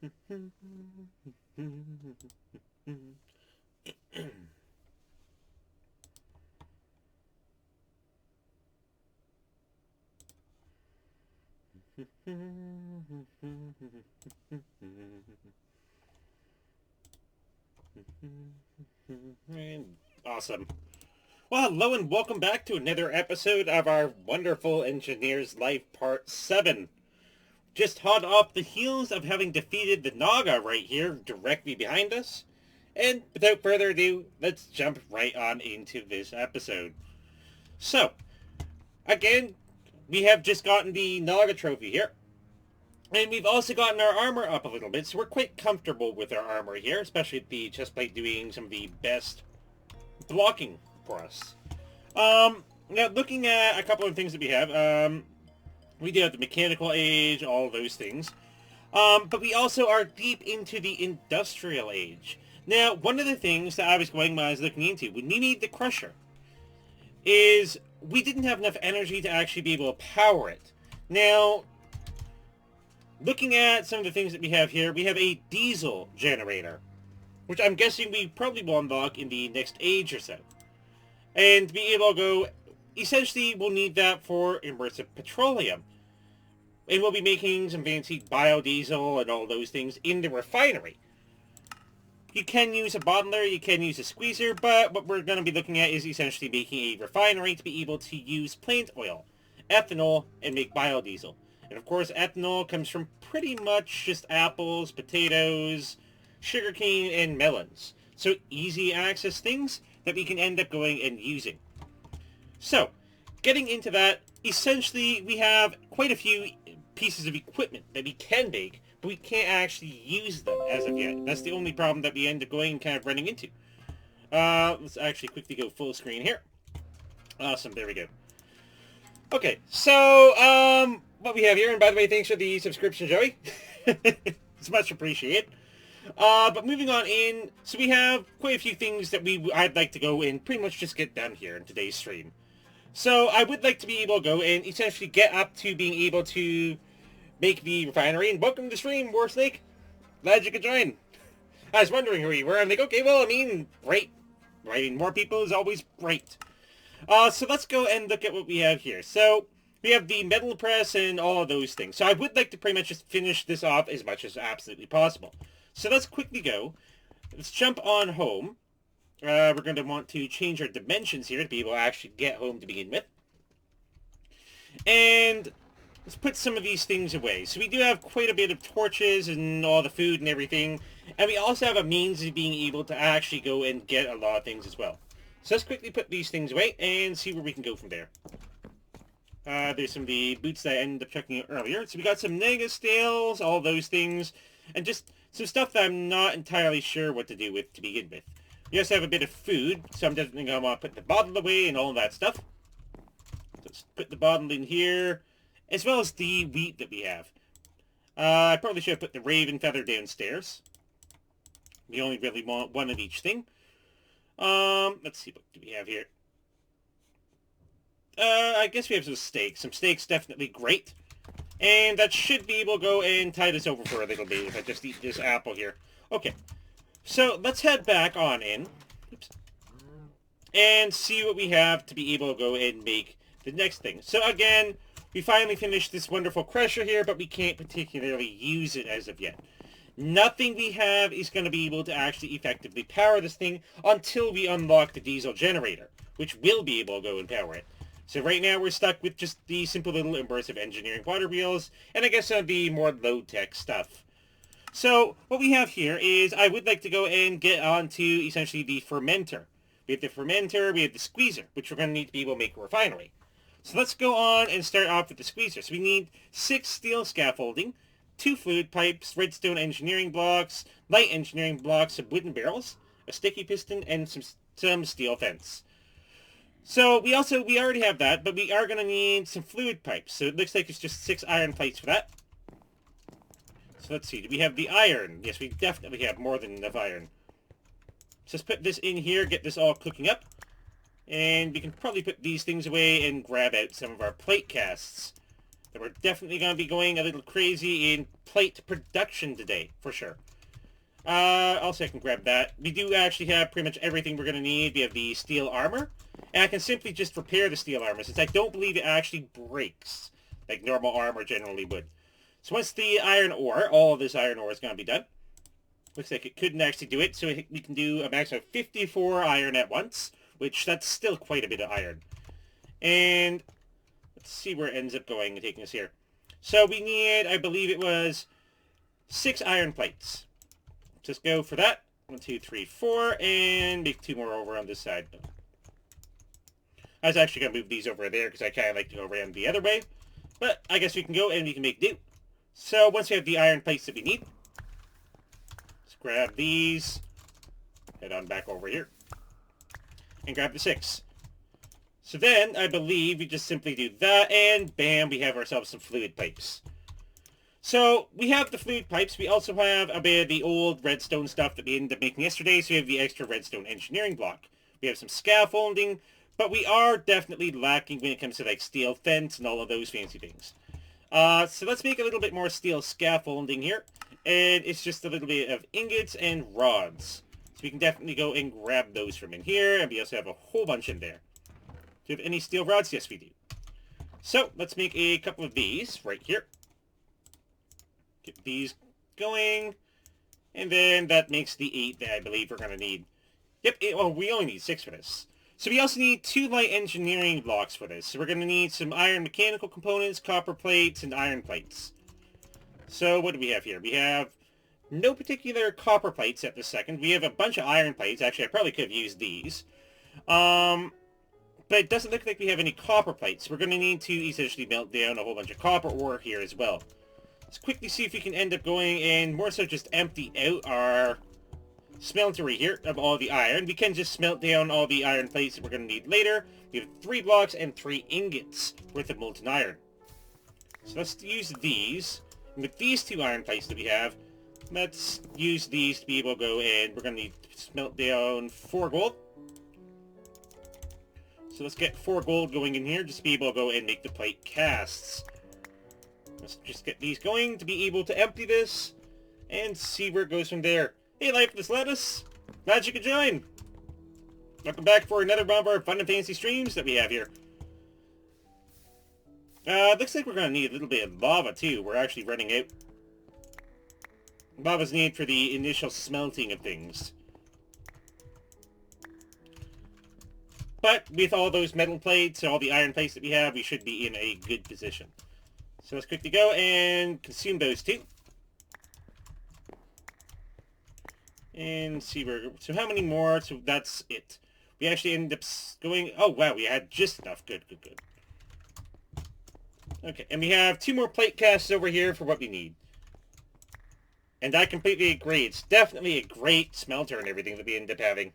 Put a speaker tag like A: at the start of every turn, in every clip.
A: Awesome. Well, hello and welcome back to another episode of our Wonderful Engineer's Life Part 7. Just hot off the heels of having defeated the Naga right here, directly behind us. And without further ado, let's jump right on into this episode. So, again, we have just gotten the Naga trophy here. And we've also gotten our armor up a little bit, so we're quite comfortable with our armor here, especially the chestplate doing some of the best blocking for us. Now looking at a couple of things that we do have the mechanical age, all those things. But we also are deep into the industrial age. Now, one of the things that I was looking into, when we need the crusher, is we didn't have enough energy to actually be able to power it. Now, looking at some of the things that we have here, we have a diesel generator, which I'm guessing we probably will unlock in the next age or so. And to be able to go, essentially we'll need that for immersive petroleum. And we'll be making some fancy biodiesel and all those things in the refinery. You can use a bottler, you can use a squeezer, but what we're going to be looking at is essentially making a refinery to be able to use plant oil, ethanol, and make biodiesel. And of course, ethanol comes from pretty much just apples, potatoes, sugarcane, and melons. So easy access things that we can end up going and using. So, getting into that, essentially we have quite a few pieces of equipment that we can make, but we can't actually use them as of yet. That's the only problem that we end up going and kind of running into. Let's actually quickly go full screen here. Awesome, there we go. Okay, so, what we have here, and by the way, thanks for the subscription, Joey. It's much appreciated. But moving on in, so we have quite a few things that I'd like to go and pretty much just get done here in today's stream. So I would like to be able to go and essentially get up to being able to make the refinery. And welcome to the stream, War Snake. Glad you could join. I was wondering who you were. I'm like, okay, well, I mean, great. I mean, more people is always great. So let's go and look at what we have here. So we have the metal press and all of those things. So I would like to pretty much just finish this off as much as absolutely possible. So let's quickly go. Let's jump on home. We're going to want to change our dimensions here to be able to actually get home to begin with. And let's put some of these things away. So we do have quite a bit of torches and all the food and everything. And we also have a means of being able to actually go and get a lot of things as well. So let's quickly put these things away and see where we can go from there. There's some of the boots that I ended up checking out earlier. So we got some nega scales, all those things, and just some stuff that I'm not entirely sure what to do with to begin with. We also have a bit of food, so I'm definitely going to want to put the bottle away and all that stuff. So let's put the bottle in here, as well as the wheat that we have. I probably should have put the raven feather downstairs. We only really want one of each thing. Let's see, what do we have here? I guess we have some steaks. Some steaks definitely great. And that should be able to go and tie this over for a little bit if I just eat this apple here. Okay, so let's head back on in. Oops. And see what we have to be able to go and make the next thing. So again, we finally finished this wonderful crusher here, but we can't particularly use it as of yet. Nothing we have is going to be able to actually effectively power this thing until we unlock the diesel generator, which will be able to go and power it. So right now we're stuck with just the simple little immersive engineering water wheels, and I guess some of the more low-tech stuff. So what we have here is I would like to go and get onto essentially the fermenter. We have the fermenter, we have the squeezer, which we're going to need to be able to make a refinery. So let's go on and start off with the squeezer. So we need 6 steel scaffolding, 2 fluid pipes, redstone engineering blocks, light engineering blocks, some wooden barrels, a sticky piston, and some steel fence. So we already have that, but we are going to need some fluid pipes. So it looks like it's just 6 iron plates for that. So let's see, do we have the iron? Yes, we definitely have more than enough iron. So let's put this in here, get this all cooking up. And we can probably put these things away and grab out some of our plate casts. We're definitely going to be going a little crazy in plate production today, for sure. Also, I can grab that. We do actually have pretty much everything we're going to need. We have the steel armor. And I can simply just repair the steel armor, since I don't believe it actually breaks, like normal armor generally would. So once the iron ore, all of this iron ore is going to be done. Looks like it couldn't actually do it, so we can do a maximum of 54 iron at once, which that's still quite a bit of iron. And let's see where it ends up going and taking us here. So we need, I believe it was 6 iron plates. Just go for that. 1, 2, 3, 4, and make 2 more over on this side. I was actually going to move these over there because I kind of like to go around the other way. But I guess we can go and we can make do. So once we have the iron plates that we need, let's grab these, head on back over here, and grab the 6. So then, I believe we just simply do that, and bam, we have ourselves some fluid pipes. So, we have the fluid pipes. We also have a bit of the old redstone stuff that we ended up making yesterday, so we have the extra redstone engineering block. We have some scaffolding, but we are definitely lacking when it comes to like steel fence and all of those fancy things. So let's make a little bit more steel scaffolding here, and it's just a little bit of ingots and rods. So we can definitely go and grab those from in here, and we also have a whole bunch in there. Do you have any steel rods? Yes, we do. So, let's make a couple of these right here. Get these going. And then that makes the 8 that I believe we're going to need. Yep, we only need 6 for this. So we also need 2 light engineering blocks for this. So we're going to need some iron mechanical components, copper plates, and iron plates. So what do we have here? We have no particular copper plates at this second. We have a bunch of iron plates. Actually, I probably could have used these. But it doesn't look like we have any copper plates. We're going to need to essentially melt down a whole bunch of copper ore here as well. Let's quickly see if we can end up going and more so just empty out our smeltery here of all the iron. We can just smelt down all the iron plates that we're going to need later. We have 3 blocks and 3 ingots worth of molten iron. So let's use these. And with these 2 iron plates that we have, let's use these to be able to go and we're going to need to smelt down 4 gold. So let's get 4 gold going in here just to be able to go and make the plate casts. Let's just get these going to be able to empty this and see where it goes from there. Hey, Lifeless Lettuce! Glad you could join! Welcome back for another one of our fun and fancy streams that we have here. Looks like we're going to need a little bit of lava too. We're actually running out. Lava's needed for the initial smelting of things. But with all those metal plates and all the iron plates that we have, we should be in a good position. So let's quickly go and consume those 2. And see where... So how many more? So that's it. We actually ended up going... Oh, wow, we had just enough. Good, good, good. Okay, and we have 2 more plate casts over here for what we need. And I completely agree. It's definitely a great smelter and everything that we ended up having.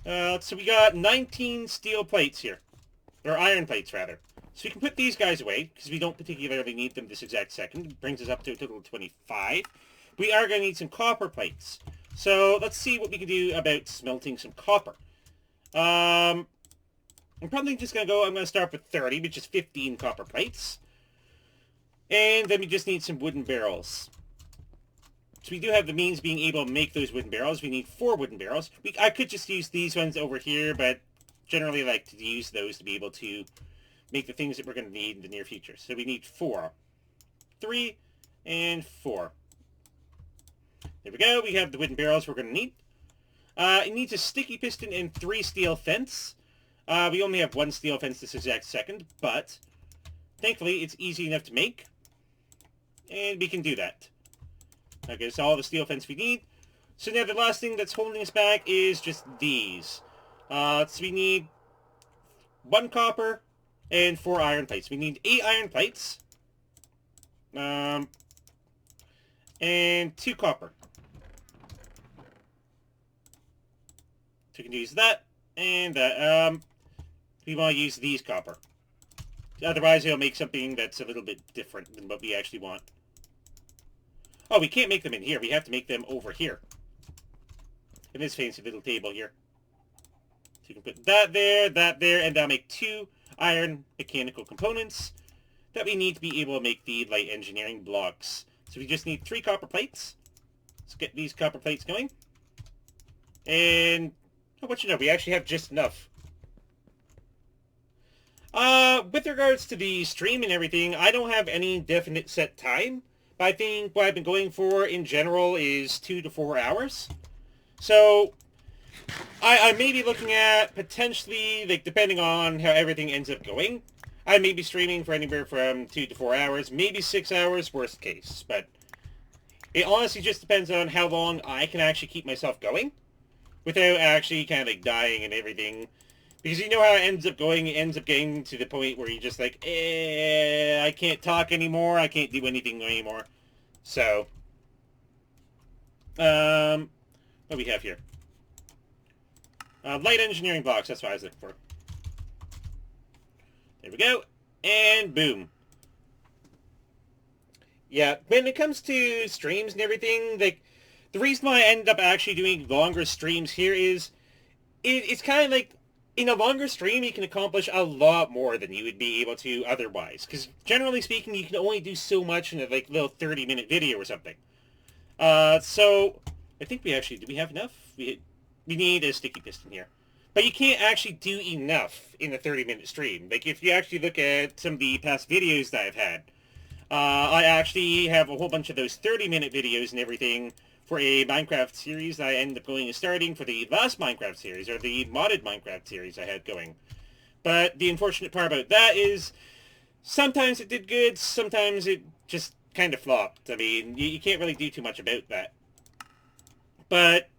A: So we got 19 steel plates here. Or iron plates, rather. So we can put these guys away, because we don't particularly need them this exact second. It brings us up to a total of 25. We are going to need some copper plates. So let's see what we can do about smelting some copper. I'm probably just going to go, I'm going to start with 30, which is 15 copper plates. And then we just need some wooden barrels. So we do have the means being able to make those wooden barrels. We need 4 wooden barrels. I could just use these ones over here, but generally I like to use those to be able to make the things that we're going to need in the near future. So we need 4. 3 and 4. There we go. We have the wooden barrels we're going to need. It needs a sticky piston and 3 steel fence. We only have 1 steel fence this exact second, but thankfully it's easy enough to make. And we can do that. Okay, so all the steel fence we need. So now the last thing that's holding us back is just these. So we need 1 copper and 4 iron plates. We need 8 iron plates. And 2 copper. So we can use that and that. We want to use these copper. Otherwise, it'll make something that's a little bit different than what we actually want. Oh, we can't make them in here. We have to make them over here. In this fancy little table here. So you can put that there, and that'll make 2 iron mechanical components that we need to be able to make the light engineering blocks. So we just need 3 copper plates. Let's get these copper plates going. And how much you know, we actually have just enough. With regards to the stream and everything, I don't have any definite set time. But I think what I've been going for in general is 2 to 4 hours. So I may be looking at potentially, like, depending on how everything ends up going, I may be streaming for anywhere from 2 to 4 hours, maybe 6 hours, worst case. But it honestly just depends on how long I can actually keep myself going without actually kind of like dying and everything. Because you know how it ends up going, it ends up getting to the point where you're just like, I can't talk anymore, I can't do anything anymore. So, what do we have here? Light engineering blocks, that's what I was looking for. There we go, and boom. Yeah, when it comes to streams and everything, like, the reason why I end up actually doing longer streams here is, it's kind of like, in a longer stream, you can accomplish a lot more than you would be able to otherwise. Because generally speaking, you can only do so much in a like little 30-minute video or something. So I think we actually, do we have enough? We need a sticky piston here. But you can't actually do enough in a 30-minute stream. Like, if you actually look at some of the past videos that I've had, I actually have a whole bunch of those 30-minute videos and everything for a Minecraft series I ended up going and starting for the last Minecraft series, or the modded Minecraft series I had going. But the unfortunate part about that is, sometimes it did good, sometimes it just kind of flopped. I mean, you can't really do too much about that. But,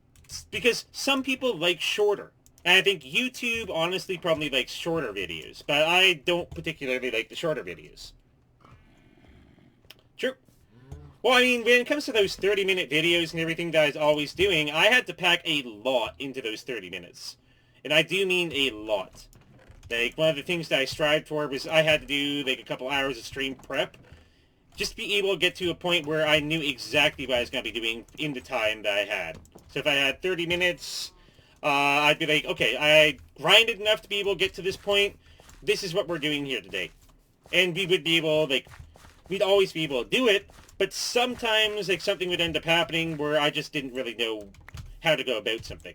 A: because some people like shorter. And I think YouTube honestly probably likes shorter videos, but I don't particularly like the shorter videos. True. Well, I mean, when it comes to those 30-minute videos and everything that I was always doing, I had to pack a lot into those 30 minutes. And I do mean a lot. Like, one of the things that I strived for was I had to do, like, a couple hours of stream prep. Just to be able to get to a point where I knew exactly what I was going to be doing in the time that I had. So if I had 30 minutes, I'd be like, okay, I grinded enough to be able to get to this point. This is what we're doing here today. And we would be able, like, we'd always be able to do it. But sometimes, like, something would end up happening where I just didn't really know how to go about something.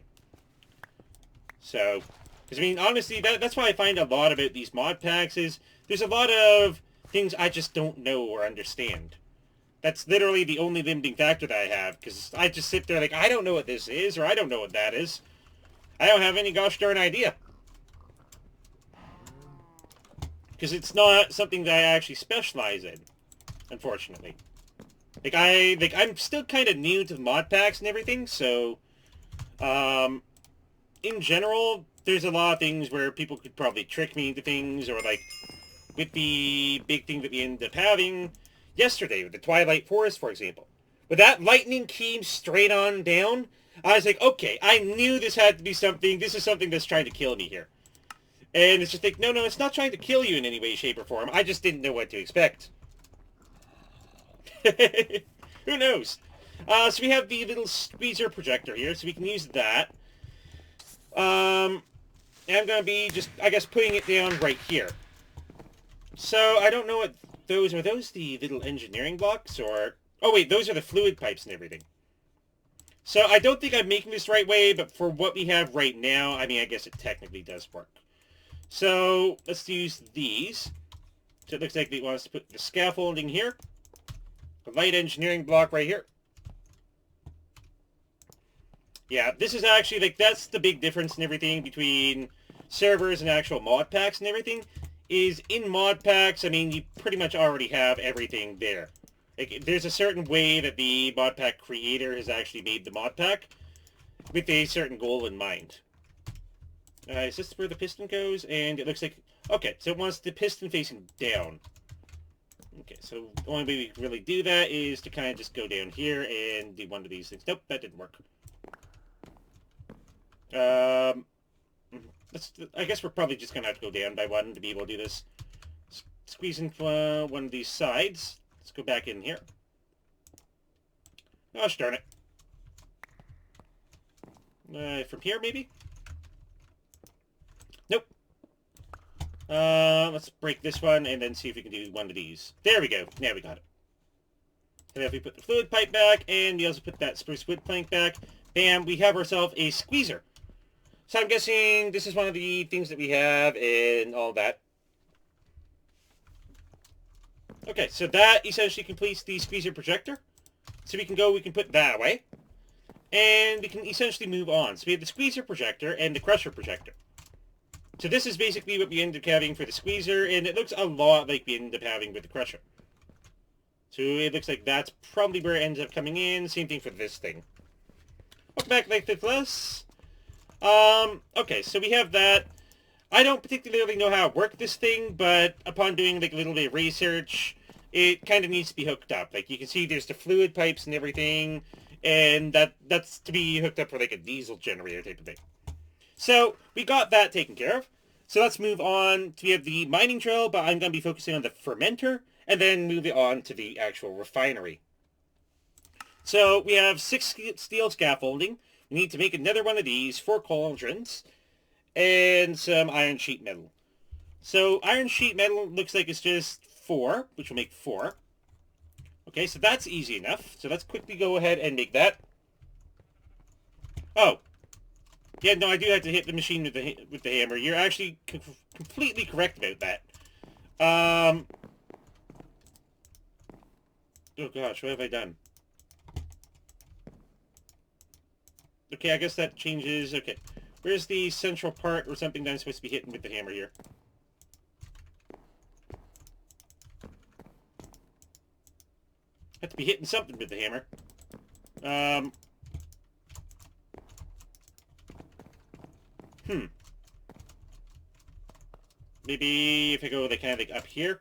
A: So, because, I mean, honestly, that's why I find a lot about these mod packs is there's a lot of things I just don't know or understand. That's literally the only limiting factor that I have, because I just sit there like, I don't know what this is, or I don't know what that is. I don't have any gosh darn idea. Because it's not something that I actually specialize in, unfortunately. I'm still kind of new to the mod packs and everything, so, in general, there's a lot of things where people could probably trick me into things, or, like, with the big thing that we ended up having yesterday, with the Twilight Forest, for example. With that lightning came straight on down, I was like, okay, I knew this had to be something, this is something that's trying to kill me here. And it's just like, no, it's not trying to kill you in any way, shape, or form, I just didn't know what to expect. Who knows? So we have the little squeezer projector here, so we can use that. And I'm going to be just, I guess, putting it down right here. So, I don't know what those... Are those the little engineering blocks, or... Oh, wait, those are the fluid pipes and everything. So, I don't think I'm making this the right way, but for what we have right now, I mean, I guess it technically does work. So, let's use these. So, it looks like it wants to put the scaffolding here. The light engineering block right here. Yeah, this is actually, like, that's the big difference in everything between servers and actual mod packs and everything, is in mod packs, I mean, you pretty much already have everything there. Like, there's a certain way that the mod pack creator has actually made the mod pack with a certain goal in mind. Is this where the piston goes? And it looks like... Okay, so it wants the piston facing down. Okay, so the only way we can really do that is to kind of just go down here and do one of these things. Nope, that didn't work. I guess we're probably just going to have to go down by one to be able to do this. Squeeze in one of these sides. Let's go back in here. Gosh darn it. From here, maybe? Nope. Let's break this one and then see if we can do one of these. There we go. Now we got it. And if we put the fluid pipe back, and we also put that spruce wood plank back, bam, we have ourselves a squeezer. So I'm guessing this is one of the things that we have and all that. Okay, so that essentially completes the squeezer projector. So we can put that away. And we can essentially move on. So we have the squeezer projector and the crusher projector. So this is basically what we end up having for the squeezer, and it looks a lot like we end up having with the crusher. So it looks like that's probably where it ends up coming in. Same thing for this thing. Welcome back, like this. Okay, so we have that. I don't particularly know how to work this thing, but upon doing like a little bit of research, it kind of needs to be hooked up. Like you can see there's the fluid pipes and everything, and that's to be hooked up for like a diesel generator type of thing. So we got that taken care of. So let's move on. We have the mining drill, but I'm going to be focusing on the fermenter, and then move it on to the actual refinery. So we have 6 steel scaffolding. We need to make another one of these, 4 cauldrons, and some iron sheet metal. So iron sheet metal looks like it's just 4, which will make 4. Okay, so that's easy enough. So let's quickly go ahead and make that. Oh. Yeah, no, I do have to hit the machine with the hammer. You're actually completely correct about that. Oh gosh, what have I done? Okay, I guess that changes. Okay, where's the central part or something that I'm supposed to be hitting with the hammer here? Have to be hitting something with the hammer. Maybe if I go like kind of like up here.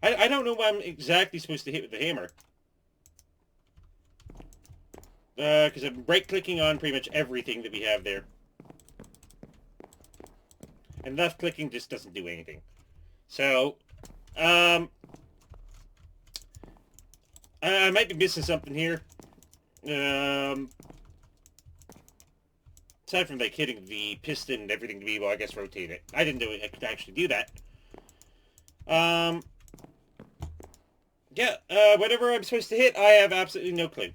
A: I don't know what I'm exactly supposed to hit with the hammer. Because I'm right-clicking on pretty much everything that we have there. And left-clicking just doesn't do anything. So, I might be missing something here. Aside from like hitting the piston and everything to be able, I guess, rotate it. I didn't know I could actually do that. Yeah, whatever I'm supposed to hit, I have absolutely no clue.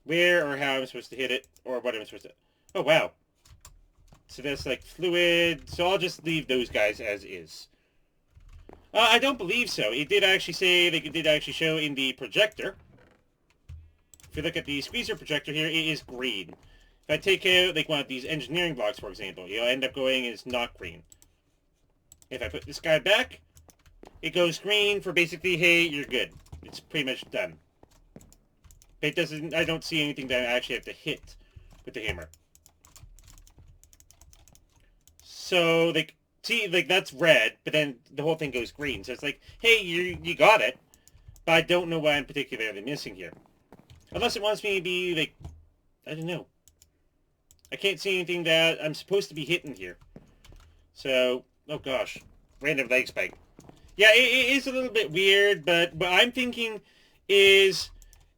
A: Where or how I'm supposed to hit it, or what I'm supposed to... Oh, wow. So that's like fluid, so I'll just leave those guys as is. I don't believe so. It did actually say, like, it did actually show in the projector. If you look at the squeezer projector here, it is green. If I take out, like, one of these engineering blocks, for example, you'll end up going, it's not green. If I put this guy back, it goes green for basically, hey, you're good. It's pretty much done. It doesn't, I don't see anything that I actually have to hit with the hammer. So, like, see, like, that's red, but then the whole thing goes green. So it's like, hey, you got it, but I don't know what I'm particularly missing here. Unless it wants me to be, like, I don't know. I can't see anything that I'm supposed to be hitting here. So, oh gosh. Random leg spike. Yeah, it is a little bit weird, but what I'm thinking is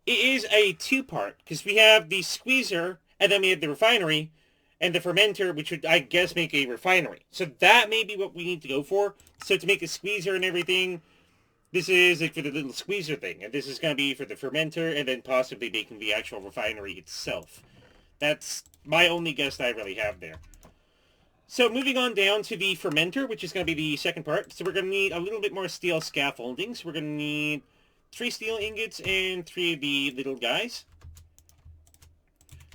A: it is a two-part, because we have the squeezer, and then we have the refinery, and the fermenter, which would, I guess, make a refinery. So that may be what we need to go for. So to make a squeezer and everything, this is like for the little squeezer thing, and this is going to be for the fermenter, and then possibly making the actual refinery itself. That's my only guess that I really have there. So moving on down to the fermenter, which is going to be the second part. So we're going to need a little bit more steel scaffolding. So we're going to need 3 steel ingots and 3 of the little guys.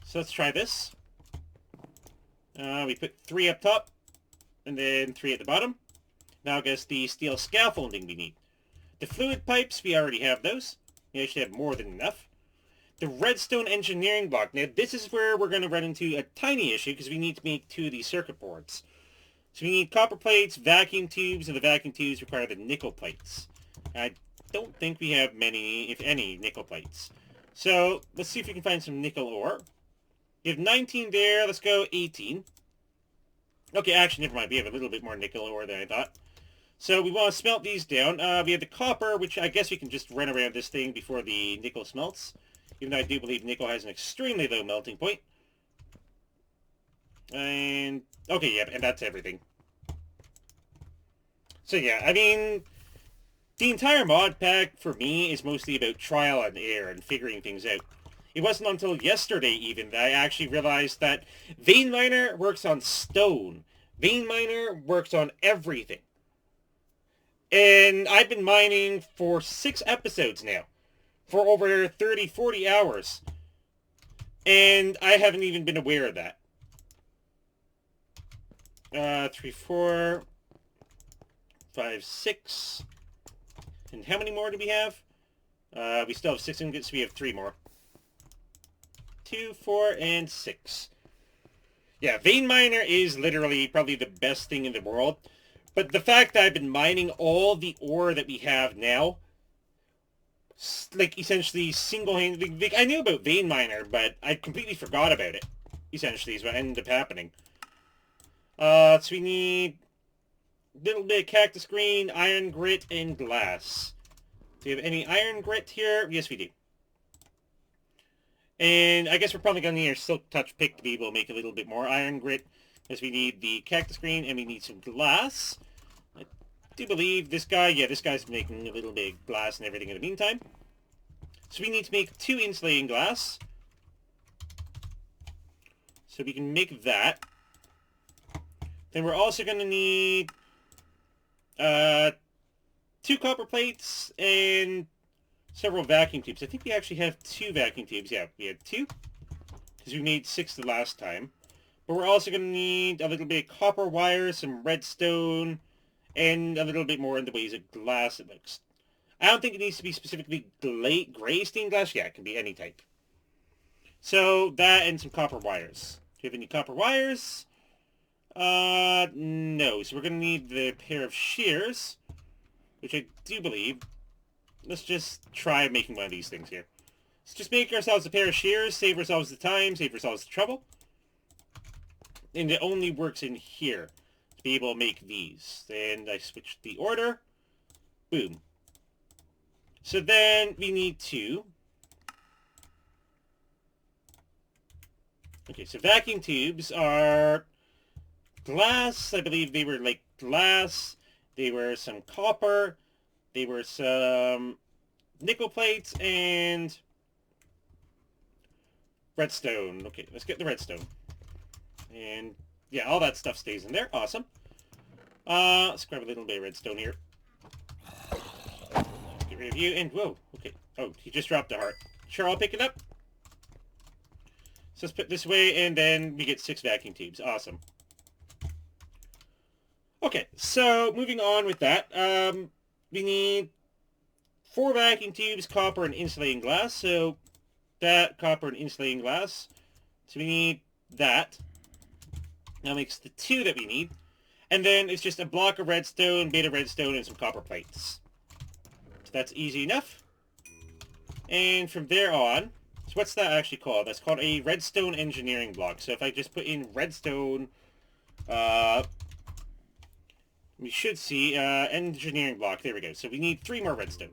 A: So let's try this. We put 3 up top, and then 3 at the bottom. Now I guess the steel scaffolding we need. The fluid pipes, we already have those. We actually have more than enough. The redstone engineering block. Now this is where we're going to run into a tiny issue because we need to make 2 of these circuit boards. So we need copper plates, vacuum tubes, and the vacuum tubes require the nickel plates. I don't think we have many, if any, nickel plates. So let's see if we can find some nickel ore. You have 19 there. Let's go 18. Okay, actually, never mind. We have a little bit more nickel ore than I thought. So we want to smelt these down. We have the copper, which I guess we can just run around this thing before the nickel smelts. Even though I do believe nickel has an extremely low melting point. And, okay, yeah, and that's everything. So yeah, I mean, the entire mod pack for me is mostly about trial and error and figuring things out. It wasn't until yesterday even that I actually realized that Vein Miner works on stone. Vein Miner works on everything. And I've been mining for 6 episodes now. For over 30, 40 hours. And I haven't even been aware of that. 3, 4, 5, 6. And how many more do we have? We still have 6 ingots, so we have 3 more. 2, 4, and 6. Yeah, Vein Miner is literally probably the best thing in the world. But the fact that I've been mining all the ore that we have now, like, essentially single-handedly, like, I knew about Vein Miner, but I completely forgot about it, essentially, is what ended up happening. So we need a little bit of cactus green, iron grit, and glass. Do we have any iron grit here? Yes, we do. And I guess we're probably going to need our silk touch pick to be able to make a little bit more iron grit, because we need the cactus green, and we need some glass. I do believe this guy, yeah, this guy's making a little bit of glass and everything in the meantime. So we need to make 2 insulating glass. So we can make that. Then we're also going to need 2 copper plates and several vacuum tubes. I think we actually have 2 vacuum tubes. Yeah, we have 2. Because we made 6 the last time. But we're also going to need a little bit of copper wire, some redstone, and a little bit more in the ways of glass, it looks. I don't think it needs to be specifically gray stained glass. Yeah, it can be any type. So, that and some copper wires. Do you have any copper wires? No. So we're going to need the pair of shears, which I do believe. Let's just try making one of these things here. Let's just make ourselves a pair of shears, save ourselves the time, save ourselves the trouble. And it only works in here to be able to make these. Then I switched the order. Boom. So then we need to... Okay, so vacuum tubes are glass. I believe they were like glass. They were some copper. They were some nickel plates and redstone. Okay, let's get the redstone. And yeah, all that stuff stays in there. Awesome. Let's grab a little bit of redstone here. Get rid of you. And whoa, okay. Oh, he just dropped a heart. Sure, I'll pick it up. So let's put it this way, and then we get 6 vacuum tubes. Awesome. Okay, so moving on with that, we need 4 vacuum tubes, copper, and insulating glass. So that, copper, and insulating glass. So we need that. That makes the 2 that we need. And then it's just a block of redstone, beta redstone, and some copper plates. So that's easy enough. And from there on, so what's that actually called? That's called a redstone engineering block. So if I just put in redstone, we should see engineering block. There we go. So we need 3 more redstone.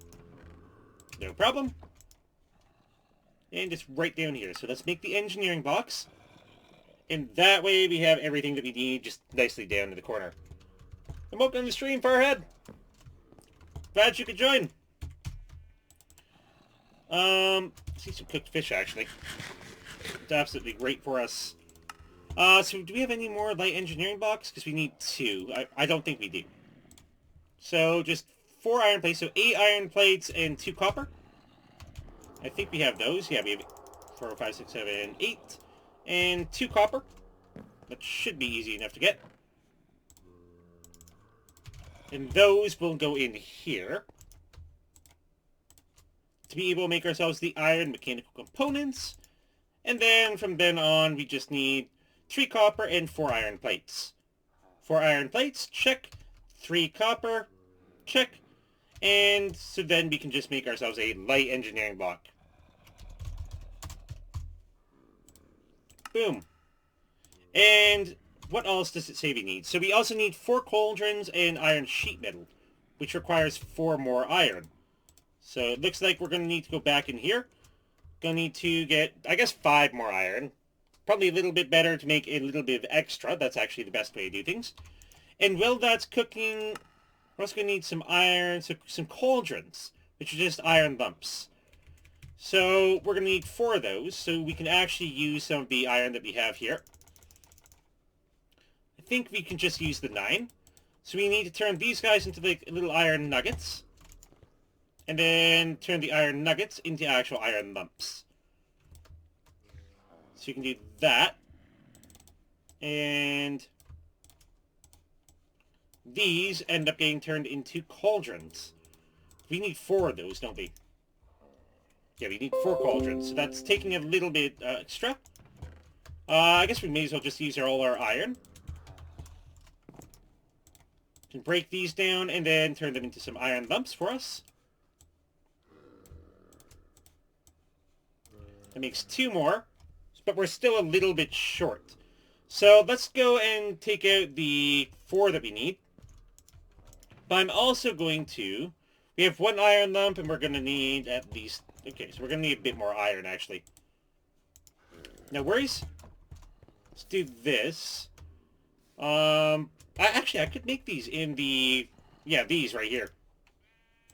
A: No problem. And it's right down here. So let's make the engineering blocks. And that way we have everything that we need just nicely down in the corner. And welcome to the stream, Farhead. Glad you could join. See some cooked fish, actually. It's absolutely great for us. So do we have any more light engineering blocks? Because we need 2. I don't think we do. So just 4 iron plates. So 8 iron plates and 2 copper. I think we have those. Yeah, we have 4, 5, 6, 7, 8. And 2 copper. That should be easy enough to get. And those will go in here. To be able to make ourselves the iron mechanical components. And then from then on, we just need 3 copper and 4 iron plates. 4 iron plates, check. 3 copper, check. And so then we can just make ourselves a light engineering block. Boom. And what else does it say we need? So we also need 4 cauldrons and iron sheet metal, which requires 4 more iron. So it looks like we're going to need to go back in here. Going to need to get, I guess, 5 more iron. Probably a little bit better to make a little bit of extra. That's actually the best way to do things. And while that's cooking, We're also going to need some iron, so some cauldrons, which are just iron lumps. So we're going to need 4 of those, so we can actually use some of the iron that we have here. I think we can just use the 9. So we need to turn these guys into like little iron nuggets. And then turn the iron nuggets into actual iron lumps. So you can do that. And these end up getting turned into cauldrons. We need 4 of those, don't we? Yeah, we need 4 cauldrons, so that's taking a little bit extra. I guess we may as well just use all our iron. Can break these down and then turn them into some iron lumps for us. That makes 2 more, but we're still a little bit short. So let's go and take out the 4 that we need. But I'm also going to... We have 1 iron lump, and we're going to need at least... Okay, so we're going to need a bit more iron, actually. No worries. Let's do this. Actually, I could make these in the... Yeah, these right here.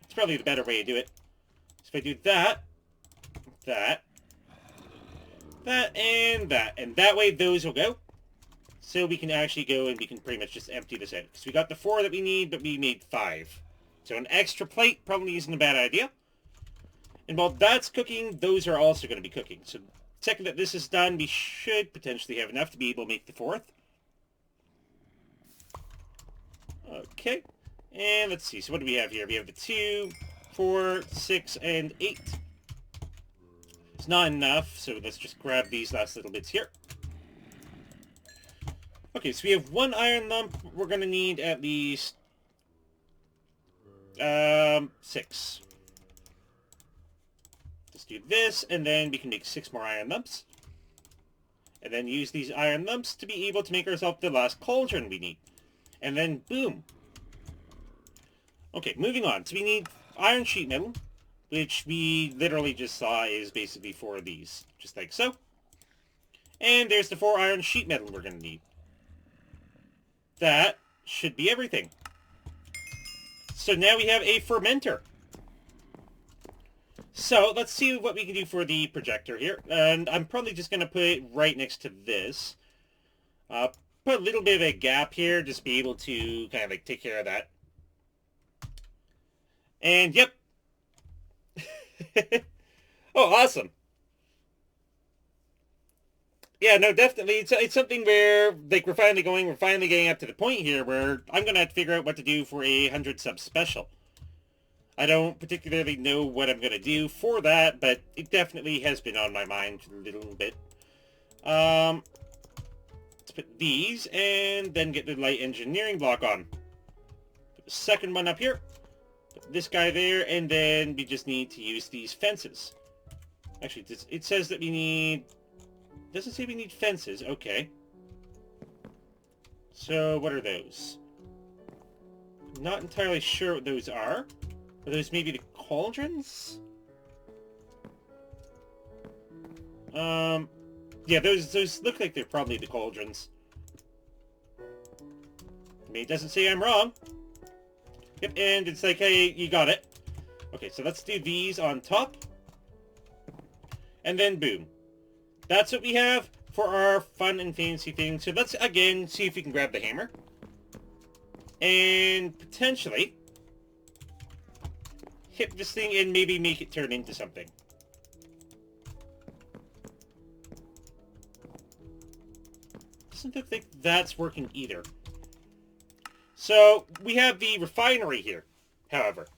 A: It's probably the better way to do it. So if I do that, and that way those will go. So we can actually go and we can pretty much just empty this out. Because we got the 4 that we need, but we made 5. So an extra plate probably isn't a bad idea. And while that's cooking, those are also going to be cooking. So the second that this is done, we should potentially have enough to be able to make the 4th. Okay. And let's see. So what do we have here? We have the 2, 4, 6, and 8. It's not enough, so let's just grab these last little bits here. Okay, so we have 1 iron lump. We're going to need at least 6. Let's do this, and then we can make 6 more iron lumps. And then use these iron lumps to be able to make ourselves the last cauldron we need. And then, boom. Okay, moving on. So we need iron sheet metal, which we literally just saw is basically 4 of these, just like so. And there's the 4 iron sheet metal we're going to need. That should be everything. So now we have a fermenter. So let's see what we can do for the projector here. And I'm probably just going to put it right next to this. Put a little bit of a gap here, just be able to kind of like take care of that. And yep. Oh, awesome. Yeah, no, definitely. It's something where, like, we're finally getting up to the point here where I'm going to have to figure out what to do for a 100 sub special. I don't particularly know what I'm going to do for that, but it definitely has been on my mind a little bit. Let's put these, and then get the light engineering block on. Put the second one up here. Put this guy there, and then we just need to use these fences. Actually, it says that we need... Doesn't say we need fences. Okay. So, what are those? Not entirely sure what those are. Are those maybe the cauldrons? Yeah, those look like they're probably the cauldrons. I mean, it doesn't say I'm wrong. Yep, and it's like, hey, you got it. Okay, so let's do these on top. And then boom. That's what we have for our fun and fancy thing. So let's, again, see if we can grab the hammer. And potentially hit this thing and maybe make it turn into something. Doesn't look like that's working either. So we have the refinery here, however.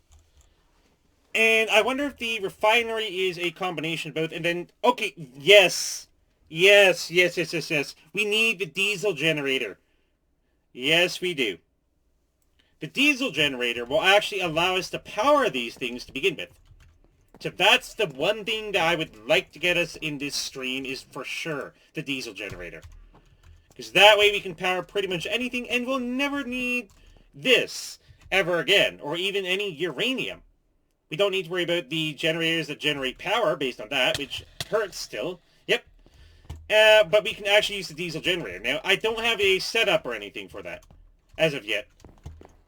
A: And I wonder if the refinery is a combination of both. And then, okay, yes. Yes. We need the diesel generator. Yes, we do. The diesel generator will actually allow us to power these things to begin with. So that's the one thing that I would like to get us in this stream is for sure the diesel generator. Because that way we can power pretty much anything and we'll never need this ever again. Or even any uranium. We don't need to worry about the generators that generate power based on that, which hurts still. Yep. But we can actually use the diesel generator. Now, I don't have a setup or anything for that as of yet.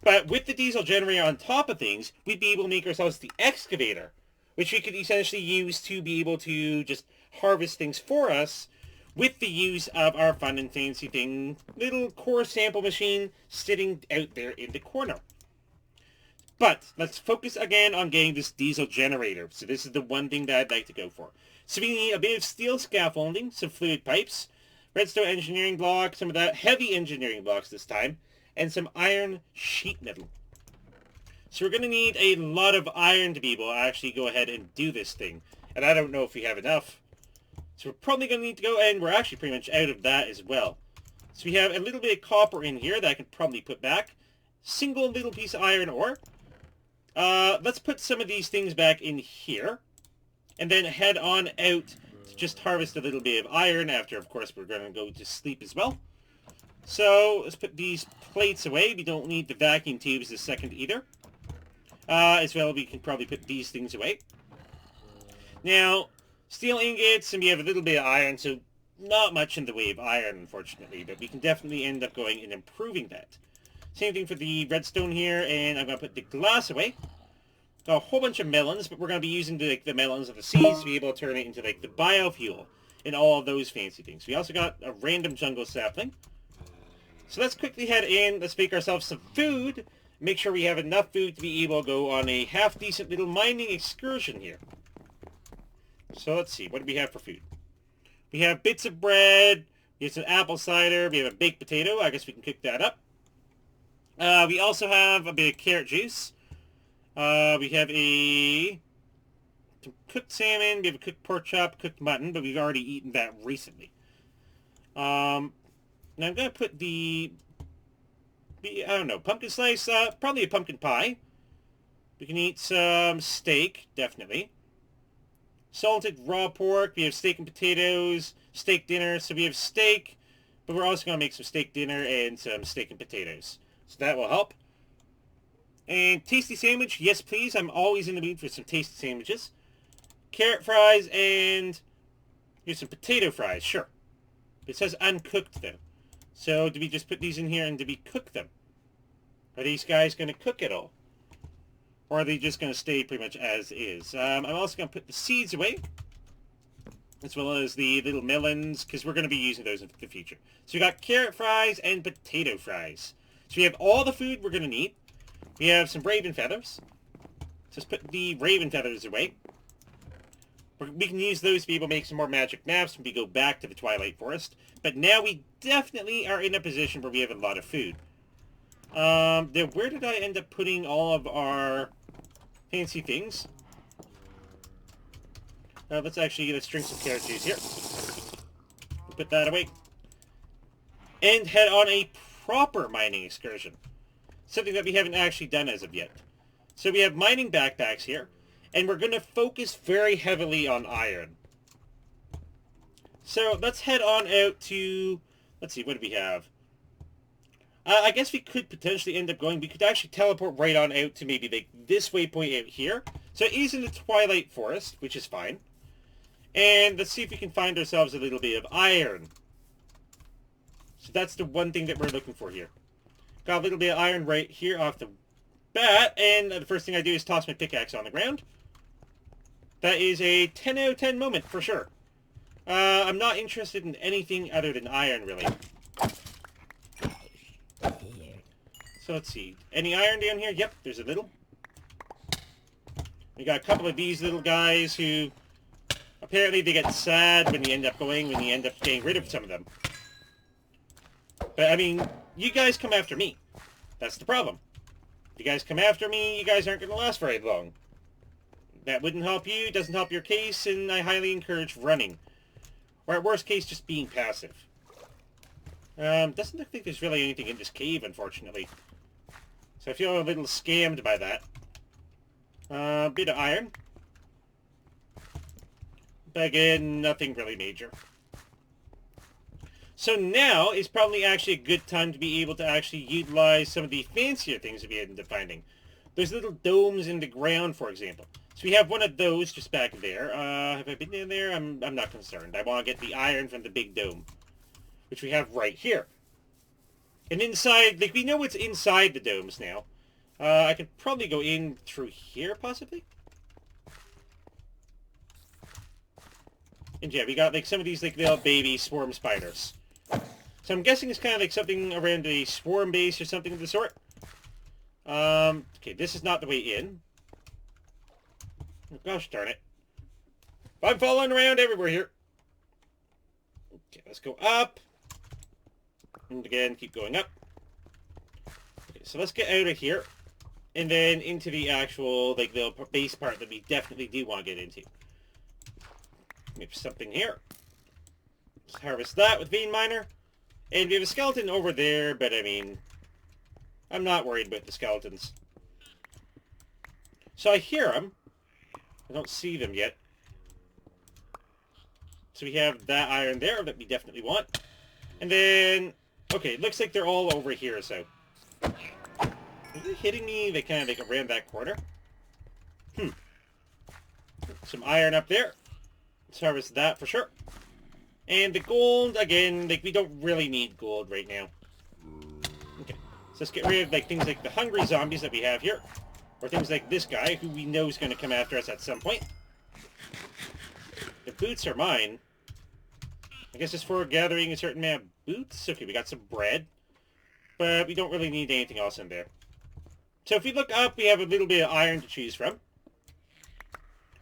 A: But with the diesel generator on top of things, we'd be able to make ourselves the excavator, which we could essentially use to be able to just harvest things for us with the use of our fun and fancy thing, little core sample machine sitting out there in the corner. But let's focus again on getting this diesel generator. So this is the one thing that I'd like to go for. So we need a bit of steel scaffolding, some fluid pipes, redstone engineering block, some of that heavy engineering blocks this time, and some iron sheet metal. So we're going to need a lot of iron to be able to actually go ahead and do this thing. And I don't know if we have enough. So we're probably going to need to go, and we're actually pretty much out of that as well. So we have a little bit of copper in here that I can probably put back. Single little piece of iron ore. Let's put some of these things back in here. And then head on out to just harvest a little bit of iron after, of course, we're going to go to sleep as well. So let's put these plates away. We don't need the vacuum tubes this second either. As well, we can probably put these things away. Now, steel ingots, and we have a little bit of iron, so not much in the way of iron, unfortunately, but we can definitely end up going and improving that. Same thing for the redstone here, and I'm going to put the glass away. Got a whole bunch of melons, but we're going to be using the melons of the seeds to be able to turn it into the biofuel and all of those fancy things. We also got a random jungle sapling. So let's quickly head in, let's make ourselves some food, make sure we have enough food to be able to go on a half-decent little mining excursion here. So let's see, what do we have for food? We have bits of bread, we have some apple cider, we have a baked potato, I guess we can cook that up. We also have a bit of carrot juice. We have some cooked salmon, we have a cooked pork chop, cooked mutton, but we've already eaten that recently. Now I'm going to put I don't know, pumpkin slice, probably a pumpkin pie. We can eat some steak, definitely. Salted raw pork, we have steak and potatoes, steak dinner, so we have steak, but we're also going to make some steak dinner and some steak and potatoes. So that will help. And tasty sandwich, yes please, I'm always in the mood for some tasty sandwiches. Carrot fries and here's some potato fries, sure. It says uncooked though. So do we just put these in here and do we cook them? Are these guys going to cook at all? Or are they just going to stay pretty much as is? I'm also going to put the seeds away, as well as the little melons, because we're going to be using those in the future. So we got carrot fries and potato fries. So we have all the food we're going to need. We have some raven feathers. Just put the raven feathers away. We can use those to be able to make some more magic maps when we go back to the Twilight Forest. But now we definitely are in a position where we have a lot of food. Then where did I end up putting all of our fancy things? Let's drink some carrot juice here. Put that away. And head on a proper mining excursion. Something that we haven't actually done as of yet. So we have mining backpacks here. And we're going to focus very heavily on iron. So let's head on out to... Let's see, what do we have? I guess we could potentially end up going... We could actually teleport right on out to maybe this waypoint out here. So it is in the Twilight Forest, which is fine. And let's see if we can find ourselves a little bit of iron. So that's the one thing that we're looking for here. Got a little bit of iron right here off the bat. And the first thing I do is toss my pickaxe on the ground. That is a 10 out of 10 moment for sure. I'm not interested in anything other than iron, really. So let's see. Any iron down here? Yep, there's a little. We got a couple of these little guys who... Apparently they get sad when you end up getting rid of some of them. But, I mean, you guys come after me. That's the problem. If you guys come after me, you guys aren't going to last very long. That wouldn't help you, doesn't help your case, and I highly encourage running. Or at worst case, just being passive. Doesn't look like there's really anything in this cave, unfortunately. So I feel a little scammed by that. Bit of iron. But again, nothing really major. So now is probably actually a good time to be able to actually utilize some of the fancier things that we ended up finding. Those little domes in the ground, for example. So we have one of those just back there. Have I been in there? I'm not concerned. I want to get the iron from the big dome, which we have right here. And inside, we know what's inside the domes now. I could probably go in through here, possibly? And yeah, we got like some of these like little baby swarm spiders. So I'm guessing it's kind of like something around a swarm base or something of the sort. Okay, this is not the way in. Oh, gosh darn it. I'm falling around everywhere here. Okay, let's go up. And again, keep going up. Okay, so let's get out of here. And then into the actual, like, the base part that we definitely do want to get into. Maybe something here. Let's harvest that with vein miner. And we have a skeleton over there, but I mean, I'm not worried about the skeletons. So I hear them. I don't see them yet. So we have that iron there that we definitely want. And then, okay, it looks like they're all over here, so. Are they hitting me? They kind of like around that corner. Some iron up there. Let's harvest that for sure. And the gold, again, like, we don't really need gold right now. Okay, so let's get rid of, like, things like the hungry zombies that we have here. Or things like this guy, who we know is going to come after us at some point. The boots are mine. I guess it's for gathering a certain amount of boots. Okay, we got some bread. But we don't really need anything else in there. So if we look up, we have a little bit of iron to choose from.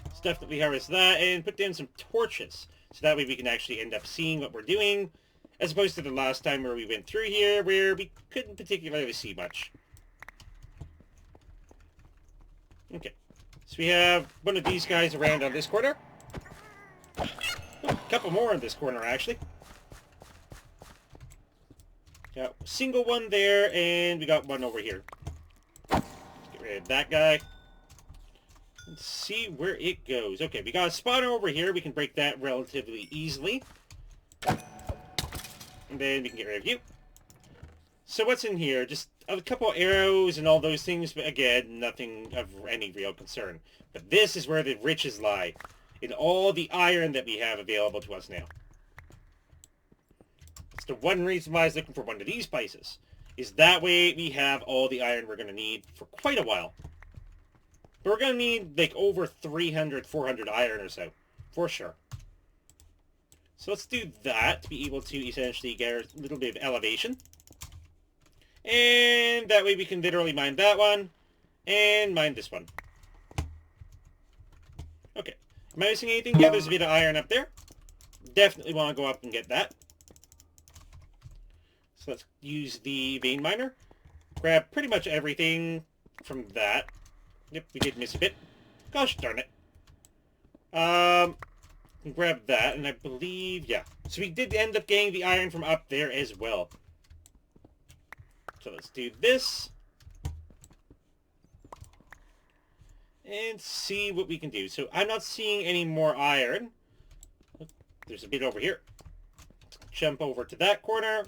A: Let's definitely harvest that and put down some torches. So that way we can actually end up seeing what we're doing, as opposed to the last time where we went through here, where we couldn't particularly see much. Okay, so we have one of these guys around on this corner. Oh, a couple more in this corner, actually. Got a single one there, and we got one over here. Let's get rid of that guy. Let's see where it goes. Okay, we got a spawner over here. We can break that relatively easily. And then we can get rid of you. So what's in here? Just a couple arrows and all those things, but again, nothing of any real concern. But this is where the riches lie, in all the iron that we have available to us now. That's the one reason why I was looking for one of these places, is that way we have all the iron we're going to need for quite a while. But we're going to need like over 300, 400 iron or so, for sure. So let's do that to be able to essentially get a little bit of elevation. And that way we can literally mine that one, and mine this one. Okay. Am I missing anything? Yeah, there's a bit of iron up there. Definitely want to go up and get that. So let's use the vein miner. Grab pretty much everything from that. Yep, we did miss a bit. Gosh darn it. Grab that, and I believe, yeah. So we did end up getting the iron from up there as well. So let's do this. And see what we can do. So I'm not seeing any more iron. There's a bit over here. Jump over to that corner.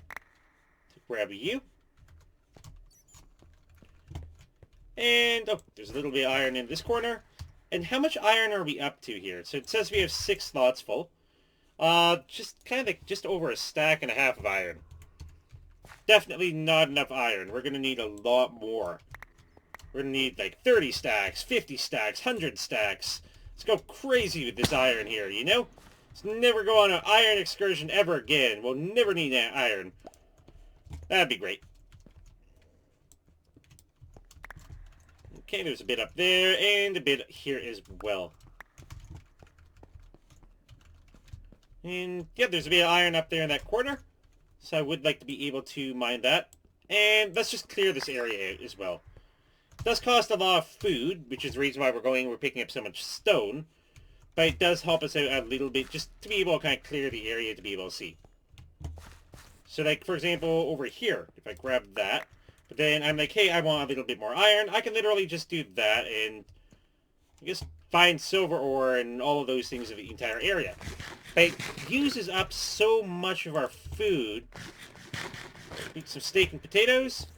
A: Grab you. And, oh, there's a little bit of iron in this corner. And how much iron are we up to here? So it says we have 6 slots full. Just kind of like just over a stack and a half of iron. Definitely not enough iron. We're going to need a lot more. We're going to need like 30 stacks, 50 stacks, 100 stacks. Let's go crazy with this iron here, you know? Let's never go on an iron excursion ever again. We'll never need that iron. That'd be great. Okay, there's a bit up there, and a bit here as well. And, yeah, there's a bit of iron up there in that corner. So I would like to be able to mine that. And let's just clear this area out as well. It does cost a lot of food, which is the reason why we're picking up so much stone. But it does help us out a little bit, just to be able to kind of clear the area to be able to see. So, like, for example, over here, if I grab that, but then I'm like, hey, I want a little bit more iron, I can literally just do that and I guess find silver ore and all of those things of the entire area. But it uses up so much of our food. Eat some steak and potatoes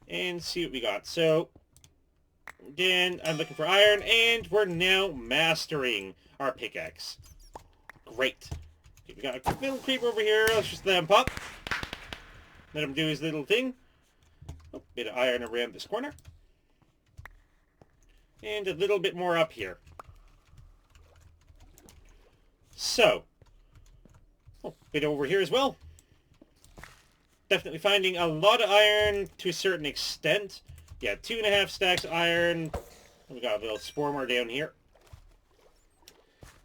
A: and see what we got. So, again, I'm looking for iron, and we're now mastering our pickaxe. Great. Okay, we got a little creeper over here. Let's just let him pop. Let him do his little thing. Oh, bit of iron around this corner. And a little bit more up here. So, a bit over here as well. Definitely finding a lot of iron to a certain extent. Yeah, 2.5 stacks of iron. We got a little spore down here.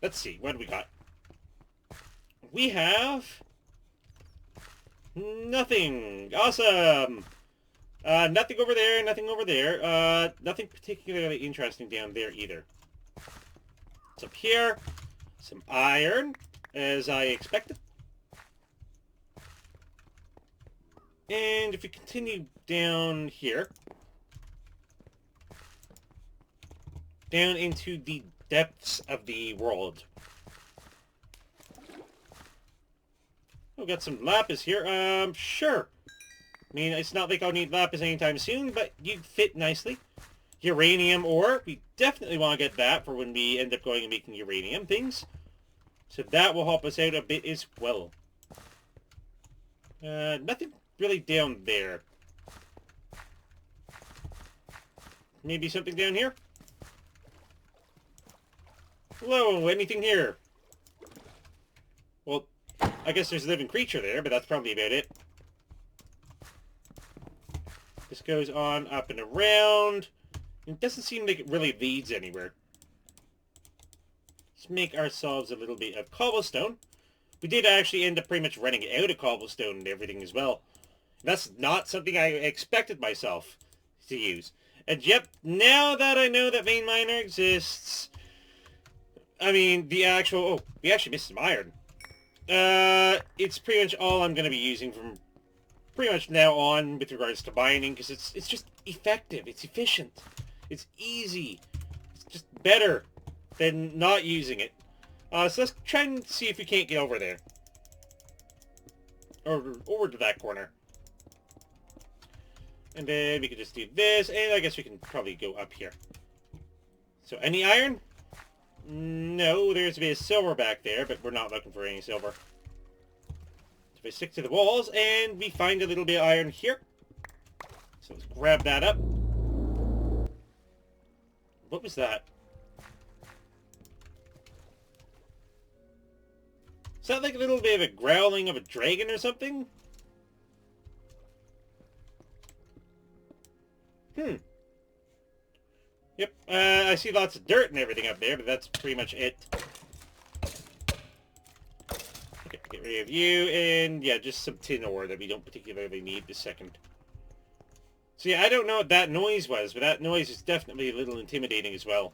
A: Let's see, what do we got? We have nothing. Awesome. Nothing over there, nothing over there. Nothing particularly interesting down there either. It's up here. Some iron, as I expected. And if we continue down here, down into the depths of the world. We've got some lapis here. Sure. I mean, it's not like I'll need lapis anytime soon, but you fit nicely. Uranium ore. We definitely want to get that for when we end up going and making uranium things. So that will help us out a bit as well. Nothing really down there. Maybe something down here? Hello, anything here? Well, I guess there's a living creature there, but that's probably about it. This goes on up and around. It doesn't seem like it really leads anywhere. Let's make ourselves a little bit of cobblestone. We did actually end up pretty much running out of cobblestone and everything as well. That's not something I expected myself to use. And yep, now that I know that vein miner exists, I mean, the actual... Oh, we actually missed some iron. It's pretty much all I'm going to be using from pretty much now on with regards to mining, because it's just effective, it's efficient, it's easy, it's just better than not using it. So let's try and see if we can't get over there. Or over to that corner. And then we can just do this, and I guess we can probably go up here. So, any iron? No, there's a bit of silver back there, but we're not looking for any silver. So we stick to the walls, and we find a little bit of iron here. So let's grab that up. What was that? Is that like a little bit of a growling of a dragon or something? Yep, I see lots of dirt and everything up there, but that's pretty much it. Okay, get rid of you, and yeah, just some tin ore that we don't particularly need this second. So yeah, I don't know what that noise was, but that noise is definitely a little intimidating as well.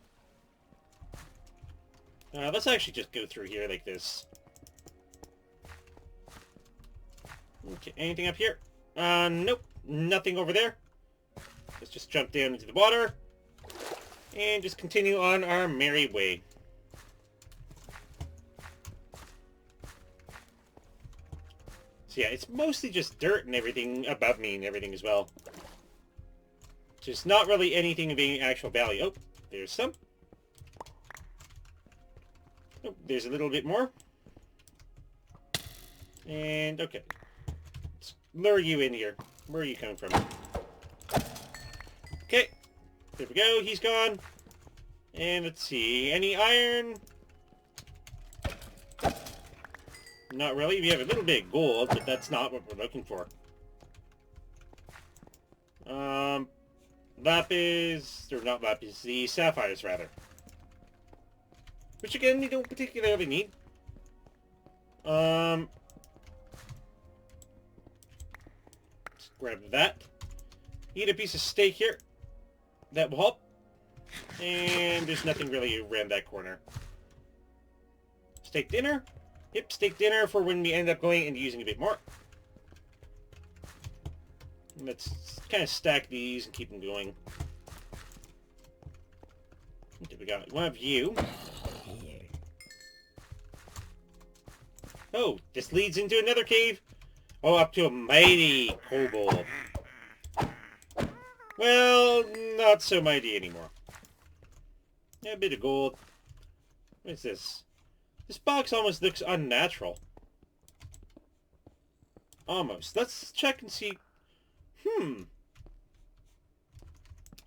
A: Let's actually just go through here like this. Okay, anything up here? Nope, nothing over there. Let's just jump down into the water and just continue on our merry way. So yeah, it's mostly just dirt and everything above me and everything as well. Just not really anything of any actual value. Oh, there's some. Oh, there's a little bit more. And, okay. Let's lure you in here. Where are you coming from? Okay. There we go. He's gone. And let's see. Any iron? Not really. We have a little bit of gold, but that's not what we're looking for. Lapis, or not lapis, the sapphires rather. Which again, we don't particularly need. Let's grab that. Eat a piece of steak here. That will help. And there's nothing really around that corner. Steak dinner? Yep, steak dinner for when we end up going and using a bit more. Let's kind of stack these and keep them going. Okay, we got one of you. Oh, this leads into another cave. Oh, up to a mighty kobold. Well, not so mighty anymore. Yeah, a bit of gold. What is this? This box almost looks unnatural. Almost. Let's check and see.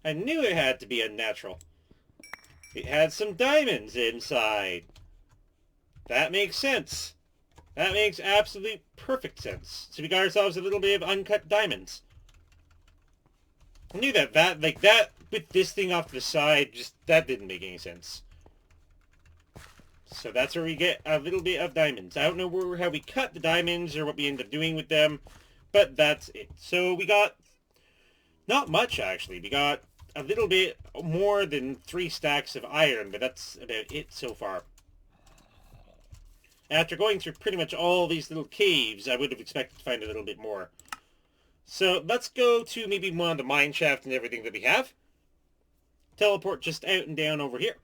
A: I knew it had to be unnatural. It had some diamonds inside. That makes sense. That makes absolute perfect sense. So we got ourselves a little bit of uncut diamonds. I knew that with this thing off to the side, that didn't make any sense. So that's where we get a little bit of diamonds. I don't know how we cut the diamonds or what we end up doing with them, but that's it. So we got not much, actually. We got a little bit more than 3 stacks of iron, but that's about it so far. After going through pretty much all these little caves, I would have expected to find a little bit more. So let's go to maybe one of the mine shafts and everything that we have. Teleport just out and down over here.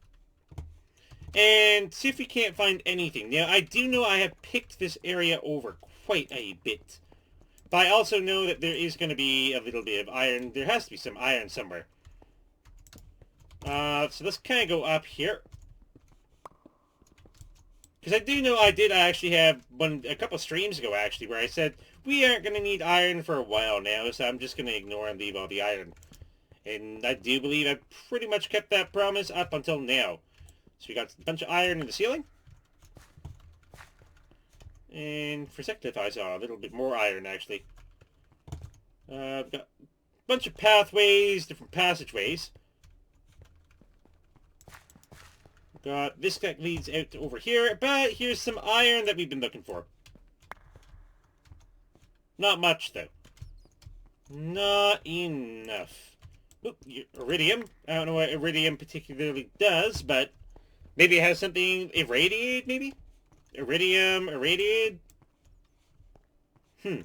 A: And see if we can't find anything. Now, I do know I have picked this area over quite a bit. But I also know that there is going to be a little bit of iron. There has to be some iron somewhere. So let's kind of go up here. Because I do know I actually have a couple streams ago, actually, where I said, we aren't going to need iron for a while now, so I'm just going to ignore and leave all the iron. And I do believe I pretty much kept that promise up until now. So we got a bunch of iron in the ceiling. And for a second I thought I saw a little bit more iron, actually. We've got a bunch of pathways, different passageways. Got this that leads out to over here, but here's some iron that we've been looking for. Not much, though. Not enough. Oop, iridium. I don't know what iridium particularly does, but maybe it has something irradiated, maybe? Iridium, irradiated? Let's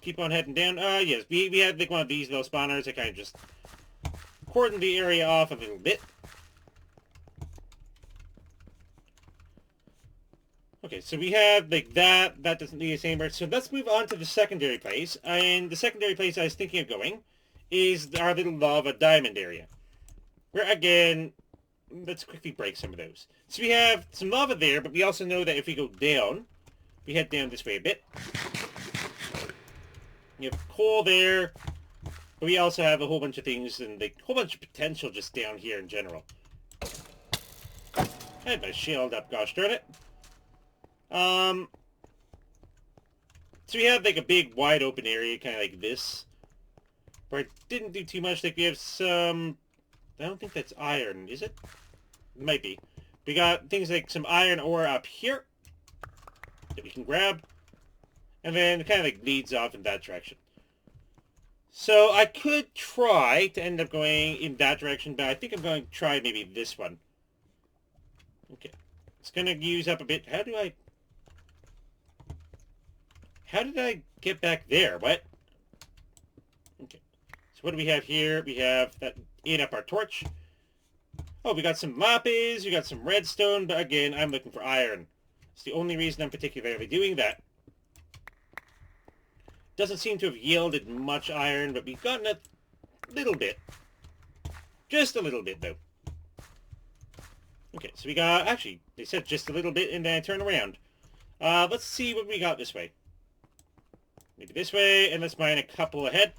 A: keep on heading down. Yes, we had like one of these little spawners that kind of just cordoned the area off a little bit. Okay, so we have like that. That doesn't need a chamber. So let's move on to the secondary place. And the secondary place I was thinking of going is our little lava diamond area. Where, again, let's quickly break some of those. So we have some lava there, but we also know that if we go down, we head down this way a bit. You have coal there, but we also have a whole bunch of things and a whole bunch of potential just down here in general. I had my shield up, gosh darn it. So we have like a big wide open area, kind of like this, where it didn't do too much. Like we have some, I don't think that's iron, is it? It might be. We got things like some iron ore up here that we can grab, and then it kind of like leads off in that direction. So I could try to end up going in that direction, but I think I'm going to try maybe this one. Okay. It's going to use up a bit. How did I get back there? What? Okay. So what do we have here? We have that ate up our torch. Oh, we got some lapis, we got some redstone, but again, I'm looking for iron. It's the only reason I'm particularly doing that. Doesn't seem to have yielded much iron, but we've gotten a little bit. Just a little bit, though. Okay, so we got, actually, they said just a little bit, and then I turn around. Let's see what we got this way. Maybe this way, and let's mine a couple ahead,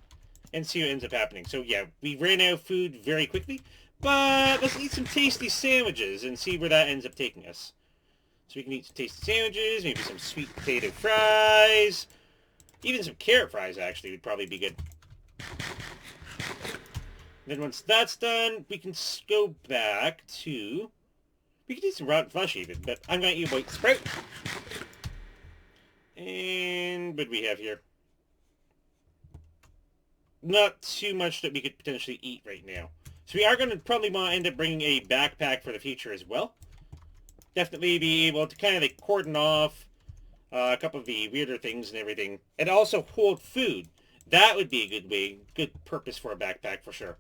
A: and see what ends up happening. So yeah, we ran out of food very quickly, but let's eat some tasty sandwiches and see where that ends up taking us. So we can eat some tasty sandwiches, maybe some sweet potato fries, even some carrot fries, actually, would probably be good. Then once that's done, we can go back to... We could eat some rotten flesh even, but I'm going to eat a white sprout. And what do we have here? Not too much that we could potentially eat right now. So we are going to probably want to end up bringing a backpack for the future as well. Definitely be able to kind of like cordon off a couple of the weirder things and everything. And also hold food. That would be a good purpose for a backpack for sure.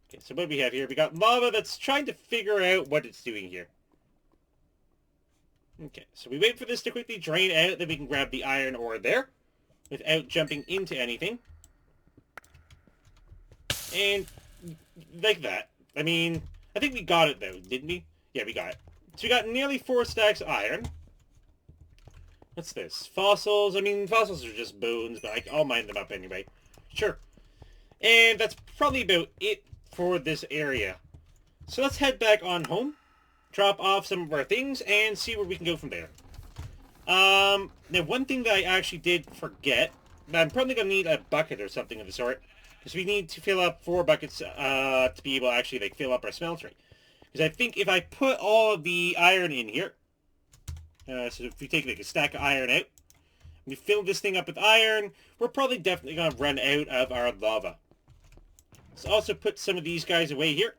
A: Okay, so what do we have here? We got lava that's trying to figure out what it's doing here. Okay, so we wait for this to quickly drain out, then we can grab the iron ore there without jumping into anything. And like that. I mean, I think we got it though, didn't we? Yeah, we got it. So we got nearly 4 stacks of iron. What's this? Fossils. I mean, fossils are just bones, but I'll mine them up anyway. Sure. And that's probably about it for this area. So let's head back on home, drop off some of our things, and see where we can go from there. Now one thing that I actually did forget, I'm probably going to need a bucket or something of the sort, because we need to fill up 4 buckets to be able to actually like fill up our smeltery. Because I think if I put all of the iron in here, so if we take like a stack of iron out, we fill this thing up with iron, we're probably definitely going to run out of our lava. Let's also put some of these guys away here.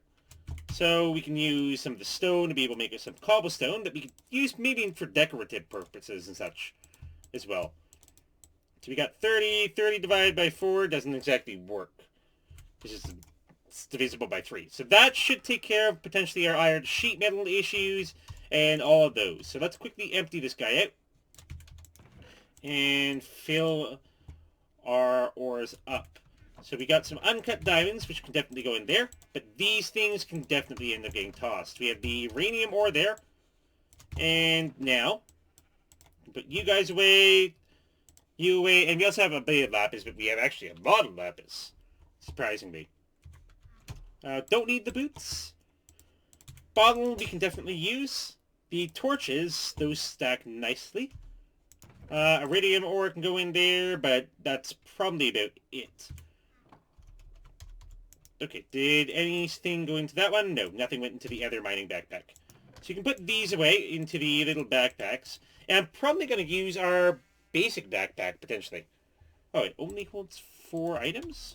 A: So we can use some of the stone to be able to make some cobblestone that we can use maybe for decorative purposes and such as well. So we got 30. 30 divided by 4 doesn't exactly work. It's divisible by 3. So that should take care of potentially our iron sheet metal issues and all of those. So let's quickly empty this guy out and fill our ores up. So we got some uncut diamonds, which can definitely go in there, but these things can definitely end up getting tossed. We have the uranium ore there, and now, put you guys away, you away, and we also have a bit of lapis, but we have actually a lot of lapis, surprisingly. Don't need the boots. Bottle we can definitely use. The torches, those stack nicely. Iridium ore can go in there, but that's probably about it. Okay, did anything go into that one? No, nothing went into the other mining backpack. So you can put these away into the little backpacks. And I'm probably going to use our basic backpack, potentially. Oh, it only holds 4 items?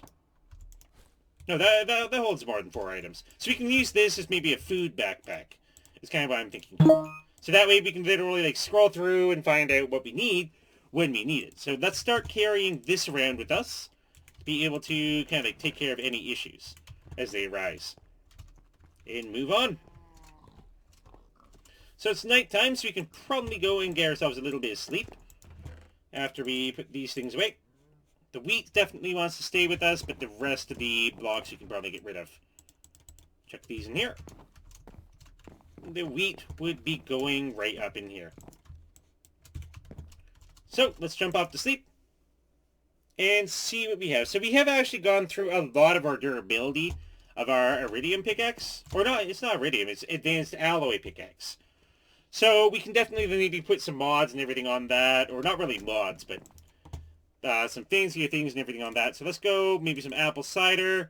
A: No, that holds more than 4 items. So we can use this as maybe a food backpack. It's kind of what I'm thinking. So that way we can literally like scroll through and find out what we need when we need it. So let's start carrying this around with us. Be able to kind of like take care of any issues as they arise. And move on. So it's nighttime, so we can probably go and get ourselves a little bit of sleep after we put these things away. The wheat definitely wants to stay with us, but the rest of the blocks you can probably get rid of. Chuck these in here. The wheat would be going right up in here. So let's jump off to sleep and see what we have. So we have actually gone through a lot of our durability of our iridium pickaxe. Or no, it's not iridium, it's advanced alloy pickaxe. So we can definitely maybe put some mods and everything on that. Or not really mods, but some fancier things and everything on that. So let's go maybe some apple cider.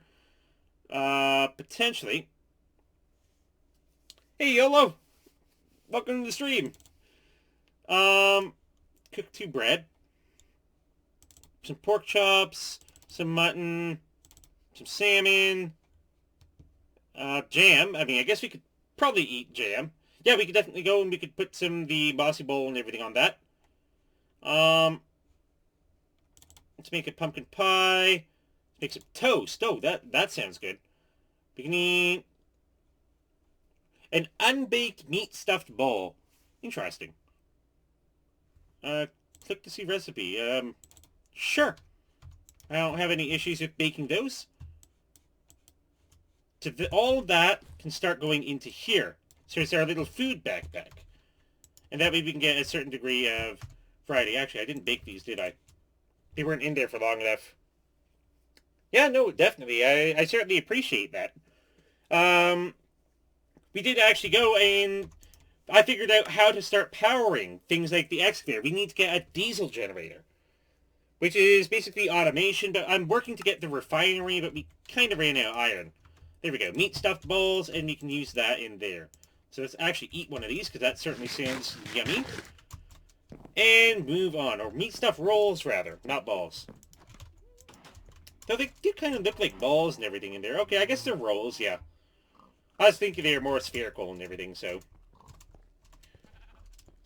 A: Potentially. Hey, YOLO! Welcome to the stream. Cook 2 bread. Some pork chops, some mutton, some salmon, jam. I mean, I guess we could probably eat jam. Yeah, we could definitely go and we could put some of the mossy bowl and everything on that. Let's make a pumpkin pie. Let's make some toast. Oh, that sounds good. We can eat an unbaked meat stuffed bowl. Interesting. Click to see recipe. Sure. I don't have any issues with baking those. All of that can start going into here. So it's our little food backpack. And that way we can get a certain degree of variety. Actually, I didn't bake these, did I? They weren't in there for long enough. Yeah, no, definitely. I certainly appreciate that. We did actually go and I figured out how to start powering things like the excavator. We need to get a diesel generator, which is basically automation, but I'm working to get the refinery, but we kind of ran out of iron. There we go. Meat stuffed balls, and we can use that in there. So let's actually eat one of these, because that certainly sounds yummy. And move on. Or meat stuffed rolls, rather. Not balls. Though they do kind of look like balls and everything in there. Okay, I guess they're rolls, yeah. I was thinking they were more spherical and everything, so.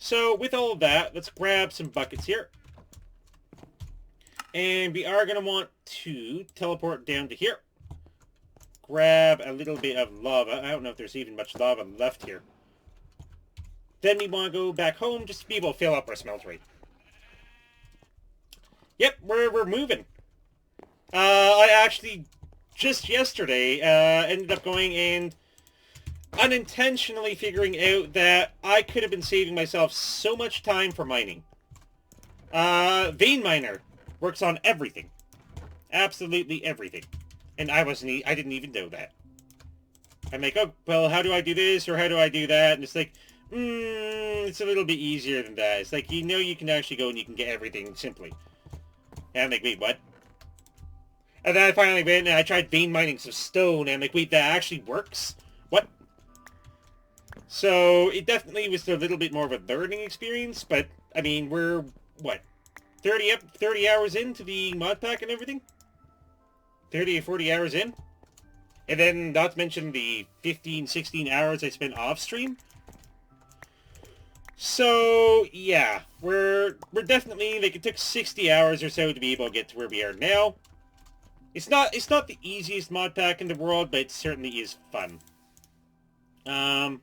A: So, with all of that, let's grab some buckets here. And we are going to want to teleport down to here. Grab a little bit of lava. I don't know if there's even much lava left here. Then we want to go back home just to be able to fill up our smeltery. Yep, we're moving. I actually, just yesterday, ended up going and unintentionally figuring out that I could have been saving myself so much time for mining. Vein Miner works on everything. Absolutely everything. And I didn't even know that. I'm like, oh, well, how do I do this, or how do I do that? And it's like, it's a little bit easier than that. It's like, you can actually go and you can get everything simply. And I'm like, wait, what? And then I finally went and I tried vein mining some stone, and I'm like, wait, that actually works? What? So, it definitely was a little bit more of a learning experience, but, I mean, we're, what, 30 hours into the mod pack and everything? 30 or 40 hours in? And then, not to mention the 15, 16 hours I spent off-stream. So, yeah, we're definitely, like, it took 60 hours or so to be able to get to where we are now. It's not the easiest mod pack in the world, but it certainly is fun. So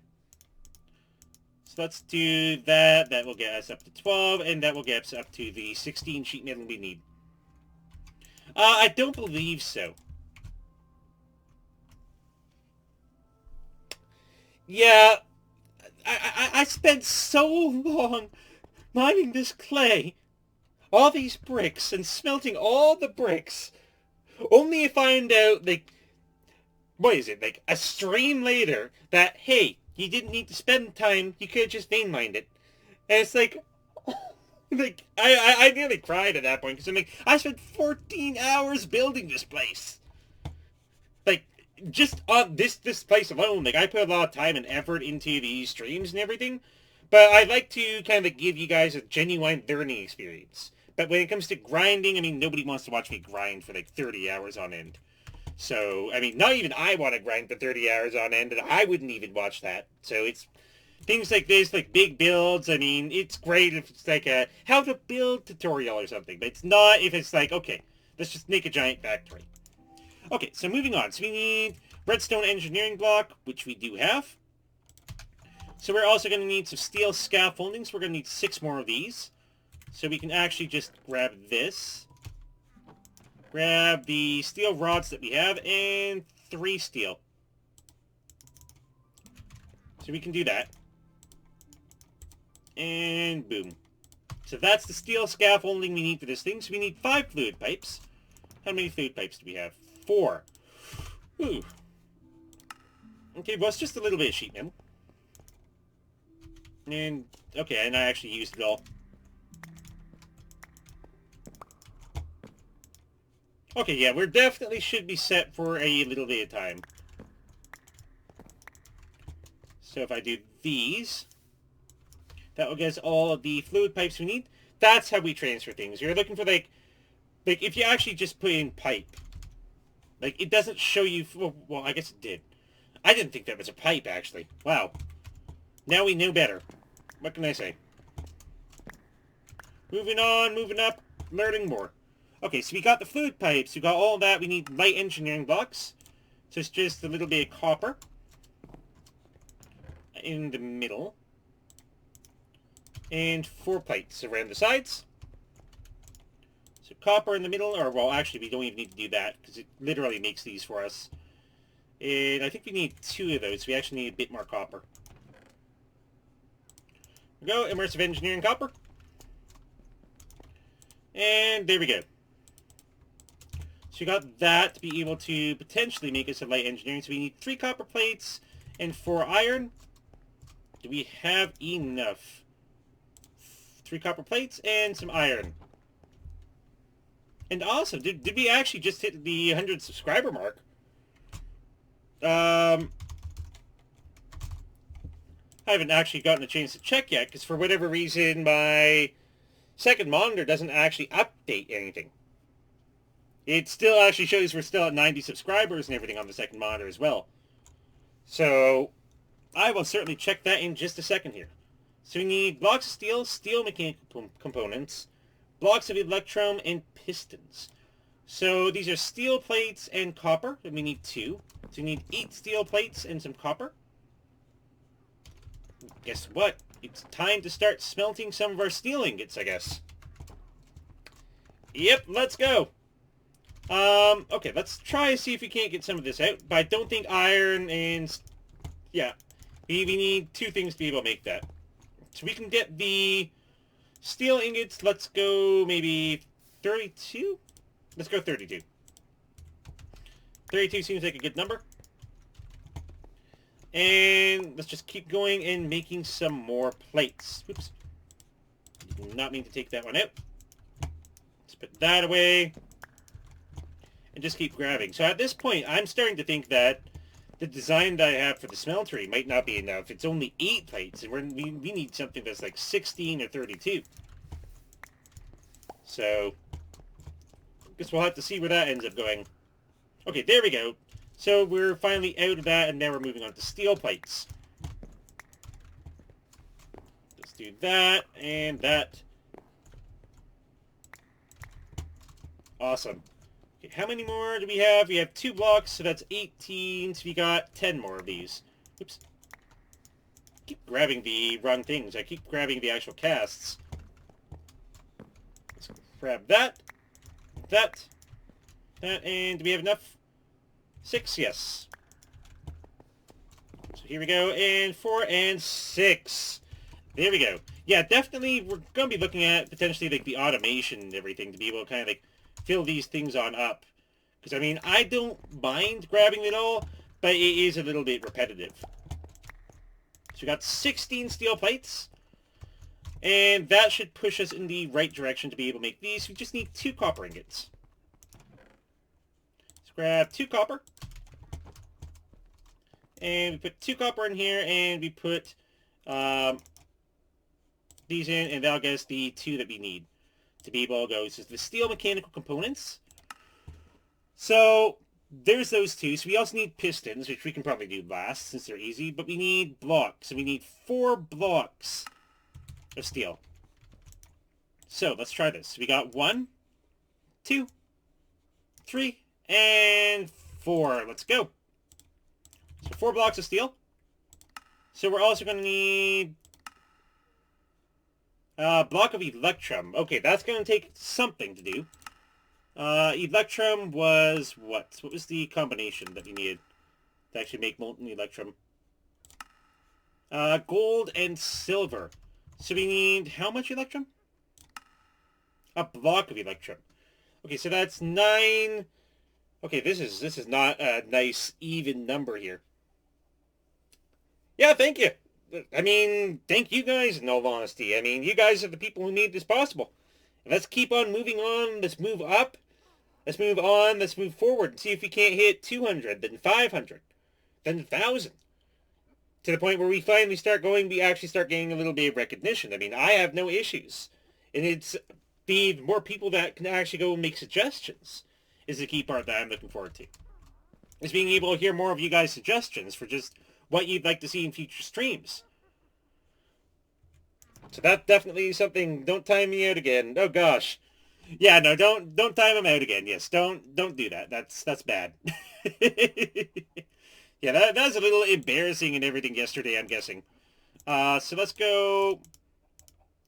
A: let's do that. That will get us up to 12, and that will get us up to the 16 sheet metal we need. I don't believe so. Yeah, I spent so long mining this clay, all these bricks, and smelting all the bricks, only to find out, like, what is it, like, a stream later, that, hey, you didn't need to spend time, you could have just vein mined it. And it's like, like, I nearly cried at that point, because I'm like, I spent 14 hours building this place. Like, just on this place alone, like, I put a lot of time and effort into these streams and everything, but I like to kind of give you guys a genuine learning experience. But when it comes to grinding, I mean, nobody wants to watch me grind for like 30 hours on end. So, I mean, not even I want to grind for 30 hours on end, and I wouldn't even watch that. So it's things like this, like big builds. I mean, it's great if it's like a how to build tutorial or something, but it's not if it's like, okay, let's just make a giant factory. Okay, so moving on. So we need redstone engineering block, which we do have. So we're also going to need some steel scaffoldings. We're going to need 6 more of these. So we can actually just grab this. Grab the steel rods that we have, and 3 steel. So we can do that. And boom. So that's the steel scaffolding we need for this thing. So we need 5 fluid pipes. How many fluid pipes do we have? 4. Ooh. Okay, well, it's just a little bit of sheet metal. And, okay, and I actually used it all. Okay, yeah, we definitely should be set for a little bit of time. So if I do these, that will get us all of the fluid pipes we need. That's how we transfer things. You're looking for, like if you actually just put in pipe, like, it doesn't show you, well, I guess it did. I didn't think that was a pipe, actually. Wow. Now we know better. What can I say? Moving on, moving up, learning more. Okay, so we got the fluid pipes, we got all that, we need light engineering blocks. So it's just a little bit of copper in the middle. And 4 plates around the sides. So copper in the middle, or, well, actually, we don't even need to do that, because it literally makes these for us. And I think we need 2 of those, so we actually need a bit more copper. There we go, immersive engineering copper. And there we go. So we got that to be able to potentially make us a light engineering. So we need 3 copper plates and 4 iron. Do we have enough? 3 copper plates and some iron. And also, did we actually just hit the 100 subscriber mark? I haven't actually gotten a chance to check yet, because for whatever reason, my second monitor doesn't actually update anything. It still actually shows we're still at 90 subscribers and everything on the second monitor as well. So, I will certainly check that in just a second here. So we need blocks of steel, steel mechanical components, blocks of electrum, and pistons. So these are steel plates and copper, and we need 2. So we need 8 steel plates and some copper. Guess what? It's time to start smelting some of our steel ingots, I guess. Yep, let's go. Okay, let's try to see if we can't get some of this out. But I don't think iron and... yeah. We need 2 things to be able to make that. So we can get the steel ingots. Let's go maybe 32? Let's go 32. 32 seems like a good number. And let's just keep going and making some more plates. Oops. Did not mean to take that one out. Let's put that away. And just keep grabbing. So at this point, I'm starting to think that the design that I have for the smeltery might not be enough. It's only 8 plates, and we need something that's like 16 or 32. So, I guess we'll have to see where that ends up going. Okay, there we go. So we're finally out of that, and now we're moving on to steel plates. Let's do that, and that. Awesome. Okay, how many more do we have? We have 2 blocks, so that's 18, so we got 10 more of these. Oops. I keep grabbing the wrong things. I keep grabbing the actual casts. Let's grab that, that, and do we have enough? 6, yes. So here we go, and 4 and 6. There we go. Yeah, definitely we're going to be looking at potentially like the automation and everything to be able to kind of like fill these things on up. Because, I mean, I don't mind grabbing it all, but it is a little bit repetitive. So we got 16 steel plates. And that should push us in the right direction to be able to make these. We just need 2 copper ingots. Let's grab 2 copper. And we put 2 copper in here, and we put these in, and that'll get us the 2 that we need to be able to go. This is the steel mechanical components. So there's those 2. So we also need pistons, which we can probably do last since they're easy. But we need blocks. So we need 4 blocks of steel. So let's try this. We got 1, 2, 3, and 4. Let's go. So 4 blocks of steel. So we're also going to need a block of electrum. Okay, that's going to take something to do. Electrum was what? What was the combination that we needed to actually make molten electrum? Gold and silver. So we need how much electrum? A block of electrum. Okay, so that's 9. Okay, this is not a nice even number here. Yeah, thank you. I mean, thank you guys in all honesty. I mean, you guys are the people who made this possible. Let's keep on moving on. Let's move up. Let's move on. Let's move forward and see if we can't hit 200, then 500, then 1,000. To the point where we finally start going, we actually start getting a little bit of recognition. I mean, I have no issues. And it's the more people that can actually go and make suggestions is the key part that I'm looking forward to. Is being able to hear more of you guys' suggestions for just what you'd like to see in future streams. So that's definitely something. Don't time me out again. Oh gosh. Yeah, no, don't time him out again. Yes, don't do that. That's bad. Yeah, that was a little embarrassing and everything yesterday, I'm guessing. So let's go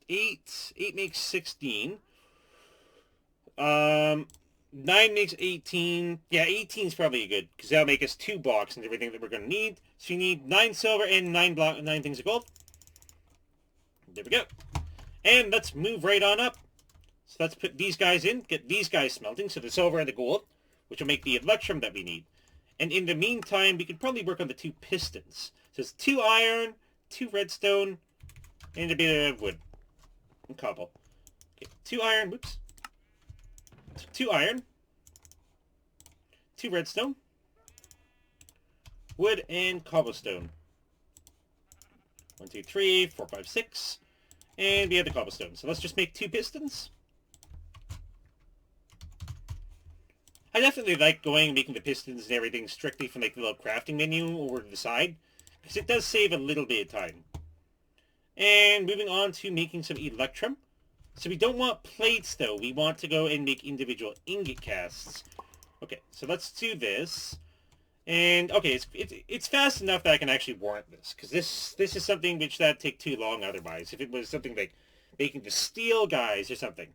A: 8. 8 makes 16. 9 makes 18. Yeah, 18 is probably good, because that'll make us 2 blocks and everything that we're going to need. So you need 9 silver and 9 things of gold. There we go. And let's move right on up. So let's put these guys in, get these guys smelting, so the silver and the gold, which will make the electrum that we need. And in the meantime, we could probably work on the 2 pistons. So it's 2 iron, 2 redstone, and a bit of wood and cobble. Okay, 2 iron, whoops. 2 iron, 2 redstone, wood, and cobblestone. 1, 2, 3, 4, 5, 6. And we have the cobblestone. So let's just make 2 pistons. I definitely like going and making the pistons and everything strictly from like the little crafting menu over to the side, because it does save a little bit of time. And moving on to making some electrum. So we don't want plates though, we want to go and make individual ingot casts. Okay, so let's do this. And okay, it's fast enough that I can actually warrant this, because this is something which that'd take too long otherwise. If it was something like making the steel guys or something.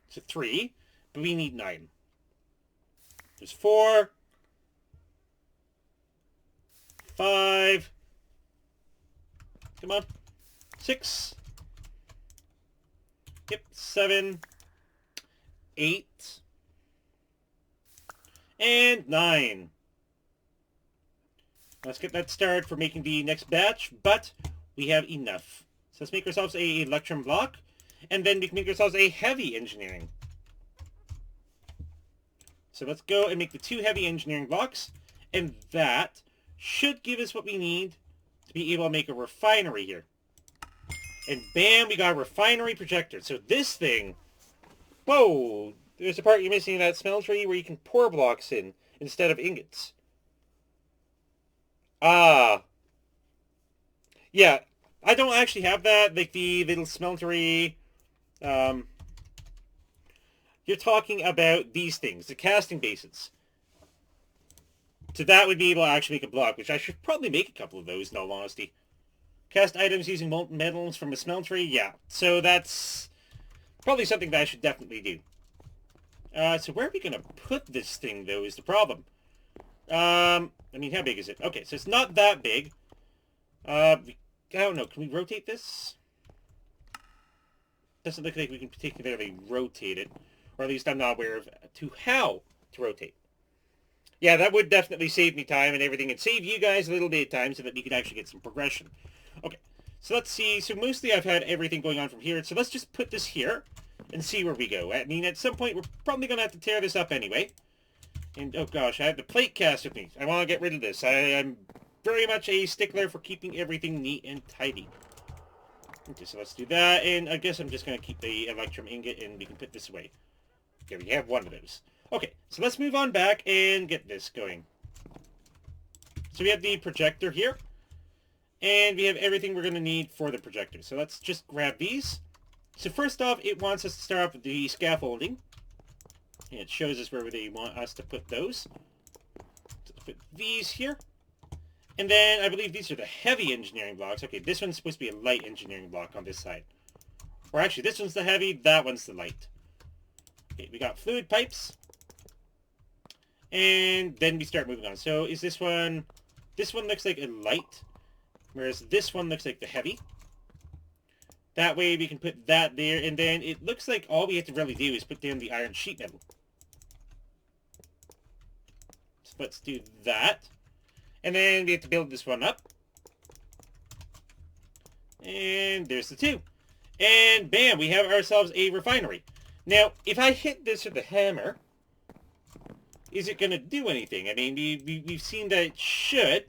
A: So 3, but we need 9. There's 4, 5, come on, 6, yep, 7, 8, and 9. Let's get that started for making the next batch, but we have enough. So let's make ourselves a electrum block, and then we can make ourselves a heavy engineering. So let's go and make the 2 heavy engineering blocks, and that should give us what we need to be able to make a refinery here. And bam, we got a refinery projector. So this thing, whoa, there's a part you're missing in that smeltery where you can pour blocks in instead of ingots. Ah. Yeah, I don't actually have that, like the little smeltery. Um, you're talking about these things, the casting bases. So that would be able to actually make a block, which I should probably make a couple of those, in all honesty. Cast items using molten metals from a smeltery, yeah. So that's probably something that I should definitely do. So where are we going to put this thing, though, is the problem. I mean, how big is it? Okay, so it's not that big. I don't know. Can we rotate this? Doesn't look like we can particularly rotate it. Or at least I'm not aware of how to rotate. Yeah, that would definitely save me time and everything, and save you guys a little bit of time so that we could actually get some progression. Okay, so let's see. So mostly I've had everything going on from here. So let's just put this here and see where we go. I mean, at some point we're probably going to have to tear this up anyway. And, oh gosh, I have the plate cast with me. I want to get rid of this. I'm very much a stickler for keeping everything neat and tidy. Okay, so let's do that. And I guess I'm just going to keep the electrum ingot and we can put this away. Okay, we have one of those. Okay, so let's move on back and get this going. So we have the projector here. And we have everything we're going to need for the projector. So let's just grab these. So first off, it wants us to start off with the scaffolding. And it shows us where they want us to put those. So let's put these here. And then I believe these are the heavy engineering blocks. Okay, this one's supposed to be a light engineering block on this side. Or actually, this one's the heavy, that one's the light. Okay, we got fluid pipes. And then we start moving on. So is this one looks like a light, whereas this one looks like the heavy. That way we can put that there, and then it looks like all we have to really do is put down the iron sheet metal. So let's do that. And then we have to build this one up. And there's the 2. And bam, we have ourselves a refinery. Now, if I hit this with the hammer, is it going to do anything? I mean, we've seen that it should.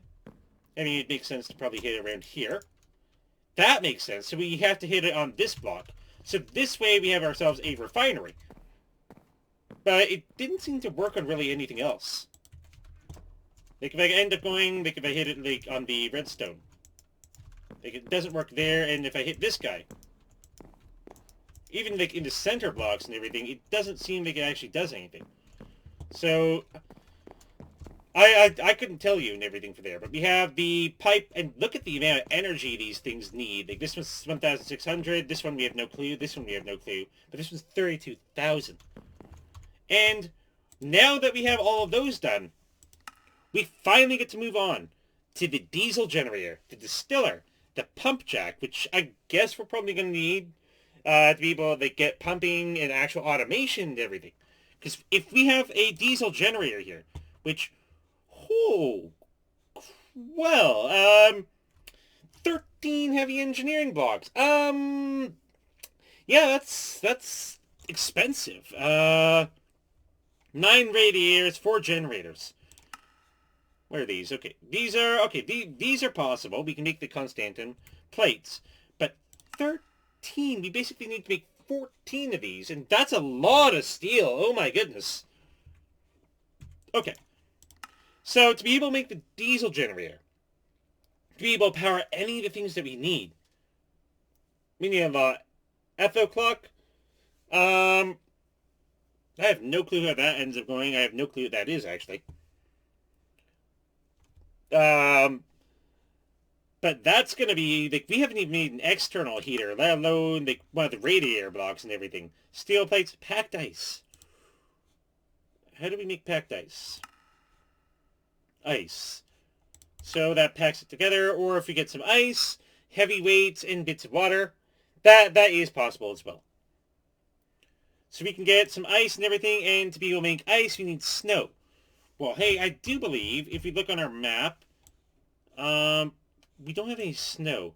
A: I mean, it makes sense to probably hit it around here. That makes sense. So we have to hit it on this block. So this way we have ourselves a refinery. But it didn't seem to work on really anything else. Like if I end up going, like if I hit it like on the redstone. Like it doesn't work there, and if I hit this guy. Even like in the center blocks and everything, it doesn't seem like it actually does anything. So I couldn't tell you and everything for there, but we have the pipe, and look at the amount of energy these things need. Like this one's 1,600, this one we have no clue, this one we have no clue, but this one's 32,000. And now that we have all of those done, we finally get to move on to the diesel generator, the distiller, the pump jack, which I guess we're probably going to need to be able to like, get pumping and actual automation and everything. Because if we have a diesel generator here, which, oh, well, 13 heavy engineering blocks. Yeah, that's expensive. 9 radiators, 4 generators. Where are these? Okay, these are, okay, these are possible. We can make the Constantin plates. But 13, we basically need to make 14 of these, and that's a lot of steel. Oh my goodness. Okay. So to be able to make the diesel generator, to be able to power any of the things that we need, we need a etho clock. I have no clue how that ends up going. I have no clue what that is, actually. But that's going to be, like, we haven't even made an external heater, let alone, like, one of the radiator blocks and everything. Steel plates, packed ice. How do we make packed ice? Ice. So that packs it together, or if we get some ice, heavy weights, and bits of water, that is possible as well. So we can get some ice and everything, and to be able to make ice, we need snow. Well, hey, I do believe, if we look on our map, We don't have any snow.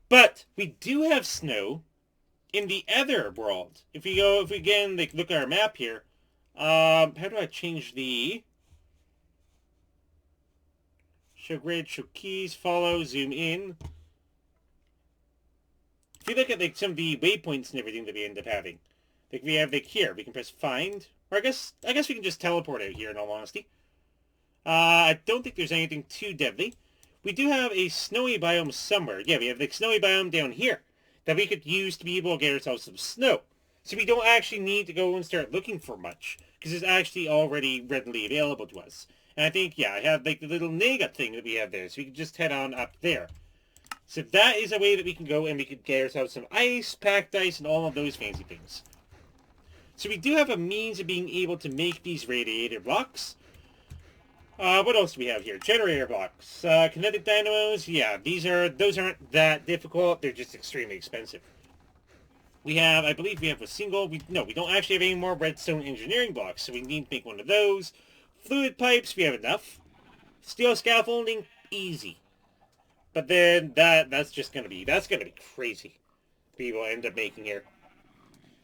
A: But we do have snow in the other world. If we again, like, look at our map here, how do I change the show grid, show keys, follow, zoom in? If you look at like some of the waypoints and everything that we end up having, like we have like here, we can press find, or I guess we can just teleport out here. In all honesty, I don't think there's anything too deadly. We do have a snowy biome somewhere. Yeah, we have the snowy biome down here that we could use to be able to get ourselves some snow. So we don't actually need to go and start looking for much, because it's actually already readily available to us. And I think, yeah, I have like the little Naga thing that we have there, so we can just head on up there. So that is a way that we can go and we could get ourselves some ice, packed ice, and all of those fancy things. So we do have a means of being able to make these radiator blocks. What else do we have here? Generator blocks. Kinetic dynamos. Yeah, those aren't that difficult. They're just extremely expensive. We have, I believe we have a single. No, we don't actually have any more redstone engineering blocks, so we need to make one of those. Fluid pipes, we have enough. Steel scaffolding, easy. But then that's gonna be crazy. People end up making here.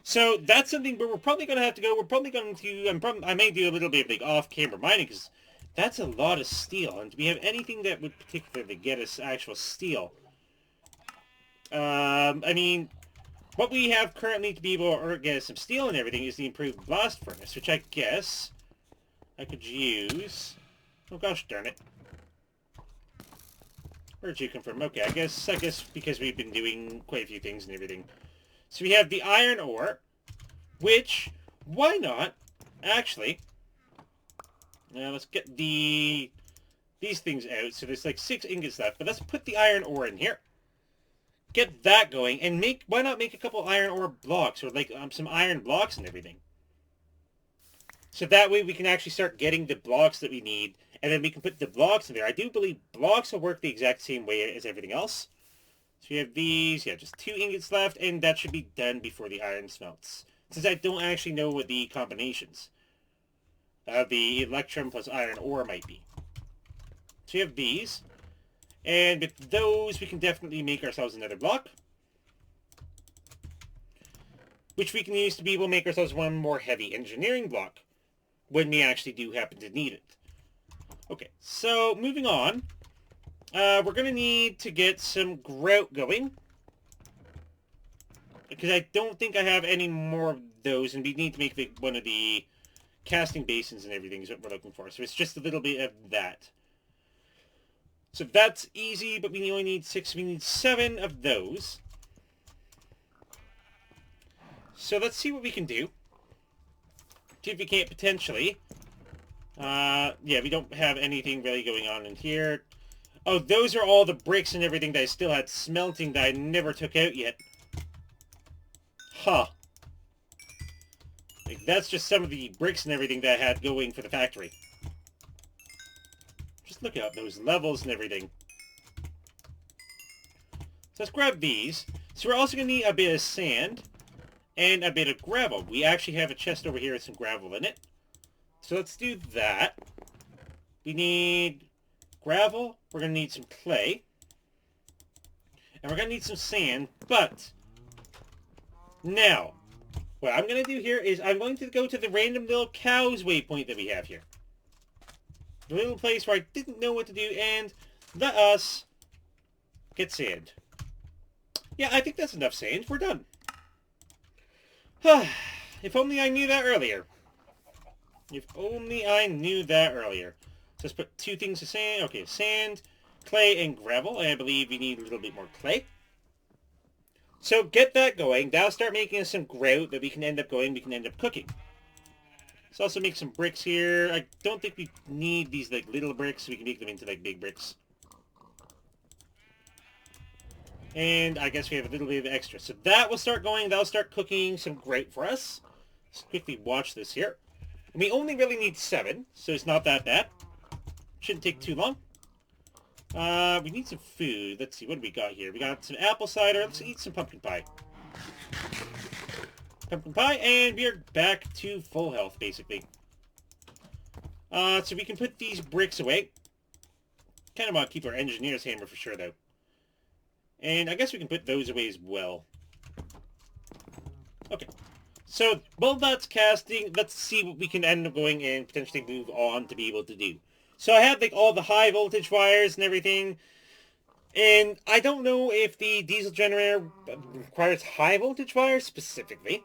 A: So that's something where we're probably gonna have to go. We're probably going to. I may do a little bit of like off-camera mining, because that's a lot of steel, and do we have anything that would particularly get us actual steel? I mean, what we have currently to be able to get us some steel and everything is the improved blast furnace, which I guess I could use. Oh gosh darn it. Where'd you come from? Okay, I guess because we've been doing quite a few things and everything. So we have the iron ore, which, why not, actually, now let's get these things out. So there's like 6 ingots left, but let's put the iron ore in here. Get that going, and why not make a couple iron ore blocks, or like some iron blocks and everything. So that way we can actually start getting the blocks that we need, and then we can put the blocks in there. I do believe blocks will work the exact same way as everything else. So we have these, yeah, just 2 ingots left, and that should be done before the iron smelts. Since I don't actually know what the combinations of the electrum plus iron ore might be. So we have these, and with those we can definitely make ourselves another block, which we can use to be able to make ourselves one more heavy engineering block when we actually do happen to need it. Okay, so moving on. We're going to need to get some grout going, because I don't think I have any more of those, and we need to make one of the casting basins and everything is what we're looking for. So it's just a little bit of that. So that's easy, but we only need 6. We need 7 of those. So let's see what we can do. See if we can't potentially. Yeah, we don't have anything really going on in here. Oh, those are all the bricks and everything that I still had smelting that I never took out yet. Huh. Like, that's just some of the bricks and everything that I had going for the factory. Just look at those levels and everything. So let's grab these. So we're also going to need a bit of sand and a bit of gravel. We actually have a chest over here with some gravel in it. So let's do that. We need gravel. We're going to need some clay. And we're going to need some sand. But now, what I'm going to do here is I'm going to go to the random little cows waypoint that we have here. The little place where I didn't know what to do, and let us get sand. Yeah, I think that's enough sand. We're done. If only I knew that earlier. If only I knew that earlier. So let's put 2 things of sand. Okay, sand, clay, and gravel. And I believe we need a little bit more clay. So get that going. That'll start making us some grout that we can end up cooking. Let's also make some bricks here. I don't think we need these like little bricks. We can make them into like big bricks. And I guess we have a little bit of extra. So that will start going. That'll start cooking some grout for us. Let's quickly watch this here. And we only really need 7, so it's not that bad. Shouldn't take too long. We need some food. Let's see, what do we got here? We got some apple cider. Let's eat some pumpkin pie. Pumpkin pie, and we are back to full health, basically. So we can put these bricks away. kind of want to keep our engineer's hammer for sure, though. And I guess we can put those away as well. Okay. So, while that's casting, let's see what we can end up going and potentially move on to be able to do. So I have, like, all the high voltage wires and everything. And I don't know if the diesel generator requires high voltage wires specifically.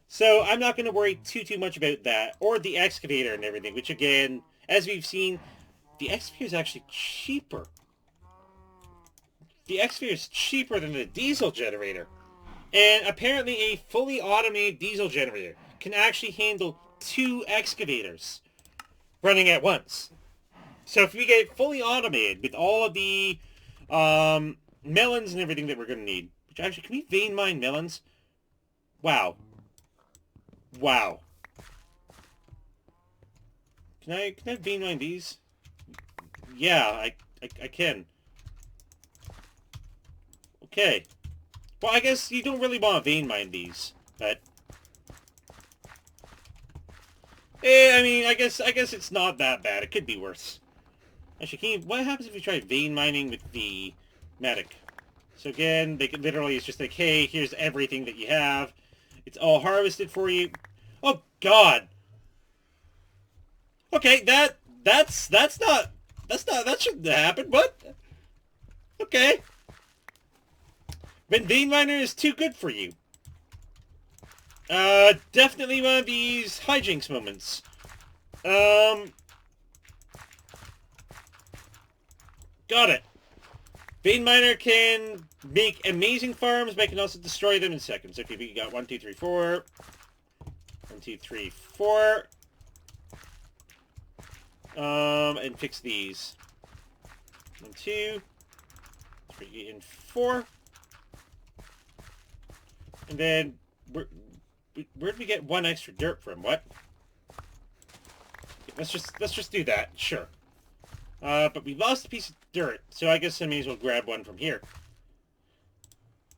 A: So I'm not going to worry too much about that. Or the excavator and everything, which again, as we've seen, the excavator is actually cheaper. The excavator is cheaper than the diesel generator. And apparently a fully automated diesel generator can actually handle 2 excavators running at once. So if we get it fully automated with all of the melons and everything that we're going to need. Which actually, can we vein mine melons? Wow. Wow. Can I vein mine these? Yeah, I can. Okay. Well, I guess you don't really want to vein mine these, but... I mean, I guess it's not that bad. It could be worse. Actually, what happens if we try vein mining with the medic? So again, they could literally, it's just like, hey, here's everything that you have. It's all harvested for you. Oh, God. Okay, that shouldn't happen. What? Okay. But vein miner is too good for you. Definitely one of these hijinks moments. Got it. Vein miner can make amazing farms, but I can also destroy them in seconds. Okay, we got 1, 2, 3, 4. 1, 2, 3, 4. And fix these. 1, 2, 3, and 4. And then, where'd we get 1 extra dirt from? What? Let's just do that. Sure. But we lost a piece of dirt, so I guess I may as well grab 1 from here.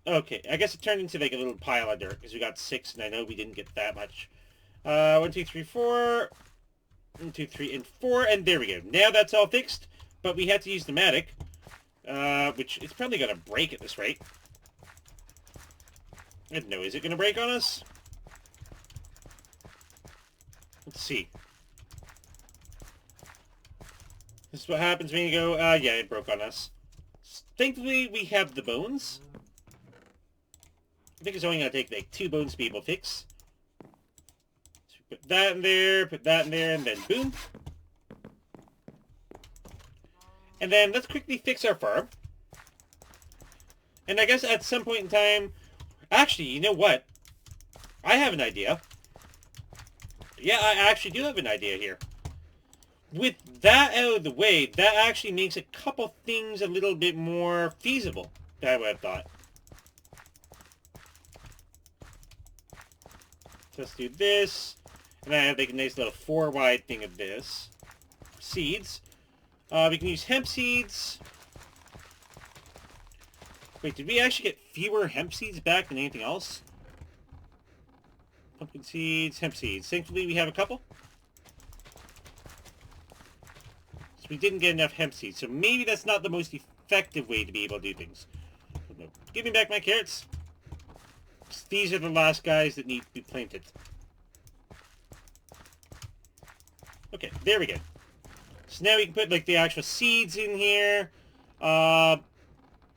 A: Okay, I guess it turned into like a little pile of dirt, because we got 6, and I know we didn't get that much. 1, 2, 3, 4. 1, 2, 3, and 4, and there we go. Now that's all fixed, but we had to use the medic, which is probably going to break at this rate. I don't know, is it going to break on us? Let's see. This is what happens when you go, yeah, it broke on us. Thankfully, we have the bones. I think it's only going to take, like, 2 bones to be able to fix. So put that in there, and then boom. And then let's quickly fix our farm. And I guess at some point in time... Actually, you know what? I have an idea. Yeah, I actually do have an idea here. With that out of the way, that actually makes a couple things a little bit more feasible than I would have thought. So let's do this. And I have like a nice little 4-wide thing of this. Seeds. We can use hemp seeds. Wait, did we actually get fewer hemp seeds back than anything else? Pumpkin seeds, hemp seeds. Thankfully, we have a couple. So we didn't get enough hemp seeds. So maybe that's not the most effective way to be able to do things. No. Give me back my carrots. These are the last guys that need to be planted. Okay, there we go. So now we can put like the actual seeds in here.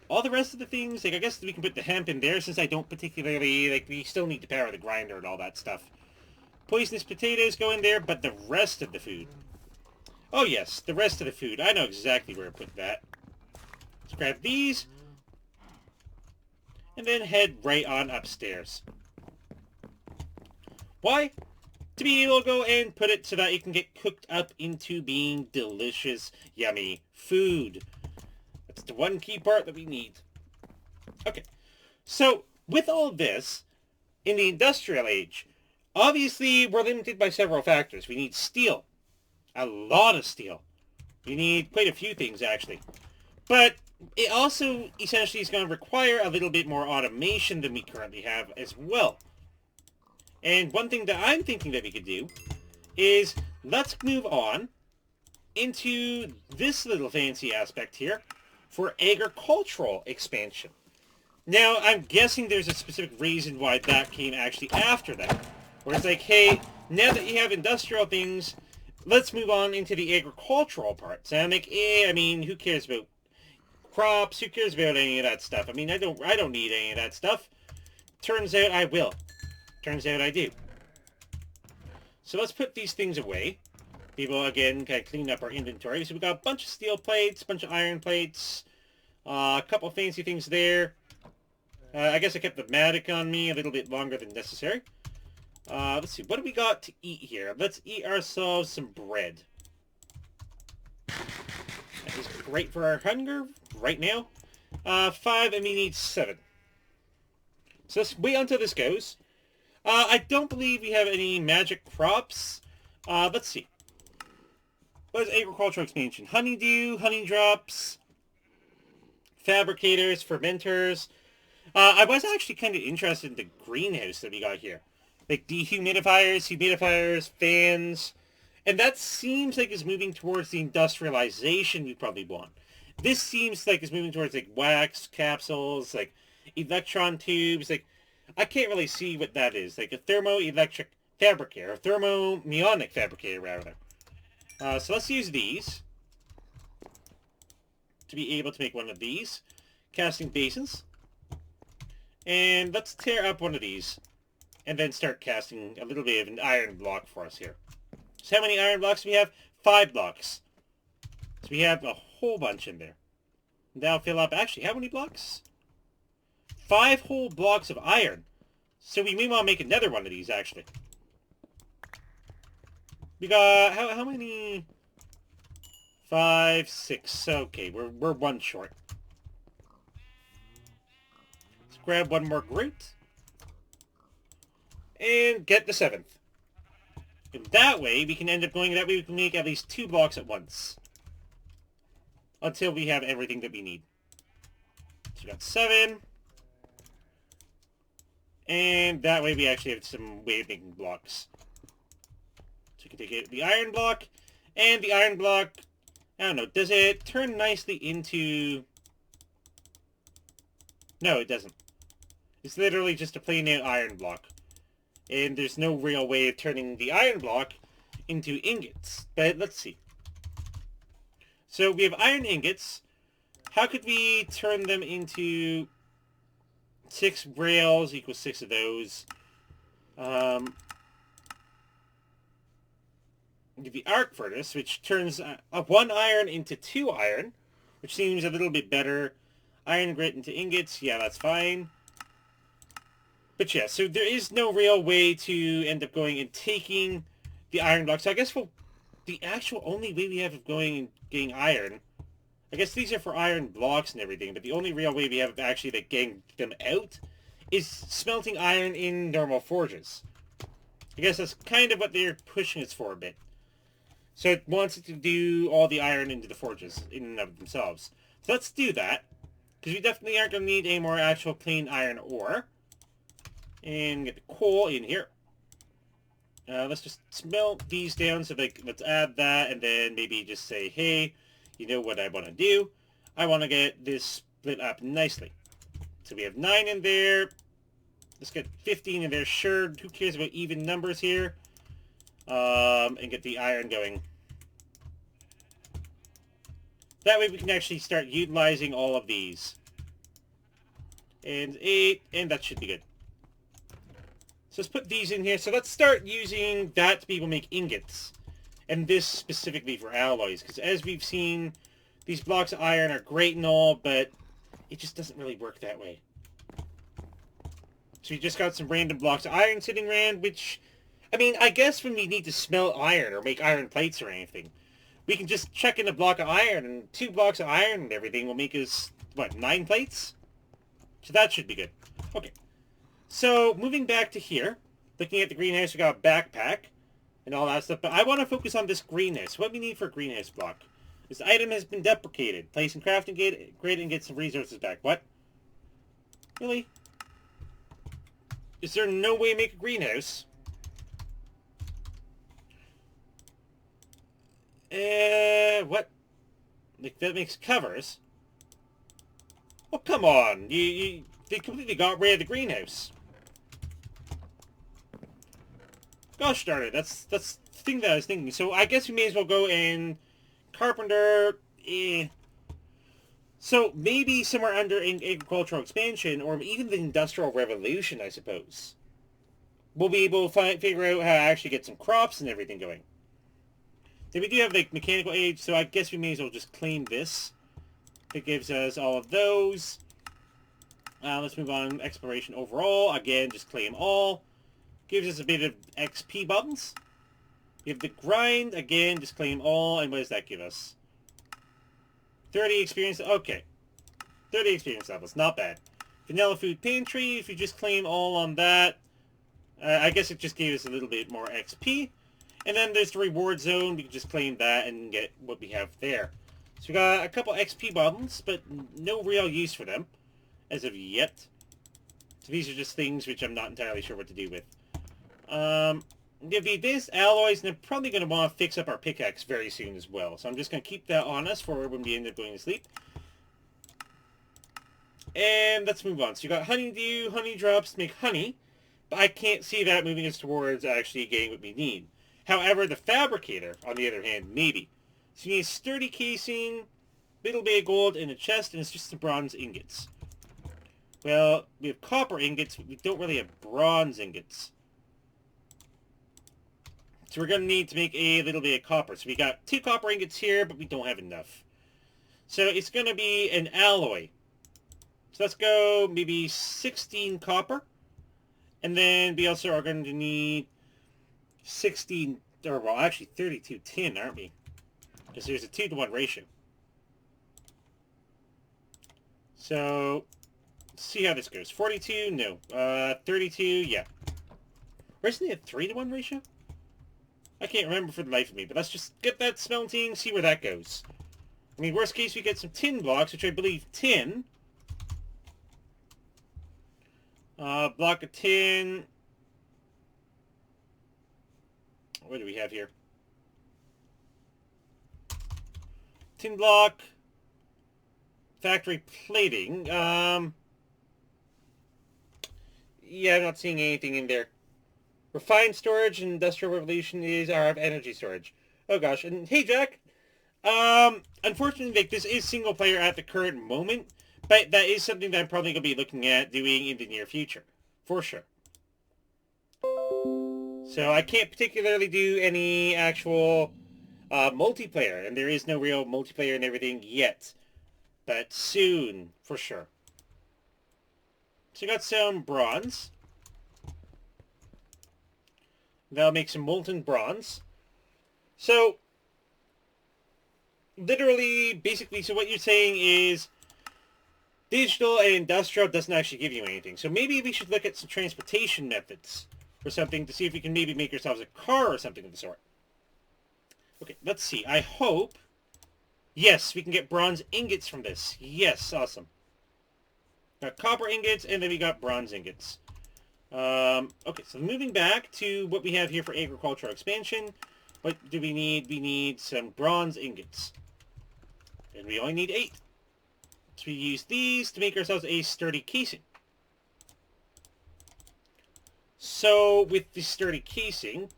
A: All the rest of the things, like I guess we can put the hemp in there since I don't particularly, like we still need to power the grinder and all that stuff. Poisonous potatoes go in there, but the rest of the food. Oh yes, the rest of the food. I know exactly where to put that. Let's grab these. And then head right on upstairs. Why? To be able to go and put it so that it can get cooked up into being delicious, yummy food. That's the one key part that we need. Okay, so with all this, in the industrial age, obviously we're limited by several factors. We need steel. A lot of steel. We need quite a few things, actually. But it also essentially is going to require a little bit more automation than we currently have as well. And one thing that I'm thinking that we could do is let's move on into this little fancy aspect here for agricultural expansion. Now, I'm guessing there's a specific reason why that came actually after that. Where it's like, hey, now that you have industrial things, let's move on into the agricultural parts. And I'm like, I mean, who cares about crops? Who cares about any of that stuff? I mean, I don't need any of that stuff. Turns out I will. Turns out I do. So let's put these things away. People, again, kind of clean up our inventory. So we got a bunch of steel plates, a bunch of iron plates, a couple fancy things there. I guess I kept the Matic on me a little bit longer than necessary. Let's see, what do we got to eat here? Let's eat ourselves some bread. That is great for our hunger right now. 5, and we need 7. So let's wait until this goes. I don't believe we have any magic crops. Let's see. What is agricultural expansion? Honeydew, honey drops, fabricators, fermenters. I was actually kind of interested in the greenhouse that we got here. Like dehumidifiers, humidifiers, fans. And that seems like it's moving towards the industrialization we probably want. This seems like it's moving towards like wax capsules, like electron tubes. Like, I can't really see what that is. Like a thermoelectric fabricator, a thermoionic fabricator rather. So let's use these to be able to make one of these casting basins. And let's tear up one of these and then start casting a little bit of an iron block for us here. So how many iron blocks do we have? 5 blocks. So we have a whole bunch in there. That'll fill up. Actually, how many blocks? 5 whole blocks of iron. So we may want to make another one of these, actually. We got, how many? 5, 6. Okay, we're 1 short. Let's grab one more grate. And get the 7th. And that way, we can end up going, that way we can make at least 2 blocks at once. Until we have everything that we need. So we got 7. And that way we actually have some way of making blocks. So we can take the iron block. And the iron block, I don't know, does it turn nicely into... No, it doesn't. It's literally just a plain out iron block. And there's no real way of turning the iron block into ingots. But let's see. So we have iron ingots. How could we turn them into 6 rails equals 6 of those? The arc furnace, which turns 1 iron into 2 iron, which seems a little bit better. Iron grit into ingots, yeah, that's fine. But yeah, so there is no real way to end up going and taking the iron blocks. So I guess the actual only way we have of going and getting iron, I guess these are for iron blocks and everything, but the only real way we have of actually like getting them out is smelting iron in normal forges. I guess that's kind of what they're pushing us for a bit. So it wants it to do all the iron into the forges in and of themselves. So let's do that, because we definitely aren't going to need any more actual plain iron ore. And get the coal in here. Let's just smelt these down. So like, let's add that, and then maybe just say, hey, you know what I want to do? I want to get this split up nicely. So we have 9 in there. Let's get 15 in there. Sure, who cares about even numbers here? And get the iron going. That way we can actually start utilizing all of these. And 8, and that should be good. So let's put these in here. So let's start using that to be able to make ingots. And this specifically for alloys. Because as we've seen, these blocks of iron are great and all, but it just doesn't really work that way. So we just got some random blocks of iron sitting around, which, I mean, I guess when we need to smelt iron or make iron plates or anything, we can just chuck in a block of iron, and 2 blocks of iron and everything will make us, what, 9 plates? So that should be good. Okay. So, moving back to here, looking at the greenhouse, we got a backpack and all that stuff, but I want to focus on this greenhouse. What we need for a greenhouse block. This item has been deprecated. Place in crafting grid and get some resources back. What? Really? Is there no way to make a greenhouse? What? Like, that makes covers? Oh, come on. They completely got rid of the greenhouse. Gosh darn it, that's the thing that I was thinking. So I guess we may as well go in carpenter. So maybe somewhere under agricultural expansion, or even the industrial revolution, I suppose. We'll be able to figure out how to actually get some crops and everything going. Then we do have like mechanical age, so I guess we may as well just claim this. That gives us all of those. Let's move on. Exploration overall. Again, just claim all. Gives us a bit of XP buttons. We have the grind. Again, just claim all. And what does that give us? 30 experience. Okay. 30 experience levels. Not bad. Vanilla food pantry. If you just claim all on that. I guess it just gave us a little bit more XP. And then there's the reward zone. We can just claim that and get what we have there. So we got a couple XP buttons, but no real use for them as of yet. So these are just things which I'm not entirely sure what to do with. Give the advanced alloys, and I'm probably going to want to fix up our pickaxe very soon as well. So I'm just going to keep that on us for when we end up going to sleep. And let's move on. So you got honeydew, honey drops to make honey, but I can't see that moving us towards actually getting what we need. However, the fabricator, on the other hand, maybe. So you need sturdy casing, little bit of gold in a chest, and it's just the bronze ingots. Well, we have copper ingots, but we don't really have bronze ingots. So we're going to need to make a little bit of copper. So we got 2 copper ingots here, but we don't have enough. So it's going to be an alloy. So let's go maybe 16 copper. And then we also are going to need 16, or well, actually 32 tin, aren't we? Because there's a 2-to-1 ratio. So, let's see how this goes. 42, no. 32, yeah. Or isn't it a 3-to-1 ratio? I can't remember for the life of me, but let's just get that smelting, see where that goes. I mean, worst case, we get some tin blocks, which I believe tin. Block of tin. What do we have here? Tin block. Factory plating. Yeah, I'm not seeing anything in there. Refined storage and industrial revolution is RF energy storage. Oh gosh, and hey Jack. Unfortunately, like, this is single player at the current moment, but that is something that I'm probably going to be looking at doing in the near future. For sure. So I can't particularly do any actual multiplayer, and there is no real multiplayer and everything yet. But soon, for sure. So I got some bronze. That'll make some molten bronze. So, literally, basically, so what you're saying is digital and industrial doesn't actually give you anything. So maybe we should look at some transportation methods or something to see if we can maybe make ourselves a car or something of the sort. Okay, let's see. I hope... Yes, we can get bronze ingots from this. Yes, awesome. Got copper ingots, and then we got bronze ingots. Okay, so moving back to what we have here for agricultural expansion. What do we need? We need some bronze ingots. And we only need 8. So we use these to make ourselves a sturdy casing. So with the sturdy casing,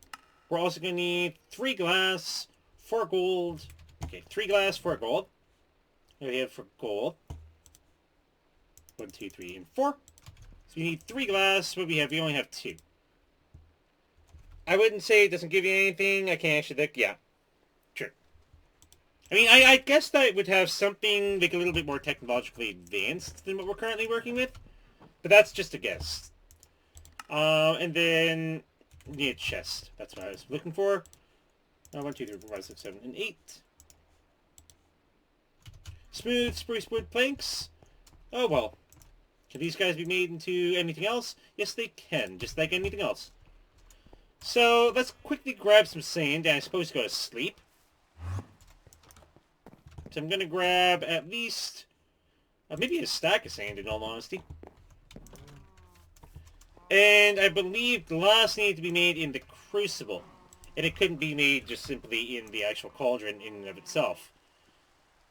A: we're also going to need 3 glass, 4 gold. Okay, 3 glass, 4 gold. There we have for gold. 1, 2, 3, and 4. So we need 3 glass. What we have? We only have 2. I wouldn't say it doesn't give you anything. I can't actually think. Yeah, true. I mean, I guess that it would have something like a little bit more technologically advanced than what we're currently working with. But that's just a guess. And then we need a chest. That's what I was looking for. 1, 2, 3, 4, 5, 6, 7, and 8. Smooth spruce wood planks. Oh, well. Can these guys be made into anything else? Yes, they can, just like anything else. So, let's quickly grab some sand, and I suppose go to sleep. So I'm going to grab at least... maybe a stack of sand, in all honesty. And I believe glass needs to be made in the crucible. and it couldn't be made just simply in the actual cauldron in and of itself.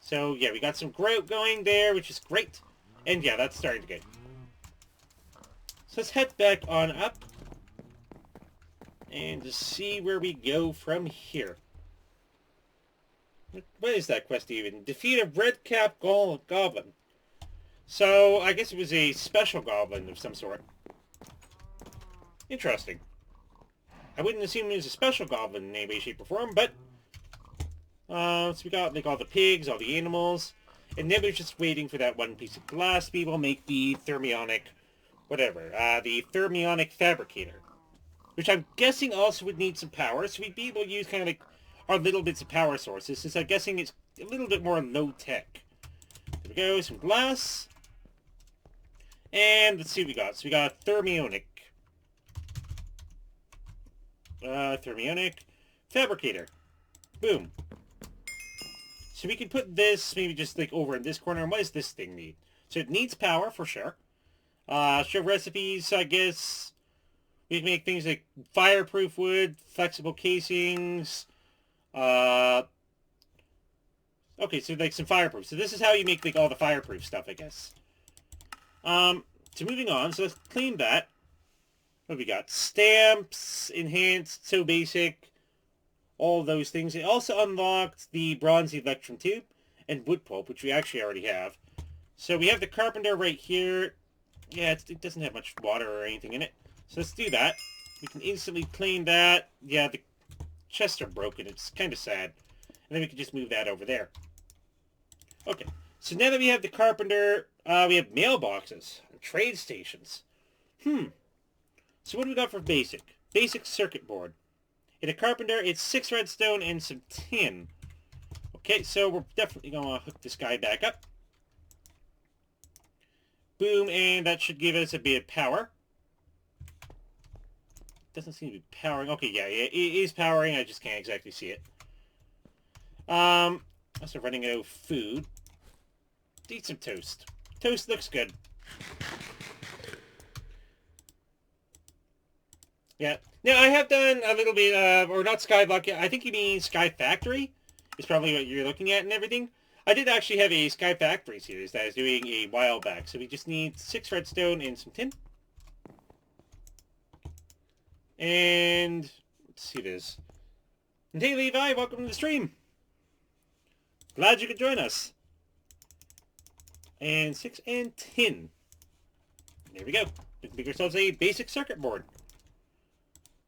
A: So yeah, we got some grout going there, which is great. And yeah, that's starting to go. So let's head back on up and just see where we go from here. What is that quest even? Defeat a red-cap goblin. So I guess it was a special goblin of some sort. Interesting. I wouldn't assume it was a special goblin in any way, shape, or form, but so we got like all the pigs, all the animals, and then we're just waiting for that one piece of glass to be able to make the thermionic, whatever, the thermionic fabricator, which I'm guessing also would need some power, so we'd be able to use kind of like our little bits of power sources, since I'm guessing it's a little bit more low-tech. There we go, some glass, and let's see what we got. So we got thermionic fabricator. Boom. So we can put this maybe just like over in this corner. And what does this thing need? So it needs power for sure. Show recipes, I guess. We can make things like fireproof wood, flexible casings. Okay, so like some fireproof. So this is how you make like all the fireproof stuff, I guess. So moving on. So let's claim that. What have we got? Stamps, enhanced, so basic. All those things. It also unlocked the bronze electrum tube and wood pulp, which we actually already have. So we have the carpenter right here. Yeah, it doesn't have much water or anything in it. So let's do that. We can instantly clean that. Yeah, the chests are broken. It's kind of sad. And then we can just move that over there. Okay. So now that we have the carpenter, we have mailboxes and trade stations. So what do we got for basic? Basic circuit board. In a carpenter, it's 6 redstone and some tin. Okay, so we're definitely going to hook this guy back up. Boom, and that should give us a bit of power. Doesn't seem to be powering. Okay, yeah, it is powering. I just can't exactly see it. Also running out of food. Eat some toast. Toast looks good. Yeah. Now, I have done a little bit of, or not Skyblock, I think you mean Sky Factory is probably what you're looking at and everything. I did actually have a Sky Factory series that I was doing a while back, so we just need 6 redstone and some tin. And, let's see this. And hey Levi, welcome to the stream. Glad you could join us. And 6 and tin. There we go. We can make ourselves a basic circuit board.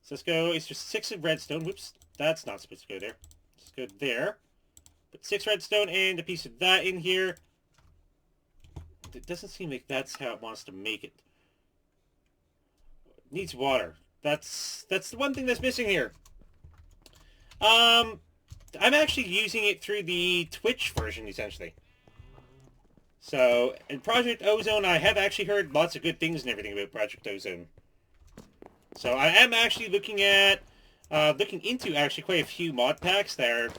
A: So let's go, it's just 6 of redstone. Whoops, that's not supposed to go there. Let's go there. Put 6 redstone and a piece of that in here. It doesn't seem like that's how it wants to make it. It needs water. That's the one thing that's missing here. I'm actually using it through the Twitch version, essentially. So, in Project Ozone, I have actually heard lots of good things and everything about Project Ozone. So I am actually looking into actually quite a few mod packs that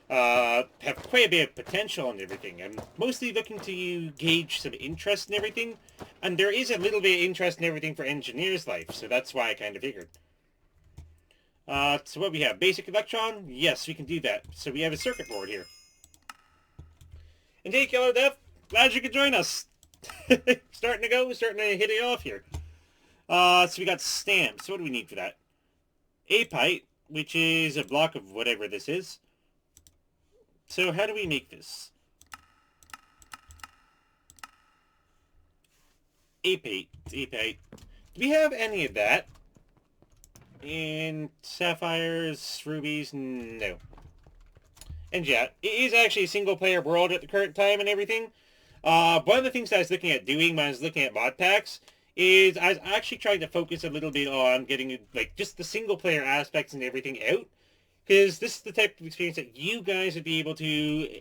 A: are, have quite a bit of potential and everything. I'm mostly looking to gauge some interest in everything, and there is a little bit of interest in everything for Engineer's Life, so that's why I kind of figured. So what we have? Basic Electron? Yes, we can do that. So we have a circuit board here. And hey, Killer Death, glad you could join us. Starting to hit it off here. So we got stamps. What do we need for that? Apite, which is a block of whatever this is. So how do we make this? Apite. Do we have any of that? In sapphires, rubies? No. And yeah, it is actually a single-player world at the current time and everything. One of the things that I was looking at doing when I was looking at mod packs is I was actually trying to focus a little bit on getting like just the single player aspects and everything out, because this is the type of experience that you guys would be able to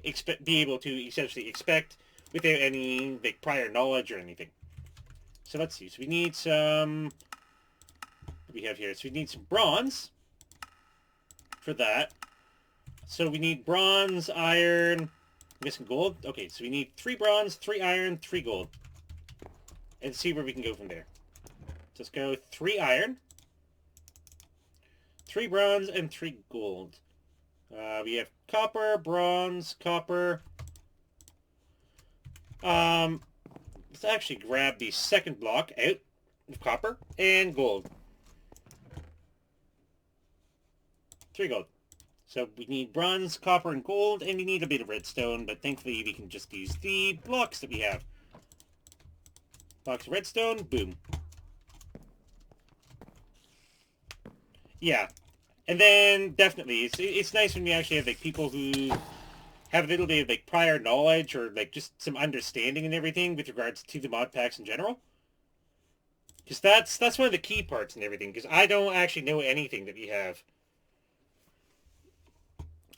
A: essentially expect without any like prior knowledge or anything. So let's see. So we need some. What do we have here? So we need some bronze for that. So we need bronze, iron. I'm guessing gold. Okay, so we need 3 bronze, 3 iron, 3 gold. And see where we can go from there. So let's go 3 iron, 3 bronze and 3 gold. We have copper, bronze, copper. Let's actually grab the second block out of copper and gold. 3 gold. So we need bronze, copper, and gold, and we need a bit of redstone, but thankfully we can just use the blocks that we have. Blocks of redstone, boom. Yeah. And then, definitely, it's nice when you actually have, like, people who have a little bit of, like, prior knowledge or, like, just some understanding and everything with regards to the mod packs in general. Because that's one of the key parts and everything, because I don't actually know anything that we have.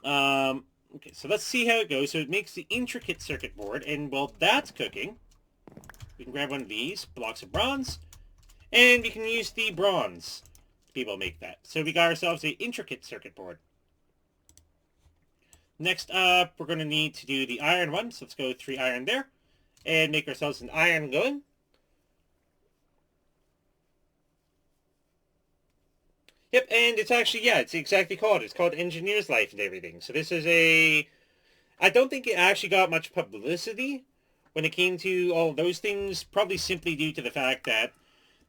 A: Okay, so let's see how it goes. So it makes the intricate circuit board, and while that's cooking, we can grab one of these, blocks of bronze, and we can use the bronze to be able to make that. So we got ourselves an intricate circuit board. Next up, we're going to need to do the iron one, so let's go 3 iron there, and make ourselves an iron going. Yep, and it's actually, yeah, it's exactly called. It's called Engineer's Life and everything. So this is a... I don't think it actually got much publicity when it came to all those things, probably simply due to the fact that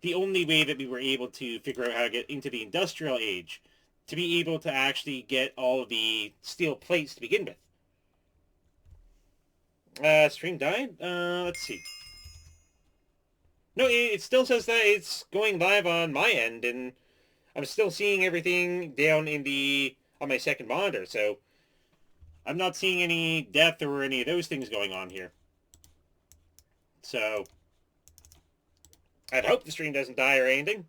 A: the only way that we were able to figure out how to get into the industrial age, to be able to actually get all of the steel plates to begin with. Stream died? Let's see. No, it still says that it's going live on my end, and I'm still seeing everything down in on my second monitor, so I'm not seeing any death or any of those things going on here. So I'd hope the stream doesn't die or anything.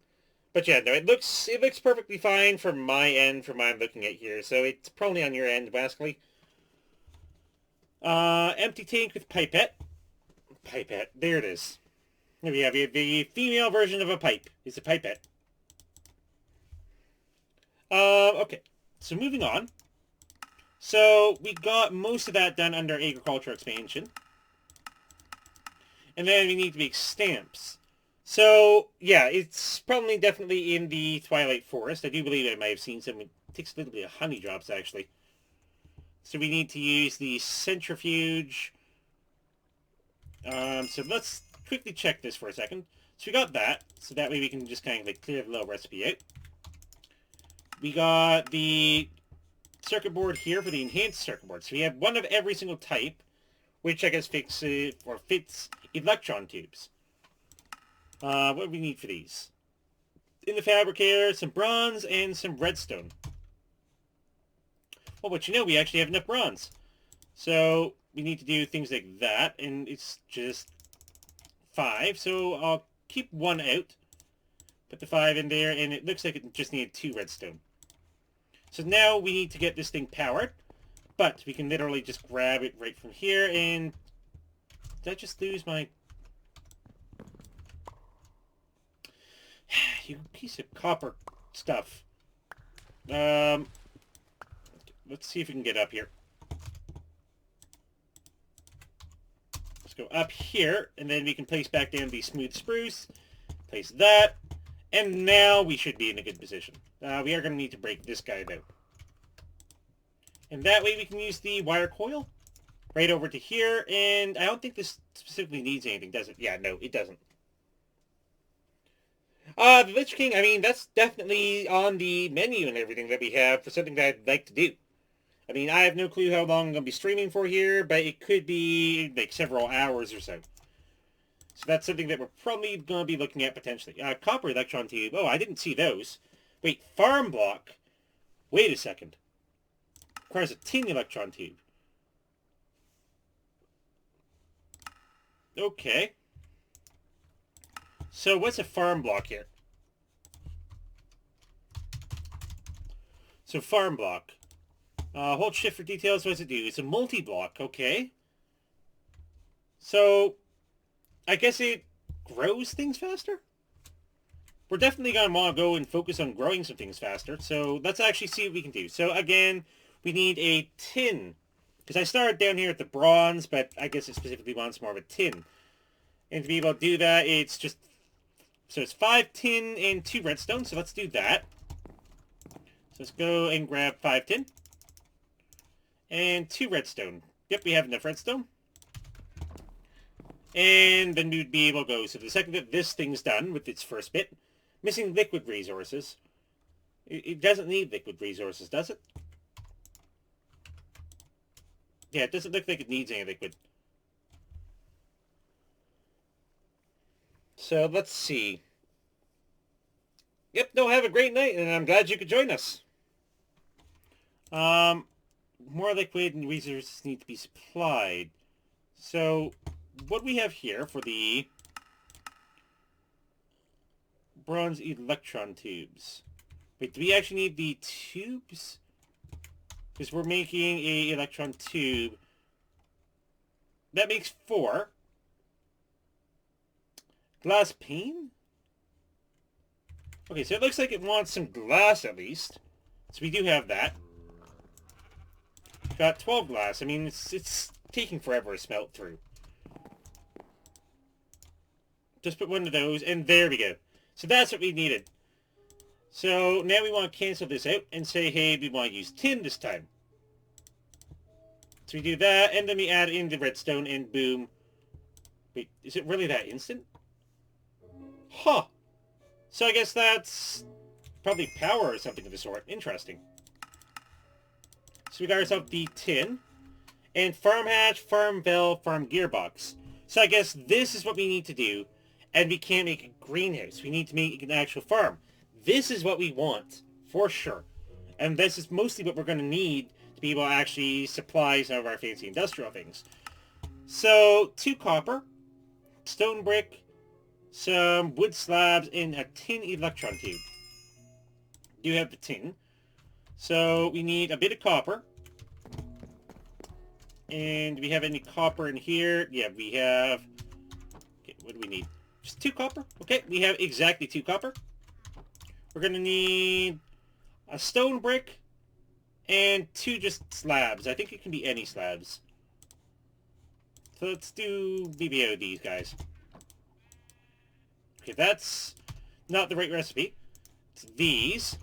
A: But yeah, no, it looks perfectly fine from my end, from what I'm looking at here. So it's probably on your end, basically. Empty tank with pipette. Pipette, there it is. Here we have the female version of a pipe. It's a pipette. Okay, so moving on. So we got most of that done under agriculture expansion. And then we need to make stamps. So, yeah, it's probably definitely in the Twilight Forest. I do believe I might have seen some. It takes a little bit of honey drops, actually. So we need to use the centrifuge. So let's quickly check this for a second. So we got that. So that way we can just kind of like clear the little recipe out. We got the circuit board here for the enhanced circuit board. So we have one of every single type, which I guess fits electron tubes. What do we need for these? In the fabricator, some bronze and some redstone. Well, but you know, we actually have enough bronze. So we need to do things like that, and it's just 5. So I'll keep 1 out, put the 5 in there, and it looks like it just needed 2 redstone. So now we need to get this thing powered, but we can literally just grab it right from here, and did I just lose my... You piece of copper stuff. Let's see if we can get up here. Let's go up here, and then we can place back down the smooth spruce. Place that, and now we should be in a good position. We are going to need to break this guy, though. And that way we can use the wire coil right over to here, and I don't think this specifically needs anything, does it? Yeah, no, it doesn't. The Lich King, I mean, that's definitely on the menu and everything that we have for something that I'd like to do. I mean, I have no clue how long I'm going to be streaming for here, but it could be, like, several hours or so. So that's something that we're probably going to be looking at potentially. Copper electron tube. Oh, I didn't see those. Wait, farm block. Wait a second. Requires a tin electron tube. Okay. So what's a farm block here? So farm block. Hold shift for details. What does it do? It's a multi-block. Okay. So I guess it grows things faster? We're definitely going to want to go and focus on growing some things faster. So let's actually see what we can do. So again, we need a tin. Because I started down here at the bronze, but I guess it specifically wants more of a tin. And to be able to do that, it's just... So it's 5 tin and 2 redstone, so let's do that. So let's go and grab 5 tin. And 2 redstone. Yep, we have enough redstone. And then we'd be able to go. So the second that this thing's done with its first bit, missing liquid resources. It doesn't need liquid resources, does it? Yeah, it doesn't look like it needs any liquid. So let's see. Yep, no, have a great night, and I'm glad you could join us. More liquid and resources need to be supplied. So, what we have here for the bronze electron tubes. Wait, do we actually need the tubes? Because we're making a electron tube. That makes 4. Glass pane? Okay, so it looks like it wants some glass at least. So we do have that. Got 12 glass. I mean, it's taking forever to smelt through. Just put one of those, and there we go. So that's what we needed. So now we want to cancel this out and say, hey, we want to use tin this time. So we do that, and then we add in the redstone, and boom. Wait, is it really that instant? Huh. So I guess that's probably power or something of the sort. Interesting. So we got ourselves the tin, and farm hatch, farm valve, farm gearbox. So I guess this is what we need to do, and we can't make a greenhouse. We need to make an actual farm. This is what we want, for sure. And this is mostly what we're going to need to be able to actually supply some of our fancy industrial things. So, 2 copper, stone brick, some wood slabs, and a tin electron tube. Do have the tin. So, we need a bit of copper. And do we have any copper in here? Yeah, we have... Okay, what do we need? Just 2 copper? Okay, we have exactly 2 copper. We're going to need a stone brick and 2 just slabs. I think it can be any slabs. So let's do BBO these guys. Okay, that's not the right recipe. It's these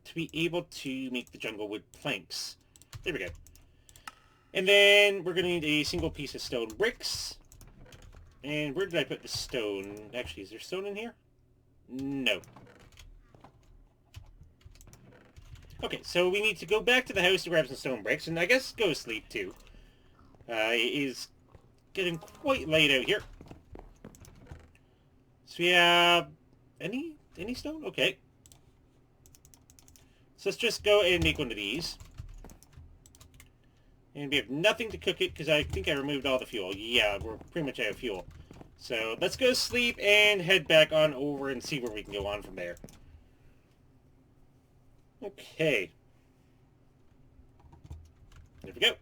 A: to be able to make the jungle wood planks. There we go. And then we're going to need a single piece of stone bricks. And where did I put the stone? Actually, is there stone in here? No. Okay, so we need to go back to the house to grab some stone bricks, and I guess go to sleep too. It is getting quite late out here. So we have... Any stone? Okay. So let's just go and make one of these. And we have nothing to cook it, because I think I removed all the fuel. Yeah, we're pretty much out of fuel. So let's go sleep and head back on over and see where we can go on from there. Okay. There we go.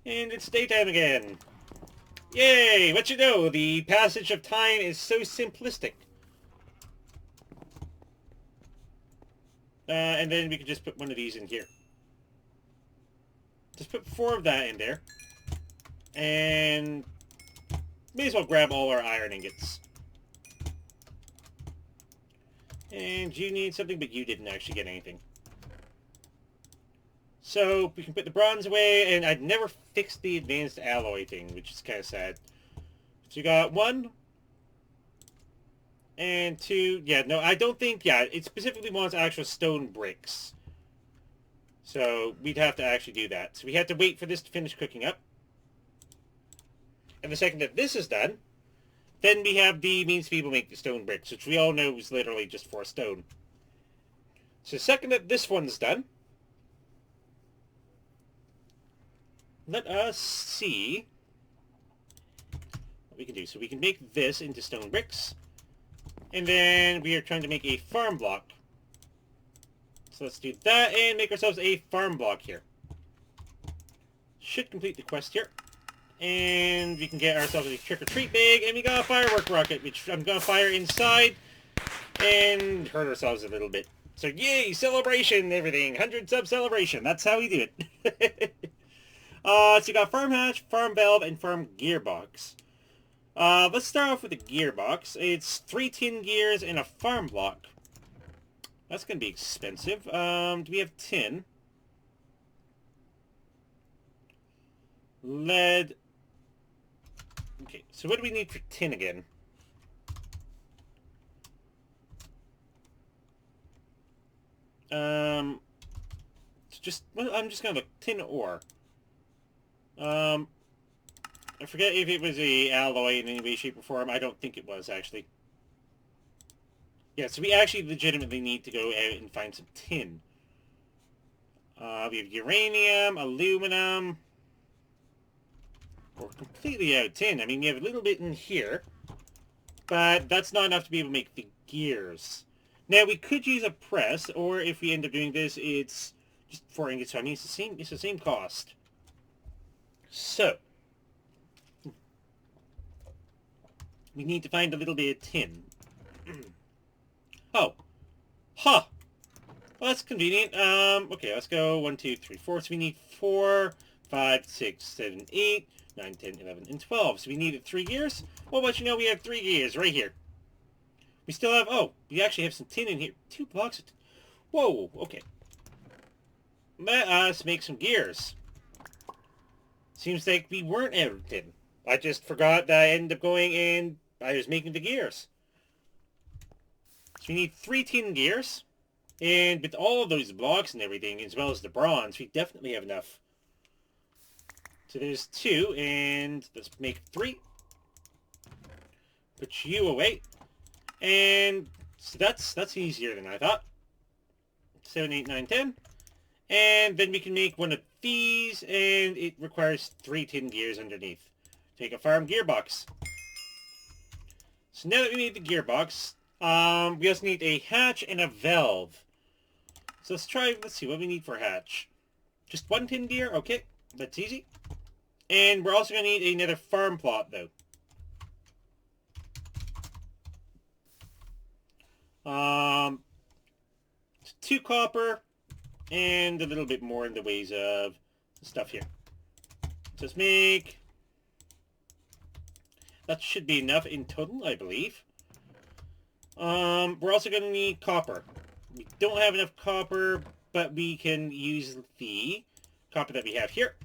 A: And it's daytime again. Yay! What you know, the passage of time is so simplistic. And then we can just put one of these in here. Just put 4 of that in there. And may as well grab all our iron ingots. And you need something, but you didn't actually get anything. So we can put the bronze away, and I'd never fixed the advanced alloy thing, which is kind of sad. So you got 1 and 2. Yeah, no, I don't think, yeah, it specifically wants actual stone bricks. So we'd have to actually do that. So we have to wait for this to finish cooking up. And the second that this is done, then we have the means to be able to make the stone bricks, which we all know is literally just 4 stone. So the second that this one's done, let us see what we can do. So we can make this into stone bricks. And then we are trying to make a farm block. So let's do that and make ourselves a farm block here. Should complete the quest here. And we can get ourselves a trick-or-treat bag. And we got a firework rocket, which I'm going to fire inside and hurt ourselves a little bit. So yay, celebration, everything. 100 sub celebration. That's how we do it. So you got farm hatch, farm valve, and farm gearbox. Let's start off with the gearbox. It's 3 tin gears and a farm block. That's going to be expensive. Do we have tin? Lead. Okay, so what do we need for tin again? Well, I'm just going to look. Tin ore. I forget if it was a alloy in any way, shape, or form. I don't think it was, actually. Yeah, so we actually legitimately need to go out and find some tin. We have uranium, aluminum. We're completely out of tin. I mean, we have a little bit in here, but that's not enough to be able to make the gears. Now, we could use a press, or if we end up doing this, it's just 4 ingots. So, I mean, it's the same cost. So, we need to find a little bit of tin. Oh. Huh. Well, that's convenient. Okay, let's go 1, 2, 3, 4. So we need 4, 5, 6, 7, 8, 9, 10, 11, and 12. So we needed 3 gears. Well, but you know, we have 3 gears right here. We still have, oh, we actually have some tin in here. 2 blocks of tin. Whoa, okay. Let us make some gears. Seems like we weren't out of tin. I just forgot that I ended up going and I was making the gears. So we need 3 tin gears. And with all of those blocks and everything, as well as the bronze, we definitely have enough. So there's 2, and let's make 3. Put you away. And so that's easier than I thought. 7, 8, 9, 10. And then we can make one of these, and it requires 3 tin gears underneath. Take a farm gearbox. So now that we made the gearbox, we also need a hatch and a valve. So let's see what we need for a hatch. Just 1 tin gear? Okay, that's easy. And we're also going to need another farm plot, though. 2 copper, and a little bit more in the ways of stuff here. Just make... That should be enough in total, I believe. We're also going to need copper. We don't have enough copper, but we can use the copper that we have here.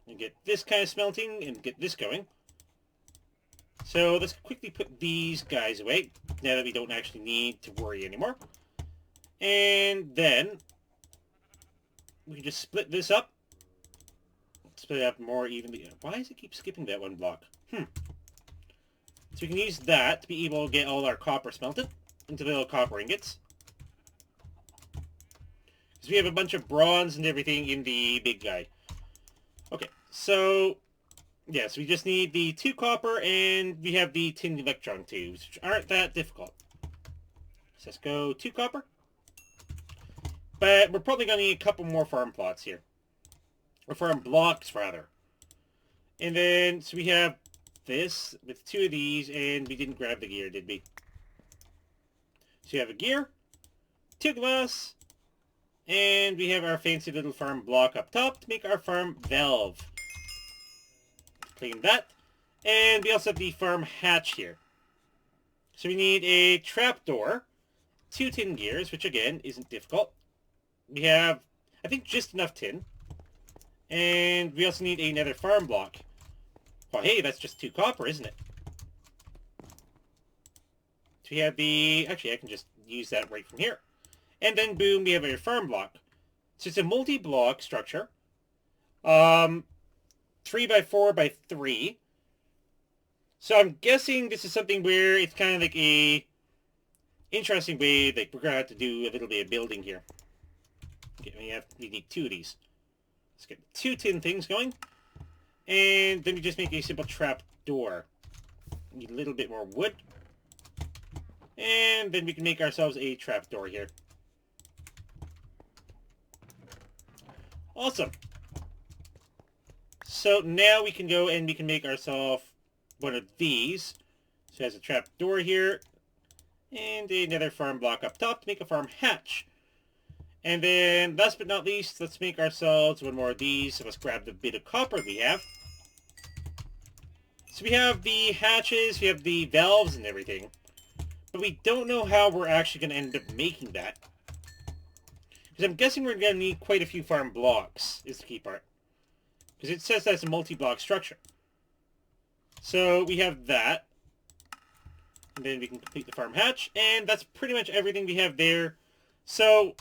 A: And get this kind of smelting and get this going. So let's quickly put these guys away, now that we don't actually need to worry anymore. And then we can just split this up. Split it up more evenly. Why does it keep skipping that one block? So we can use that to be able to get all our copper smelted into the little copper ingots. Because we have a bunch of bronze and everything in the big guy. Okay, so... yeah, so we just need the 2 copper, and we have the tin electron tubes, which aren't that difficult. So let's go 2 copper. But we're probably going to need a couple more farm plots here. Or farm blocks, rather. And then, so we have this with 2 of these, and we didn't grab the gear, did we? So you have a gear, 2 glass, and we have our fancy little farm block up top to make our farm valve. Clean that. And we also have the farm hatch here. So we need a trapdoor, 2 tin gears, which again isn't difficult. We have, I think, just enough tin. And we also need another farm block. Oh, hey, that's just 2 copper, isn't it? So we have the... actually, I can just use that right from here. And then, boom, we have a farm block. So it's a multi-block structure. 3 by 4 by 3. So I'm guessing this is something where it's kind of like a interesting way that we're going to have to do a little bit of building here. Okay, we need 2 of these. Let's get 2 tin things going. And then we just make a simple trap door. Need a little bit more wood. And then we can make ourselves a trap door here. Awesome. So now we can go and we can make ourselves one of these. So it has a trap door here. And another farm block up top to make a farm hatch. And then, last but not least, let's make ourselves one more of these. So let's grab the bit of copper we have. So we have the hatches, we have the valves and everything. but we don't know how we're actually going to end up making that. Because I'm guessing we're going to need quite a few farm blocks, is the key part. Because it says that's a multi-block structure. So we have that. And then we can complete the farm hatch. And that's pretty much everything we have there. So,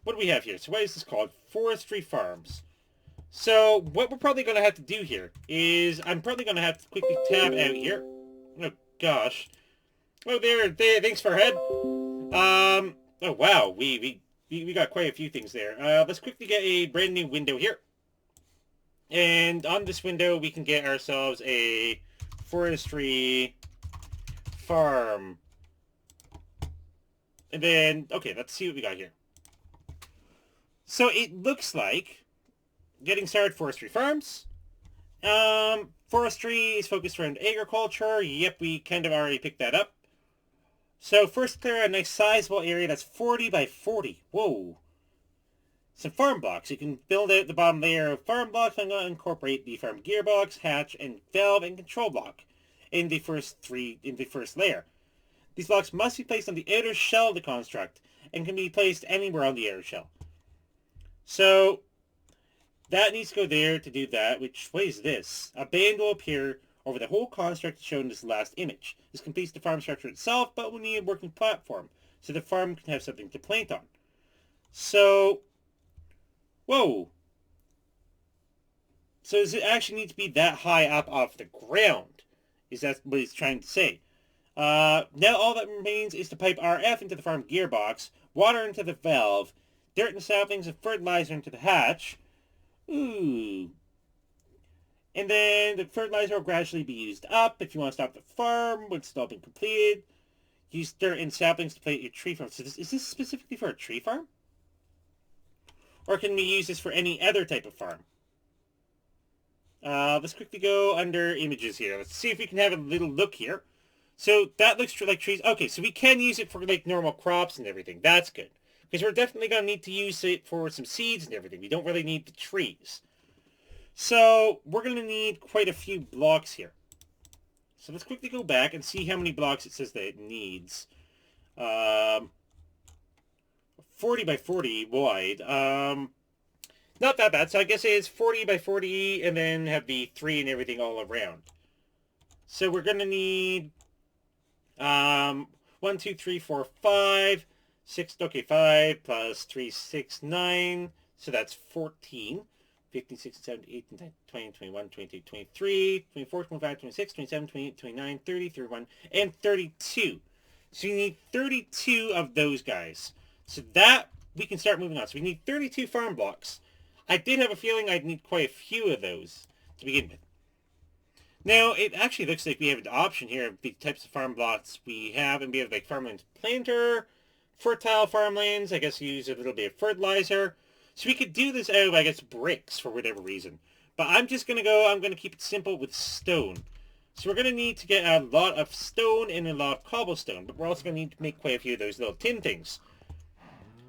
A: what do we have here? So what is this called? Forestry farms. So, what we're probably going to have to do here is I'm probably going to have to quickly tab out here. Oh, gosh. Oh, there, thanks for head. Oh, wow. We got quite a few things there. Let's quickly get a brand new window here. And on this window, we can get ourselves a forestry farm. And then, okay, let's see what we got here. So it looks like getting started forestry farms. Forestry is focused around agriculture. Yep, we kind of already picked that up. So first clear a nice sizable area that's 40 by 40. Whoa. Some farm blocks. You can build out the bottom layer of farm blocks. I'm going to incorporate the farm gearbox, hatch, and valve and control block in the first layer. These blocks must be placed on the outer shell of the construct and can be placed anywhere on the outer shell. So that needs to go there to do that, which, what is this? A band will appear over the whole construct shown in this last image. This completes the farm structure itself, but we need a working platform so the farm can have something to plant on. So, whoa. So does it actually need to be that high up off the ground? Is that what he's trying to say? Now all that remains is to pipe RF into the farm gearbox, water into the valve, dirt and saplings and fertilizer into the hatch. Ooh. And then the fertilizer will gradually be used up if you want to stop the farm when it's all been completed. Use dirt and saplings to plant your tree farm. So is this specifically for a tree farm? Or can we use this for any other type of farm? Let's quickly go under images here. Let's see if we can have a little look here. So that looks like trees. Okay, so we can use it for like normal crops and everything. That's good. Because we're definitely going to need to use it for some seeds and everything. We don't really need the trees. So we're going to need quite a few blocks here. So let's quickly go back and see how many blocks it says that it needs. 40 by 40 wide. Not that bad. So I guess it's 40 by 40 and then have the 3 and everything all around. So we're going to need 1, 2, 3, 4, 5, 6, okay, 5 plus 3, 6, 9. So that's 14. 15, 16, 17, 18, 19, 20, 21, 22, 23, 24, 25, 26, 27, 28, 29, 30, 31, and 32. So you need 32 of those guys. So that we can start moving on. So we need 32 farm blocks. I did have a feeling I'd need quite a few of those to begin with. Now, it actually looks like we have an option here of the types of farm blocks we have. And we have like farmland planter, fertile farmlands. I guess use a little bit of fertilizer. So we could do this out of, I guess, bricks for whatever reason. But I'm just going to keep it simple with stone. So we're going to need to get a lot of stone and a lot of cobblestone. But we're also going to need to make quite a few of those little tin things.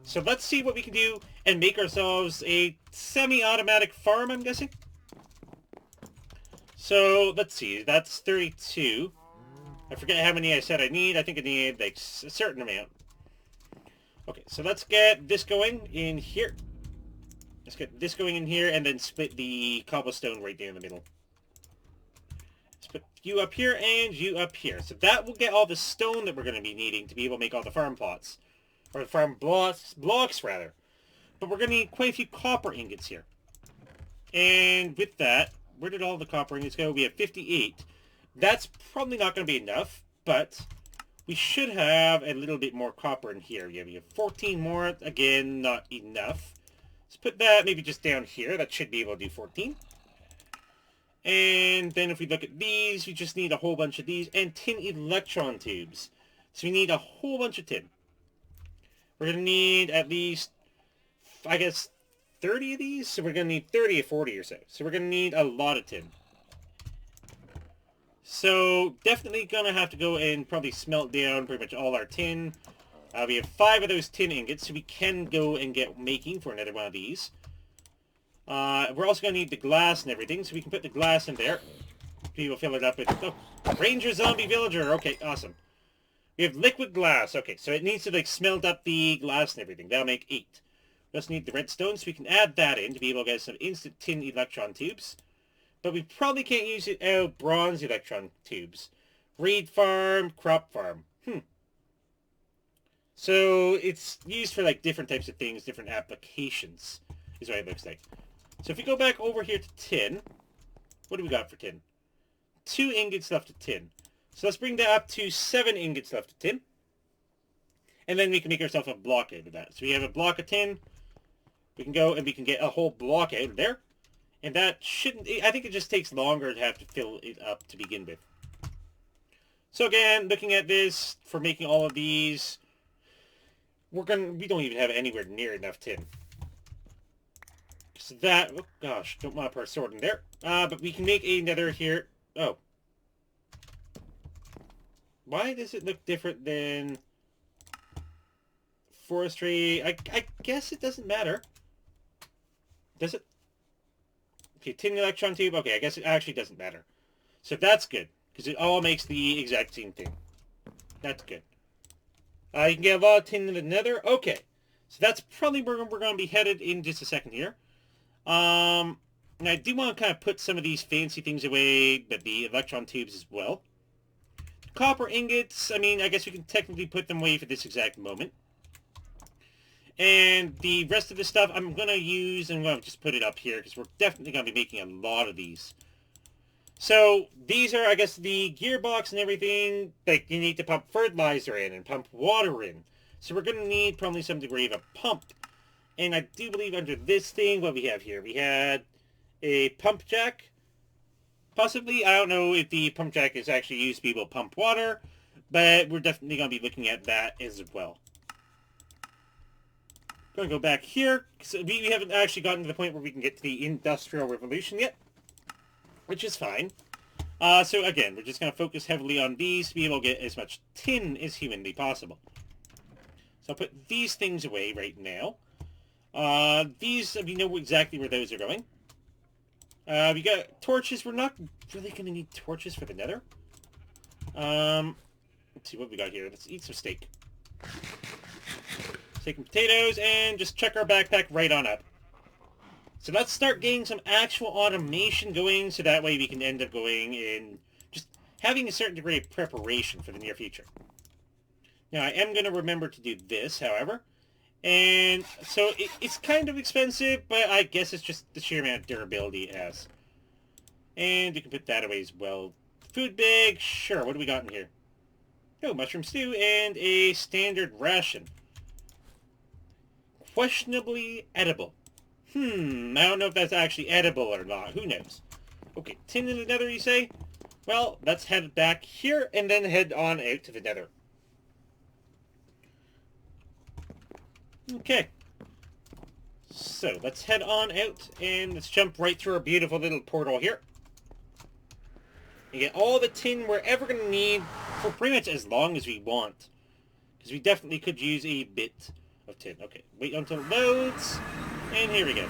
A: So let's see what we can do and make ourselves a semi-automatic farm, I'm guessing. So let's see, that's 32. I forget how many I said I need. I think I need like a certain amount. Okay, so let's get this going in here. Let's get this going in here and then split the cobblestone right down the middle. Let's put you up here and you up here. So that will get all the stone that we're going to be needing to be able to make all the farm plots. Or farm blocks, rather. But we're going to need quite a few copper ingots here. And with that, where did all the copper ingots go? We have 58. That's probably not going to be enough, but we should have a little bit more copper in here. Yeah, we have 14 more. Again, not enough. Let's put that maybe just down here. That should be able to do 14. And then if we look at these, we just need a whole bunch of these and tin electron tubes. So we need a whole bunch of tin. We're going to need at least, I guess, 30 of these. So we're going to need 30 or 40 or so. So we're going to need a lot of tin. So definitely going to have to go and probably smelt down pretty much all our tin. We have 5 of those tin ingots, so we can go and get making for another one of these. We're also going to need the glass and everything, so we can put the glass in there. We will fill it up with... Oh, Ranger Zombie Villager! Okay, awesome. We have liquid glass. Okay, so it needs to like smelt up the glass and everything. That'll make 8. We also need the redstone, so we can add that in to be able to get some instant tin electron tubes. But we probably can't use it bronze electron tubes. Reed farm, crop farm. So it's used for like different types of things, different applications, is what it looks like. So if we go back over here to tin, what do we got for tin? 2 ingots left of tin. So let's bring that up to 7 ingots left of tin. And then we can make ourselves a block out of that. So we have a block of tin. We can go and we can get a whole block out of there. And that shouldn't... I think it just takes longer to have to fill it up to begin with. So again, looking at this, for making all of these, we don't even have anywhere near enough tin. So that... Oh gosh, don't want to put our sword in there. But we can make another here. Oh. Why does it look different than forestry? I guess it doesn't matter. Does it? Okay, tin electron tube. Okay, I guess it actually doesn't matter. So that's good, because it all makes the exact same thing. That's good. You can get a lot of tin in the nether. Okay, so that's probably where we're going to be headed in just a second here. And I do want to kind of put some of these fancy things away, but the electron tubes as well. Copper ingots, I mean, I guess we can technically put them away for this exact moment. And the rest of the stuff I'm going to use, and I'm going to just put it up here, because we're definitely going to be making a lot of these. So, these are, I guess, the gearbox and everything that you need to pump fertilizer in and pump water in. So we're going to need probably some degree of a pump. And I do believe under this thing, what we have here, we had a pump jack. Possibly, I don't know if the pump jack is actually used to be able to pump water, but we're definitely going to be looking at that as well. Going to go back here, because we haven't actually gotten to the point where we can get to the Industrial Revolution yet, which is fine. So again, we're just going to focus heavily on these to be able to get as much tin as humanly possible. So I'll put these things away right now. These, we know exactly where those are going. We got torches. We're not really going to need torches for the nether. Let's see what we got here. Let's eat some steak. Steak and potatoes, and just check our backpack right on up. So let's start getting some actual automation going, so that way we can end up going in just having a certain degree of preparation for the near future. Now, I am going to remember to do this, however. And so it's kind of expensive, but I guess it's just the sheer amount of durability it has. And you can put that away as well. Food bag, sure. What do we got in here? Oh, mushroom stew and a standard ration. Questionably edible. I don't know if that's actually edible or not. Who knows? Okay, tin in the nether, you say? Well, let's head back here and then head on out to the nether. Okay. So, let's head on out and let's jump right through our beautiful little portal here. And get all the tin we're ever going to need for pretty much as long as we want. Because we definitely could use a bit of tin. Okay, wait until it loads. And here we go.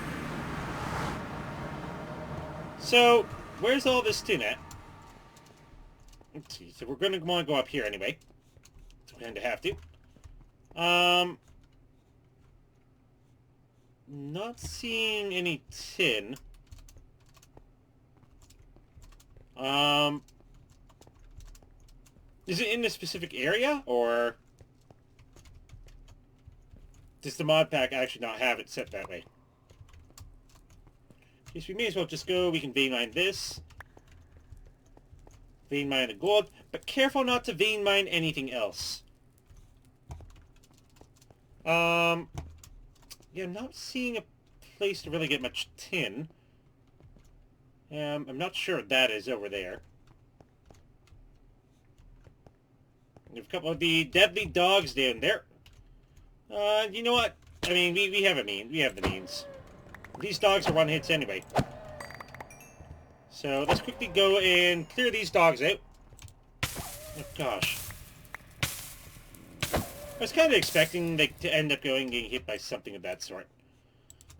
A: So, where's all this tin at? Let's see. So we're going to want to go up here anyway. So we kind of have to. Not seeing any tin. Is it in a specific area, or does the mod pack actually not have it set that way? Okay, so we may as well just go. We can vein mine this. Vein mine the gold, but careful not to vein mine anything else. Yeah, I'm not seeing a place to really get much tin. I'm not sure what that is over there. There's a couple of the deadly dogs down there. You know what? I mean, we have the means. These dogs are one hits anyway. So let's quickly go and clear these dogs out. Oh gosh. I was kind of expecting to end up getting hit by something of that sort.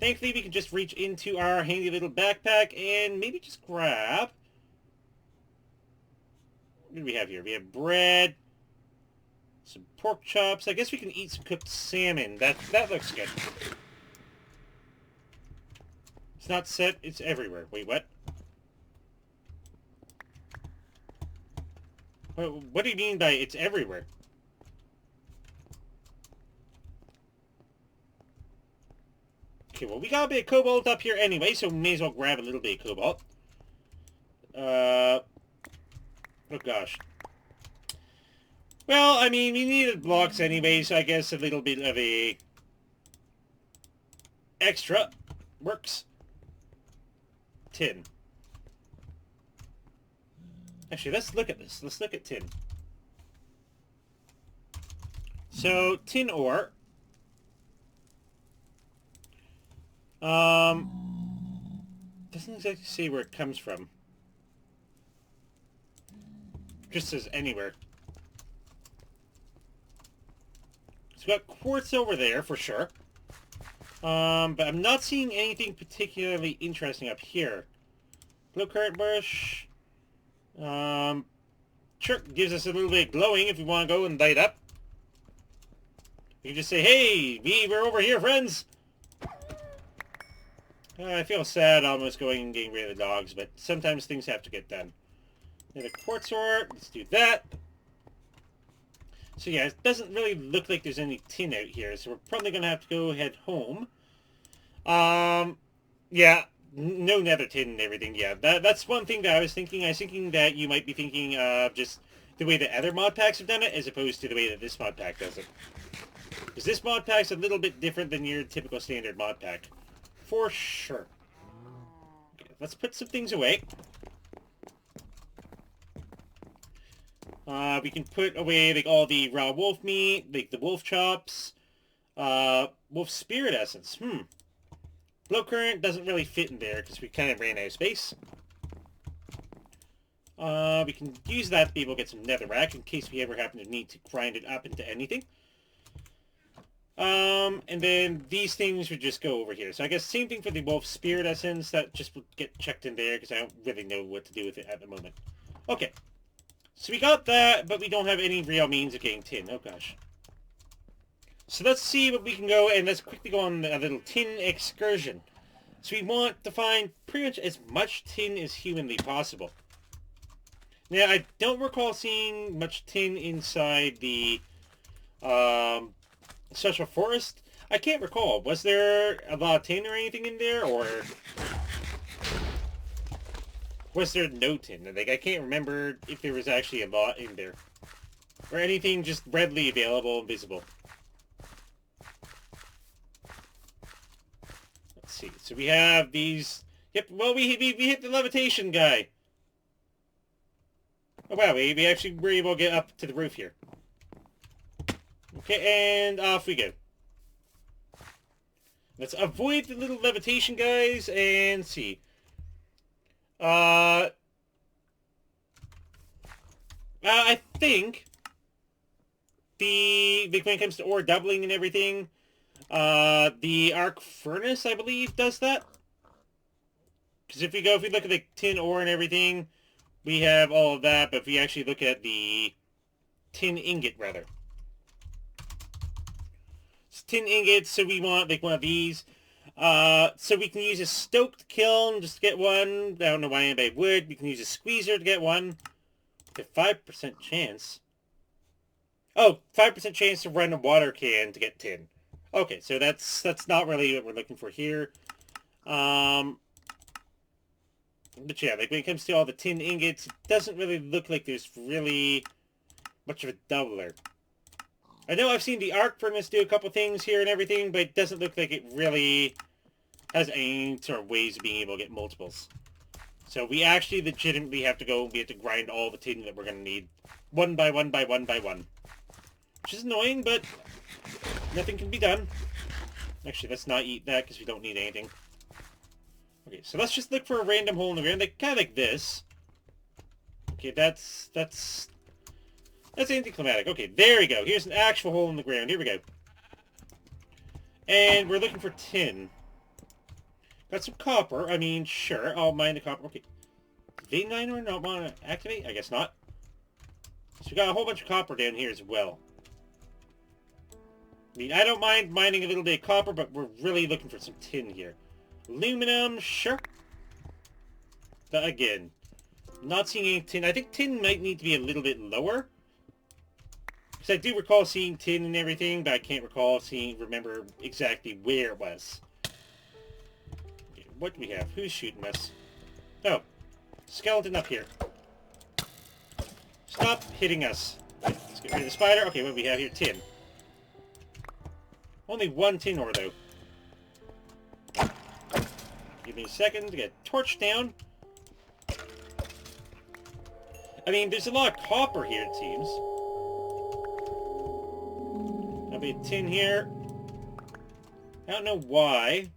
A: Thankfully, we can just reach into our handy little backpack and maybe just grab... What do we have here? We have bread, pork chops. I guess we can eat some cooked salmon. That looks good. It's not set, it's everywhere. Wait, what? What do you mean by it's everywhere? Okay, well, we got a bit of cobalt up here anyway, so we may as well grab a little bit of cobalt. Oh gosh. Well, I mean, we needed blocks anyway, so I guess a little bit of a extra works. Tin. Actually, let's look at this. Let's look at tin. So, tin ore. Doesn't exactly say where it comes from. Just says anywhere. So we got quartz over there for sure. But I'm not seeing anything particularly interesting up here. Glow current bush. Sure, gives us a little bit of glowing if we want to go and light up. We can just say, hey, we're over here, friends. I feel sad almost going and getting rid of the dogs, but sometimes things have to get done. Another quartz ore. Let's do that. So yeah, it doesn't really look like there's any tin out here, so we're probably going to have to go head home. Yeah, no nether tin and everything. Yeah, that's one thing that I was thinking. I was thinking that you might be thinking of just the way that other mod packs have done it, as opposed to the way that this mod pack does it. Because this mod pack's a little bit different than your typical standard mod pack. For sure. Okay, let's put some things away. We can put away like all the raw wolf meat, like the wolf chops, wolf spirit essence. Blow current doesn't really fit in there because we kind of ran out of space. We can use that to be able to get some netherrack in case we ever happen to need to grind it up into anything. And then these things would just go over here. So I guess same thing for the wolf spirit essence. That just would get checked in there because I don't really know what to do with it at the moment. Okay. So we got that, but we don't have any real means of getting tin. Oh gosh. So let's see what we can go, and let's quickly go on a little tin excursion. So we want to find pretty much as much tin as humanly possible. Now, I don't recall seeing much tin inside the Social Forest. I can't recall. Was there a lot of tin or anything in there, or was there no tin? Like, I can't remember if there was actually a lot in there. Or anything just readily available and visible. Let's see. So we have these... Yep, well, we hit the levitation guy. Oh, wow, we actually were able to get up to the roof here. Okay, and off we go. Let's avoid the little levitation guys and see. I think when it comes to ore doubling and everything, the arc furnace, I believe, does that. Because if we look at the tin ore and everything, we have all of that, but if we actually look at the tin ingot, rather. It's tin ingots, so we want, like, one of these. So we can use a stoked kiln just to get one. I don't know why anybody would. We can use a squeezer to get one. With a 5% chance. Oh, 5% chance to run a water can to get tin. Okay, so that's not really what we're looking for here. But yeah, like when it comes to all the tin ingots, it doesn't really look like there's really much of a doubler. I know I've seen the arc furnace do a couple things here and everything, but it doesn't look like it really has any sort of ways of being able to get multiples. So we actually legitimately have to go, we have to grind all the tin that we're going to need. One by one by one by one. Which is annoying, but nothing can be done. Actually, let's not eat that because we don't need anything. Okay, so let's just look for a random hole in the ground, like, kind of like this. Okay, that's anticlimactic. Okay, there we go. Here's an actual hole in the ground. Here we go. And we're looking for tin. Got some copper. I mean, sure, I'll mine the copper. Okay. Vein miner not want to activate? I guess not. So we got a whole bunch of copper down here as well. I mean, I don't mind mining a little bit of copper, but we're really looking for some tin here. Aluminum, sure. But again, not seeing any tin. I think tin might need to be a little bit lower. Because I do recall seeing tin and everything, but I can't remember exactly where it was. Okay, what do we have? Who's shooting us? Oh, skeleton up here. Stop hitting us. Let's get rid of the spider. Okay, what do we have here? Tin. Only one tin ore, though. Give me a second to get a torch down. I mean, there's a lot of copper here, it seems. There'll be a tin here. I don't know why.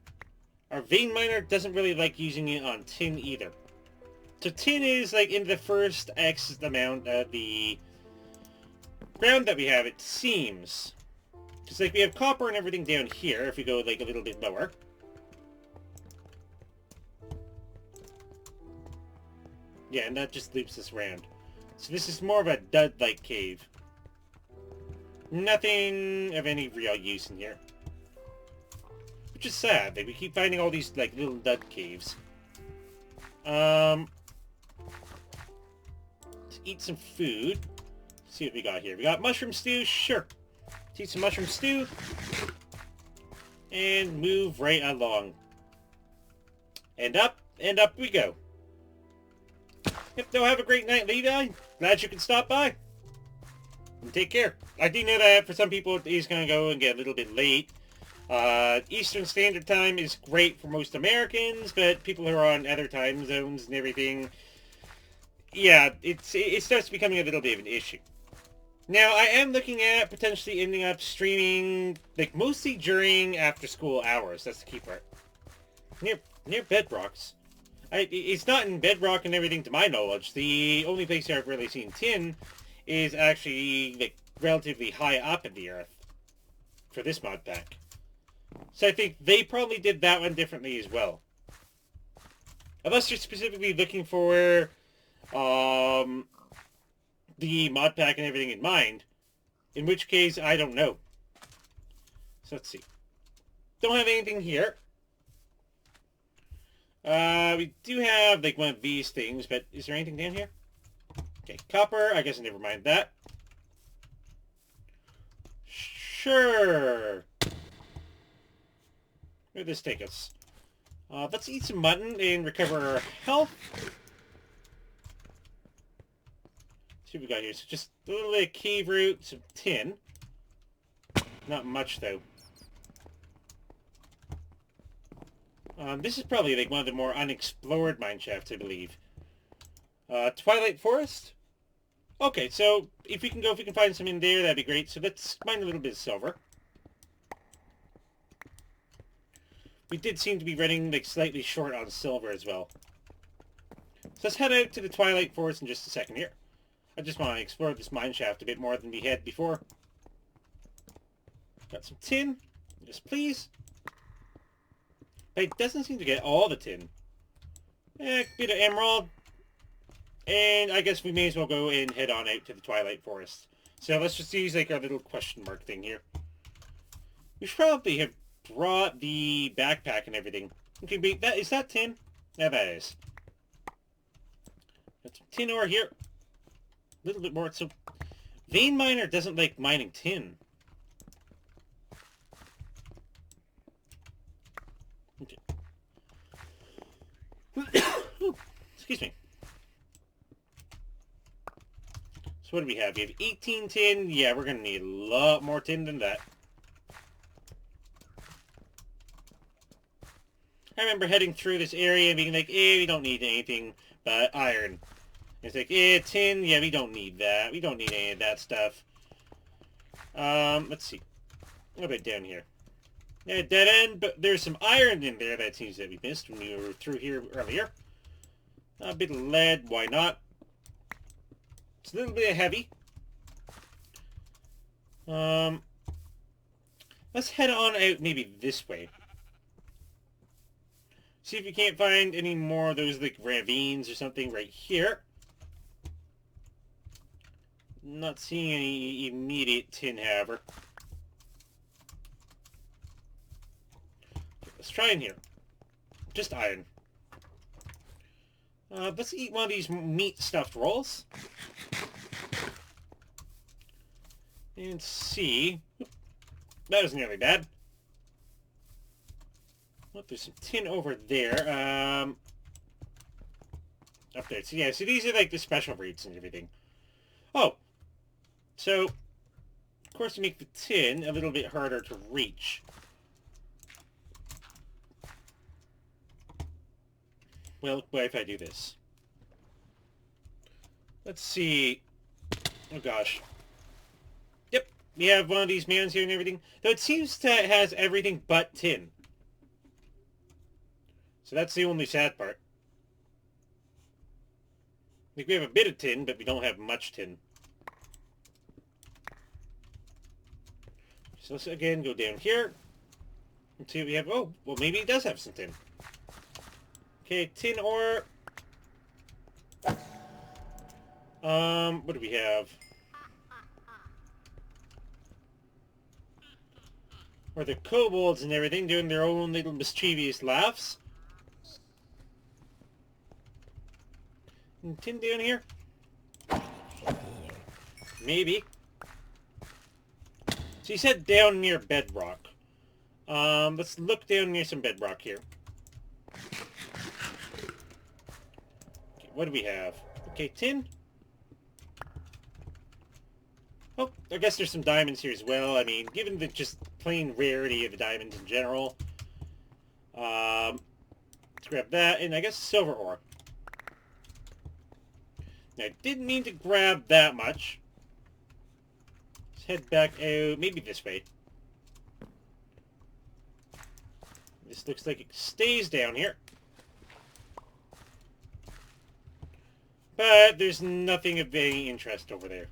A: Our vein miner doesn't really like using it on tin either. So tin is, like, in the first X amount of the ground that we have, it seems. Because, like, we have copper and everything down here, if we go, like, a little bit lower. Yeah, and that just loops us around. So this is more of a dud-like cave. Nothing of any real use in here. Which is sad. Like, we keep finding all these, like, little dud caves. Let's eat some food. Let's see what we got here. We got mushroom stew? Sure. Let's eat some mushroom stew. And move right along. And up we go. Yep, so have a great night, Levi. Glad you could stop by. And take care. I do know that for some people it is going to go and get a little bit late. Eastern Standard Time is great for most Americans, but people who are on other time zones and everything, yeah, it starts becoming a little bit of an issue. Now, I am looking at potentially ending up streaming, like, mostly during after-school hours. That's the key part. Near bedrocks. It's not in bedrock and everything, to my knowledge. The only place I've really seen tin is actually, like, relatively high up in the earth for this mod pack. So I think they probably did that one differently as well. Unless you're specifically looking for the mod pack and everything in mind, in which case, I don't know. So let's see. Don't have anything here. We do have, like, one of these things, but is there anything down here? Okay, copper. I guess I never mind that. Sure. Where'd this take us? Let's eat some mutton and recover our health. See what we got here. So just a little bit of cave root, some tin. Not much, though. This is probably, like, one of the more unexplored mine shafts, I believe. Twilight Forest? Okay, so if we can find some in there, that'd be great. So let's mine a little bit of silver. We did seem to be running, like, slightly short on silver as well. So let's head out to the Twilight Forest in just a second here. I just want to explore this mine shaft a bit more than we had before. Got some tin. Yes, please. But it doesn't seem to get all the tin. Bit of emerald. And I guess we may as well go and head on out to the Twilight Forest. So let's just use, like, our little question mark thing here. We should probably have brought the backpack and everything. Okay, wait, is that tin? Yeah, that is. Got some tin ore here. A little bit more. So, vein miner doesn't like mining tin. Okay. Excuse me. So what do we have? We have 18 tin. Yeah, we're going to need a lot more tin than that. I remember heading through this area and being like, we don't need anything but iron. And it's like, tin, yeah, we don't need that. We don't need any of that stuff. Let's see. What about down here? Yeah, dead end, but there's some iron in there that seems that we missed when we were through here earlier. A bit of lead, why not? It's a little bit heavy. Let's head on out maybe this way. See if we can't find any more of those, like, ravines or something right here. Not seeing any immediate tin, however. Let's try in here. Just iron. Let's eat one of these meat stuffed rolls. And see. That was nearly bad. Oh, there's some tin over there. Up there. So yeah, so these are like the special breeds and everything. Oh. So, of course, to make the tin a little bit harder to reach. Well, what if I do this? Let's see. Oh gosh. Yep, we have one of these mans here and everything. Though it seems to has everything but tin. So that's the only sad part. Like we have a bit of tin, but we don't have much tin. So let's again go down here. And see what we have. Oh, well maybe it does have some tin. Okay, tin ore. What do we have? Or the kobolds and everything doing their own little mischievous laughs. And tin down here? Maybe. So you said down near bedrock. Let's look down near some bedrock here. Okay, what do we have? Okay, tin. Oh, I guess there's some diamonds here as well. I mean, given the just plain rarity of the diamonds in general. Let's grab that, and I guess silver ore. Now, I didn't mean to grab that much. Let's head back out, maybe this way. This looks like it stays down here. But there's nothing of any interest over there.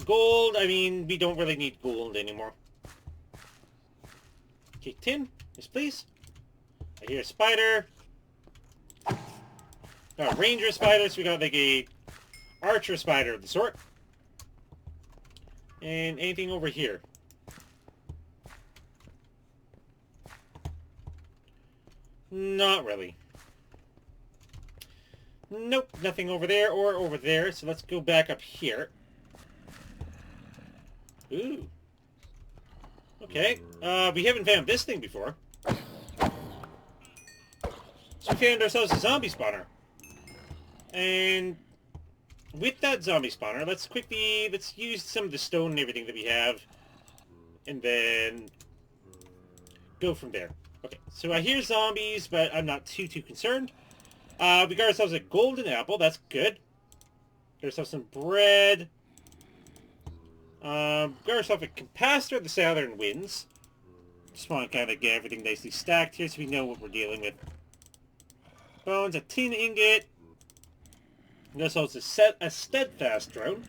A: Gold, I mean, we don't really need gold anymore. Okay, tin, yes please. I hear a spider. Got a ranger spider, so we got like a archer spider of the sort. And anything over here? Not really. Nope, nothing over there or over there, so let's go back up here. Ooh. Okay, we haven't found this thing before. So we found ourselves a zombie spawner. And with that zombie spawner, let's use some of the stone and everything that we have. And then go from there. Okay, so I hear zombies, but I'm not too concerned. We got ourselves a golden apple, that's good. Got ourselves some bread. Got ourselves a capacitor of the southern winds. Just want to kind of get everything nicely stacked here so we know what we're dealing with. Bones, a tin ingot. Got ourselves a steadfast drone.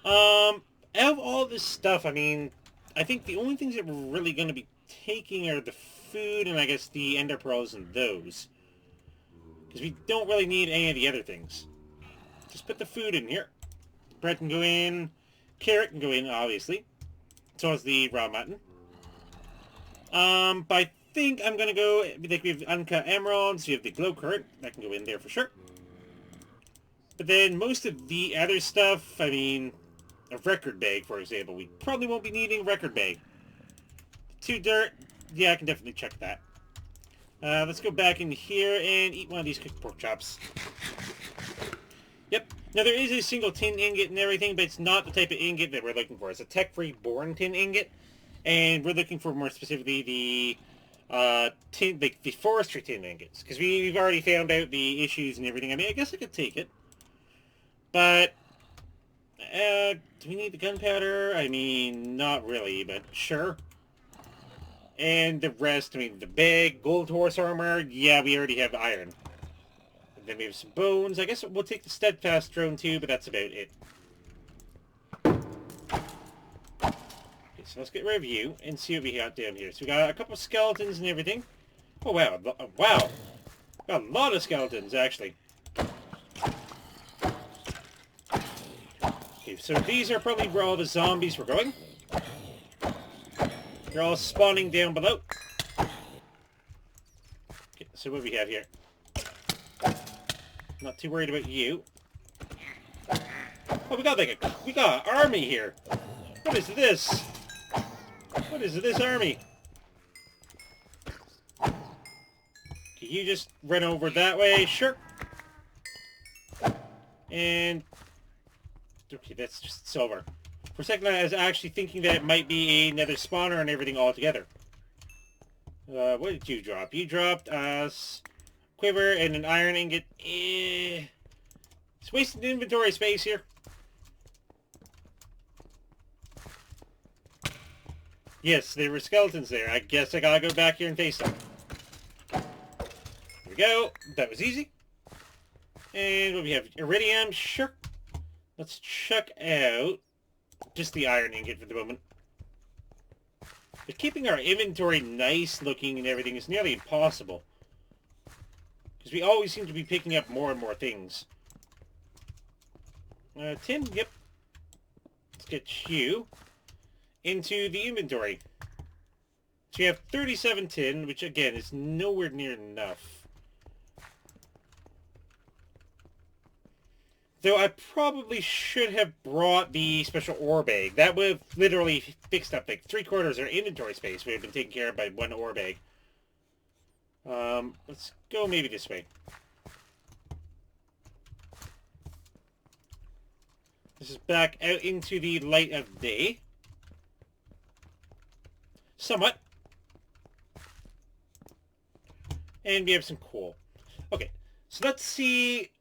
A: Out of all this stuff, I mean, I think the only things that we're really going to be taking are the food and I guess the ender pearls and those. Because we don't really need any of the other things. Just put the food in here. Bread can go in. Carrot can go in, obviously. So is the raw mutton. But I think I'm going to go, like we have uncut emeralds, we have the glow current. That can go in there for sure. But then most of the other stuff, I mean, a record bag, for example. We probably won't be needing a record bag. 2 dirt, yeah, I can definitely check that. Let's go back in here and eat one of these cooked pork chops. Yep. Now, there is a single tin ingot and everything, but it's not the type of ingot that we're looking for. It's a tech-free born tin ingot, and we're looking for more specifically the the forestry tin ingots, because we've already found out the issues and everything. I mean, I guess I could take it, but do we need the gunpowder? I mean, not really, but sure. And the rest, I mean, the bag, gold horse armor, yeah, we already have iron. And then we have some bones. I guess we'll take the steadfast drone too, but that's about it. Okay, so let's get rid of you and see what we got down here. So we got a couple of skeletons and everything. Oh, wow. Wow. Got a lot of skeletons, actually. Okay, so these are probably where all the zombies were going. They're all spawning down below. Okay, so what do we have here? Not too worried about you. Oh, we got an army here. What is this? What is this army? Can you just run over that way? Sure. And okay, that's just silver. For a second, I was actually thinking that it might be another spawner and everything altogether. What did you drop? You dropped us quiver and an iron ingot. It's wasting inventory space here. Yes, there were skeletons there. I guess I gotta go back here and face them. Here we go. That was easy. And what do we have? Iridium? Sure. Let's check out just the iron ingot for the moment. But keeping our inventory nice looking and everything is nearly impossible. Because we always seem to be picking up more and more things. Tin, yep. Let's get you into the inventory. So we have 37 tin, which again is nowhere near enough. Though I probably should have brought the special ore bag. That would have literally fixed up like 3/4 of our inventory space. We have been taken care of by one ore bag. Let's go maybe this way. This is back out into the light of day. Somewhat. And we have some coal. Okay, so let's see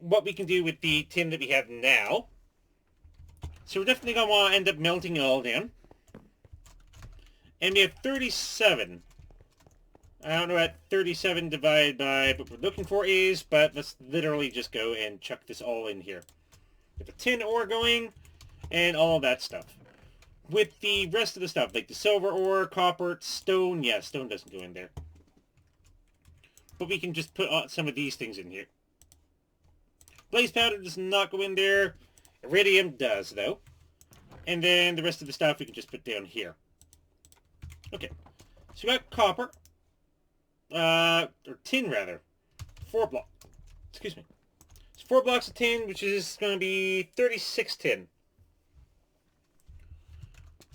A: what we can do with the tin that we have now. So we're definitely going to want to end up melting it all down. And we have 37. I don't know what 37 divided by what we're looking for is, but let's literally just go and chuck this all in here. With the tin ore going, and all that stuff. With the rest of the stuff, like the silver ore, copper, stone, yeah, stone doesn't go in there. But we can just put some of these things in here. Blaze powder does not go in there. Iridium does, though. And then the rest of the stuff we can just put down here. Okay. So we got copper. Or tin, rather. 4 blocks. Excuse me. It's 4 blocks of tin, which is going to be 36 tin.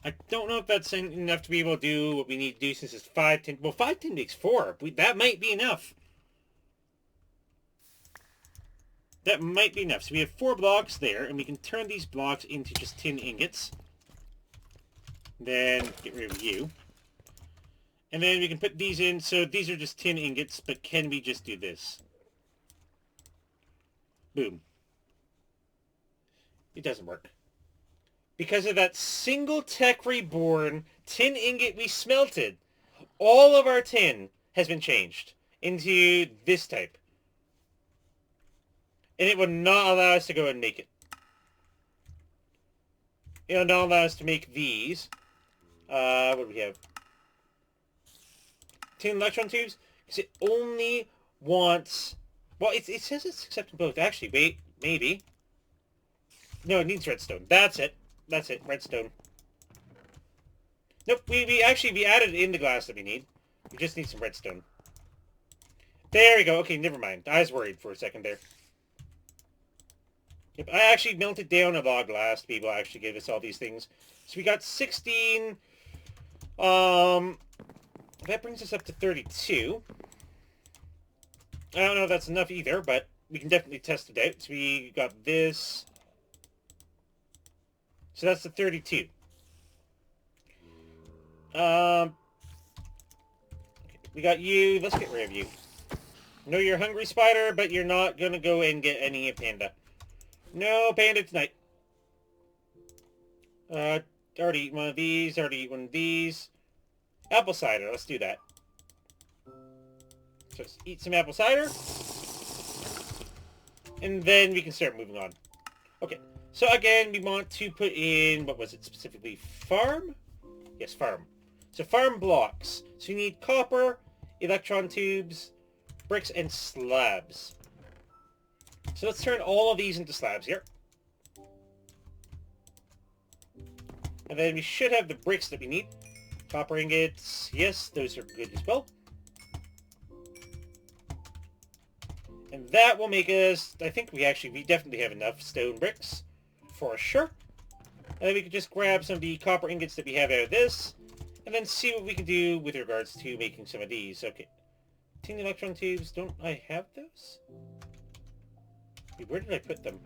A: I don't know if that's enough to be able to do what we need to do since it's 5 tin. Well, 5 tin makes 4. That might be enough. That might be enough. So we have 4 blocks there, and we can turn these blocks into just tin ingots. Then get rid of you. And then we can put these in. So these are just tin ingots, but can we just do this? Boom. It doesn't work. Because of that single Tech Reborn tin ingot we smelted, all of our tin has been changed into this type. And it would not allow us to go and make it. It would not allow us to make these. What do we have? Tin electron tubes? Because it only wants... Well, it says it's accepting both. Actually, wait. Maybe. No, it needs redstone. That's it. That's it. Redstone. Nope. We added in the glass that we need. We just need some redstone. There we go. Okay, never mind. I was worried for a second there. Yep, I actually melted down a log glass to be able to actually give us all these things. So we got 16. That brings us up to 32. I don't know if that's enough either, but we can definitely test it out. So we got this. So that's the 32. We got you. Let's get rid of you. I know you're a hungry spider, but you're not going to go and get any panda. No panda tonight. Already eat one of these. Already eat one of these. Apple cider. Let's do that. So let's eat some apple cider. And then we can start moving on. Okay. So again, we want to put in, what was it specifically? Farm? Yes, farm. So farm blocks. So you need copper, electron tubes, bricks, and slabs. So let's turn all of these into slabs here. And then we should have the bricks that we need. Copper ingots, yes, those are good as well. And that will make us, I think we definitely have enough stone bricks, for sure. And then we can just grab some of the copper ingots that we have out of this, and then see what we can do with regards to making some of these. Okay. Tin electron tubes, don't I have those? Wait, where did I put them?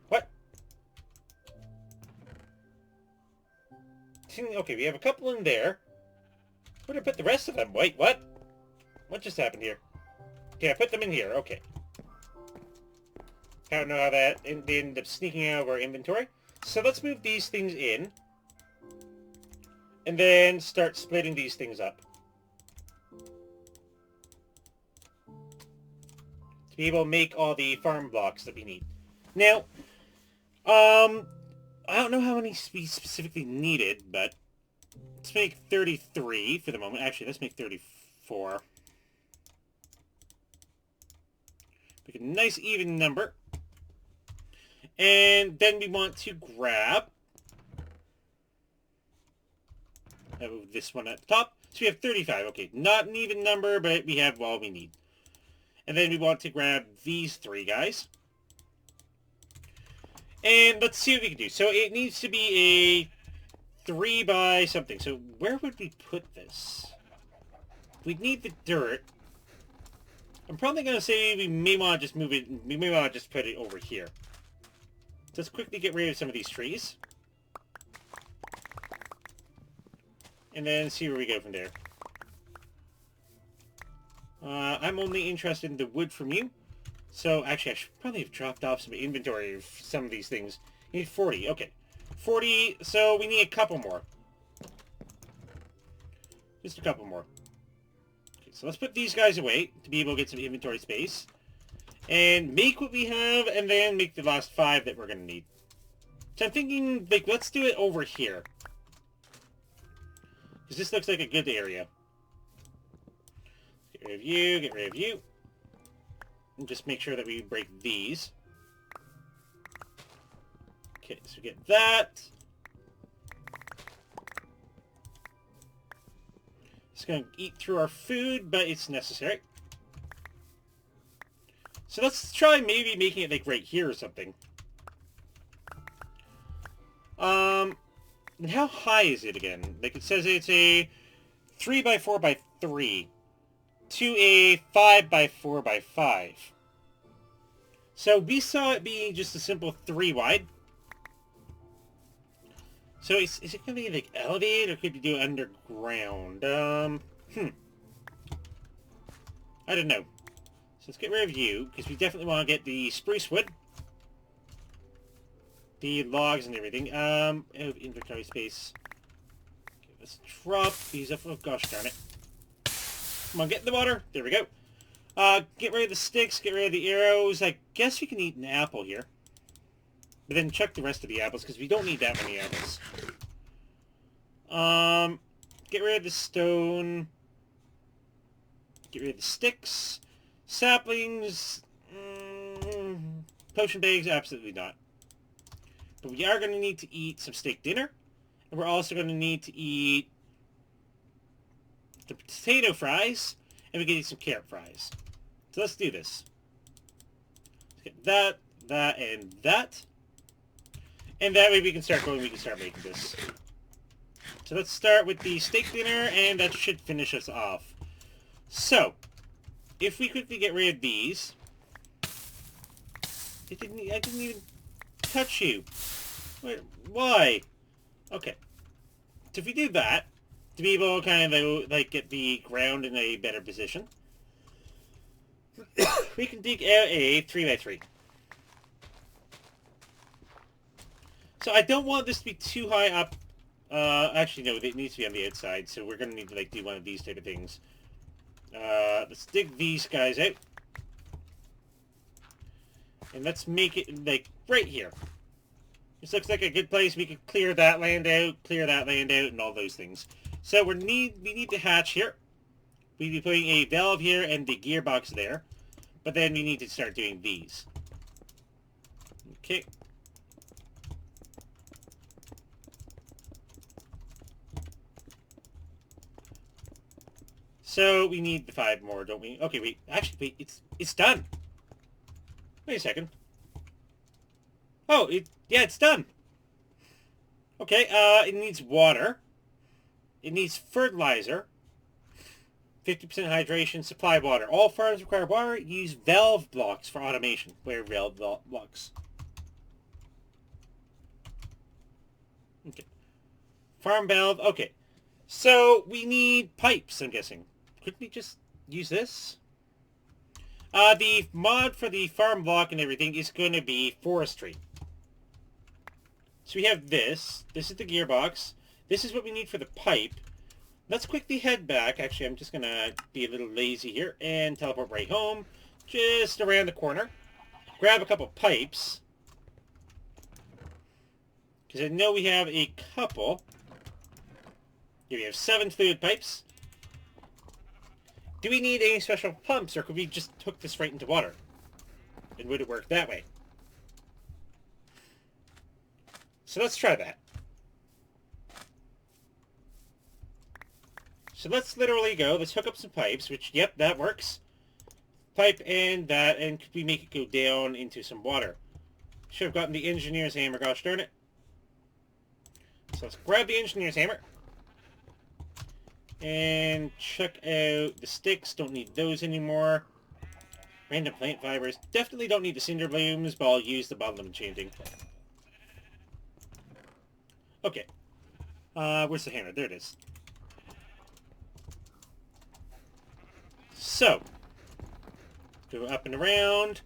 A: What? Okay, we have a couple in there. Where did I put the rest of them? Wait, what? What just happened here? Okay, I put them in here. Okay. I don't know how they ended up sneaking out of our inventory. So let's move these things in. And then start splitting these things up. To be able to make all the farm blocks that we need. Now, I don't know how many we specifically needed, but let's make 33 for the moment. Actually, let's make 34. Make a nice even number. And then we want to grab this one at the top. So we have 35. Okay, not an even number, but we have all we need. And then we want to grab these three guys. And let's see what we can do. So it needs to be a 3 by something. So where would we put this? We'd need the dirt. I'm probably going to say we may want to just move it. We may want to just put it over here. So let's quickly get rid of some of these trees. And then see where we go from there. I'm only interested in the wood from you. So, actually, I should probably have dropped off some inventory of some of these things. You need 40. Okay. 40, so we need a couple more. Just a couple more. Okay, so let's put these guys away to be able to get some inventory space. And make what we have, and then make the last 5 that we're going to need. So I'm thinking, like, let's do it over here. Because this looks like a good area. Get rid of you, get rid of you. And just make sure that we break these. Okay, so get that. It's going to eat through our food, but it's necessary. So let's try maybe making it like right here or something. And how high is it again? Like it says it's a 3 by 4 by 3 to a 5 by 4 by 5. So we saw it being just a simple 3 wide. So is it going to be like elevated or could you do it underground? I don't know. So let's get rid of you because we definitely want to get the spruce wood. The logs and everything. Inventory space. Okay, let's drop these up. Oh gosh darn it. Come on, get in the water. There we go. Get rid of the sticks, get rid of the arrows. I guess we can eat an apple here. But then check the rest of the apples, because we don't need that many apples. Get rid of the stone. Get rid of the sticks. Saplings. Potion bags, absolutely not. But we are going to need to eat some steak dinner. And we're also going to need to eat the potato fries. And we can eat some carrot fries. So let's do this. Let's get that, that, and that. And that way we can start going, we can start making this. So let's start with the steak dinner, and that should finish us off. So, if we quickly get rid of these... I didn't even touch you. Wait, why? Okay. So if we do that, to be able to kind of like get the ground in a better position, we can dig out a 3 by 3. So I don't want this to be too high up. Actually, no, it needs to be on the outside, so we're going to need to like do one of these type of things. Let's dig these guys out. And let's make it like right here. This looks like a good place. We could clear that land out, and all those things. So we need the hatch here. We'd be putting a valve here and the gearbox there. But then we need to start doing these. Okay. So we need the 5 more, don't we? Okay, wait. Actually, wait. It's done. Wait a second. Oh, yeah, it's done. Okay, it needs water. It needs fertilizer. 50% hydration, supply water. All farms require water. Use valve blocks for automation. Where valve blocks? Okay. Farm valve. Okay. So we need pipes, I'm guessing. Could we just use this? The mod for the farm block and everything is going to be forestry. So we have this. This is the gearbox. This is what we need for the pipe. Let's quickly head back. Actually, I'm just going to be a little lazy here and teleport right home. Just around the corner. Grab a couple pipes. Because I know we have a couple. Here we have 7 fluid pipes. Do we need any special pumps, or could we just hook this right into water? And would it work that way? So let's try that. So let's literally go. Let's hook up some pipes, which, yep, that works. Pipe and that, and could we make it go down into some water? Should have gotten the engineer's hammer, gosh darn it. So let's grab the engineer's hammer. And check out the sticks. Don't need those anymore. Random plant fibers. Definitely don't need the cinder blooms, but I'll use the bottle of enchanting. Okay. Where's the hammer? There it is. So, go up and around,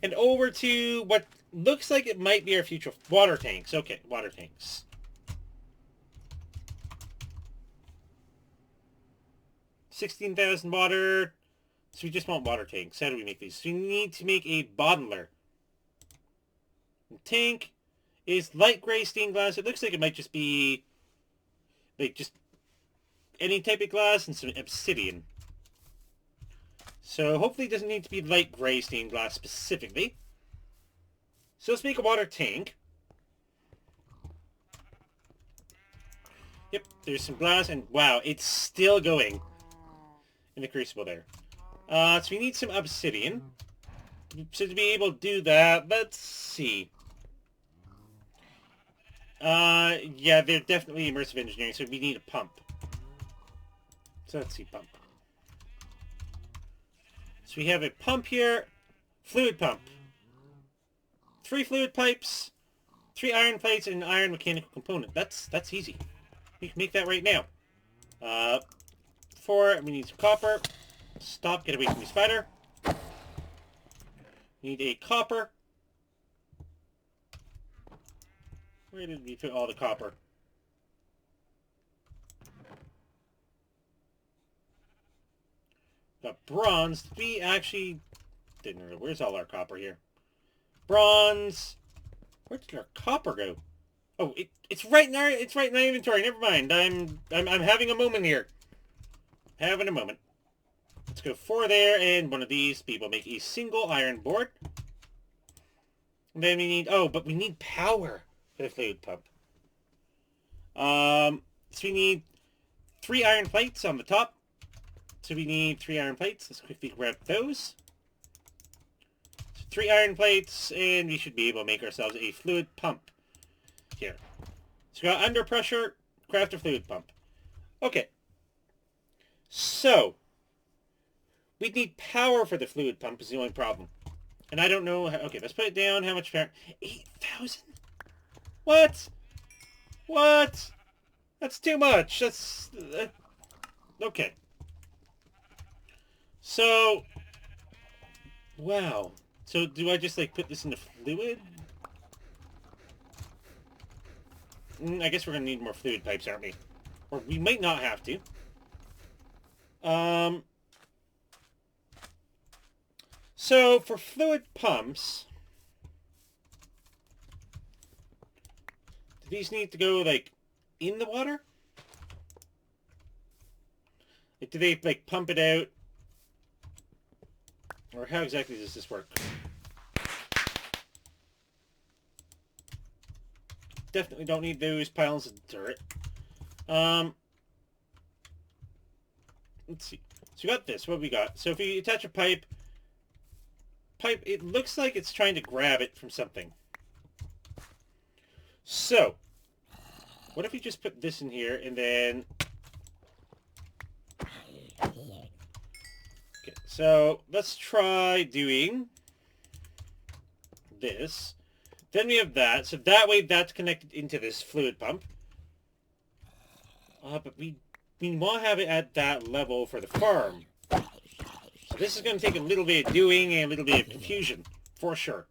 A: and over to what looks like it might be our future water tanks. Okay, water tanks. $16,000 water. So we just want water tanks. How do we make these? So we need to make a bottler. The tank is light gray stained glass. It looks like it might just be like just any type of glass and some obsidian. So hopefully it doesn't need to be light gray stained glass specifically. So let's make a water tank. Yep, there's some glass, and wow, it's still going in the crucible there. So we need some obsidian. So to be able to do that, let's see. Yeah, they're definitely immersive engineering, so we need a pump. So let's see, pump. So we have a pump here. Fluid pump. 3 fluid pipes, 3 iron plates, and an iron mechanical component. That's easy. We can make that right now. 4, we need some copper. Stop, get away from the spider. Need a copper. Where did we put all the copper? Got bronze. We actually didn't really. Where's all our copper here? Bronze. Where did our copper go? Oh, it's right in our inventory. Never mind. I'm having a moment here. Having a moment. Let's go 4 there, and one of these people make a single iron board. And then we need but we need power for the fluid pump. So we need 3 iron plates on the top. So we need 3 iron plates. Let's quickly grab those. So 3 iron plates, and we should be able to make ourselves a fluid pump here. So we got under pressure, craft a fluid pump. Okay. So, we need power for the fluid pump is the only problem. And I don't know how... Okay, let's put it down. How much power? 8,000? What? What? That's too much. That's... okay. So... wow. So, do I just, like, put this in the fluid? I guess we're going to need more fluid pipes, aren't we? Or we might not have to. So, for fluid pumps... do these need to go, like, in the water? Like, do they, like, pump it out? Or how exactly does this work? Definitely don't need those piles of dirt. let's see. So we got this. What we got? So if you attach a pipe, it looks like it's trying to grab it from something. So, what if we just put this in here and then... Okay, so let's try doing this. Then we have that. So that way that's connected into this fluid pump. But we want to have it at that level for the farm. So this is going to take a little bit of doing and a little bit of confusion, for sure.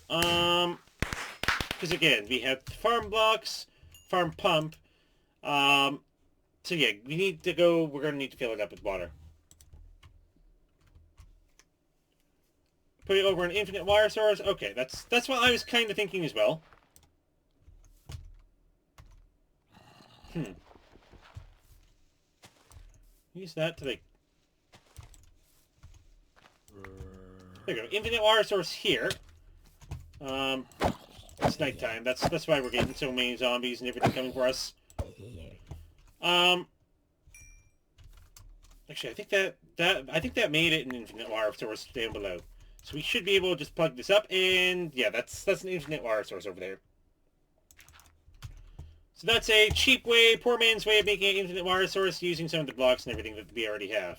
A: Because again, we have farm blocks, farm pump. So yeah, we need to go, we're going to need to fill it up with water. Put it over an infinite water source. Okay, that's what I was kind of thinking as well. Use that to like... There you go. Infinite water source here. It's nighttime. That's why we're getting so many zombies and everything coming for us. Actually, I think that made it an infinite water source down below. So we should be able to just plug this up, and yeah, that's an infinite water source over there. So that's a cheap way, poor man's way of making an infinite water source using some of the blocks and everything that we already have.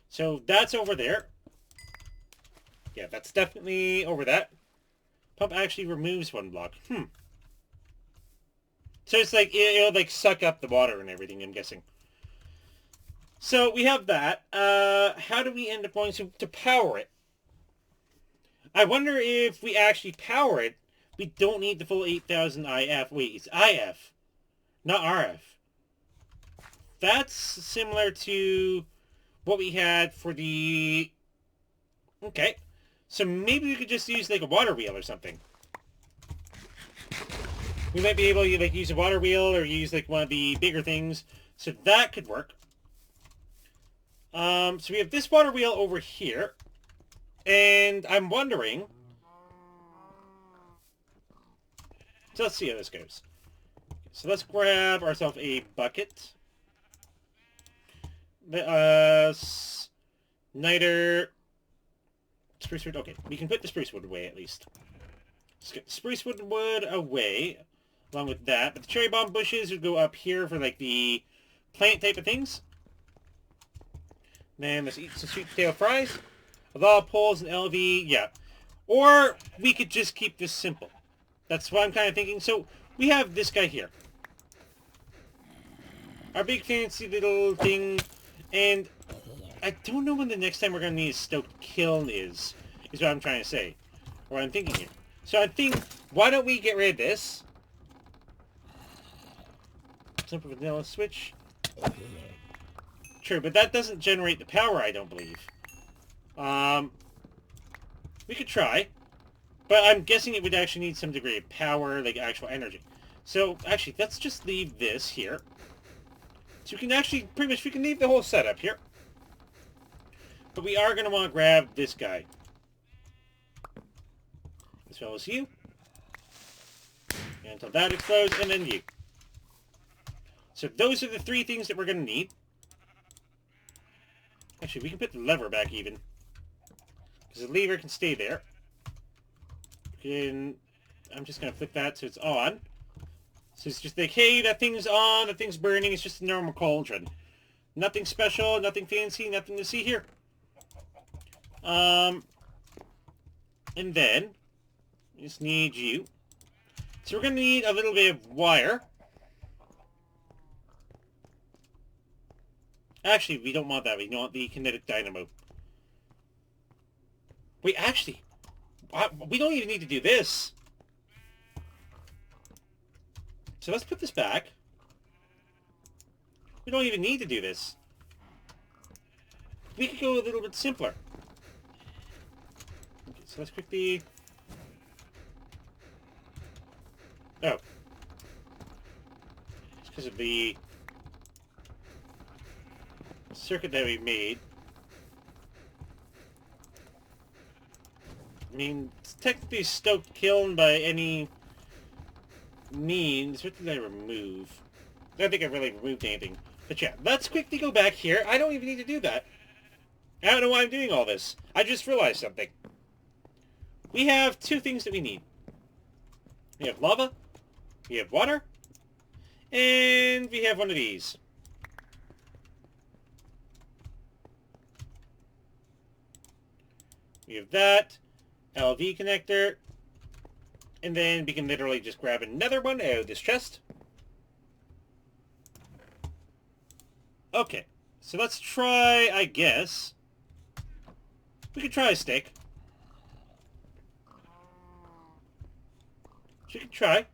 A: So that's over there. Yeah, that's definitely over that. Pump actually removes one block. So it's like, it'll like suck up the water and everything, I'm guessing. So we have that. How do we end up going to power it? I wonder if we actually power it, we don't need the full 8,000 IF. Wait, it's IF, not RF. That's similar to what we had for the... Okay. So maybe we could just use like a water wheel or something. We might be able to like use a water wheel or use like one of the bigger things. So that could work. So we have this water wheel over here. And I'm wondering... So let's see how this goes. So let's grab ourselves a bucket. Niter... Spruce wood. Okay, we can put the spruce wood away at least. Let's get the spruce wood away, along with that. But the cherry bomb bushes would go up here for like the plant type of things. Then let's eat some sweet potato fries. With all poles and LV, yeah. Or we could just keep this simple. That's what I'm kind of thinking. So we have this guy here. Our big fancy little thing. And I don't know when the next time we're going to need a stoked kiln is what I'm trying to say. Or what I'm thinking here. So I think, why don't we get rid of this? Simple vanilla switch. True, but that doesn't generate the power, I don't believe. We could try. But I'm guessing it would actually need some degree of power, like actual energy. So, actually, let's just leave this here. So we can actually, pretty much, we can leave the whole setup here. But we are going to want to grab this guy. As well as you. And until that explodes, and then you. So those are the three things that we're going to need. Actually, we can put the lever back even. Because the lever can stay there. I'm just going to flip that so it's on. So it's just like, hey, that thing's on, that thing's burning, it's just a normal cauldron. Nothing special, nothing fancy, nothing to see here. And then, we just need you. So we're going to need a little bit of wire. Actually, we don't want that. We want the kinetic dynamo. Wait, actually, we don't even need to do this. So let's put this back. We don't even need to do this. We could go a little bit simpler. Okay, so let's quickly... Oh. It's because of the circuit that we made. I mean, it's technically stoked kiln by any means. What did I remove? I don't think I really removed anything. But yeah, let's quickly go back here. I don't even need to do that. I don't know why I'm doing all this. I just realized something. We have two things that we need. We have lava, we have water, and we have one of these. We have that, LV connector, and then we can literally just grab another one out of this chest. Okay, so let's try, I guess. We could try a stick. We could try.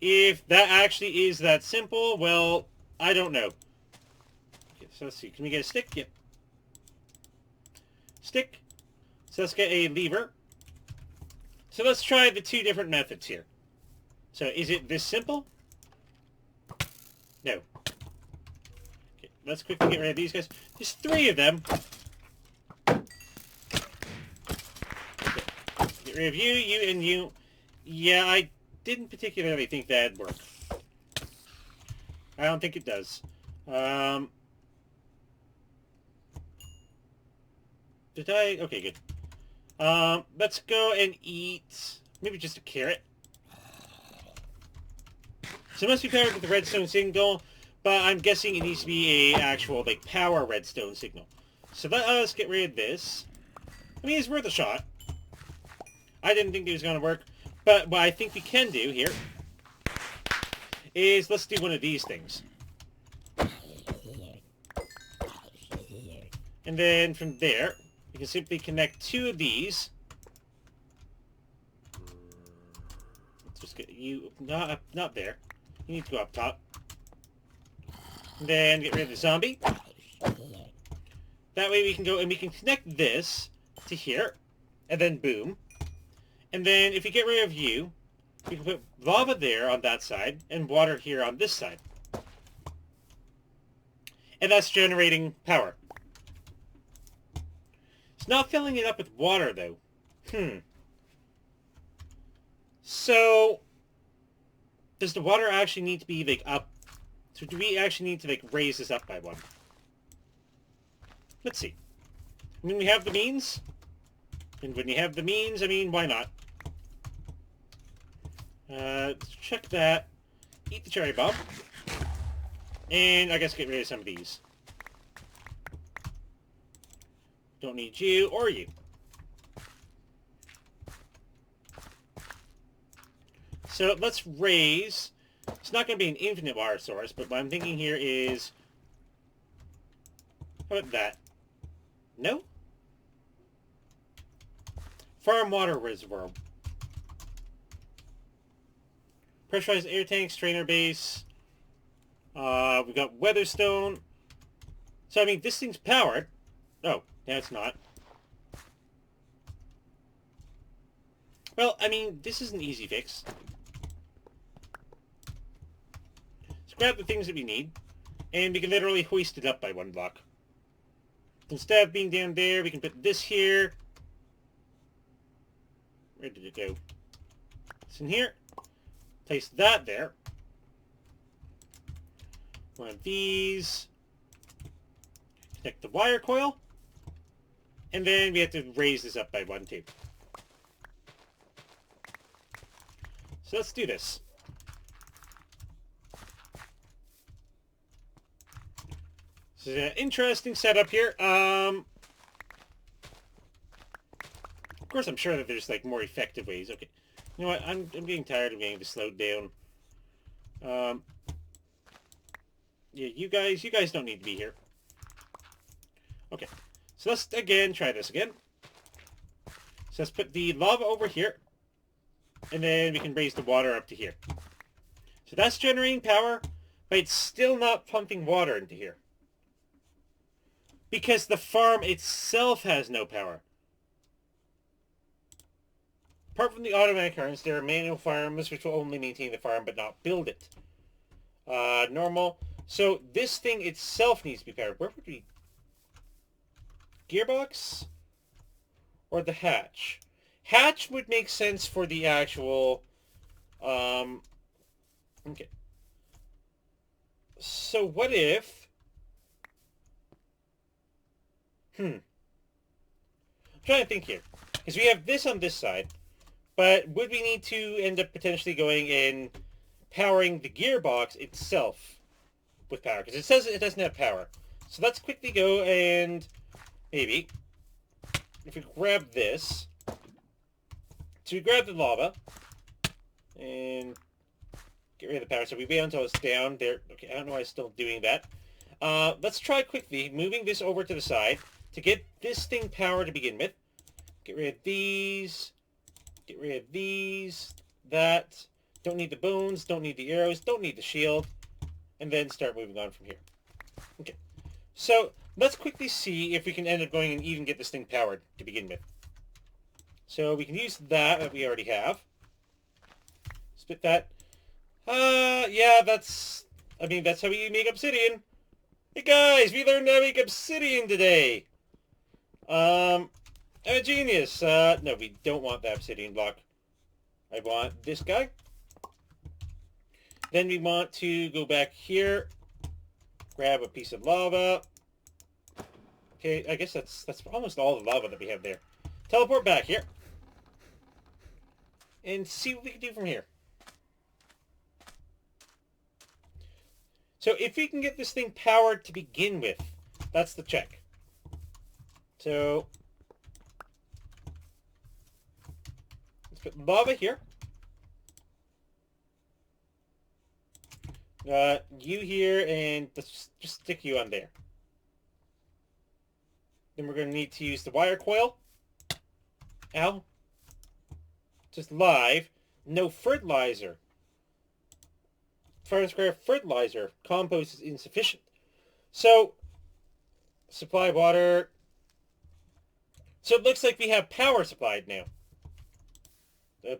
A: If that actually is that simple, well, I don't know. Okay, so let's see. Can we get a stick? Yep. Stick. So let's get a lever. So let's try the two different methods here. So is it this simple? No. Okay, let's quickly get rid of these guys. There's three of them. Okay. Get rid of you, you, and you. Yeah, I didn't particularly think that'd work. I don't think it does. Did I? Okay, good. Let's go and eat maybe just a carrot. So it must be powered with the redstone signal, but I'm guessing it needs to be a actual, like, power redstone signal. So let us get rid of this. I mean, it's worth a shot. I didn't think it was going to work, but what I think we can do here is let's do one of these things. And then from there, you can simply connect two of these. Let's just get you not there. You need to go up top. And then get rid of the zombie. That way we can go and we can connect this to here. And then boom. And then if you get rid of you, we can put lava there on that side and water here on this side. And that's generating power. It's not filling it up with water, though. So, does the water actually need to be, like, up? So do we actually need to, like, raise this up by one? Let's see. I mean, we have the means. And when you have the means, I mean, why not? Let's check that. Eat the cherry bomb. And I guess get rid of some of these. Don't need you or you. So let's raise. It's not going to be an infinite water source, but what I'm thinking here is... How about that? No? Farm water reservoir. Pressurized air tank, strainer base. We've got weatherstone. So, I mean, this thing's powered. Oh, no, it's not. Well, I mean, this is an easy fix. Let's grab the things that we need, and we can literally hoist it up by one block. Instead of being down there, we can put this here. Where did it go? It's in here. Place that there. One of these. Connect the wire coil. And then we have to raise this up by one too. So let's do this. This is an interesting setup here. Of course, I'm sure that there's like more effective ways. Okay, you know what? I'm getting tired of getting this slowed down. Yeah, you guys don't need to be here. Okay, so let's again try this again. So let's put the lava over here, and then we can raise the water up to here. So that's generating power, but it's still not pumping water into here. Because the farm itself has no power. Apart from the automatic currents, there are manual farms which will only maintain the farm but not build it. Normal. So this thing itself needs to be powered. Where would we... Gearbox? Or the hatch? Hatch would make sense for the actual... Okay. So what if... I'm trying to think here. Because we have this on this side, but would we need to end up potentially going and powering the gearbox itself with power? Because it says it doesn't have power. So let's quickly go and maybe, if we grab this, so we grab the lava and get rid of the power. So we wait until it's down there. Okay, I don't know why it's still doing that. Let's try quickly moving this over to the side to get this thing powered to begin with. Get rid of these. Get rid of these. That. Don't need the bones. Don't need the arrows. Don't need the shield. And then start moving on from here. Okay. So let's quickly see if we can end up going and even get this thing powered to begin with. So we can use that we already have. Split that. Yeah, that's how you make obsidian. Hey guys, we learned how to make obsidian today. I'm a genius. No, we don't want the obsidian block. I want this guy. Then we want to go back here, grab a piece of lava. Okay, I guess that's almost all the lava that we have there. Teleport back here. And see what we can do from here. So if we can get this thing powered to begin with, that's the check. So let's put lava here. You here, and let's just stick you on there. Then we're going to need to use the wire coil. Ow. Just live. No fertilizer. Farm square fertilizer. Compost is insufficient. So, supply water. So it looks like we have power supplied now. For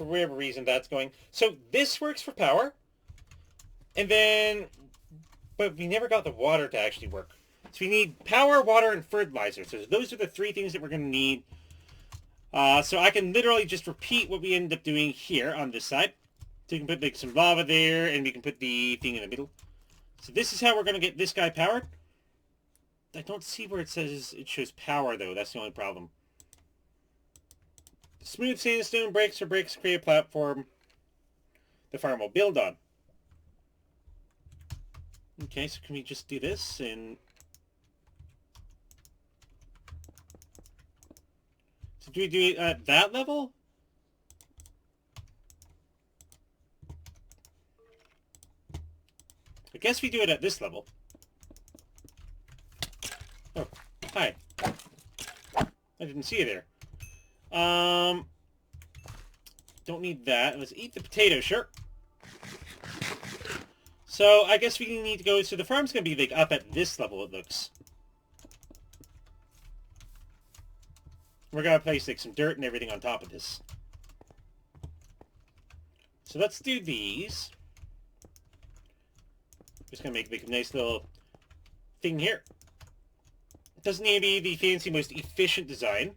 A: whatever reason that's going. So this works for power. And then, but we never got the water to actually work. So we need power, water, and fertilizer. So those are the three things that we're going to need. So I can literally just repeat what we ended up doing here on this side. So we can put like some lava there, and we can put the thing in the middle. So this is how we're going to get this guy powered. I don't see where it says it shows power, though. That's the only problem. Smooth sandstone bricks create a platform the farm will build on. Okay, so can we just do this and... So do we do it at that level? I guess we do it at this level. Oh, hi. I didn't see you there. Don't need that. Let's eat the potato, sure. So I guess we need to go, so the farm's going to be like up at this level, it looks. We're going to place like some dirt and everything on top of this. So let's do these. Just going to make like a nice little thing here. It doesn't need to be the fancy, most efficient design.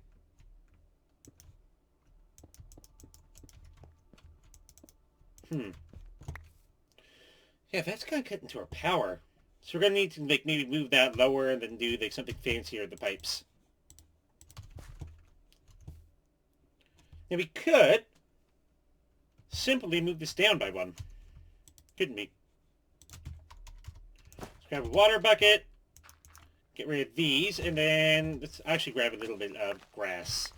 A: Yeah, that's going to cut into our power. So we're going to need to like maybe move that lower and then do like something fancier with the pipes. Now we could simply move this down by one. Couldn't we? Let's grab a water bucket. Get rid of these, and then let's actually grab a little bit of grass.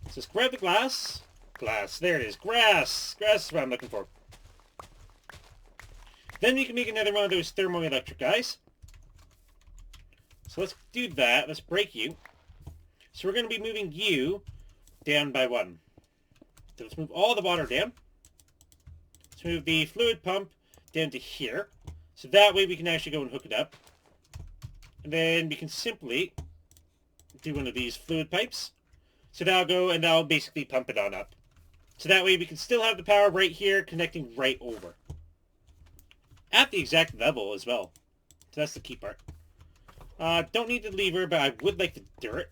A: So let's grab the glass. Glass. There it is. Grass. Grass is what I'm looking for. Then we can make another one of those thermoelectric guys. So let's do that. Let's break you. So we're going to be moving you down by one. So let's move all the water down. Let's move the fluid pump down to here. So that way we can actually go and hook it up. And then we can simply do one of these fluid pipes. So that'll go and that'll basically pump it on up. So that way we can still have the power right here connecting right over. At the exact level as well. So that's the key part. Don't need the lever, but I would like the dirt.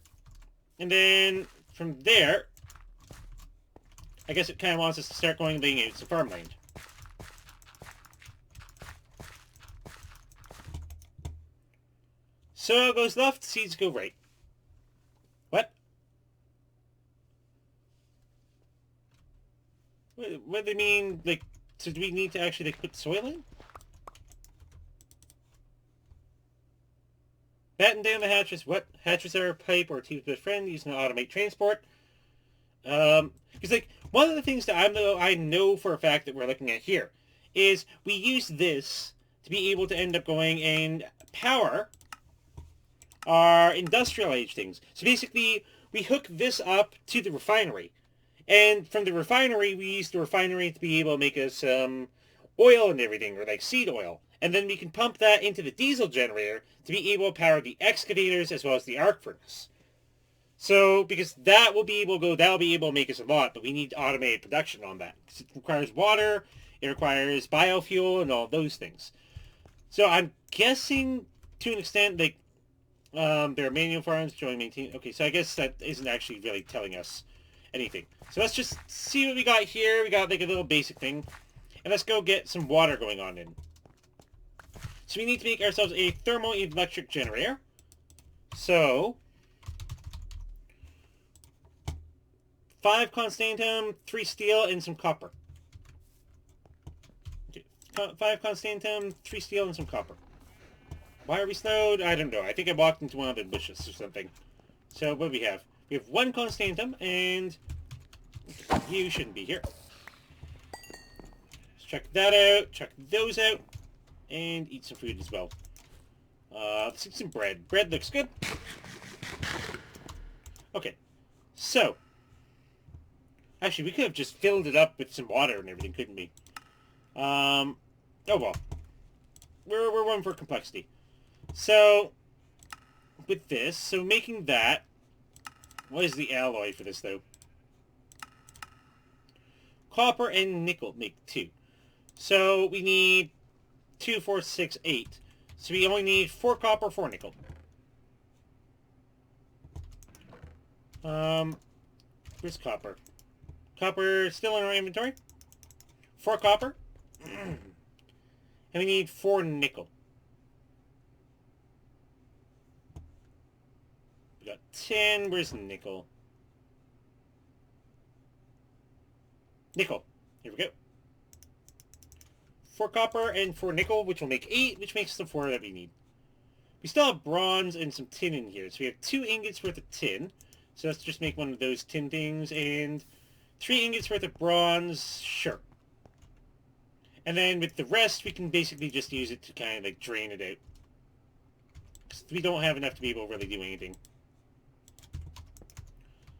A: And then from there, I guess it kind of wants us to start going into farmland. Soil goes left, seeds go right. What? What do they mean? Like, so do we need to actually like put soil in? Batten down the hatches. What? Hatches are a pipe or a team's best friend used to automate transport. Because like one of the things that I know for a fact that we're looking at here is we use this to be able to end up going and power our industrial age things. So basically, we hook this up to the refinery, and from the refinery, we use the refinery to be able to make us oil and everything, or like seed oil, and then we can pump that into the diesel generator to be able to power the excavators as well as the arc furnace. So, because that'll be able to make us a lot, but we need automated production on that. Because it requires water, it requires biofuel, and all those things. So I'm guessing, to an extent, like, there are manual farms, join maintain. Okay, so I guess that isn't actually really telling us anything. So let's just see what we got here. We got, like, a little basic thing. And let's go get some water going on in. So we need to make ourselves a thermoelectric generator. So 5 constantum, 3 steel, and some copper. Okay. 5 constantum, 3 steel, and some copper. Why are we snowed? I don't know. I think I walked into one of the bushes or something. So what do we have? We have 1 constantum, and you shouldn't be here. Let's check that out, check those out, and eat some food as well. Let's eat some bread. Bread looks good. Okay, so actually, we could have just filled it up with some water and everything, couldn't we? Oh well. We're one for complexity. So, with this, so making that, what is the alloy for this, though? Copper and nickel make 2. So, we need 2, 4, 6, 8. So, we only need 4 copper, 4 nickel. Where's copper? Copper still in our inventory. 4 copper. And we need 4 nickel. We got 10. Where's nickel? Nickel. Here we go. 4 copper and 4 nickel, which will make 8, which makes the 4 that we need. We still have bronze and some tin in here. So we have 2 ingots worth of tin. So let's just make one of those tin things. And 3 ingots worth of bronze. Sure. And then with the rest, we can basically just use it to kind of like drain it out. Because we don't have enough to be able to really do anything.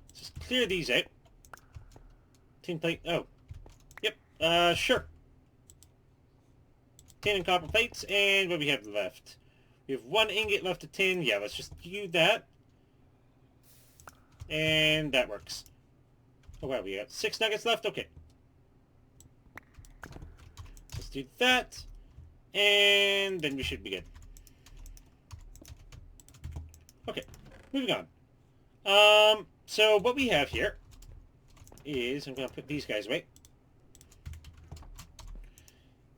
A: Let's just clear these out. Tin plate. Oh. Yep. Sure. Tin and copper plates. And what do we have left? We have 1 ingot left of tin. Yeah, let's just do that. And that works. Oh wow, we got 6 nuggets left? Okay. Let's do that. And then we should be good. Okay, moving on. So what we have here is, I'm going to put these guys away.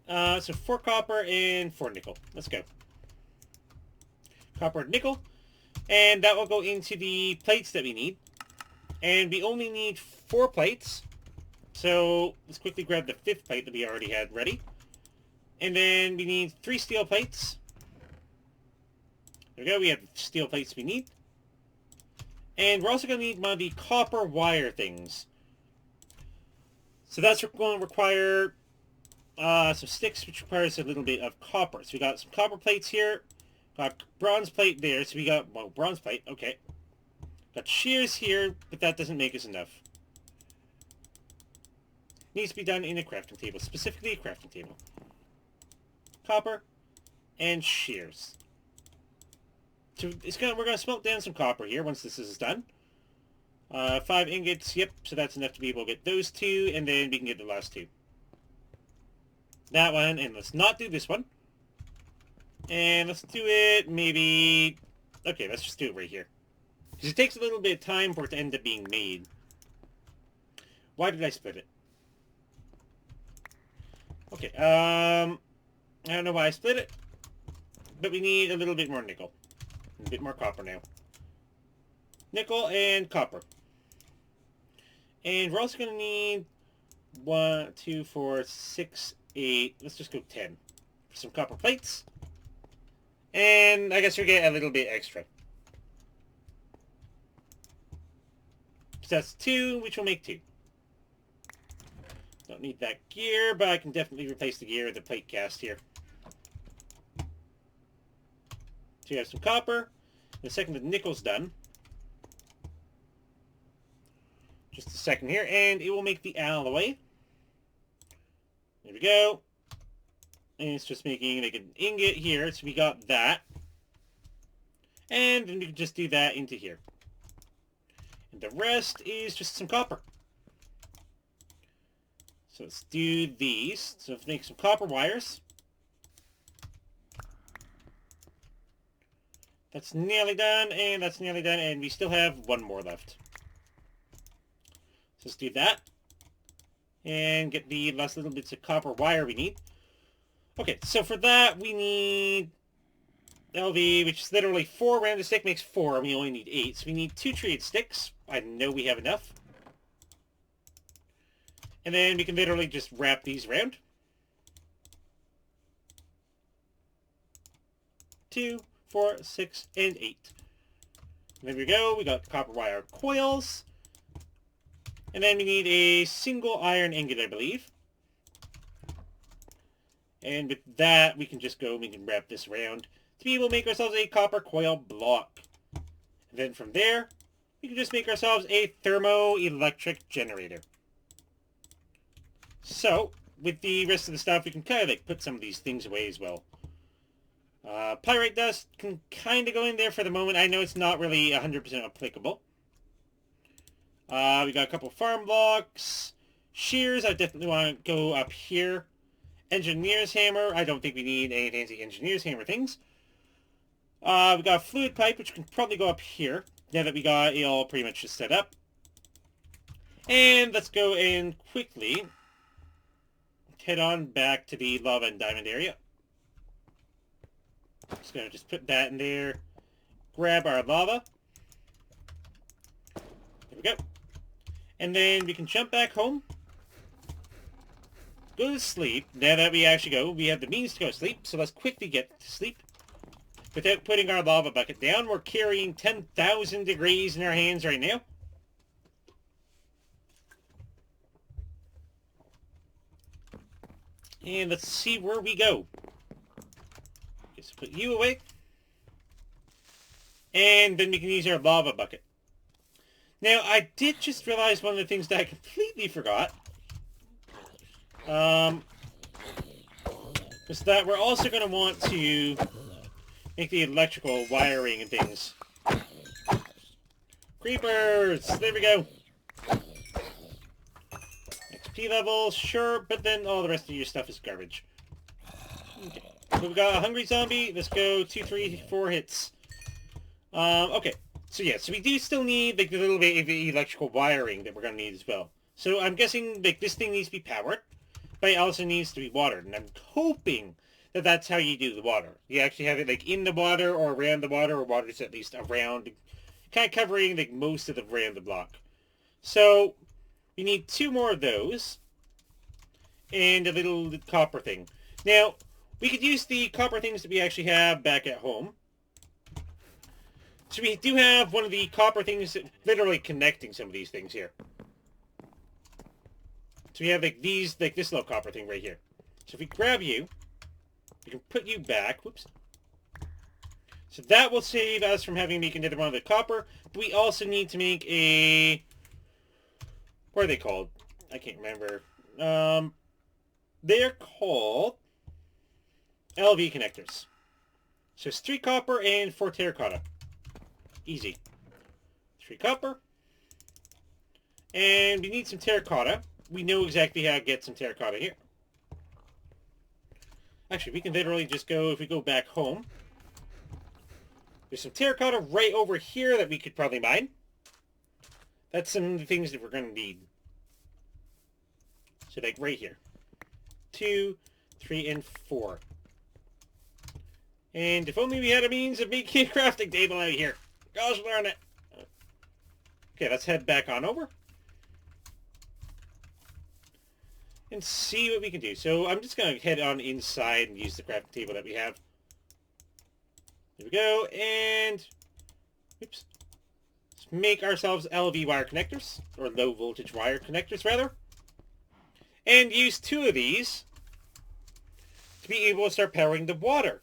A: So 4 copper and 4 nickel. Let's go. Copper and nickel. And that will go into the plates that we need. And we only need 4 plates. So let's quickly grab the 5th plate that we already had ready. And then we need 3 steel plates. There we go. We have the steel plates we need. And we're also going to need one of the copper wire things. So that's going to require some sticks, which requires a little bit of copper. So we got some copper plates here. Got bronze plate there. So we got, well, bronze plate. Okay. Got shears here, but that doesn't make us enough. Needs to be done in a crafting table, specifically a crafting table. Copper and shears. So we're gonna smelt down some copper here once this is done. 5 ingots, yep, so that's enough to be able to get those 2, and then we can get the last 2. That one, and let's not do this one. And let's do it maybe... Okay, let's just do it right here. Because it takes a little bit of time for it to end up being made. Why did I split it? Okay, I don't know why I split it. But we need a little bit more nickel. A bit more copper now. Nickel and copper. And we're also going to need 1, 2, 4, 6, 8. Let's just go 10 for some copper plates. And I guess we get a little bit extra. So that's 2, which will make 2. Don't need that gear, but I can definitely replace the gear with the plate cast here. So you have some copper. The second the nickel's done. Just a second here, and it will make the alloy. There we go. And it's just making like an ingot here, so we got that. And then we can just do that into here. And the rest is just some copper. So let's do these. So let's make some copper wires. That's nearly done, and that's nearly done, and we still have one more left. So let's do that. And get the last little bits of copper wire we need. Okay, so for that we need LV, which is literally 4 round a stick makes 4, and we only need 8. So we need 2 treated sticks. I know we have enough. And then we can literally just wrap these around. 2, 4, 6, and 8. And there we go. We got copper wire coils. And then we need a single iron ingot, I believe. And with that, we can just go and we can wrap this around to be able to make ourselves a copper coil block. And then from there, we can just make ourselves a thermoelectric generator. So, with the rest of the stuff, we can kind of like put some of these things away as well. Pyrite dust can kind of go in there for the moment. I know it's not really 100% applicable. We got a couple farm blocks. Shears, I definitely want to go up here. Engineer's hammer, I don't think we need any fancy engineer's hammer things. We got a fluid pipe, which can probably go up here, now that we got it all pretty much just set up. And let's go and quickly head on back to the lava and diamond area. Just gonna just put that in there. Grab our lava. There we go. And then we can jump back home. Go to sleep. Now that we actually go, we have the means to go to sleep, so let's quickly get to sleep. Without putting our lava bucket down, we're carrying 10,000 degrees in our hands right now. And let's see where we go. Just put you away. And then we can use our lava bucket. Now, I did just realize one of the things that I completely forgot. Is that we're also going to want to make the electrical wiring and things. Creepers! There we go. XP level, sure, but then all the rest of your stuff is garbage. Okay. So we've got a hungry zombie. Let's go 2, 3, 4 hits. Okay. So yeah, so we do still need like the little bit of electrical wiring that we're going to need as well. So I'm guessing like this thing needs to be powered, but it also needs to be watered. And I'm hoping that that's how you do the water. You actually have it like in the water or around the water, or water's at least around, kind of covering like most of the around the block. So we need 2 more of those and a little copper thing. Now, we could use the copper things that we actually have back at home. So we do have one of the copper things that literally connecting some of these things here. So we have like these, like this little copper thing right here. So if we grab you, we can put you back. Whoops. So that will save us from having to make another one of the copper. But we also need to make a... What are they called? I can't remember. They're called LV connectors. So it's 3 copper and 4 terracotta. Easy. 3 copper. And we need some terracotta. We know exactly how to get some terracotta here. Actually, we can literally just go, if we go back home, there's some terracotta right over here that we could probably mine. That's some of the things that we're going to need. So like right here. 2, 3, and 4. And if only we had a means of making a crafting table out here. Gosh darn it. Okay, let's head back on over. And see what we can do. So I'm just going to head on inside and use the crafting table that we have. There we go. And... oops. Let's make ourselves LV wire connectors. Or low voltage wire connectors, rather. And use 2 of these to be able to start powering the water.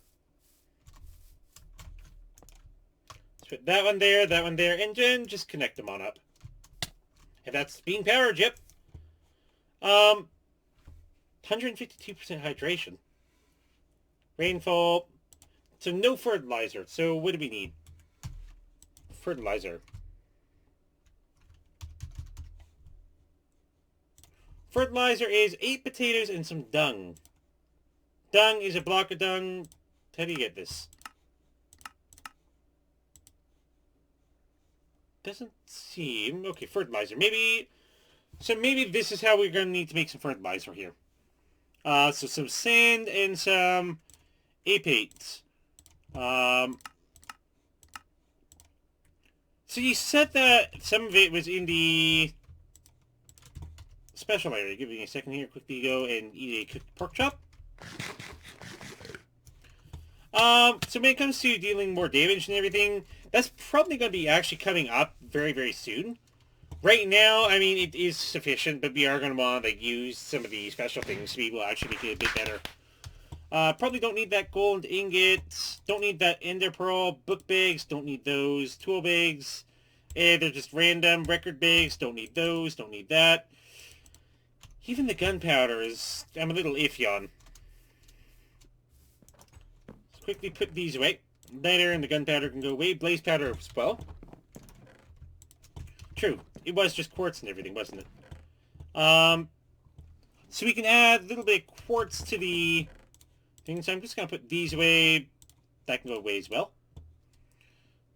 A: Put that one there, and then just connect them on up. And that's being powered, yep. 152% hydration. Rainfall. So no fertilizer. So what do we need? Fertilizer. Fertilizer is 8 potatoes and some dung. Dung is a block of dung. How do you get this? Doesn't seem... okay, fertilizer. Maybe... so maybe this is how we're going to need to make some fertilizer here. So some sand and some apate. So you said that some of it was in the special area. Give me a second here. Quickly go and eat a cooked pork chop. So when it comes to dealing more damage and everything, that's probably going to be actually coming up very, very soon. Right now, I mean, it is sufficient, but we are going to want to use some of the special things to be able to actually make it a bit better. Probably don't need that gold ingot, don't need that ender pearl, book bags, don't need those, tool bags, they're just random, record bags, don't need those, don't need that. Even the gunpowder is, I'm a little iffy on. Let's quickly put these away. Later, and the gunpowder can go away. Blaze powder as well. True. It was just quartz and everything, wasn't it? So we can add a little bit of quartz to the thing. So I'm just going to put these away. That can go away as well.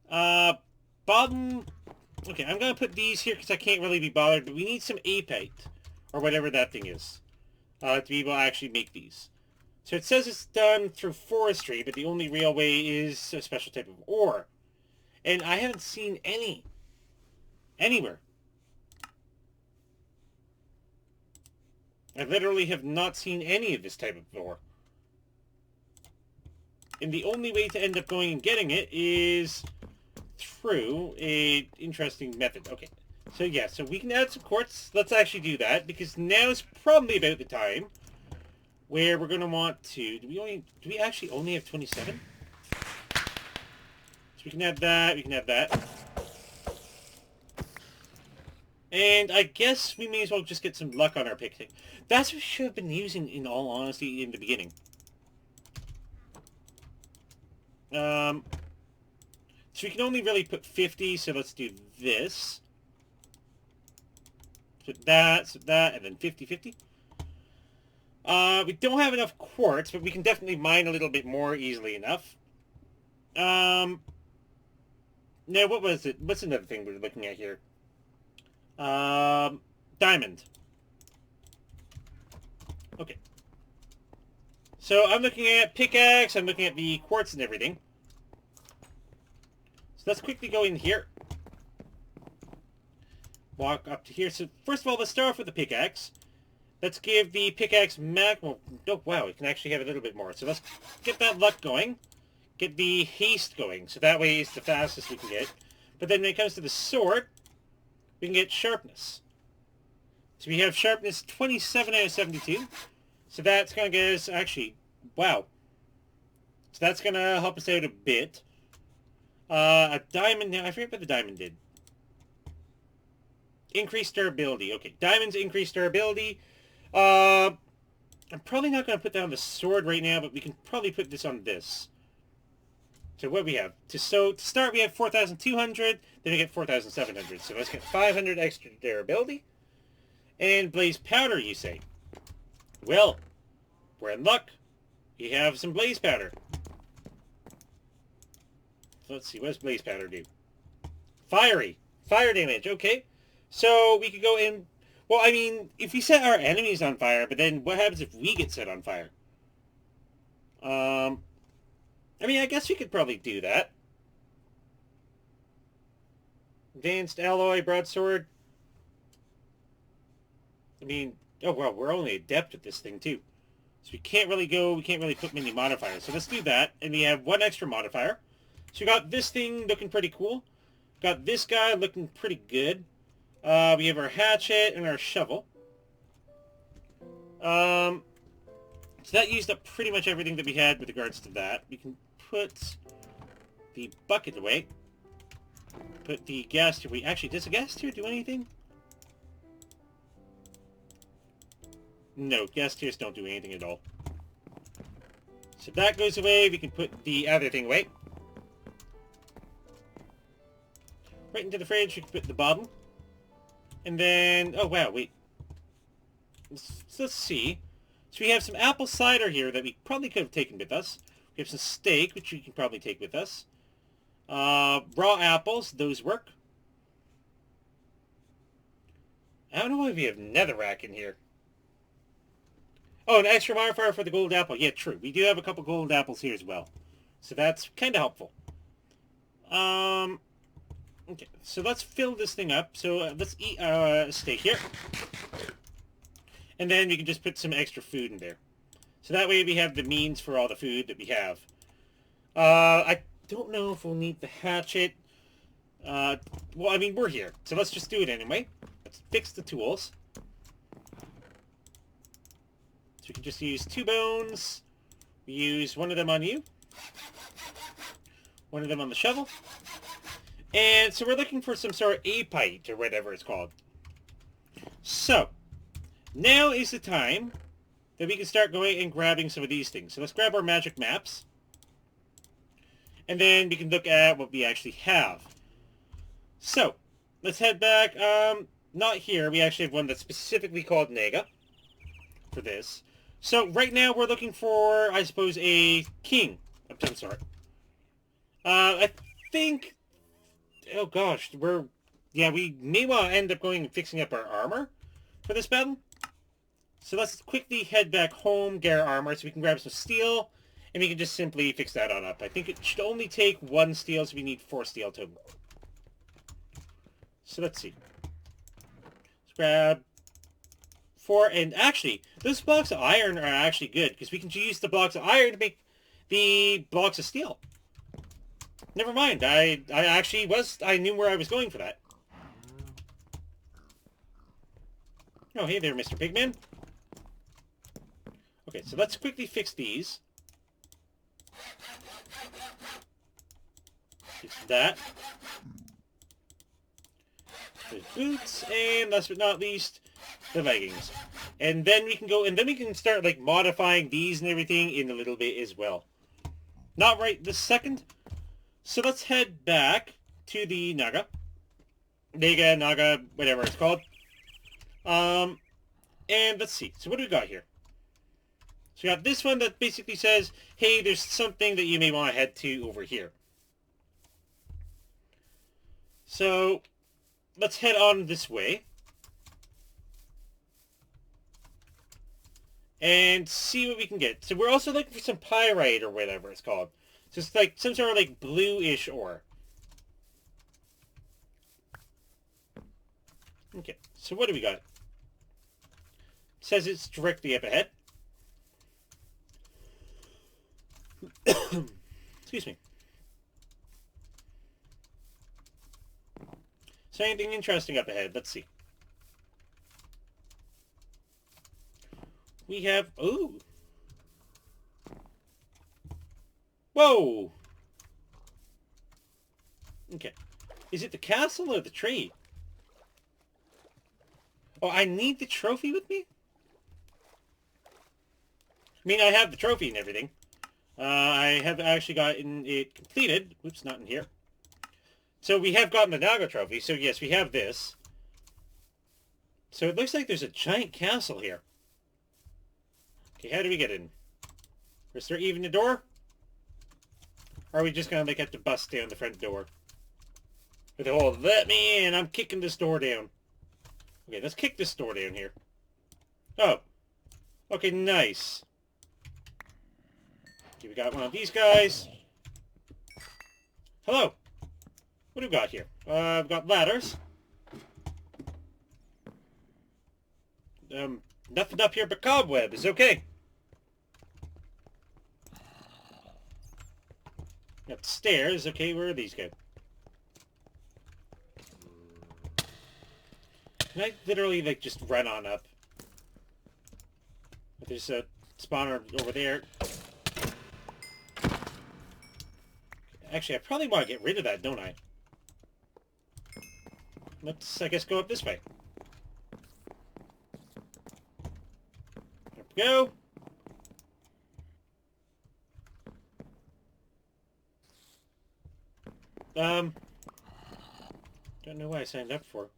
A: Bottom... okay, I'm going to put these here because I can't really be bothered. But we need some apate. Or whatever that thing is. To be able to actually make these. So it says it's done through forestry, but the only real way is a special type of ore. And I haven't seen any. Anywhere. I literally have not seen any of this type of ore. And the only way to end up going and getting it is through a interesting method. Okay. So yeah, so we can add some quartz. Let's actually do that, because now is probably about the time where we're going to want to... do we actually only have 27? So we can add that, we can add that. And I guess we may as well just get some luck on our pick. That's what we should have been using, in all honesty, in the beginning. So we can only really put 50, so let's do this. Put that, and then 50-50. We don't have enough quartz, but we can definitely mine a little bit more easily enough. Now, what was it? What's another thing we're looking at here? Diamond. Okay. So I'm looking at pickaxe, I'm looking at the quartz and everything. So let's quickly go in here. Walk up to here. So first of all, let's start off with the pickaxe. Let's give the pickaxe well, oh wow, we can actually have a little bit more. So let's get that luck going. Get the haste going. So that way it's the fastest we can get. But then when it comes to the sword, we can get sharpness. So we have sharpness 27 out of 72. So that's going to get us, actually, wow. So that's going to help us out a bit. A diamond, now I forget what the diamond did. Increased durability. Okay, diamonds increase durability. I'm probably not going to put that on the sword right now, but we can probably put this on this. So what we have? To start, we have 4,200, then we get 4,700. So let's get 500 extra durability. And blaze powder, you say? Well, we're in luck. We have some blaze powder. So let's see, what does blaze powder do? Fiery. Fire damage, okay. So we could go in... well, I mean, if we set our enemies on fire, but then what happens if we get set on fire? I mean, I guess we could probably do that. Advanced alloy broadsword. I mean, oh well, we're only adept at this thing too. So we can't really put many modifiers. So let's do that. And we have one extra modifier. So we got this thing looking pretty cool. Got this guy looking pretty good. We have our hatchet and our shovel. So that used up pretty much everything that we had with regards to that. We can put the bucket away. Put the gas tier. Actually, does the gas tier do anything? No, gas tiers don't do anything at all. So that goes away. We can put the other thing away. Right into the fridge, we can put the bottle. And then... oh, wow, wait. Let's see. So we have some apple cider here that we probably could have taken with us. We have some steak, which we can probably take with us. Raw apples, those work. I don't know why we have netherrack in here. Oh, an extra modifier for the gold apple. Yeah, true. We do have a couple gold apples here as well. So that's kind of helpful. Okay, so let's fill this thing up. So let's eat steak here. And then we can just put some extra food in there. So that way we have the means for all the food that we have. I don't know if we'll need the hatchet. Well, I mean, we're here. So let's just do it anyway. Let's fix the tools. So we can just use 2 bones. We use one of them on you. One of them on the shovel. And so we're looking for some sort of apite or whatever it's called. So, now is the time that we can start going and grabbing some of these things. So let's grab our magic maps. And then we can look at what we actually have. So, let's head back. Not here. We actually have one that's specifically called Naga for this. So, right now we're looking for, I suppose, a king of some sort. I think... oh gosh, we may well end up going and fixing up our armor for this battle. So let's quickly head back home, get our armor, so we can grab some steel, and we can just simply fix that on up. I think it should only take 1 steel, so we need 4 steel total. So let's see. Let's grab 4, and actually, those blocks of iron are actually good, because we can use the blocks of iron to make the blocks of steel. Never mind, I knew where I was going for that. Oh, hey there, Mr. Pigman. Okay, so let's quickly fix these. Fix that. The boots, and last but not least, the leggings. And then we can go, and then we can start, like, modifying these and everything in a little bit as well. Not right this second. So let's head back to the Naga, whatever it's called. And let's see. So what do we got here? So we got this one that basically says, hey, there's something that you may want to head to over here. So let's head on this way. And see what we can get. So we're also looking for some pyrite or whatever it's called. So it's like some sort of like bluish ore. Okay, so what do we got? It says it's directly up ahead. Excuse me. So anything interesting up ahead? Let's see. We have... ooh. Whoa! Okay. Is it the castle or the tree? Oh, I need the trophy with me? I mean, I have the trophy and everything. I have actually gotten it completed. Oops, not in here. So we have gotten the Naga trophy. So yes, we have this. So it looks like there's a giant castle here. Okay, how do we get in? Is there even a door? Or are we just gonna like have to bust down the front door? With the whole, let me in, I'm kicking this door down. Okay, let's kick this door down here. Oh. Okay, nice. Okay, we got one of these guys. Hello. What do we got here? I've got ladders. Nothing up here but cobwebs. Okay. Got stairs. Okay, where are these go? Can I literally, like, just run on up? There's a spawner over there. Actually, I probably want to get rid of that, don't I? Let's, I guess, go up this way. There we go. Don't know what I signed up for.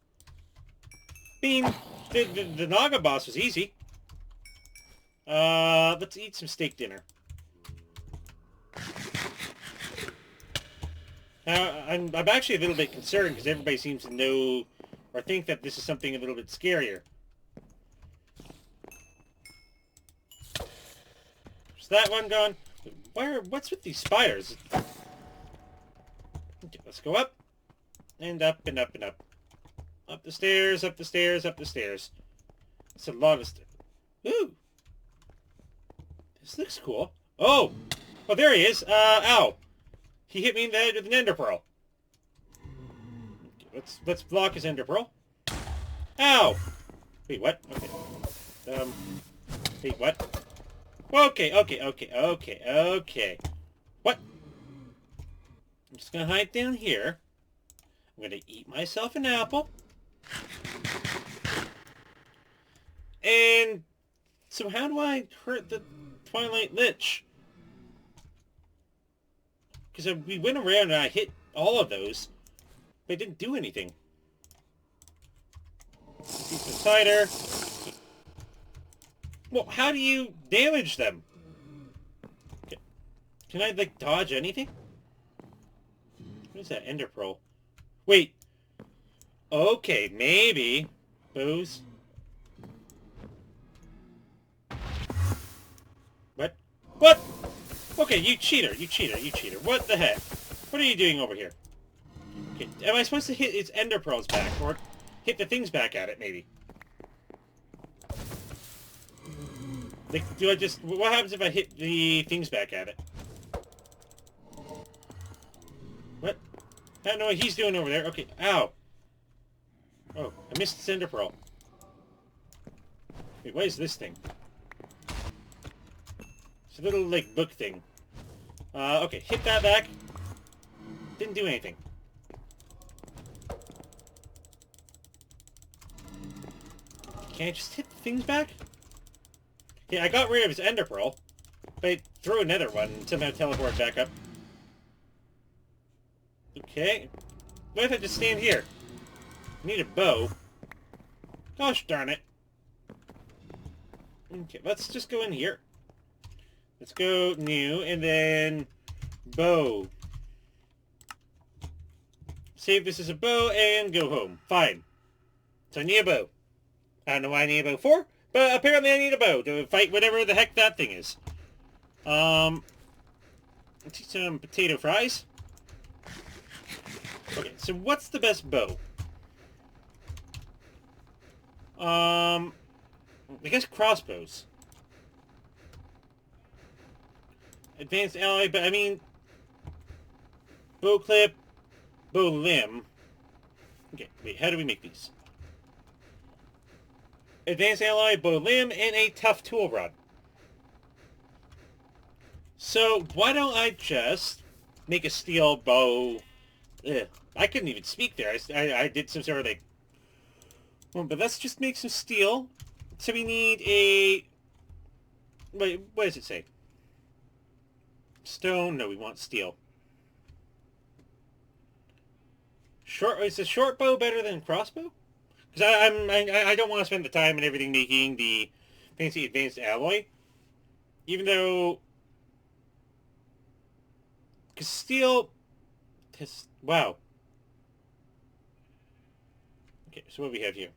A: I mean, the Naga boss was easy. Let's eat some steak dinner. I'm actually a little bit concerned because everybody seems to know or think that this is something a little bit scarier. Is that one gone? What's with these spiders? Okay, let's go up. And up and up and up. Up the stairs, up the stairs, up the stairs. It's a lot of stairs. Ooh! This looks cool. Oh! Oh, there he is! Ow! He hit me in the head with an ender pearl. Okay, let's block his ender pearl. Ow! Wait, what? Okay. Wait, what? Okay. What? I'm just gonna hide down here. I'm gonna eat myself an apple. And so how do I hurt the Twilight Lich? Because we went around and I hit all of those, but it didn't do anything. Piece of cider. Well, how do you damage them? Can I, like, dodge anything? What is that ender pearl? Wait. Okay, maybe. Bows. What? What? Okay, you cheater. What the heck? What are you doing over here? Okay, am I supposed to hit its ender pearls back? Or hit the things back at it, maybe? Like, do I just... What happens if I hit the things back at it? What? I don't know what he's doing over there. Okay, ow. Oh, I missed the ender pearl. Wait, what is this thing? It's a little, like, book thing. Okay, hit that back. Didn't do anything. Can't I just hit the things back? Yeah, I got rid of his ender pearl. But I threw another one and somehow teleported back up. Okay. What if I just stand here? I need a bow. Gosh darn it. Okay, let's just go in here. Let's go new, and then bow. Save this as a bow, and go home. Fine. So I need a bow. I don't know why I need a bow for, but apparently I need a bow to fight whatever the heck that thing is. Let's eat some potato fries. Okay, so what's the best bow? I guess crossbows. Advanced alloy, but I mean... Bow clip, bow limb. Okay, wait, how do we make these? Advanced alloy, bow limb, and a tough tool rod. So, why don't I just make a steel bow... Ugh, I couldn't even speak there. I did some sort of like... Well, but let's just make some steel. So we need a... Wait, what does it say? Stone? No, we want steel. Is a short bow better than crossbow? Because I don't want to spend the time and everything making the fancy advanced alloy. Even though... Because steel... Wow. Okay, so what do we have here?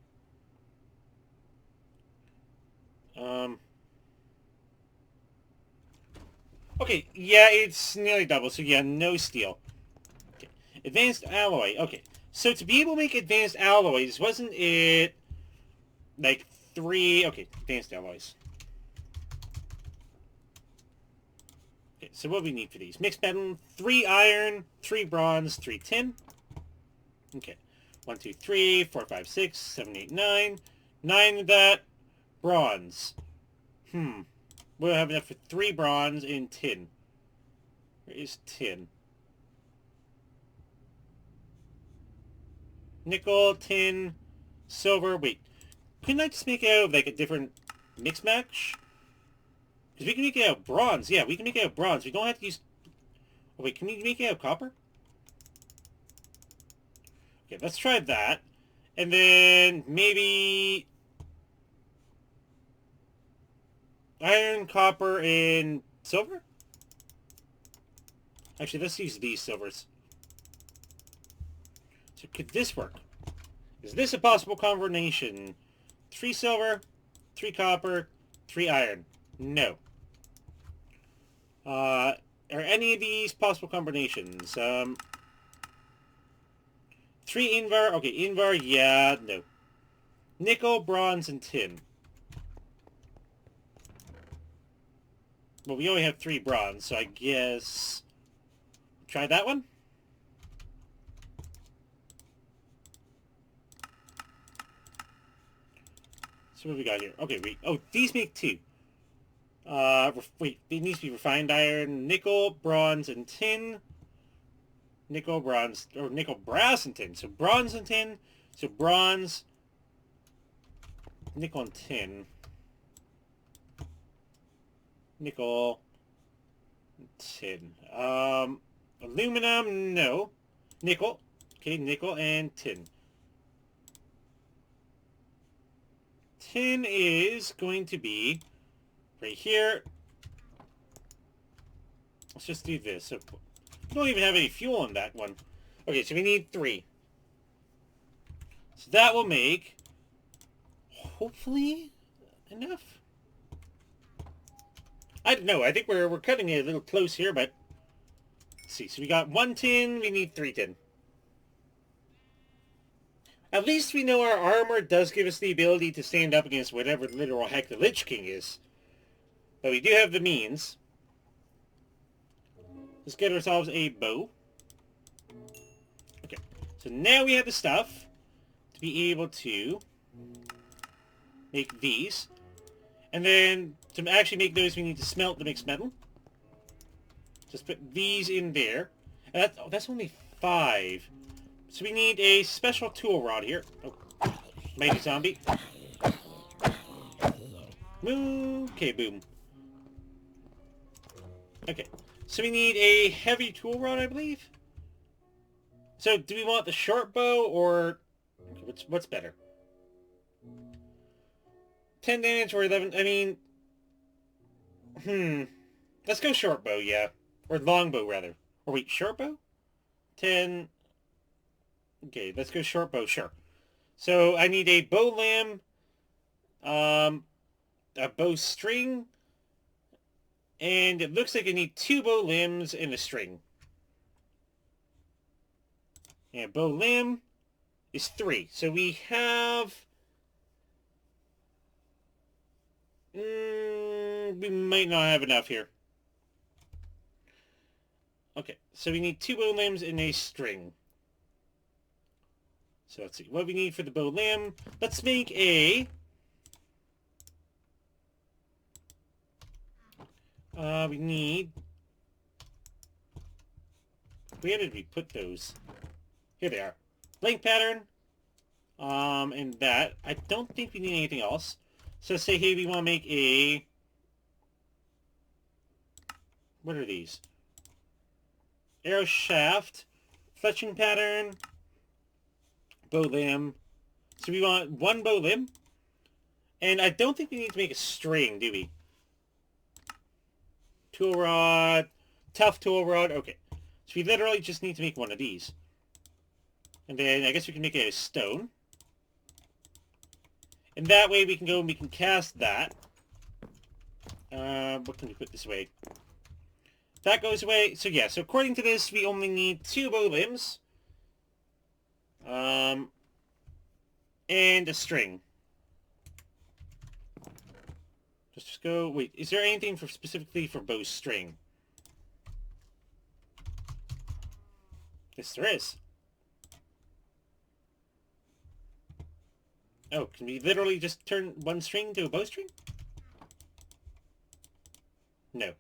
A: Okay, yeah, it's nearly double, so yeah, no steel. Okay. Advanced alloy. Okay. So to be able to make advanced alloys, wasn't it like 3... Okay, advanced alloys. Okay, so what do we need for these? Mixed metal, 3 iron, 3 bronze, 3 tin. Okay. 1, 2, 3, 4, 5, 6, 7, 8, 9. 9 of that. Bronze. We'll have enough for 3 bronze and tin. Where is tin? Nickel, tin, silver. Wait. Couldn't I just make it out of like a different mix match? Because we can make it out of bronze. Yeah, we can make it out of bronze. We don't have to use... Oh, wait, can we make it out of copper? Okay, let's try that. And then maybe... iron, copper, and silver? Actually, let's use these silvers. So could this work? Is this a possible combination? 3 silver, 3 copper, 3 iron. No. Are any of these possible combinations? 3 invar. Okay, invar, yeah, no. Nickel, bronze, and tin. Well, we only have 3 bronze, so I guess... Try that one? So what do we got here? Okay, wait. Oh, these make 2. Wait, it needs to be refined iron, nickel, bronze, and tin. Nickel, bronze, or nickel, brass, and tin. So bronze and tin. So bronze, nickel, and tin. Nickel, tin. Aluminum, no. Nickel. Okay, nickel and tin. Tin is going to be right here. Let's just do this. So we don't even have any fuel in that one. Okay, so we need 3. So that will make, hopefully, enough. I don't know. I think we're cutting it a little close here, but let's see. So we got 1 tin. We need 3 tin. At least we know our armor does give us the ability to stand up against whatever literal heck the Lich King is. But we do have the means. Let's get ourselves a bow. Okay. So now we have the stuff to be able to make these. And then to actually make those, we need to smelt the mixed metal. Just put these in there. And that's only 5. So we need a special tool rod here. Oh, mighty zombie. Okay, boom. Okay, so we need a heavy tool rod, I believe. So do we want the short bow or what's better? 10 damage or 11? I mean, let's go short bow, yeah, or long bow rather. Or wait, short bow? 10. Okay, let's go short bow, sure. So I need a bow limb, a bow string, and it looks like I need 2 bow limbs and a string. And bow limb is 3. So we have... we might not have enough here. Okay, so we need 2 bow limbs and a string. So let's see what we need for the bow limb. Let's make a... we need... Where did we put those? Here they are. Blank pattern. And that. I don't think we need anything else. So say, hey, we want to make a... What are these? Arrow shaft. Fletching pattern. Bow limb. So we want 1 bow limb. And I don't think we need to make a string, do we? Tool rod. Tough tool rod. Okay. So we literally just need to make 1 of these. And then I guess we can make it a stone. And that way we can go and we can cast that. What can we put this way? That goes away. So yeah, so according to this, we only need 2 bow limbs. And a string. Just go... Wait, is there anything for specifically for bowstring? Yes, there is. Oh, can we literally just turn one string to a bowstring? No.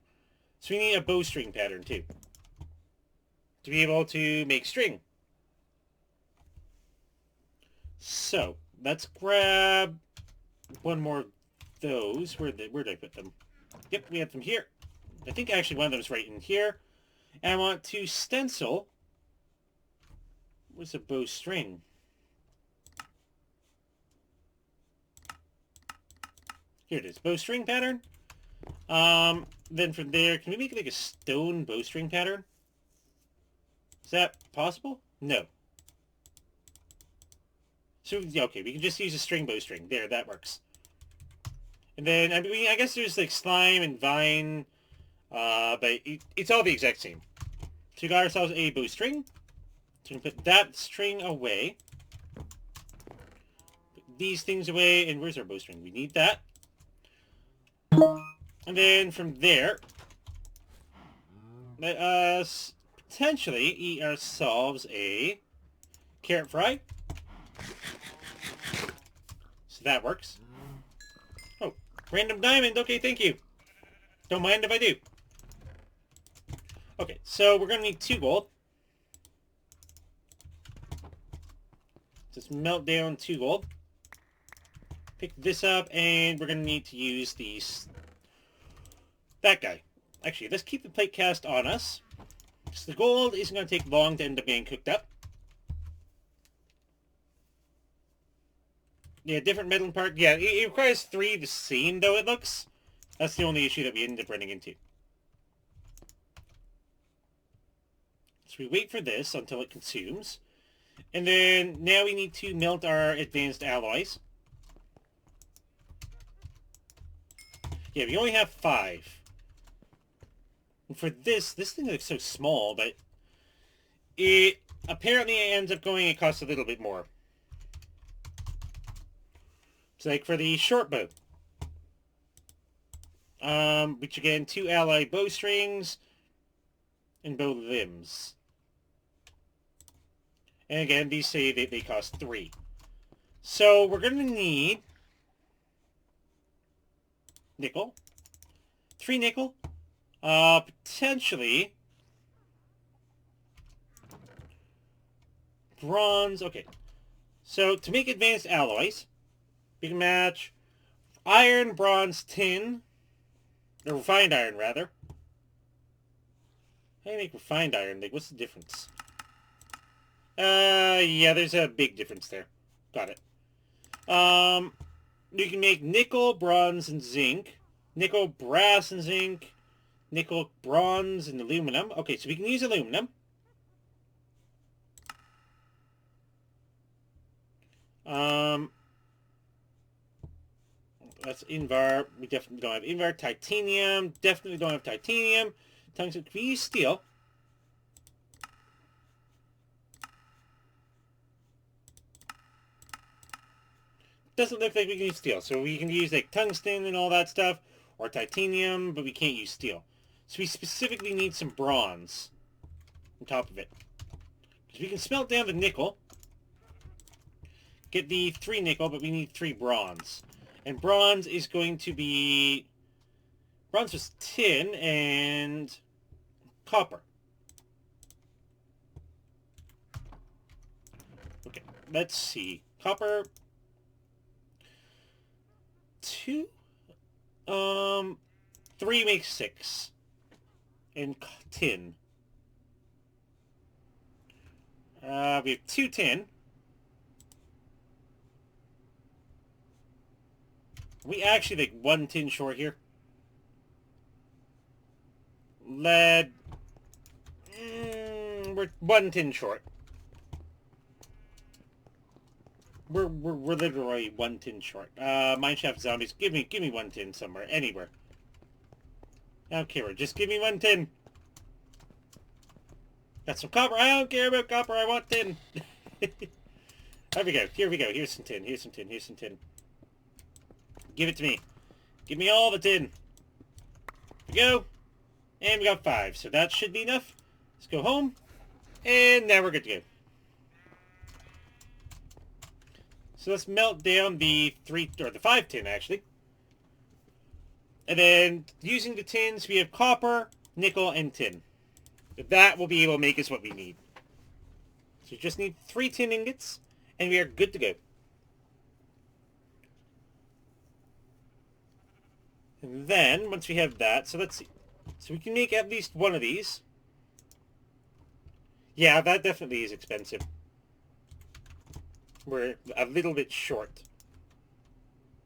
A: So we need a bowstring pattern, too. To be able to make string. So, let's grab one more of those. Where did I put them? Yep, we have them here. I think actually one of them is right in here. And I want to stencil. What's a bowstring? Here it is. Bowstring pattern. Then from there, can we make like a stone bowstring pattern? Is that possible? No. So, okay, we can just use a string bowstring. There, that works. And then, I mean, I guess there's like slime and vine, but it's all the exact same. So we got ourselves a bowstring. So we can put that string away. Put these things away, and where's our bowstring? We need that. And then from there, let us potentially eat ourselves a carrot fry. So that works. Oh, random diamond. Okay, thank you. Don't mind if I do. Okay, so we're going to need 2 gold. Just melt down 2 gold. Pick this up, and we're going to need to use these... That guy. Actually, let's keep the plate cast on us. Because the gold isn't going to take long to end up being cooked up. Yeah, different metal part. Yeah, it requires 3 the same, though, it looks. That's the only issue that we end up running into. So we wait for this until it consumes. And then now we need to melt our advanced alloys. Yeah, we only have 5. And for this thing looks so small, but it apparently ends up going, it costs a little bit more. It's like for the short bow. Which again, 2 ally bowstrings and bow limbs. And again, these say they cost 3. So we're going to need nickel. 3 nickel. Potentially bronze. Okay. So to make advanced alloys, we can match iron, bronze, tin, or refined iron rather. How do you make refined iron? Like, what's the difference? Yeah, there's a big difference there. Got it. You can make nickel, bronze, and zinc. Nickel, brass, and zinc. Nickel, bronze, and aluminum. Okay, so we can use aluminum. That's Invar. We definitely don't have Invar. Titanium. Definitely don't have titanium. Tungsten. Can we use steel? Doesn't look like we can use steel. So we can use like tungsten and all that stuff. Or titanium, but we can't use steel. So we specifically need some bronze on top of it. Because we can smelt down the nickel. Get the 3 nickel, but we need 3 bronze. And bronze is going to be... Bronze was tin and copper. Okay, let's see. Copper... 2? 3 makes 6. And tin. We have 2 tin. We actually like 1 tin short here. Lead. We're 1 tin short. We're literally 1 tin short. Mineshaft zombies, give me 1 tin somewhere, anywhere. I don't care. Just give me 1 tin. Got some copper. I don't care about copper. I want tin. There we go. Here we go. Here's some tin. Here's some tin. Here's some tin. Give it to me. Give me all the tin. Here we go. And we got 5. So that should be enough. Let's go home. And now we're good to go. So let's melt down the 5 tin, actually. And then, using the tins, we have copper, nickel, and tin. That will be able to make us what we need. So we just need 3 tin ingots, and we are good to go. And then, once we have that, so let's see. So we can make at least one of these. Yeah, that definitely is expensive. We're a little bit short.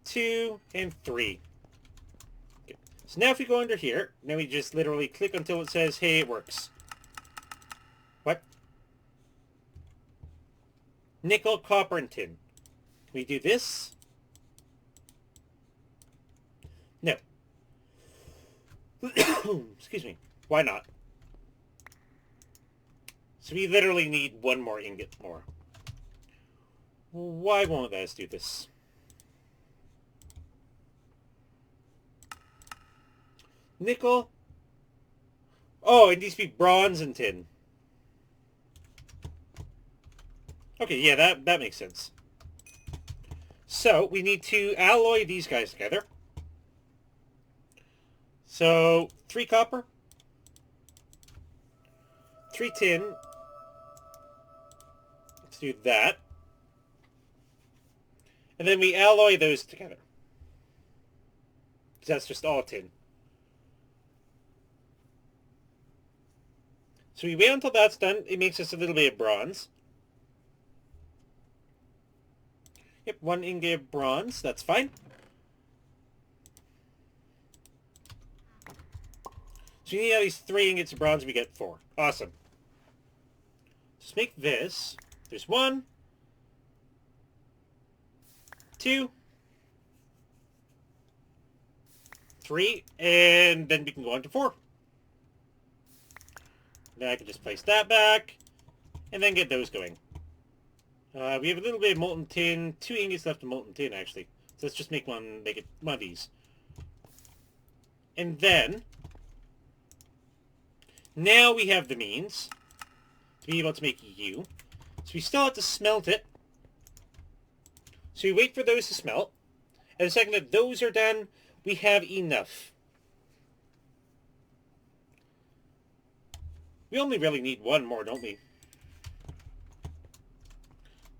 A: 2 and 3. Okay. So now if we go under here, now we just literally click until it says, hey, it works. What? Nickel, copper, and tin. Can we do this? No. Excuse me. Why not? So we literally need one more ingot more. Why won't us do this? Nickel. Oh, it needs to be bronze and tin. Okay, yeah, that makes sense. So, we need to alloy these guys together. So, 3 copper. 3 tin. Let's do that. And then we alloy those together. Because that's just all tin. So we wait until that's done. It makes us a little bit of bronze. Yep, 1 ingot of bronze. That's fine. So you need at least 3 ingots of bronze. We get 4. Awesome. Just make this. There's 1. 2. 3. And then we can go on to 4. Then I can just place that back. And then get those going. We have a little bit of molten tin. 2 ingots left of molten tin, actually. So let's just make one of these. And then, now we have the means to be able to make U. So we still have to smelt it. So we wait for those to smelt. And the second that those are done, we have enough. We only really need 1 more, don't we?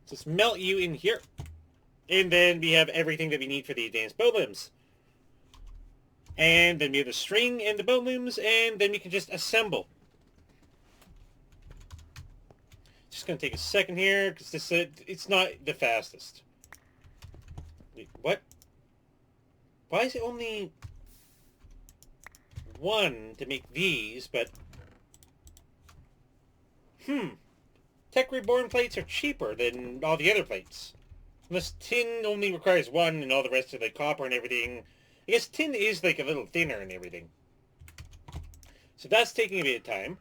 A: Just melt you in here. And then we have everything that we need for the advanced bow limbs. And then we have the string and the bow limbs, and then we can just assemble. Just going to take a second here, because this it's not the fastest. Wait, what? Why is it only 1 to make these, but... Tech Reborn plates are cheaper than all the other plates. Unless tin only requires 1 and all the rest of the copper and everything. I guess tin is like a little thinner and everything. So that's taking a bit of time.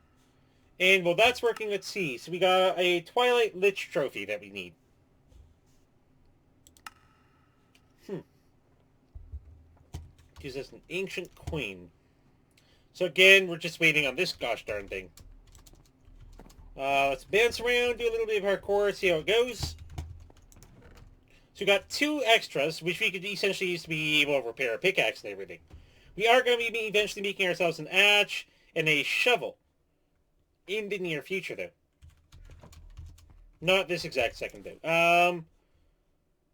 A: And while that's working, let's see. So we got a Twilight Lich trophy that we need. Gives us an ancient queen. So again, we're just waiting on this gosh darn thing. Let's bounce around, do a little bit of hardcore, see how it goes. So we got 2 extras, which we could essentially use to be able to repair a pickaxe and everything. We are going to be eventually making ourselves an axe and a shovel. In the near future, though. Not this exact second, though.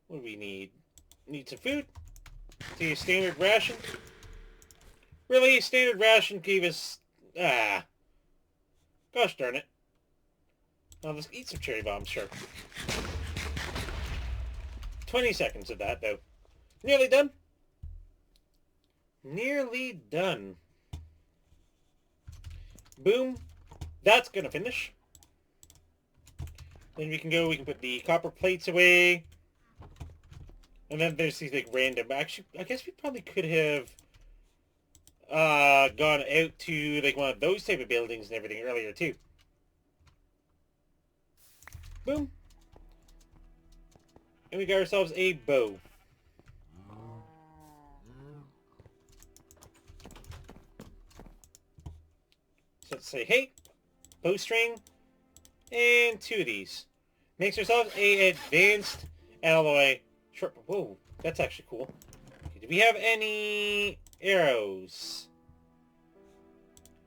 A: What do we need? Need some food. See, a standard ration. Really, a standard ration gave us... Gosh darn it. Let's eat some cherry bombs, sure. 20 seconds of that, though. Nearly done. Nearly done. Boom. That's going to finish. Then we can put the copper plates away. And then there's these, like, random... Actually, I guess we probably could have gone out to, like, one of those type of buildings and everything earlier, too. Boom. And we got ourselves a bow. So let's say, hey, bowstring, and 2 of these. Makes ourselves a advanced alloy. Whoa, that's actually cool. Okay, do we have any arrows?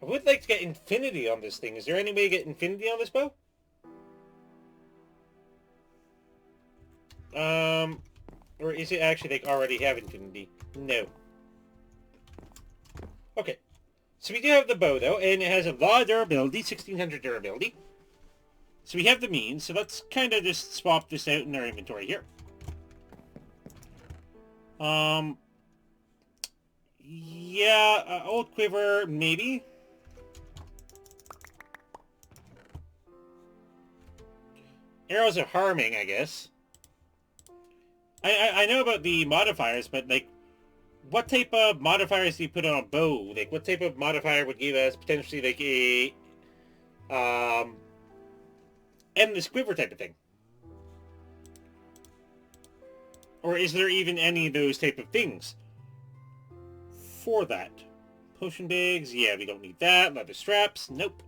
A: I would like to get infinity on this thing. Is there any way to get infinity on this bow? Or is it actually like already have infinity? No. Okay. So we do have the bow though, and it has a lot of durability, 1600 durability. So we have the means, so let's kind of just swap this out in our inventory here. Yeah, old quiver, maybe. Arrows are harming, I guess. I know about the modifiers, but, like, what type of modifiers do you put on a bow? Like, what type of modifier would give us potentially, like, a, endless quiver type of thing? Or is there even any of those type of things for that? Potion bags, yeah, we don't need that. Leather straps, nope.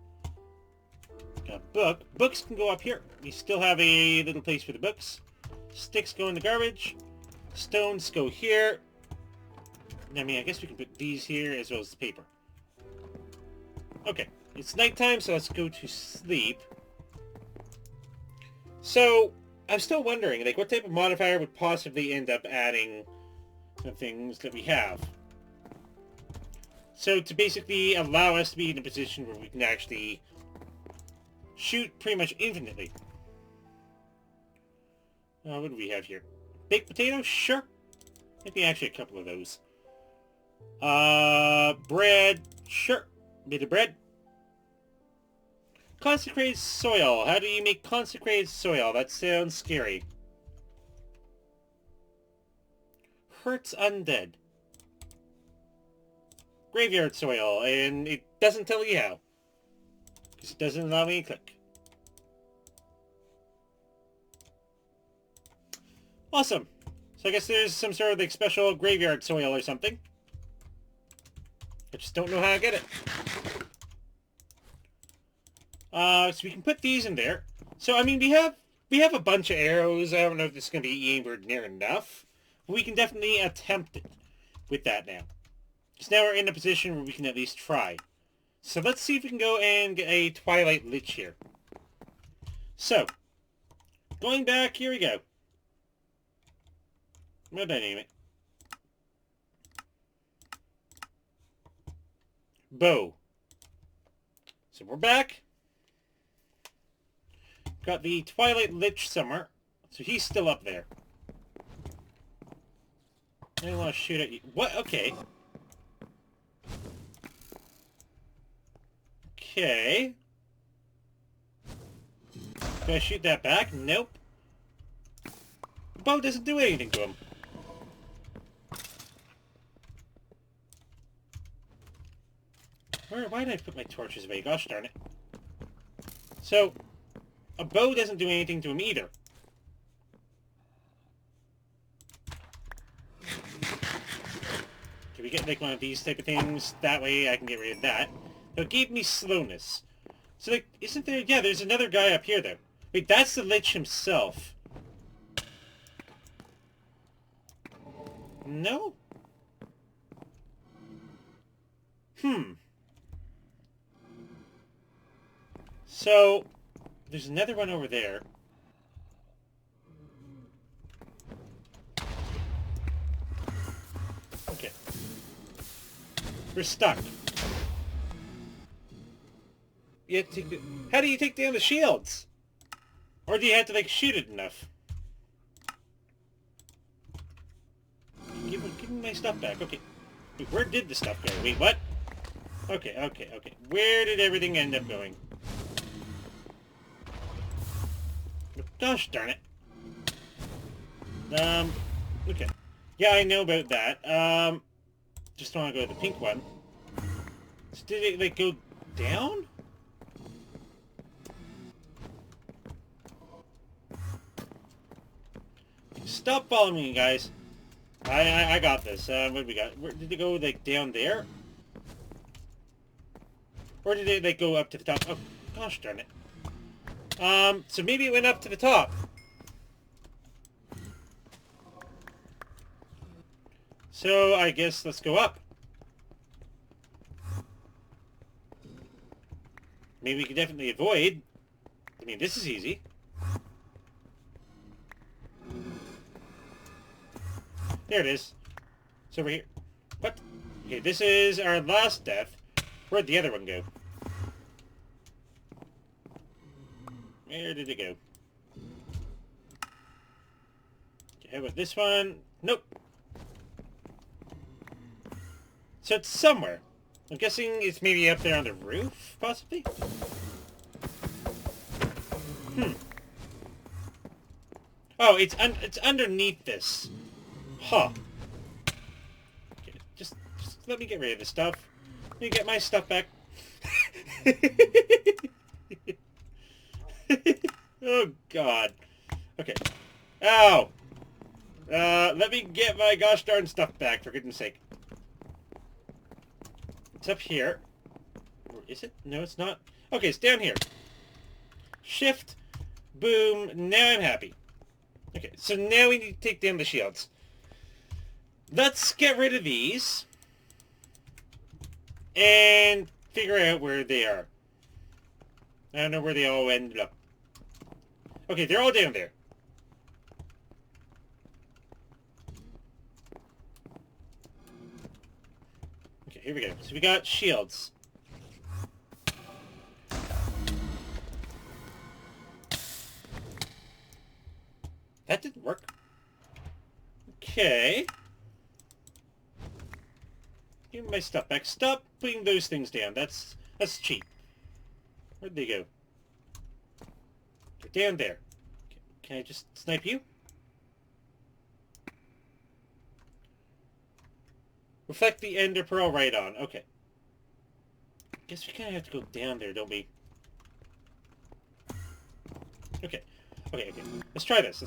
A: Got a book. Books can go up here. We still have a little place for the books. Sticks go in the garbage. Stones go here. I mean, I guess we can put these here as well as the paper. Okay, it's nighttime, so let's go to sleep. So, I'm still wondering, like, what type of modifier would possibly end up adding the things that we have? So, to basically allow us to be in a position where we can actually shoot pretty much infinitely. What do we have here? Baked potato? Sure. Maybe actually a couple of those. Bread? Sure. Bit of bread. Consecrated soil. How do you make consecrated soil? That sounds scary. Hurts undead. Graveyard soil, and it doesn't tell you how. Because it doesn't allow me to click. Awesome. So I guess there's some sort of like special graveyard soil or something. I just don't know how to get it. So we can put these in there. So I mean, we have a bunch of arrows. I don't know if this is going to be anywhere near enough. But we can definitely attempt it with that now. Because now we're in a position where we can at least try. So let's see if we can go and get a Twilight Lich here. So, going back, here we go. What did I name it? Bow. So we're back. Got the Twilight Lich somewhere. So he's still up there. I don't want to shoot at you. What? Okay. Okay. Do I shoot that back? Nope. The bow doesn't do anything to him. Why did I put my torches away? Gosh darn it. So, a bow doesn't do anything to him either. Can we get like one of these type of things? That way I can get rid of that. It gave me slowness. So like, isn't there... Yeah, there's another guy up here though. Wait, that's the Lich himself. No? So, there's another one over there. Okay. We're stuck. You have to take the... How do you take down the shields? Or do you have to, like, shoot it enough? Give me my stuff back. Okay. Wait, where did the stuff go? Wait, what? Okay. Where did everything end up going? Gosh darn it. Okay. Yeah, I know about that. Just want to go to the pink one. So did it, like, go down? stop following me, guys. I got this. What do we got? Where, did they go, like, down there? Or did they, like, go up to the top? Oh, gosh darn it. So maybe it went up to the top. So, I guess let's go up. Maybe we can definitely avoid. I mean, this is easy. There it is. It's over here. What? Okay, this is our last death. Where'd the other one go? Where did it go? Okay, how about this one? Nope. So it's somewhere. I'm guessing it's maybe up there on the roof, possibly? Oh, it's underneath this. Huh. Okay, just let me get rid of this stuff. Let me get my stuff back. Oh, God. Okay. Ow! Let me get my gosh darn stuff back, for goodness sake. It's up here. Or is it? No, it's not. Okay, it's down here. Shift. Boom. Now I'm happy. Okay, so now we need to take down the shields. Let's get rid of these. And figure out where they are. I don't know where they all ended up. Okay, they're all down there. Okay, here we go. So we got shields. That didn't work. Okay. Give me my stuff back. Stop putting those things down. That's cheap. Where'd they go? They're down there. Okay. Can I just snipe you? Reflect the ender pearl right on. Okay. Guess we kind of have to go down there, don't we? Okay. Okay. Let's try this.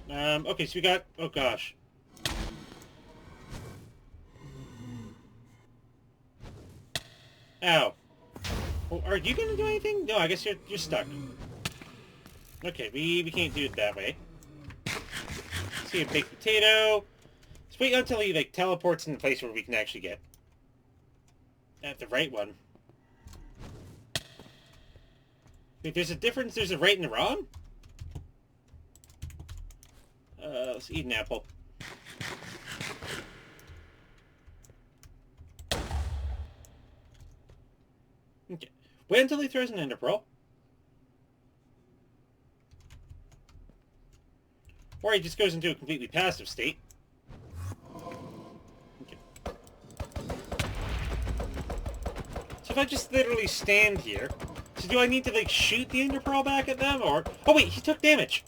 A: Okay, so we got... Oh, gosh. Ow. Well, are you gonna do anything? No, I guess you're stuck. Okay, we can't do it that way. See a baked potato. Let's wait until he, like, teleports in a place where we can actually get at the right one. Wait, there's a difference? There's a right and a wrong? Let's eat an apple. Okay. Wait until he throws an ender pearl. Or he just goes into a completely passive state. Okay. So if I just literally stand here... So do I need to, like, shoot the ender pearl back at them, or... Oh, wait, he took damage!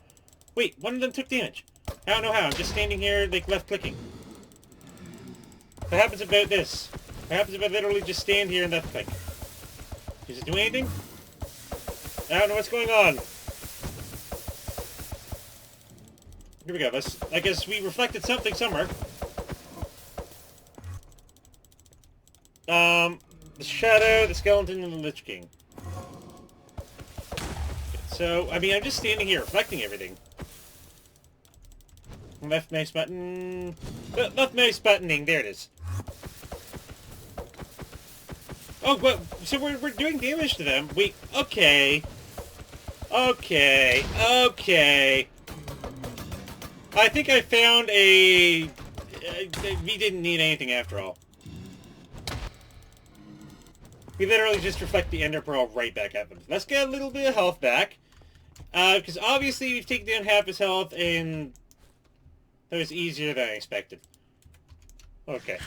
A: Wait, one of them took damage. I don't know how, I'm just standing here, like, left-clicking. What happens about this? What happens if I literally just stand here and left-click? Does it do anything? I don't know what's going on. Here we go, I guess we reflected something somewhere. The Shadow, the Skeleton, and the Lich King. So, I mean, I'm just standing here reflecting everything. Left mouse button... Left mouse buttoning, there it is. Oh, well, so we're doing damage to them. Wait, okay. Okay. I think I found a... we didn't need anything after all. We literally just reflect the ender pearl right back at them. Let's get a little bit of health back. Because obviously we've taken down half his health, and that was easier than I expected. Okay.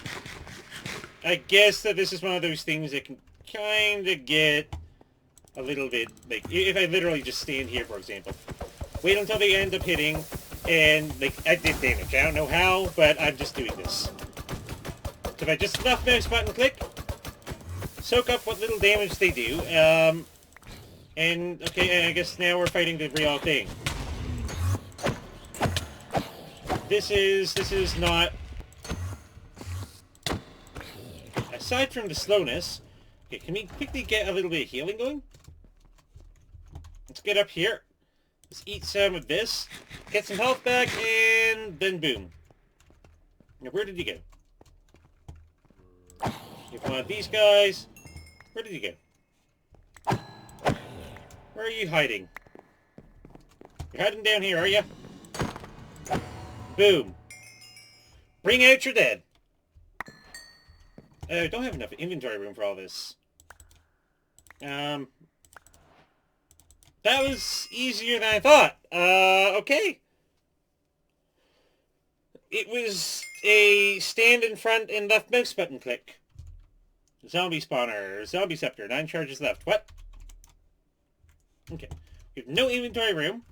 A: I guess that this is one of those things that can kind of get a little bit, like, if I literally just stand here, for example. Wait until they end up hitting, and, like, I did damage. I don't know how, but I'm just doing this. So if I just left mouse button click, soak up what little damage they do, and, okay, I guess now we're fighting the real thing. this is not... Aside from the slowness... Okay, can we quickly get a little bit of healing going? Let's get up here. Let's eat some of this. Get some health back, and then boom. Now, where did you go? Get one of these guys. Where did you go? Where are you hiding? You're hiding down here, are you? Boom. Bring out your dead. I don't have enough inventory room for all this. That was easier than I thought. Okay. It was a stand in front and left mouse button click. Zombie spawner, zombie scepter, 9 charges left. What? Okay. We have no inventory room.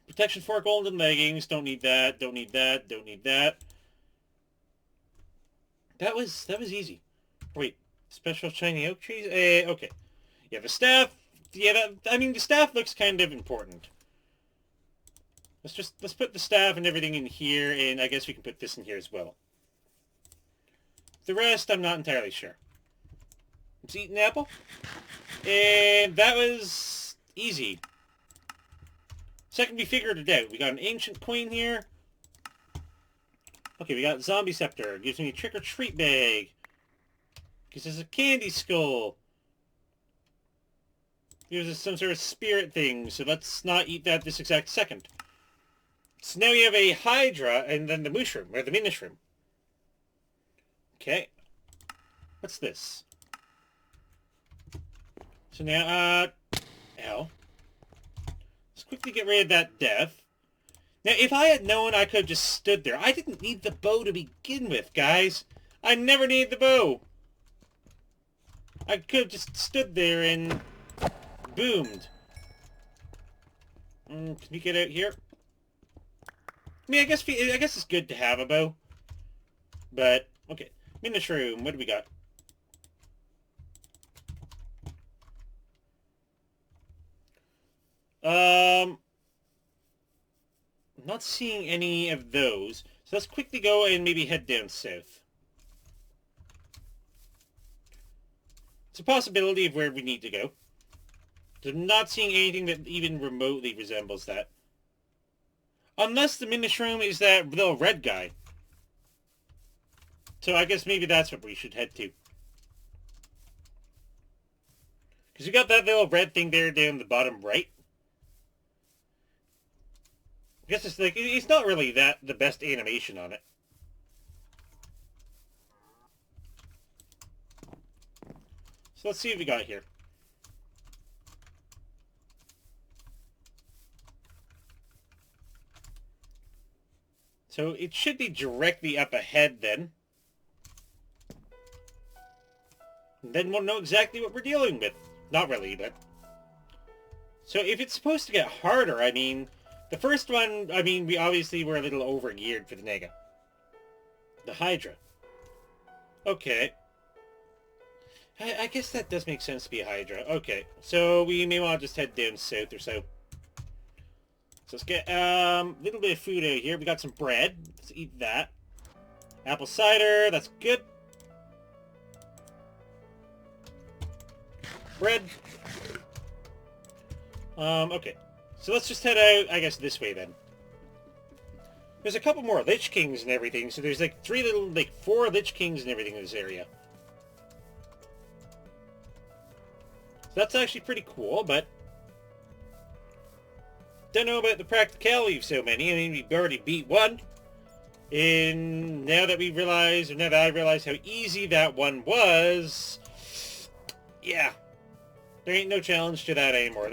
A: Protection 4 golden leggings. Don't need that. Don't need that. Don't need that. That was easy. Wait, special shiny oak trees? Okay. Yeah, the staff. Yeah, I mean the staff looks kind of important. Let's put the staff and everything in here, and I guess we can put this in here as well. The rest, I'm not entirely sure. Let's eat an apple. And that was easy. Second, we figured it out. We got an ancient coin here. Okay, we got zombie scepter. Gives me a trick-or-treat bag. Gives us a candy skull. Gives us some sort of spirit thing, so let's not eat that this exact second. So now we have a Hydra and then the mushroom, or the mini-shroom. Okay. What's this? So now, ow. Let's quickly get rid of that death. Now, if I had known, I could have just stood there. I didn't need the bow to begin with, guys. I never needed the bow. I could have just stood there and boomed. Can we get out here? I mean, I guess it's good to have a bow. But, okay. Mini-shroom, what do we got? I'm not seeing any of those. So let's quickly go and maybe head down south. It's a possibility of where we need to go. I'm not seeing anything that even remotely resembles that. Unless the mini-shroom is that little red guy. So I guess maybe that's what we should head to. Because we got that little red thing there down the bottom right. I guess it's like, it's not really the best animation on it. So let's see what we got here. So it should be directly up ahead then. And then we'll know exactly what we're dealing with. Not really, but... So if it's supposed to get harder, I mean... The first one, I mean, we obviously were a little over-geared for the Nega. The Hydra. Okay. I guess that does make sense to be a Hydra. Okay, so we may want to just head down south or so. So let's get a little bit of food out here. We got some bread. Let's eat that. Apple cider, that's good. Bread. Okay. So let's just head out, I guess, this way then. There's a couple more Lich Kings and everything, so there's like 4 Lich Kings and everything in this area. So that's actually pretty cool, but... Don't know about the practicality of so many. I mean, we've already beat one. And now that I realize how easy that one was... Yeah. There ain't no challenge to that anymore.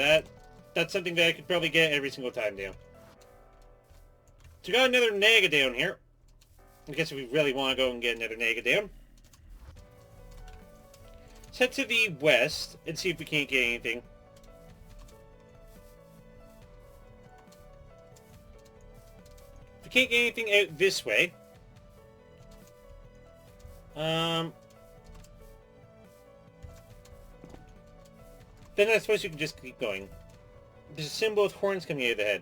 A: That's something that I could probably get every single time down. So we got another Naga down here. I guess if we really want to go and get another Naga down. Let's head to the west and see if we can't get anything. If we can't get anything out this way... Then I suppose you can just keep going. There's a symbol with horns coming out of the head.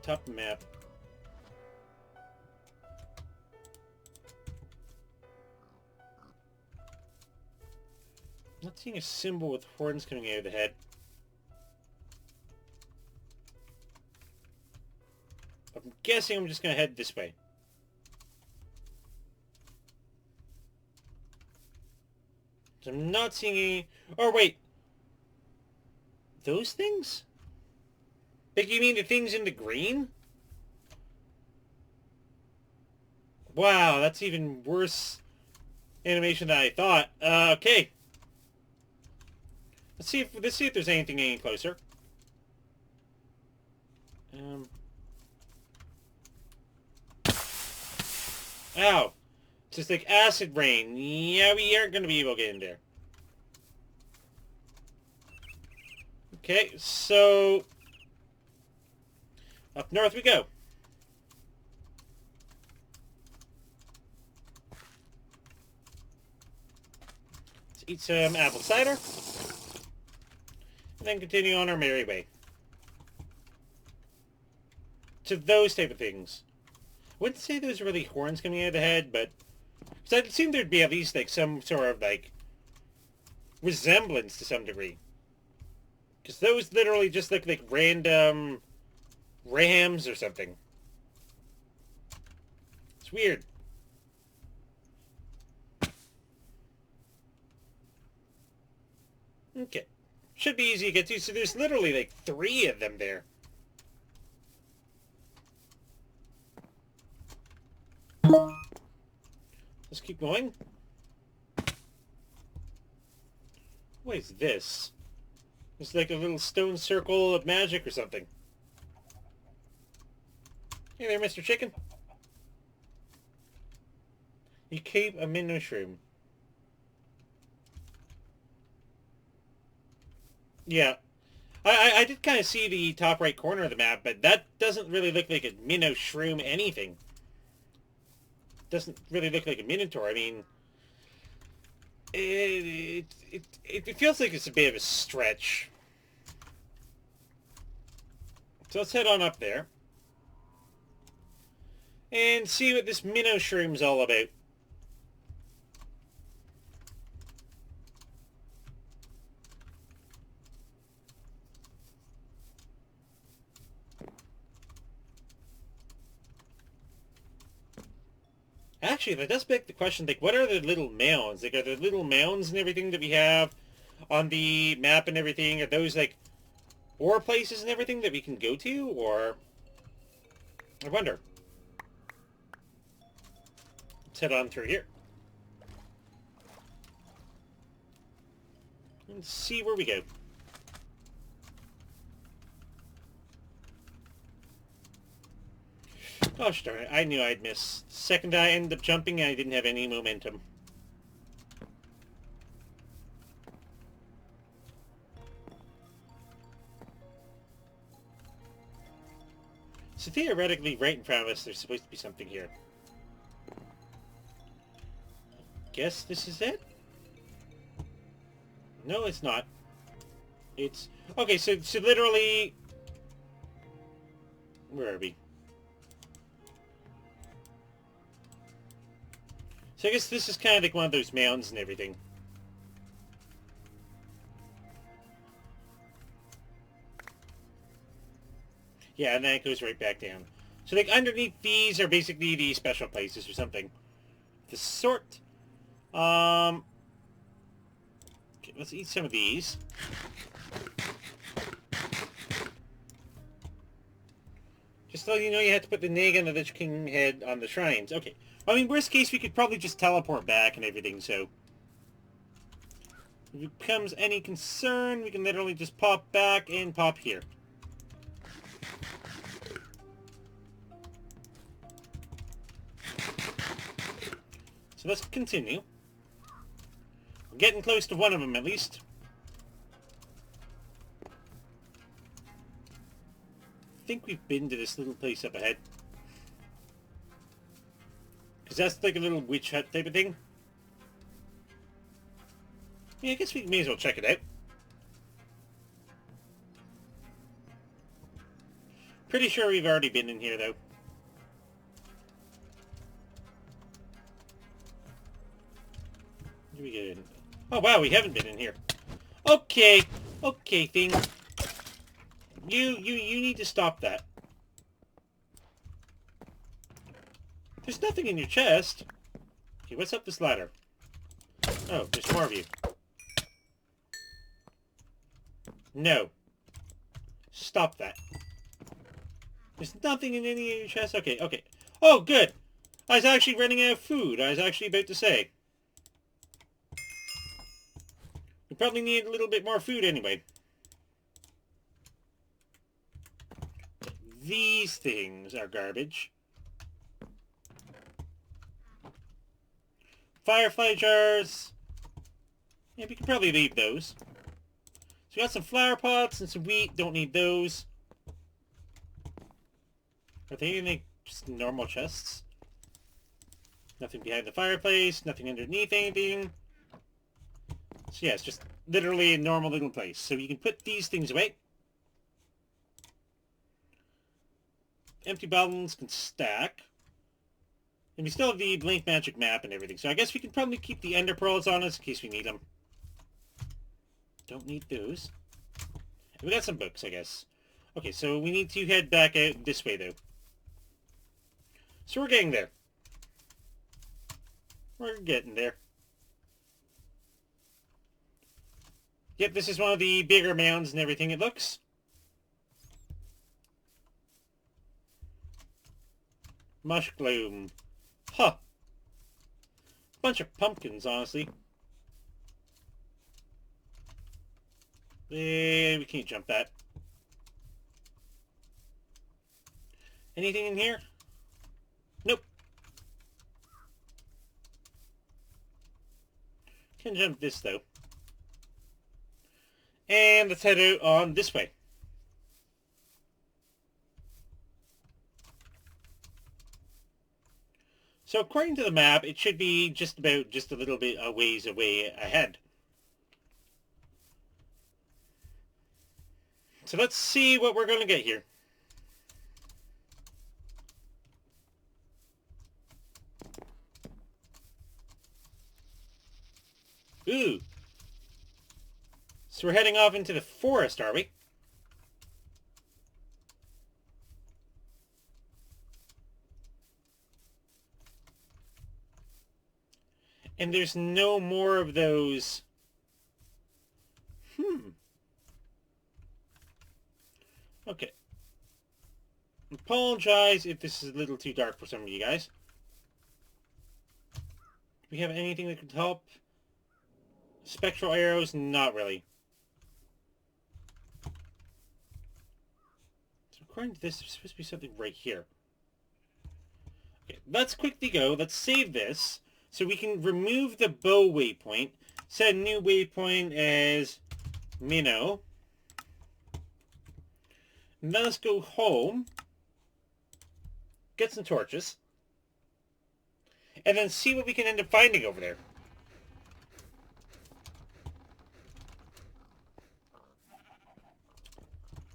A: top of the map. Not seeing a symbol with horns coming out of the head. I'm guessing I'm just going to head this way. So I'm not seeing any... Oh, wait. Those things? Like, you mean the things in the green? Wow, that's even worse animation than I thought. Okay. Let's see if there's anything any closer. Ow. Just like acid rain. Yeah, we aren't going to be able to get in there. Okay, so... up north we go. Let's eat some apple cider. And then continue on our merry way. To those type of things. I wouldn't say there's really horns coming out of the head, but... because I'd assume there'd be at least, like, some sort of, like... resemblance to some degree. Because those literally just look like random... rams or something. It's weird. Okay. Should be easy to get to. So there's literally like 3 of them there. Let's keep going. What is this? It's like a little stone circle of magic or something. Hey there, Mr. Chicken. You keep a minnow shroom. Yeah. I did kind of see the top right corner of the map, but that doesn't really look like a minnow shroom anything. Doesn't really look like a minotaur. I mean, it feels like it's a bit of a stretch. So let's head on up there. And see what this minnow shroom's all about. Actually, that does beg the question, like, what are the little mounds? Like, are there little mounds and everything that we have on the map and everything? Are those, like, ore places and everything that we can go to? Or... I wonder. Let's head on through here. And see where we go. Gosh darn it, I knew I'd miss. Second I ended up jumping and I didn't have any momentum. So theoretically, right in front of us, there's supposed to be something here. Guess this is it? No, it's not. It's... okay, so literally... where are we? So I guess this is kind of like one of those mounds and everything. Yeah, and then it goes right back down. So like underneath these are basically the special places or something. The sort. Okay, let's eat some of these. Just so you know, you have to put the Naga and the Lich King head on the shrines. Okay. I mean, worst case, we could probably just teleport back and everything, so... if it becomes any concern, we can literally just pop back and pop here. So let's continue. We're getting close to one of them, at least. I think we've been to this little place up ahead. Because that's like a little witch hut type of thing. Yeah, I guess we may as well check it out. Pretty sure we've already been in here, though. Did we get in? Oh, wow, we haven't been in here. Okay. Okay, thing. You need to stop that. There's nothing in your chest. Okay, what's up this ladder? Oh, there's more of you. No. Stop that. There's nothing in any of your chests? Okay, okay. Oh, good. I was actually running out of food. I was actually about to say. We probably need a little bit more food anyway. These things are garbage. Firefly jars. Yeah, we can probably leave those. So we got some flower pots and some wheat. Don't need those. Are they in just normal chests? Nothing behind the fireplace. Nothing underneath anything. So yeah, it's just literally a normal little place. So you can put these things away. Empty bottles can stack. And we still have the Blink Magic map and everything. So I guess we can probably keep the Ender Pearls on us in case we need them. Don't need those. And we got some books, I guess. Okay, so we need to head back out this way, though. So we're getting there. We're getting there. Yep, this is one of the bigger mounds and everything, it looks. Mush gloom. Huh. Bunch of pumpkins, honestly. We can't jump that. Anything in here? Nope. Can jump this, though. And let's head out on this way. So according to the map, it should be just a little bit a ways away ahead. So let's see what we're going to get here. Ooh. So we're heading off into the forest, are we? And there's no more of those. Okay. Apologize if this is a little too dark for some of you guys. Do we have anything that could help? Spectral arrows? Not really. So according to this, there's supposed to be something right here. Okay, let's quickly go. Let's save this. So we can remove the bow waypoint. Set a new waypoint as Minnow. And then let's go home. Get some torches. And then see what we can end up finding over there.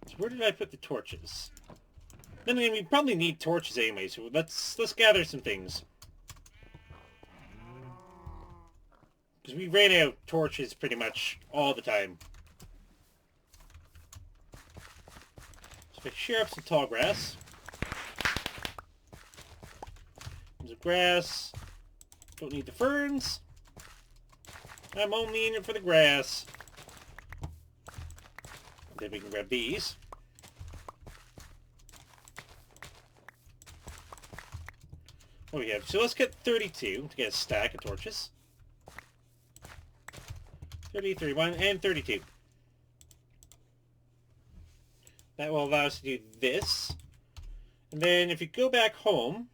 A: So where did I put the torches? Then again, we probably need torches anyway, so let's gather some things. Because we ran out of torches pretty much all the time. So if I shear up some tall grass. Some grass. Don't need the ferns. I'm only in it for the grass. Then we can grab these. What do we have? So let's get 32 to get a stack of torches. 30, 31, and 32. That will allow us to do this. And then if you go back home,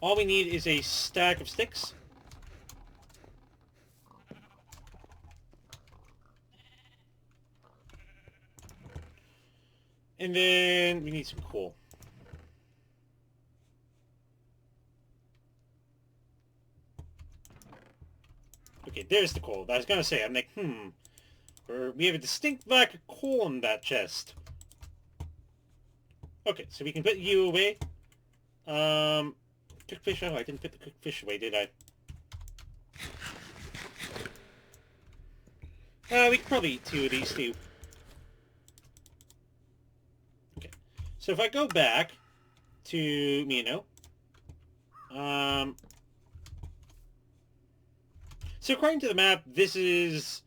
A: all we need is a stack of sticks. And then we need some coal. Okay, there's the coal. I was gonna say, I'm like, we have a distinct lack of coal in that chest. Okay, so we can put you away. Cooked fish. Oh, I didn't put the cooked fish away, did I? We could probably eat 2 of these too. Okay, so if I go back to Mino, so according to the map, this is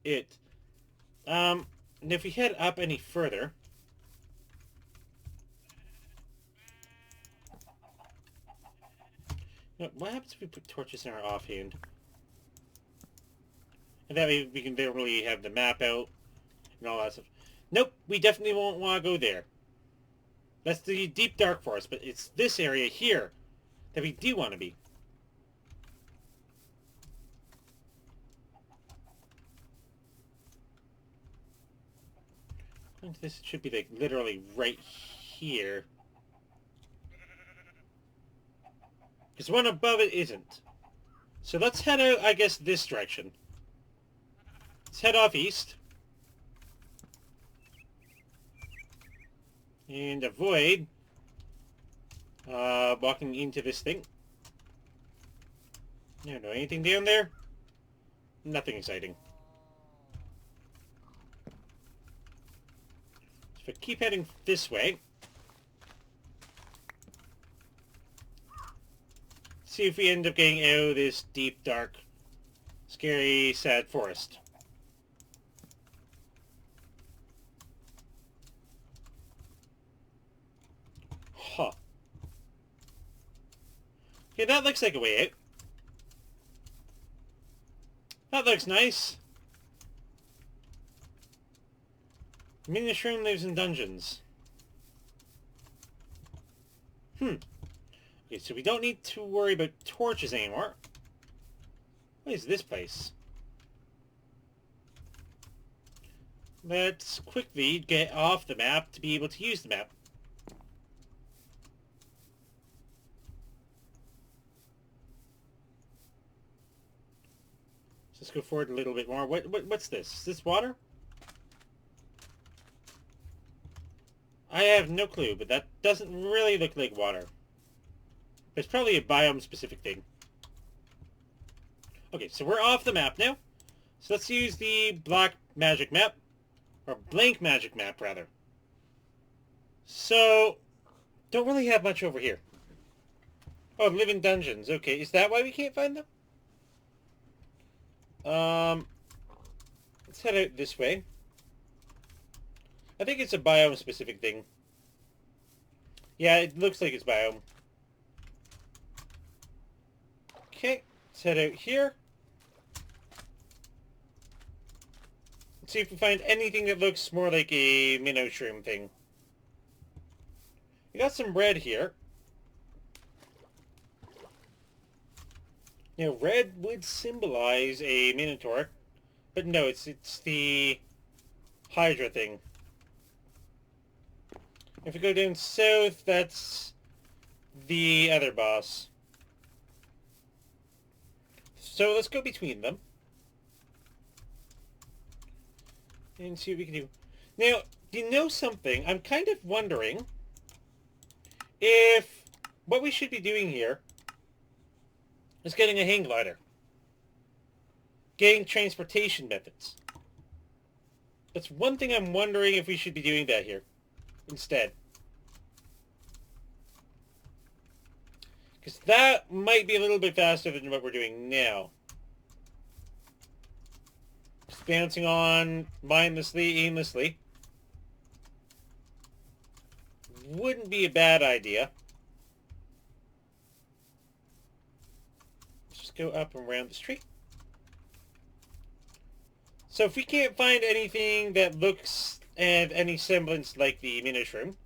A: it. And if we head up any further, what happens if we put torches in our offhand? And that way we can literally have the map out and all that stuff. Nope, we definitely won't want to go there. That's the deep dark forest, but it's this area here that we do want to be. This should be like literally right here. Because one above it isn't. So let's head out, I guess, this direction. Let's head off east. And avoid walking into this thing. No, anything down there? Nothing exciting. So if I keep heading this way, see if we end up getting out of this deep, dark, scary, sad forest. Huh. Okay, that looks like a way out. That looks nice. Mushroom lives in dungeons. Okay, so we don't need to worry about torches anymore. What is this place? Let's quickly get off the map to be able to use the map. Let's go forward a little bit more. What's this? Is this water? I have no clue, but that doesn't really look like water. It's probably a biome-specific thing. Okay, so we're off the map now. So let's use the black magic map. Or blank magic map, rather. So, don't really have much over here. Oh, living dungeons. Okay, is that why we can't find them? Let's head out this way. I think it's a biome-specific thing. Yeah, it looks like it's biome. Okay, let's head out here. Let's see if we find anything that looks more like a minnow shroom thing. We got some red here. Now, red would symbolize a minotaur, but no, it's the Hydra thing. If we go down south, that's the other boss. So let's go between them. And see what we can do. Now, do you know something? I'm kind of wondering if what we should be doing here is getting a hang glider. Getting transportation methods. That's one thing I'm wondering if we should be doing that here instead. Because that might be a little bit faster than what we're doing now. Just bouncing on mindlessly, aimlessly. Wouldn't be a bad idea. Let's just go up and around the street. So if we can't find anything that looks and any semblance like the mushroom,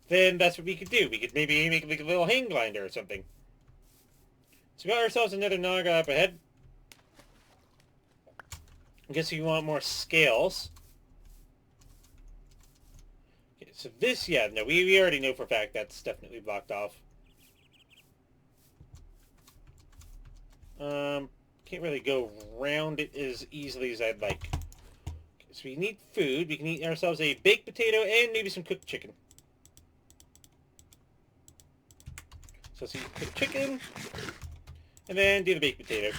A: then that's what we could do. We could maybe make like a little hang glider or something. So we got ourselves another Naga up ahead. I guess we want more scales. Okay, so this, yeah, no, we already know for a fact that's definitely blocked off. Can't really go around it as easily as I'd like. Okay, so we need food. We can eat ourselves a baked potato and maybe some cooked chicken. So let's eat cooked chicken. And then do the baked potato.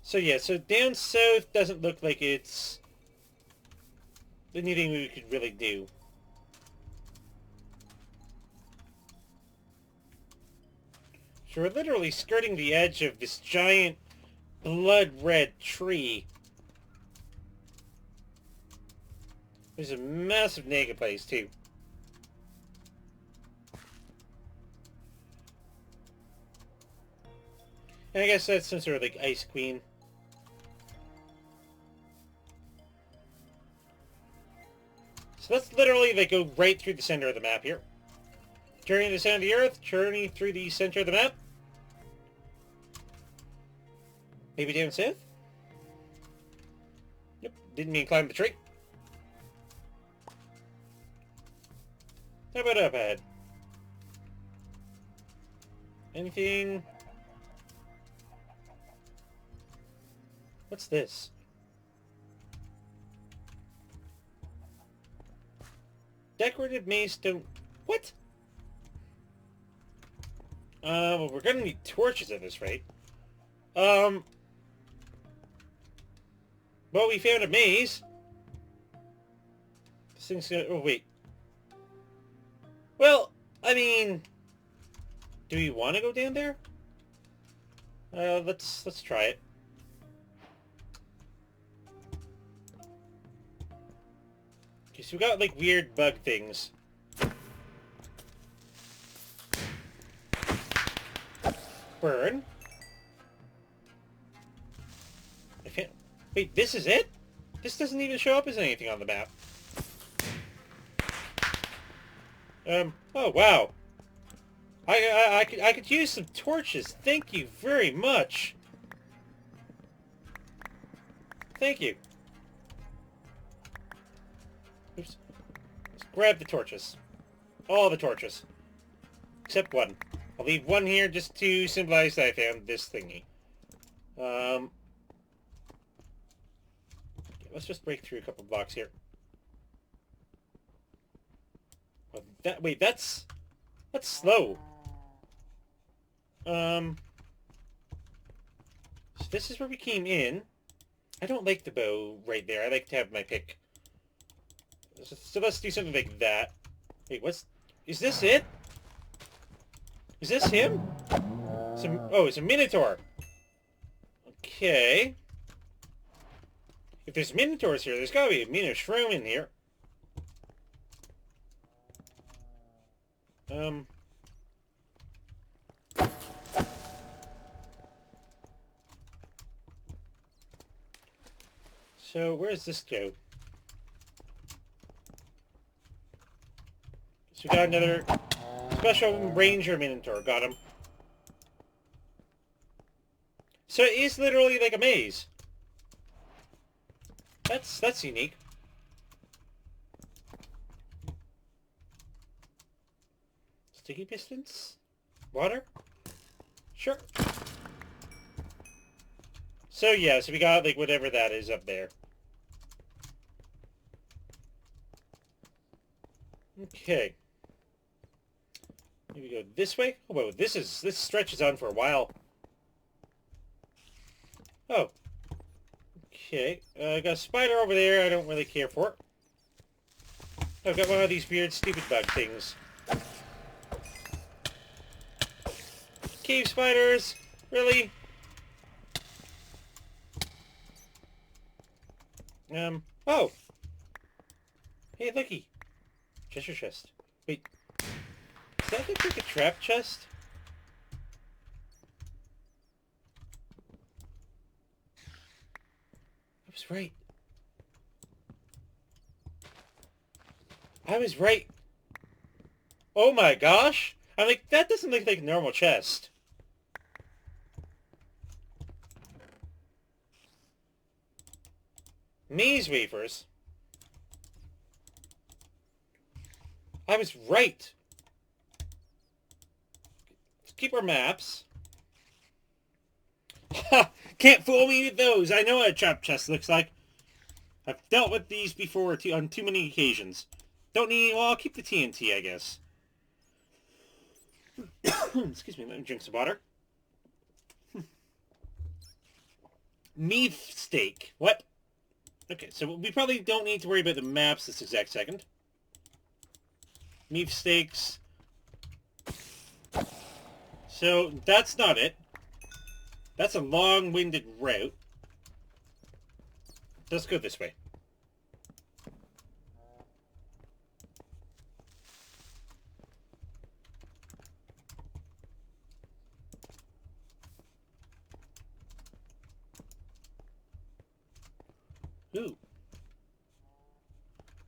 A: So yeah, so down south doesn't look like it's anything we could really do. So we're literally skirting the edge of this giant blood-red tree. There's a massive naked place too. And I guess that's some sort of like Ice Queen. So let's literally like go right through the center of the map here. Journey to the center of the earth, journey through the center of the map. Maybe down south? Yep, didn't mean climb the tree. How about up ahead? Anything? What's this? Decorated maze don't... What? Well, we're gonna need torches at this rate. Well, we found a maze. This thing's gonna... Oh, wait. Well, I mean... Do we want to go down there? Let's try it. Okay, so we got, like, weird bug things. Burn. I can't... Wait, this is it? This doesn't even show up as anything on the map. Oh, wow. I could use some torches. Thank you very much. Thank you. Oops. Let's grab the torches. All the torches. Except one. I'll leave one here just to symbolize that I found this thingy. Okay, let's just break through a couple blocks here. Oh, wait, that's slow. So this is where we came in. I don't like the bow right there. I like to have my pick. So let's do something like that. Wait, is this it? Is this him? Oh, it's a Minotaur. Okay. If there's Minotaurs here, there's gotta be a Mino Shroom in here. So, where's this go? So we got another special Ranger Minotaur. Got him. So it is literally like a maze. That's unique. Sticky pistons? Water? Sure. So yeah, so we got like whatever that is up there. Okay. Maybe go this way? Oh, well, this stretches on for a while. Oh. Okay. I got a spider over there I don't really care for. I've got one of these weird stupid bug things. Cave spiders? Really? Oh! Hey, looky! Treasure chest. Wait. Does that look like a trap chest? I was right. I was right. Oh my gosh! I'm like, that doesn't look like a normal chest. Maze wafers. I was right. Let's keep our maps. Ha! Can't fool me with those. I know what a trap chest looks like. I've dealt with these before on too many occasions. Don't need... Well, I'll keep the TNT, I guess. Excuse me, let me drink some water. Meat steak. What? Okay, so we probably don't need to worry about the maps this exact second. Meat steaks. So, that's not it. That's a long-winded route. Let's go this way. Ooh.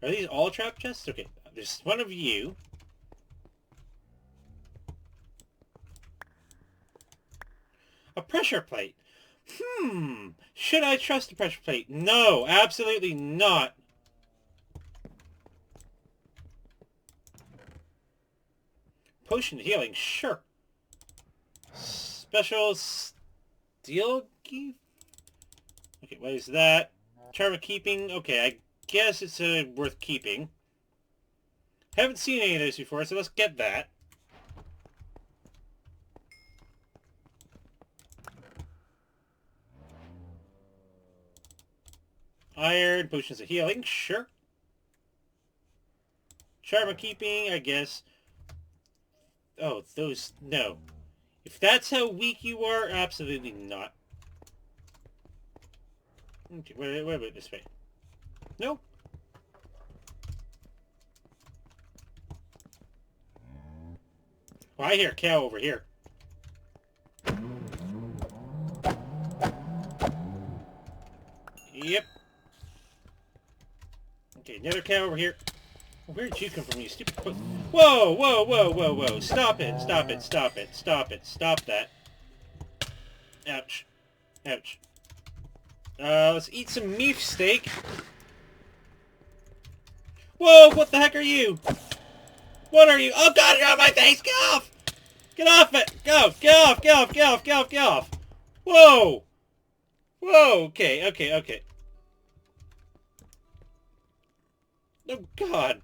A: Are these all trap chests? Okay, there's one of you. A pressure plate. Should I trust the pressure plate? No, absolutely not. Potion of healing, sure. Special steel key? Okay, what is that? Charm of keeping. Okay, I guess it's worth keeping. Haven't seen any of those before, so let's get that. Iron, potions of healing, sure. Charm of keeping, I guess. Oh, those, no. If that's how weak you are, absolutely not. Okay, what about this way? No? Well, I hear a cow over here. Yep. Okay, another cow over here. Where did you come from, you stupid... Whoa, whoa, whoa, whoa, whoa. Stop it, stop it, stop it, stop it, stop that. Ouch. Ouch. Let's eat some beef steak. Whoa, what the heck are you? What are you? Oh god, you're on my face! Get off! Get off it! Go! Get off! Get off! Get off! Get off! Get off! Whoa! Whoa! Okay, okay, okay. Oh god.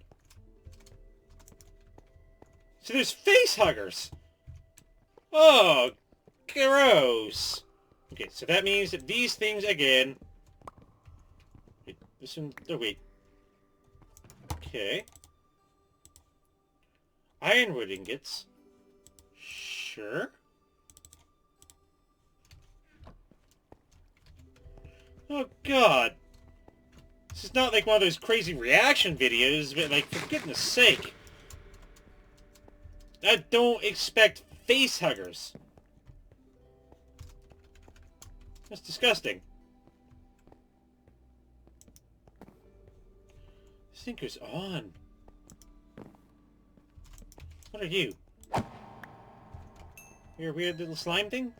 A: So there's face huggers. Oh, gross. Okay, so that means that these things again... Wait, this one... Oh, wait. Okay. Ironwood ingots. Sure. Oh, God. This is not like one of those crazy reaction videos, but, like, for goodness sake. I don't expect face huggers. That's disgusting. This thing goes on. What are you? You're a weird little slime thing?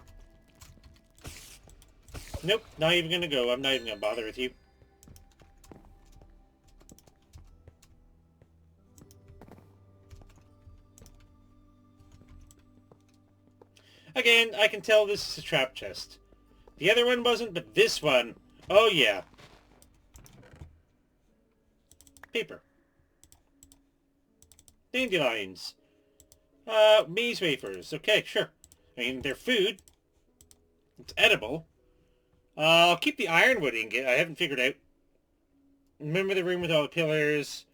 A: Nope, not even gonna go. I'm not even gonna bother with you. Again, I can tell this is a trap chest. The other one wasn't, but this one, oh yeah. Paper. Dandelions. Maize wafers. Okay, sure. I mean, they're food. It's edible. I'll keep the ironwood ingot. I haven't figured out. Remember the room with all the pillars.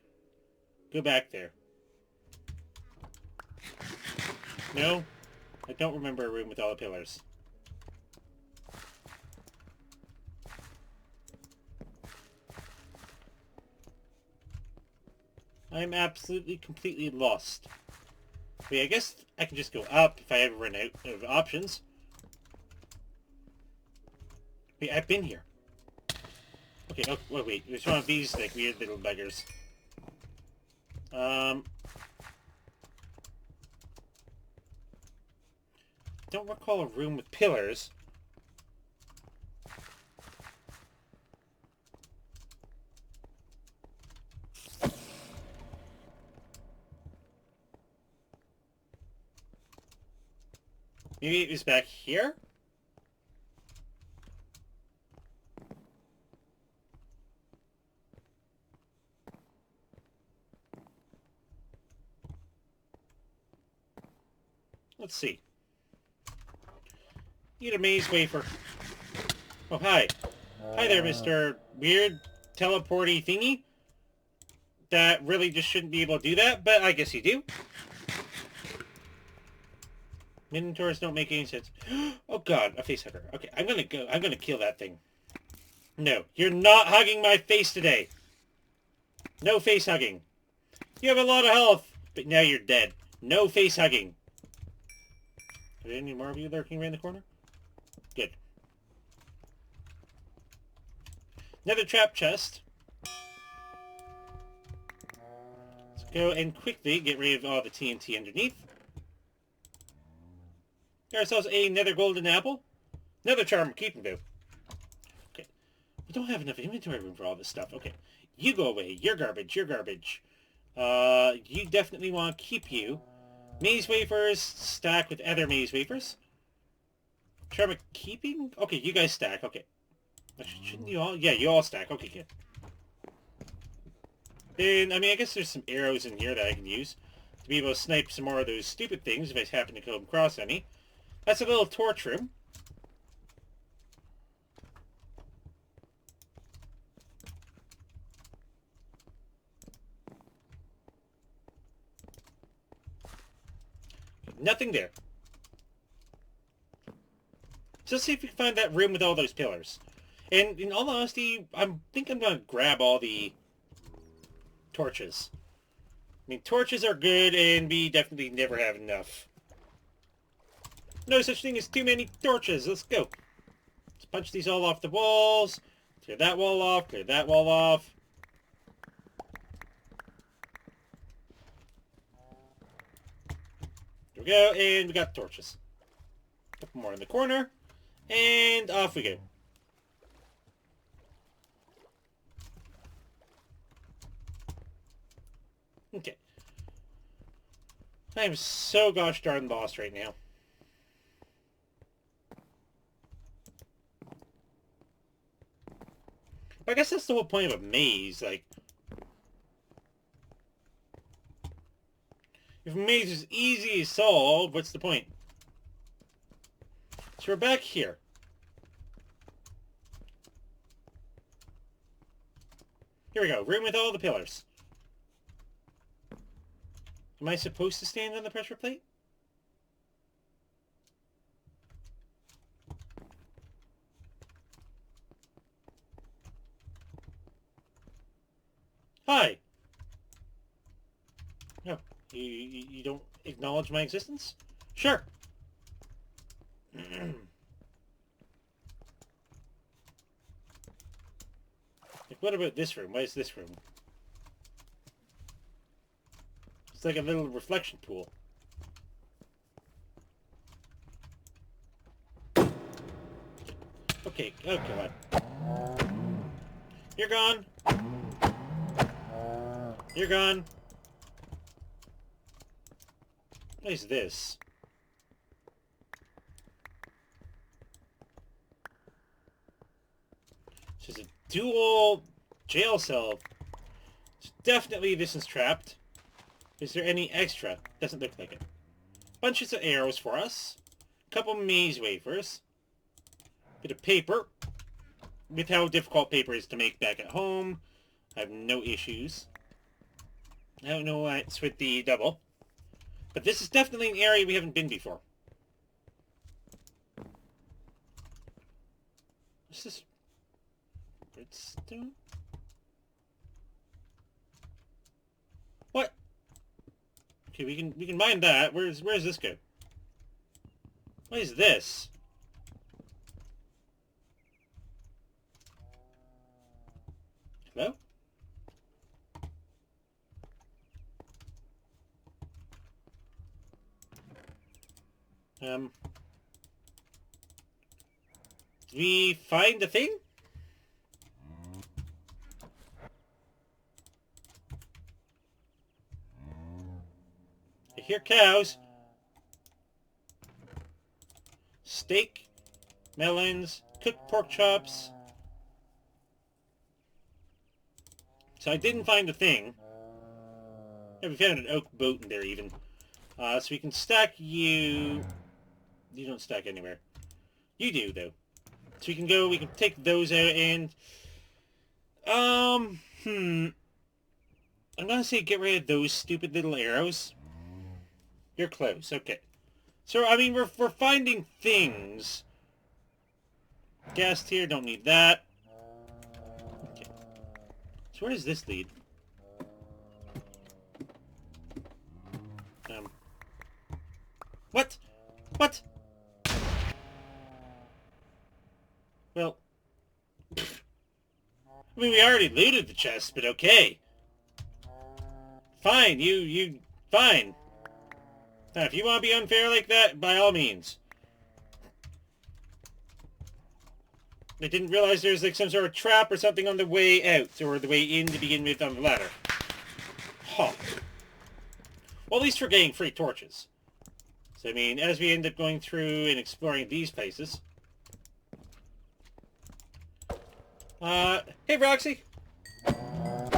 A: Go back there. No? I don't remember a room with all the pillars. I'm absolutely, completely lost. Wait, I guess I can just go up if I ever run out of options. Wait, I've been here. Okay, oh, wait, there's one of these, like, weird little buggers. Don't recall a room with pillars. Maybe it was back here? Let's see. Eat a maze wafer. Oh, hi. Hi there, Mr. Weird Teleporty Thingy. That really just shouldn't be able to do that, but I guess you do. Minotaurs don't make any sense. Oh god, a face hugger. Okay, I'm gonna kill that thing. No, you're not hugging my face today. No face hugging. You have a lot of health, but now you're dead. No face hugging. Are there any more of you lurking around the corner? Good. Another trap chest. Let's go and quickly get rid of all the TNT underneath. Get ourselves another golden apple. Another charm we're keeping, though. Okay. We don't have enough inventory room for all this stuff. Okay. You go away. You're garbage. You're garbage. You definitely want to keep you. Maze wafers stack with other maze wafers. Charm keeping? Okay, you guys stack. Okay. Shouldn't you all? Yeah, you all stack. Okay, good. Then, I mean, I guess there's some arrows in here that I can use to be able to snipe some more of those stupid things if I happen to come across any. That's a little torch room. Nothing there. So let's see if we can find that room with all those pillars. And in all honesty, I think I'm going to grab all the torches. I mean, torches are good, and we definitely never have enough. No such thing as too many torches. Let's go. Let's punch these all off the walls. Clear that wall off. Clear that wall off. There we go, and we got torches. A couple more in the corner, and off we go. Okay. I am so gosh darn lost right now. I guess that's the whole point of a maze, like... If a maze is easy to solve, what's the point? So we're back here. Here we go, room with all the pillars. Am I supposed to stand on the pressure plate? Hi! No, you don't acknowledge my existence? Sure! Like, what about this room? Why is this room? It's like a little reflection pool. Okay, oh god. You're gone. You're gone. What is this? This is a dual jail cell. So definitely this is trapped. Is there any extra? Doesn't look like it. Bunches of arrows for us. Couple maze wafers. Bit of paper. With how difficult paper is to make back at home, I have no issues. I don't know what's with the double. But this is definitely an area we haven't been before. What's this? Redstone? What? Okay, we can mine that. Where's this go? What is this? Hello? Did we find the thing? I hear cows. steak, melons, cooked pork chops. So I didn't find a thing. Yeah, we found an oak boat in there even. So we can stack you... You don't stack anywhere. You do, though. So we can take those out and... I'm gonna say get rid of those stupid little arrows. You're close, okay. So, I mean, we're finding things. Gas tier, don't need that. Okay. So where does this lead? What? What? Well... I mean, we already looted the chest, but okay. Fine, fine. Now, if you want to be unfair like that, by all means. I didn't realize there was like some sort of trap or something on the way out, or the way in to begin with on the ladder. Huh. Well, at least we're getting free torches. So, I mean, as we end up going through and exploring these places... hey Roxy!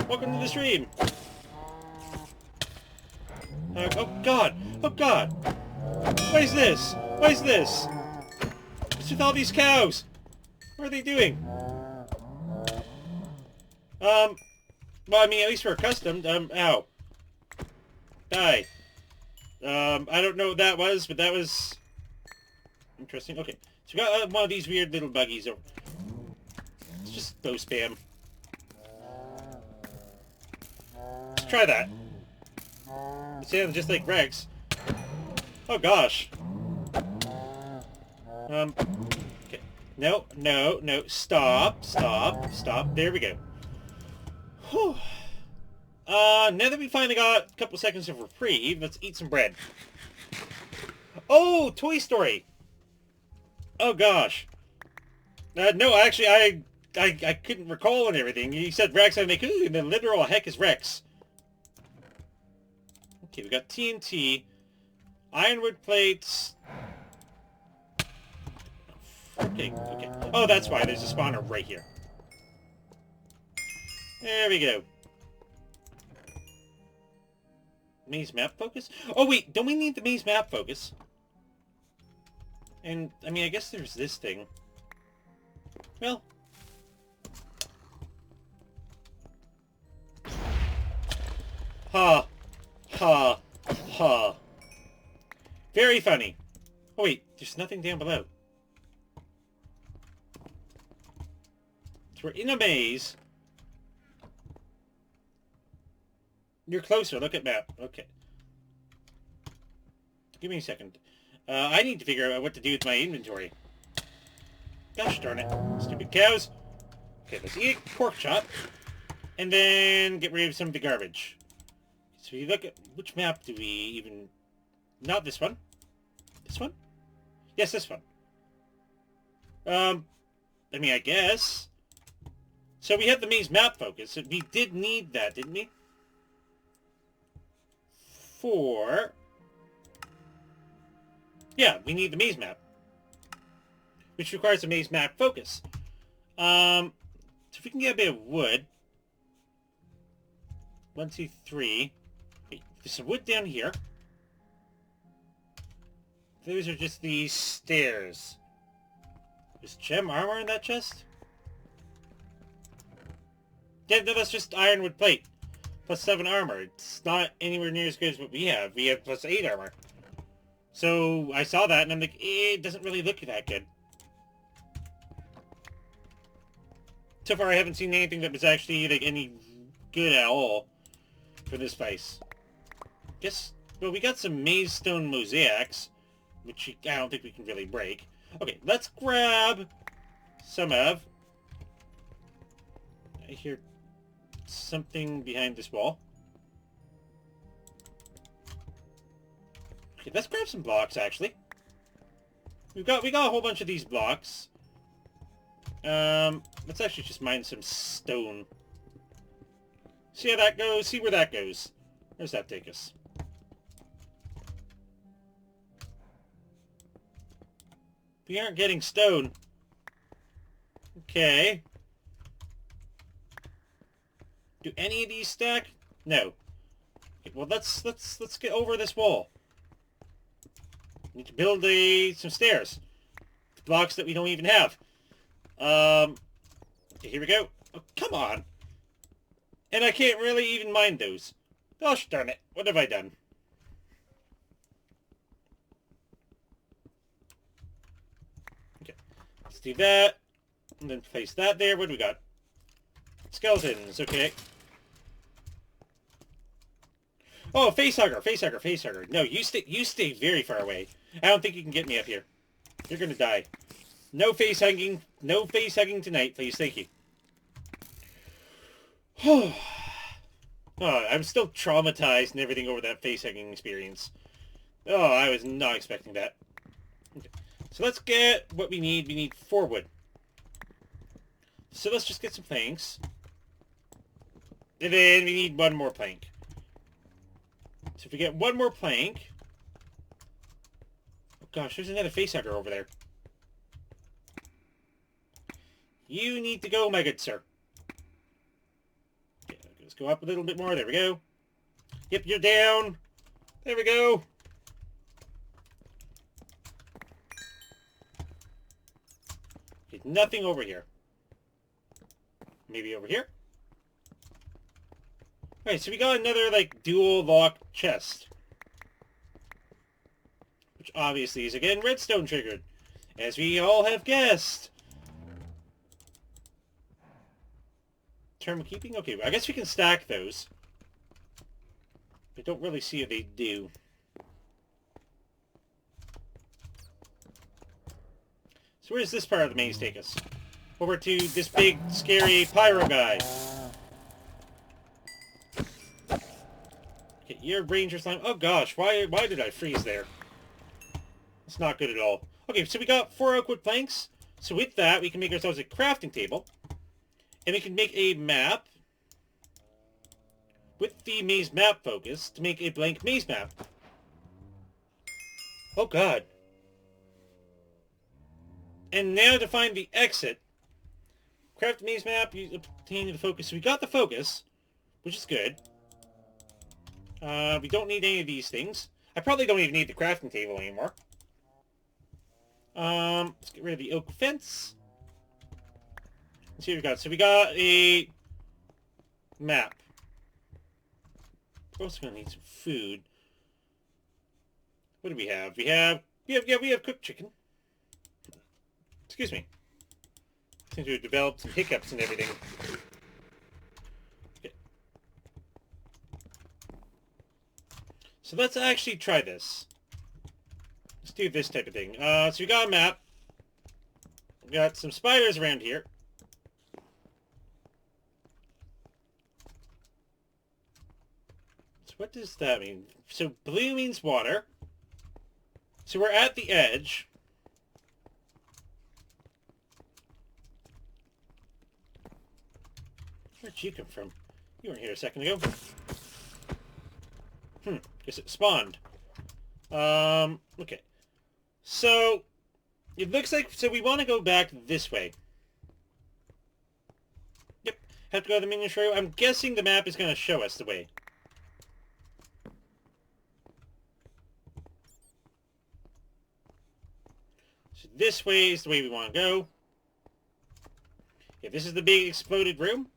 A: Welcome to the stream! Oh god! Oh god! What is this? What is this? What's with all these cows? What are they doing? Well, I mean, at least we're accustomed. Ow. Die. I don't know what that was, but that was... interesting. Okay. So we got one of these weird little buggies. Let's just bow spam. Let's try that. It sounds just like Rex. Oh gosh. Okay. No, no, no. Stop, stop, stop. There we go. Whew. Now that we finally got a couple seconds of reprieve, let's eat some bread. Oh, Toy Story! Oh gosh. No, actually, I couldn't recall and everything. You said Rex, I'm like, ooh, the literal heck is Rex. Okay, we got TNT, ironwood plates. Okay, okay. Oh, that's why. There's a spawner right here. There we go. Maze map focus? Oh, wait. Don't we need the maze map focus? And, I mean, I guess there's this thing. Well. Ha. Ha. Ha. Very funny. Oh, wait. There's nothing down below. So we're in a maze. You're closer. Look at map. Okay. Give me a second. I need to figure out what to do with my inventory. Gosh darn it. Stupid cows. Okay, let's eat a pork chop. And then get rid of some of the garbage. So you look at... which map do we even... not this one. This one? Yes, this one. I mean, I guess. So we have the maze map focus. So we did need that, didn't we? For... yeah, we need the maze map. Which requires a maze map focus. So if we can get a bit of wood. 1, 2, 3. Wait, there's some wood down here. Those are just these stairs. Is gem armor in that chest? Yeah, no, that's just ironwood plate. Plus 7 armor. It's not anywhere near as good as what we have. We have plus 8 armor. So, I saw that and I'm like, it doesn't really look that good. So far I haven't seen anything that was actually, like, any good at all for this place. Guess, well, we got some maze stone mosaics, which I don't think we can really break. Okay, let's grab some of... I hear something behind this wall. Okay, let's grab some blocks, actually. We got a whole bunch of these blocks. Let's actually just mine some stone. See how that goes? See where that goes. Where's that take us? We aren't getting stone. Okay. Do any of these stack? No. Okay, well, let's get over this wall. We need to build some stairs. Blocks that we don't even have. Okay, here we go. Oh, come on. And I can't really even mind those. Gosh darn it. What have I done? Okay. Let's do that. And then place that there. What do we got? Skeletons. Okay. Oh, facehugger, facehugger, facehugger. No, you stay very far away. I don't think you can get me up here. You're gonna die. No face hugging. No face hugging tonight, please. Thank you. Oh, I'm still traumatized and everything over that face hugging experience. Oh, I was not expecting that. Okay. So let's get what we need. We need 4 wood. So let's just get some planks. And then we need 1 more plank. So if we get 1 more plank... Oh gosh, there's another facehugger over there. You need to go, my good sir. Okay, let's go up a little bit more. There we go. Yep, you're down. There we go. Okay, nothing over here. Maybe over here? Alright, so we got another, like, dual lock chest. Which obviously is, again, redstone triggered. As we all have guessed. Terminal keeping? Okay, I guess we can stack those. I don't really see what they do. So where does this part of the maze take us? Over to this big, scary pyro guy. Okay, you're ranger slime. Oh gosh, why did I freeze there? It's not good at all. Okay, so we got 4 oak wood planks. So with that, we can make ourselves a crafting table. And we can make a map with the maze map focus to make a blank maze map. Oh god. And now to find the exit. Craft maze map, obtain the focus. So we got the focus, which is good. We don't need any of these things. I probably don't even need the crafting table anymore. Let's get rid of the oak fence. Let's see what we got. So we got a map. We're also gonna need some food. What do we have? We have cooked chicken. Excuse me. Seems to have developed some hiccups and everything. Okay. So let's actually try this. Let's do this type of thing. So we got a map. We got some spiders around here. So what does that mean? So blue means water. So we're at the edge. Where'd you come from? You weren't here a second ago. Guess it spawned. Okay. So, it looks like... So we want to go back this way. Yep. Have to go to the miniature. I'm guessing the map is going to show us the way. So this way is the way we want to go. Yeah, this is the big exploded room.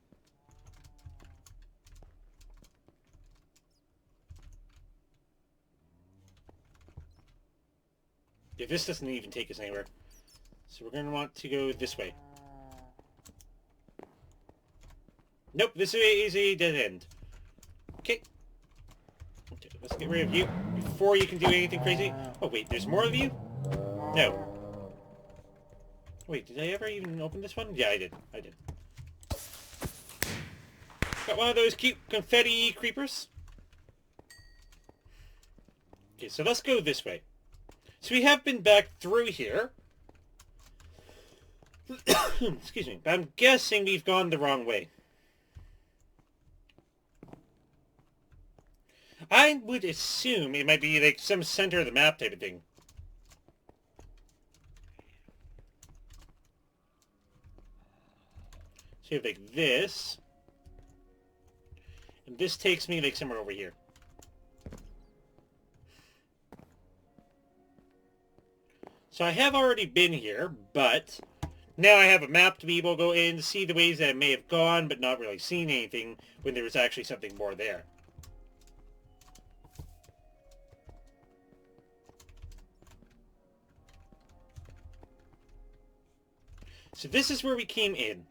A: Yeah, this doesn't even take us anywhere. So we're going to want to go this way. Nope, this way is a dead end. Okay. Okay, let's get rid of you before you can do anything crazy. Oh wait, there's more of you? No. Wait, did I ever even open this one? Yeah, I did. I did. Got one of those cute confetti creepers. Okay, so let's go this way. So we have been back through here. Excuse me. But I'm guessing we've gone the wrong way. I would assume it might be like some center of the map type of thing. So you have like this. And this takes me like somewhere over here. So I have already been here, but now I have a map to be able to go in, see the ways that I may have gone, but not really seen anything when there was actually something more there. So this is where we came in.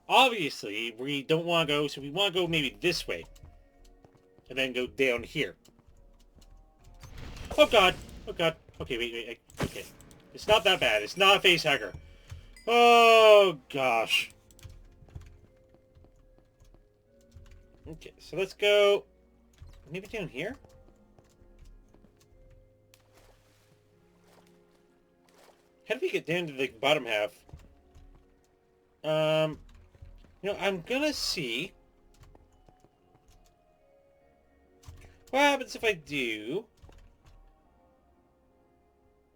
A: Obviously, we don't want to go, so we want to go maybe this way. And then go down here. Oh god! Oh god. Okay, wait. Okay. It's not that bad. It's not a face hugger. Oh gosh. Okay, so let's go... maybe down here? How do we get down to the bottom half? I'm gonna see what happens if I do.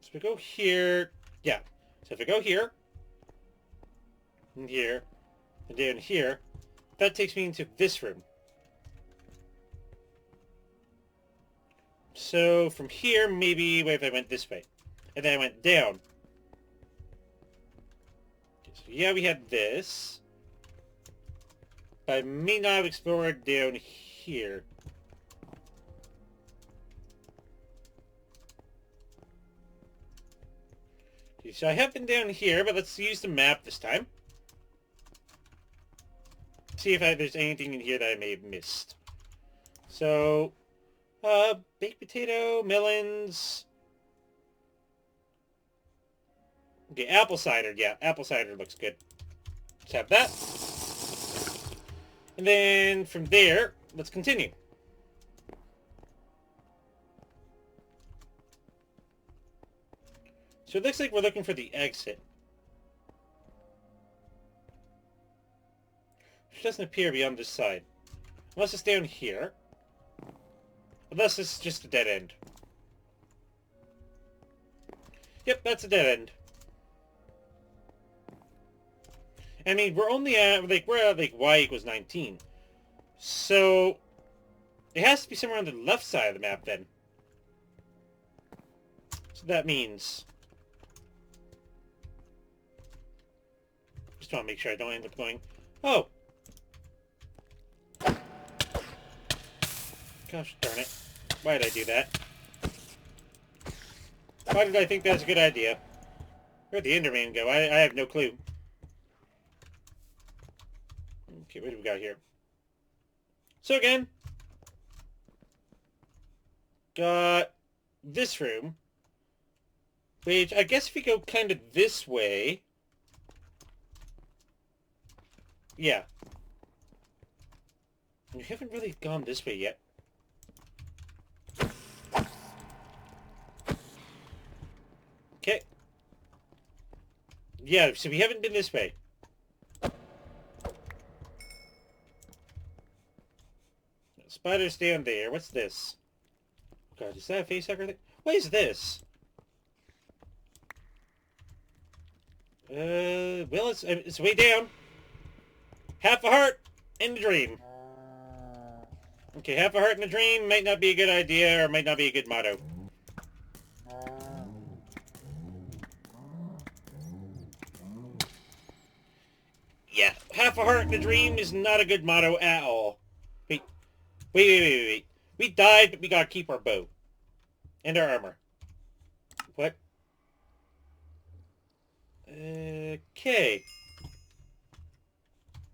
A: So if I go here, yeah. So if I go here, and here, and down here, that takes me into this room. So from here, maybe what if I went this way? And then I went down. So yeah, we had this. But I may not have explored down here. Okay, so I have been down here, but let's use the map this time. See if there's anything in here that I may have missed. So, baked potato, melons. Okay, apple cider. Yeah, apple cider looks good. Let's have that. And then from there, let's continue. So it looks like we're looking for the exit. Which doesn't appear to be on this side. Unless it's down here. Unless it's just a dead end. Yep, that's a dead end. I mean, we're only at, we're at, y equals 19. So, it has to be somewhere on the left side of the map, then. So that means... just want to make sure I don't end up going... oh! Gosh darn it. Why did I do that? Why did I think that's a good idea? Where'd the Enderman go? I have no clue. Okay, what do we got here? So again, got this room, which I guess if we go kind of this way, yeah. We haven't really gone this way yet. Okay. Yeah, so we haven't been this way. Spiders down there. What's this? God, is that a facehugger thing? What is this? Well, it's way down. Half a heart in the dream. Okay, half a heart in a dream might not be a good idea, or might not be a good motto. Yeah, half a heart in a dream is not a good motto at all. Wait. We died, but we gotta keep our bow. And our armor. What? Okay.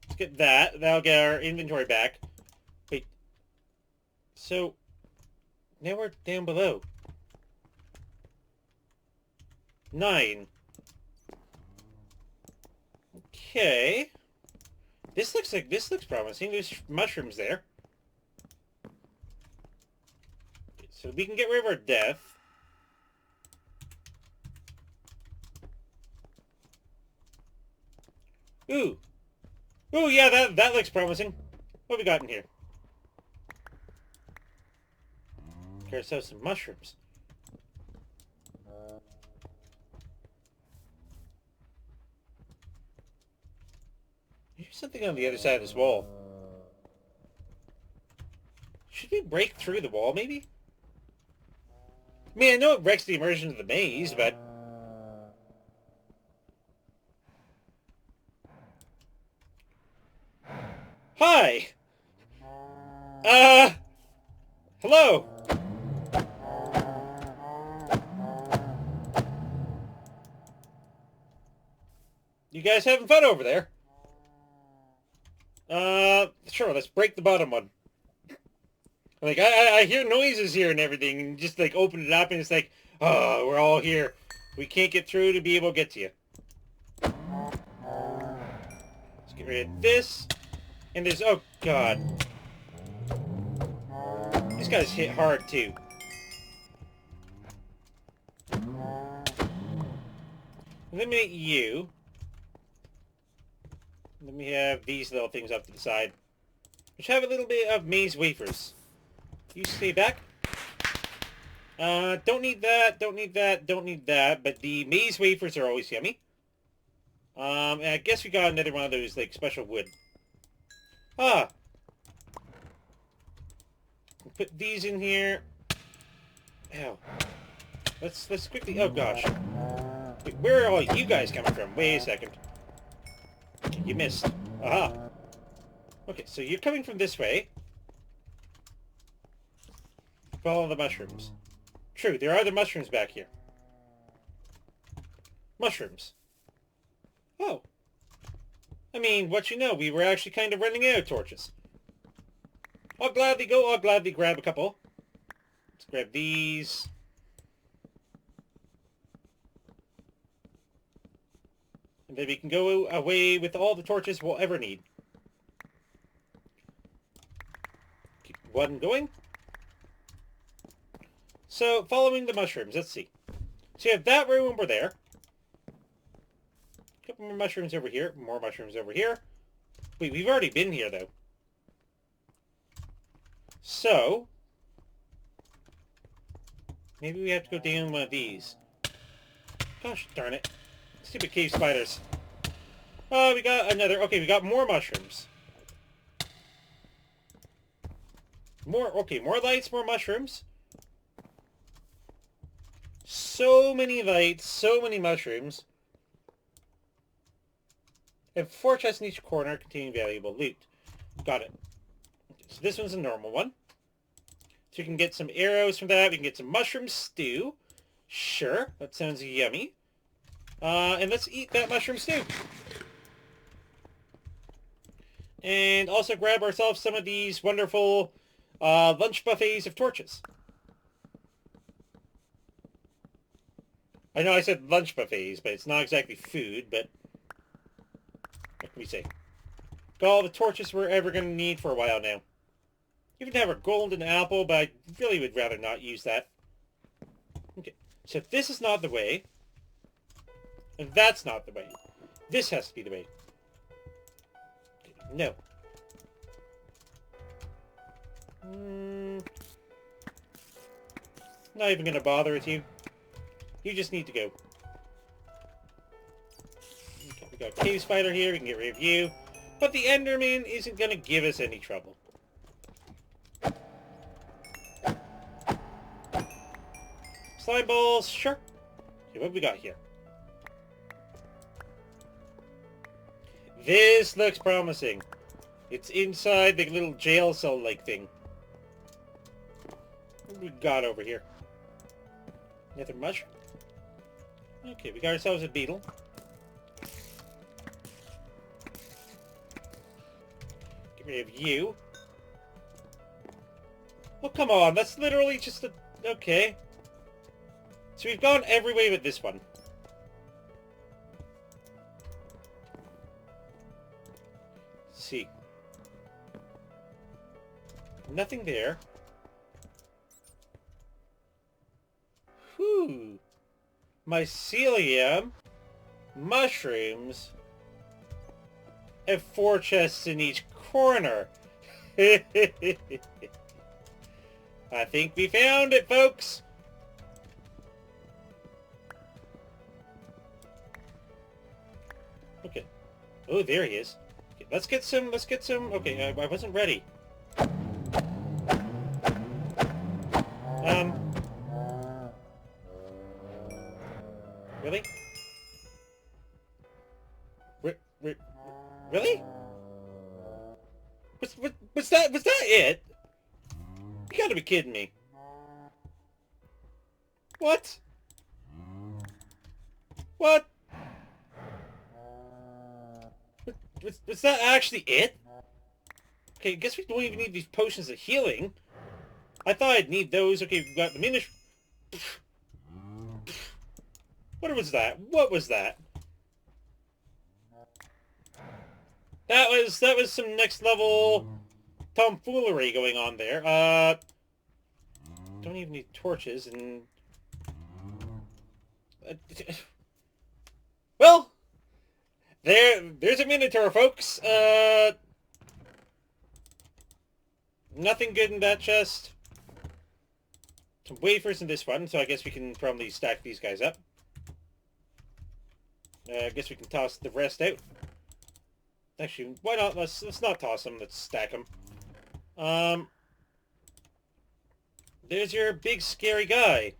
A: Let's get that. That'll get our inventory back. Wait. So, now we're down below. 9. Okay. This looks promising. There's mushrooms there. So we can get rid of our death. Ooh. Ooh, yeah, that looks promising. What have we got in here? Get ourselves some mushrooms. There's something on the other side of this wall. Should we break through the wall, maybe? I mean, I know it wrecks the immersion of the maze, but... Hi! Hello! You guys having fun over there? Sure, let's break the bottom one. Like, I hear noises here and everything, and just, like, open it up, and it's like, oh, we're all here. We can't get through to be able to get to you. Let's get rid of this. And there's, oh, God. This guy's hit hard, too. Eliminate you. Then we have these little things up to the side, which have a little bit of maze wafers. You stay back. Don't need that, don't need that, don't need that, but the maze wafers are always yummy. And I guess we got another one of those, like, special wood. Ah! Put these in here. Ow. Let's quickly, oh gosh. Wait, where are all you guys coming from? Wait a second. You missed. Aha. Okay, so you're coming from this way. Follow the mushrooms. True, there are other mushrooms back here. Mushrooms. Oh. I mean, what you know, we were actually kind of running out of torches. I'll gladly go, I'll gladly grab a couple. Let's grab these. And then we can go away with all the torches we'll ever need. Keep one going. So, following the mushrooms, let's see. So you have that room over there. A couple more mushrooms over here. More mushrooms over here. Wait, we've already been here, though. So, maybe we have to go down one of these. Gosh darn it. Stupid cave spiders. Oh, we got another... Okay, we got more mushrooms. More lights, more mushrooms. So many lights, so many mushrooms. And 4 chests in each corner containing valuable loot. Got it. Okay, so this one's a normal one. So we can get some arrows from that. We can get some mushroom stew. Sure, that sounds yummy. And let's eat that mushroom stew. And also grab ourselves some of these wonderful lunch buffets of torches. I know I said lunch buffets, but it's not exactly food, but what can we say? Got all the torches we're ever going to need for a while now. Even have a golden apple, but I really would rather not use that. Okay, so this is not the way. And that's not the way. This has to be the way. Okay, no. Not even going to bother with you. You just need to go. Okay, we got a cave spider here. We can get rid of you. But the Enderman isn't going to give us any trouble. Slime balls, sure. Okay, what have we got here? This looks promising. It's inside the little jail cell-like thing. What have we got over here? Another mushroom? Okay, we got ourselves a beetle. Get rid of you. Oh, come on. That's literally just a... Okay. So we've gone every way with this one. Let's see. Nothing there. Whew. Mycelium, mushrooms, and 4 chests in each corner. I think we found it, folks. Okay. Oh, there he is. Okay, let's get some... Okay, I wasn't ready. Really? Really? Was that it? You gotta be kidding me. What? What? Was that actually it? Okay, I guess we don't even need these potions of healing. I thought I'd need those. Okay, we've got the minish... What was that? What was that? That was some next level tomfoolery going on there. Don't even need torches and... Well, there's a Minotaur, folks. Nothing good in that chest. Some wafers in this one, so I guess we can probably stack these guys up. I guess we can toss the rest out. Actually, why not? Let's not toss them. Let's stack them. There's your big scary guy.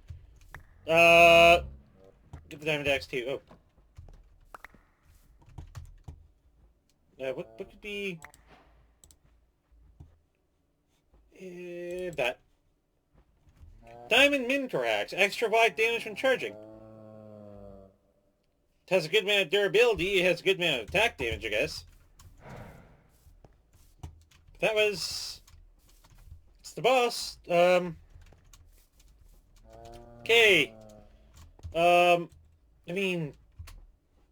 A: Get the diamond axe too. Oh. What could be... that. Diamond Minotaur axe. Extra wide damage when charging. It has a good amount of durability. It has a good amount of attack damage, I guess. That was... It's the boss. Okay. I mean...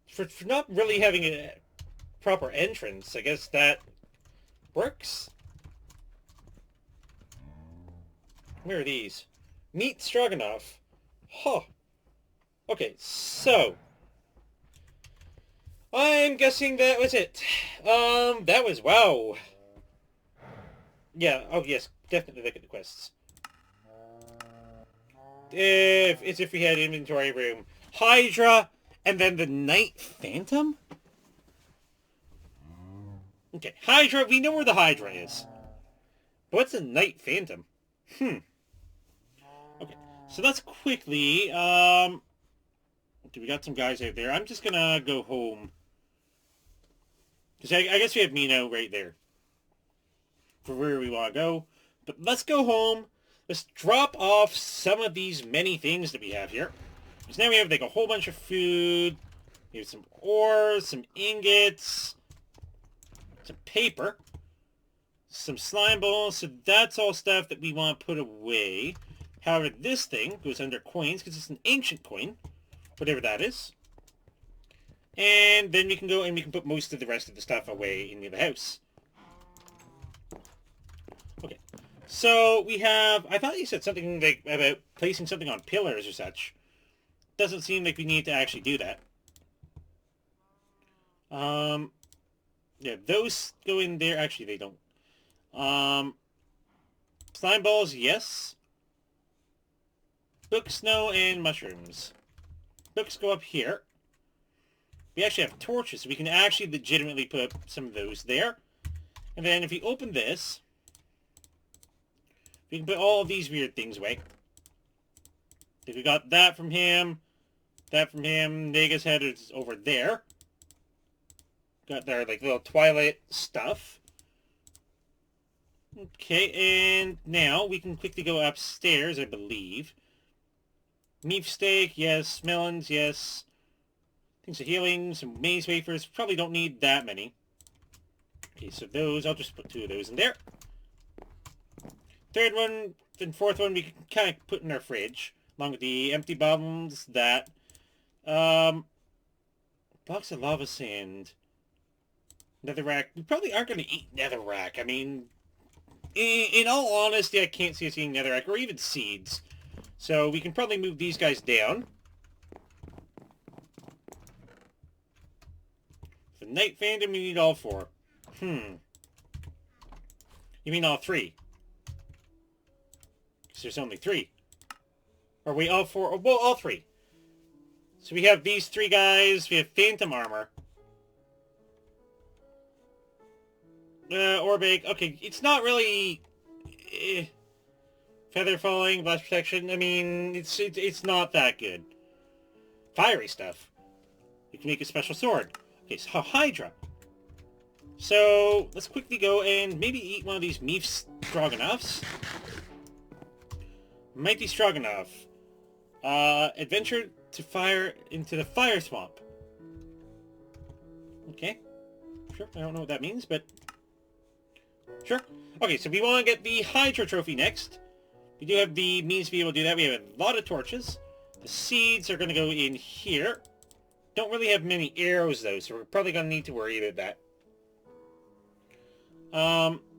A: For not really having a proper entrance, I guess that works. Where are these? Meat stroganoff. Huh. Okay, so... I'm guessing that was it. That was... Wow. Yeah, oh yes, definitely look at the quests. If we had inventory room. Hydra, and then the Night Phantom? Okay, Hydra, we know where the Hydra is. But what's a Night Phantom? Okay, so let's quickly, okay, we got some guys out there. I'm just gonna go home. Because I guess we have Mino right there. For where we want to go. But let's go home. Let's drop off some of these many things that we have here. Because now we have like a whole bunch of food. We have some ore, some ingots, some paper, some slime balls. So that's all stuff that we want to put away. However, this thing goes under coins because it's an ancient coin. Whatever that is. And then we can go and we can put most of the rest of the stuff away in the house. Okay. So we have... I thought you said something like about placing something on pillars or such. Doesn't seem like we need to actually do that. Yeah, those go in there. Actually, they don't. Slime balls, yes. Book, snow, and mushrooms. Books go up here. We actually have torches, so we can actually legitimately put some of those there. And then if we open this, we can put all of these weird things away. If we got that from him, Nega's head is over there. Got their like little twilight stuff. Okay, and now we can quickly go upstairs, I believe. Beef steak, yes. Melons, yes. Things of healing, some maze wafers. Probably don't need that many. Okay, so those, I'll just put 2 of those in there. Third one, then fourth one we can kind of put in our fridge. Along with the empty bottles, that. Box of lava sand. Netherrack. We probably aren't going to eat netherrack. I mean, in all honesty, I can't see us eating netherrack or even seeds. So we can probably move these guys down. The Night Phantom, we need all 4. You mean all 3? Because there's only 3. Are we all 4? Well, all 3. So we have these 3 guys. We have Phantom armor. Orbig. Okay, it's not really... feather falling, blast protection. I mean, it's not that good. Fiery stuff. You can make a special sword. Okay, so Hydra. So, let's quickly go and maybe eat one of these meat stroganoffs. Mighty Stroganoff. Adventure to fire into the fire swamp. Okay. Sure, I don't know what that means, but... Sure. Okay, so we want to get the Hydra trophy next. We do have the means to be able to do that. We have a lot of torches. The seeds are going to go in here. Don't really have many arrows, though, so we're probably going to need to worry about that.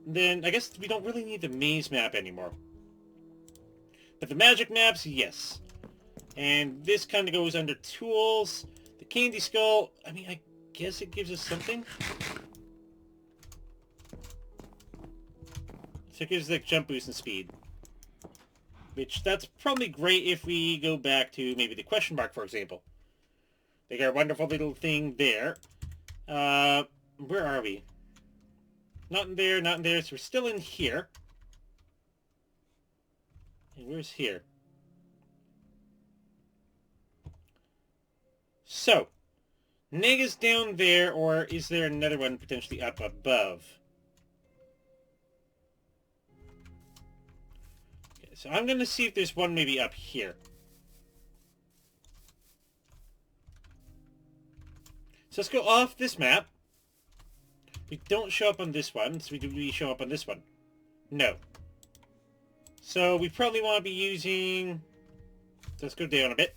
A: Then I guess we don't really need the maze map anymore. But the magic maps, yes. And this kind of goes under tools. The candy skull, I mean, I guess it gives us something. So it gives like jump boost and speed. Which, that's probably great if we go back to maybe the question mark, for example. They got a wonderful little thing there. Where are we? Not in there, not in there, so we're still in here. And where's here? So, Nega's down there, or is there another one potentially up above? Okay, so I'm going to see if there's one maybe up here. So let's go off this map. We don't show up on this one, so we show up on this one. No. So we probably want to be using... Let's go down a bit.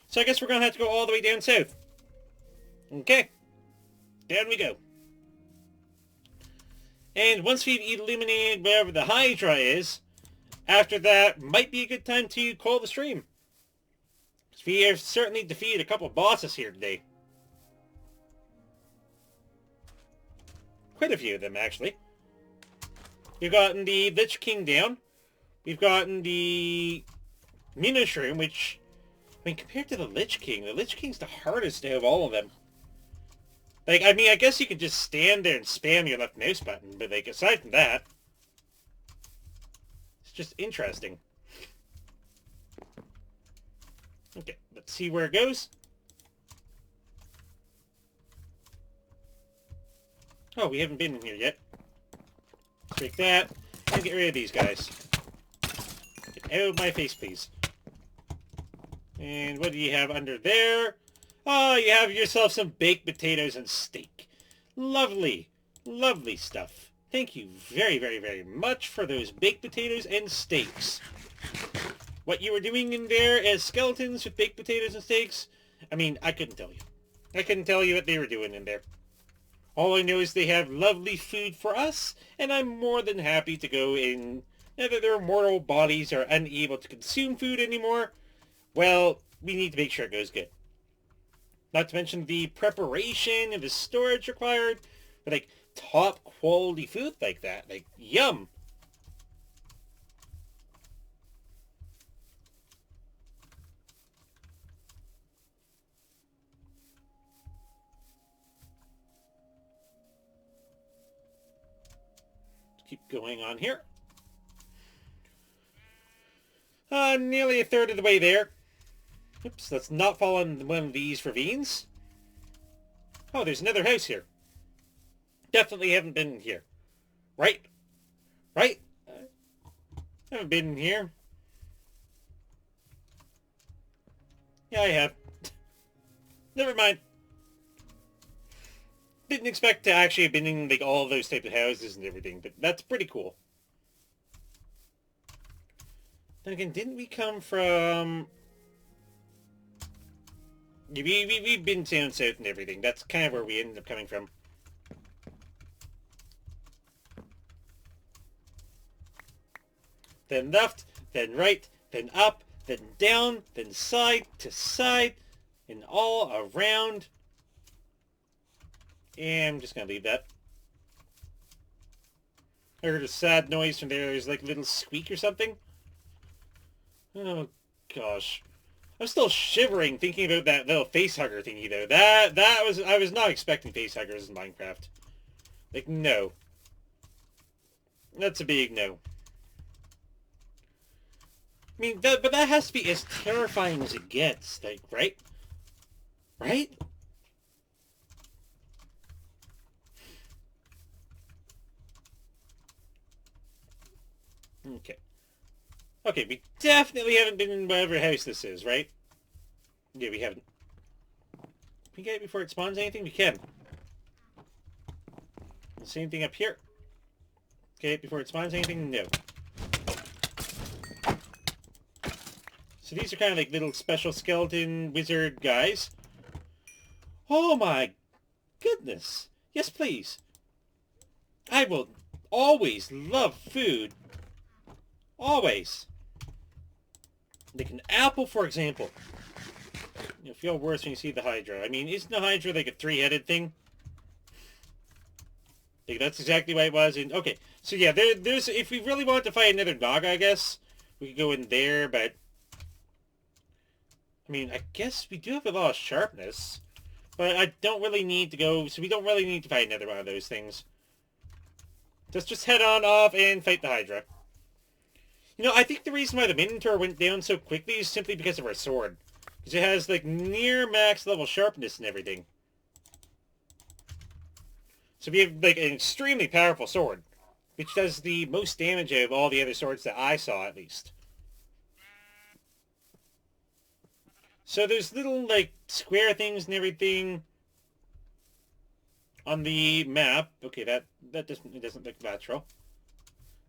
A: So I guess we're going to have to go all the way down south. Okay. Down we go. And once we've eliminated wherever the Hydra is, after that might be a good time to call the stream. Because we have certainly defeated a couple of bosses here today. Quite a few of them, actually. We've gotten the Lich King down. We've gotten the Mushroom, which... I mean, compared to the Lich King's the hardest out of all of them. Like, I mean, I guess you could just stand there and spam your left mouse button, but, like, aside from that... It's just interesting. Okay, let's see where it goes. Oh, we haven't been in here yet. Take that, and get rid of these guys. Get out of my face, please. And what do you have under there? Oh, you have yourself some baked potatoes and steak. Lovely, lovely stuff. Thank you very, very, very much for those baked potatoes and steaks. What you were doing in there as skeletons with baked potatoes and steaks, I mean, I couldn't tell you. I couldn't tell you what they were doing in there. All I know is they have lovely food for us, and I'm more than happy to go in. Now that their mortal bodies are unable to consume food anymore, well, we need to make sure it goes good. Not to mention the preparation and the storage required for, like, top quality food like that. Like, yum! Keep going on here. Nearly a third of the way there. Oops, let's not fall on one of these ravines. Oh, there's another house here. Definitely haven't been in here. Right? Right? Haven't been in here. Yeah, I have. Never mind. Didn't expect to actually have been in like all of those type of houses and everything, but that's pretty cool. Then again, didn't we come from... We've been down south and everything. That's kind of where we ended up coming from. Then left, then right, then up, then down, then side to side, and all around. And I'm just going to leave that. I heard a sad noise from there. There's like a little squeak or something. Oh, gosh. I'm still shivering thinking about that little facehugger thingy, though. I was not expecting facehuggers in Minecraft. Like, no. That's a big no. I mean, but that has to be as terrifying as it gets, like, right? Right? Okay. Okay, we definitely haven't been in whatever house this is, right? Yeah, we haven't. Can we get it before it spawns anything? We can. Same thing up here. Okay, before it spawns anything? No. So these are kind of like little special skeleton wizard guys. Oh my goodness. Yes, please. I will always love food. Always. Like an apple, for example. You'll feel worse when you see the Hydra. I mean, isn't the Hydra like a three-headed thing? Like, that's exactly what it was. Okay, so yeah, there's... If we really want to fight another Naga, I guess, we could go in there, but... I mean, I guess we do have a lot of sharpness. But I don't really need to go... So we don't really need to fight another one of those things. Let's just head on off and fight the Hydra. You know, I think the reason why the Minotaur went down so quickly is simply because of our sword. Because it has, like, near max level sharpness and everything. So we have, like, an extremely powerful sword. Which does the most damage out of all the other swords that I saw, at least. So there's little, like, square things and everything on the map. Okay, that doesn't look natural.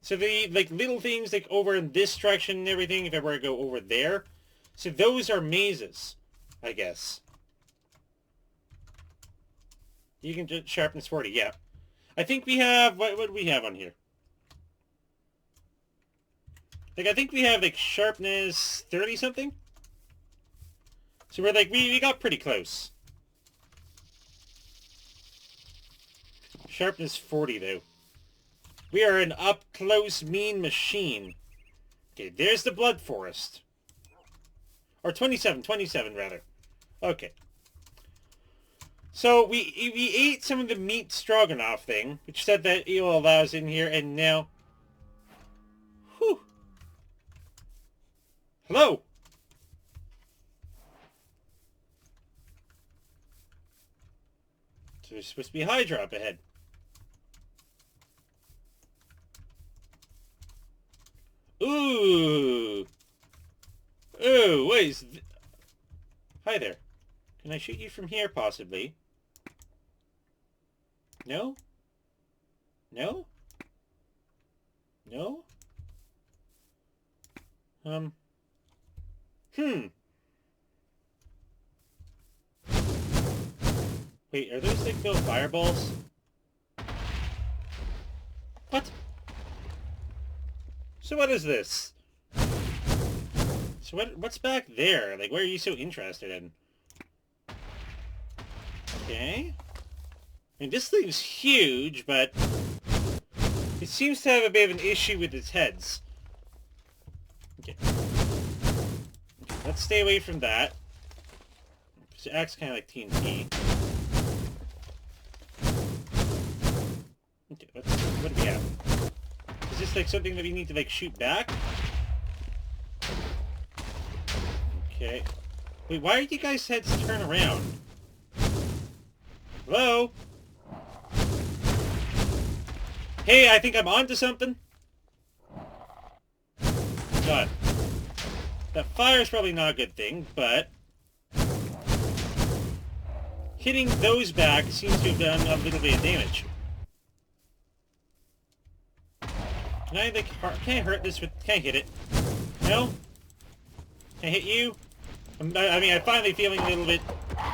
A: So the, like, little things, like, over in this direction and everything, if I were to go over there. So those are mazes, I guess. You can just sharpness 40, yeah. I think we have, what do we have on here? Like, I think we have, like, sharpness 30-something? So we're, like, we got pretty close. Sharpness 40, though. We are an up-close, mean machine. Okay, there's the blood forest. Or 27, rather. Okay. So, we ate some of the meat stroganoff thing, which said that it will allow us in here, and now... Whew. Hello! So there's supposed to be a Hydra up ahead. Ooh! Ooh, what is... Hi there. Can I shoot you from here, possibly? No? No? No? Wait, are those like little fireballs? What? So what is this? So what's back there? Like, what are you so interested in? Okay. I mean, this thing's huge, but it seems to have a bit of an issue with its heads. Okay. Let's stay away from that. It acts kind of like TNT. Okay, what do we have? Is this like something that we need to like shoot back? Okay. Wait, why are you guys' heads turn around? Hello? Hey, I think I'm onto something. God. That fire's probably not a good thing, but... hitting those back seems to have done a little bit of damage. Can I, like, can I hurt this with... Can I hit it? No? Can I hit you? I mean, I'm finally feeling a little bit...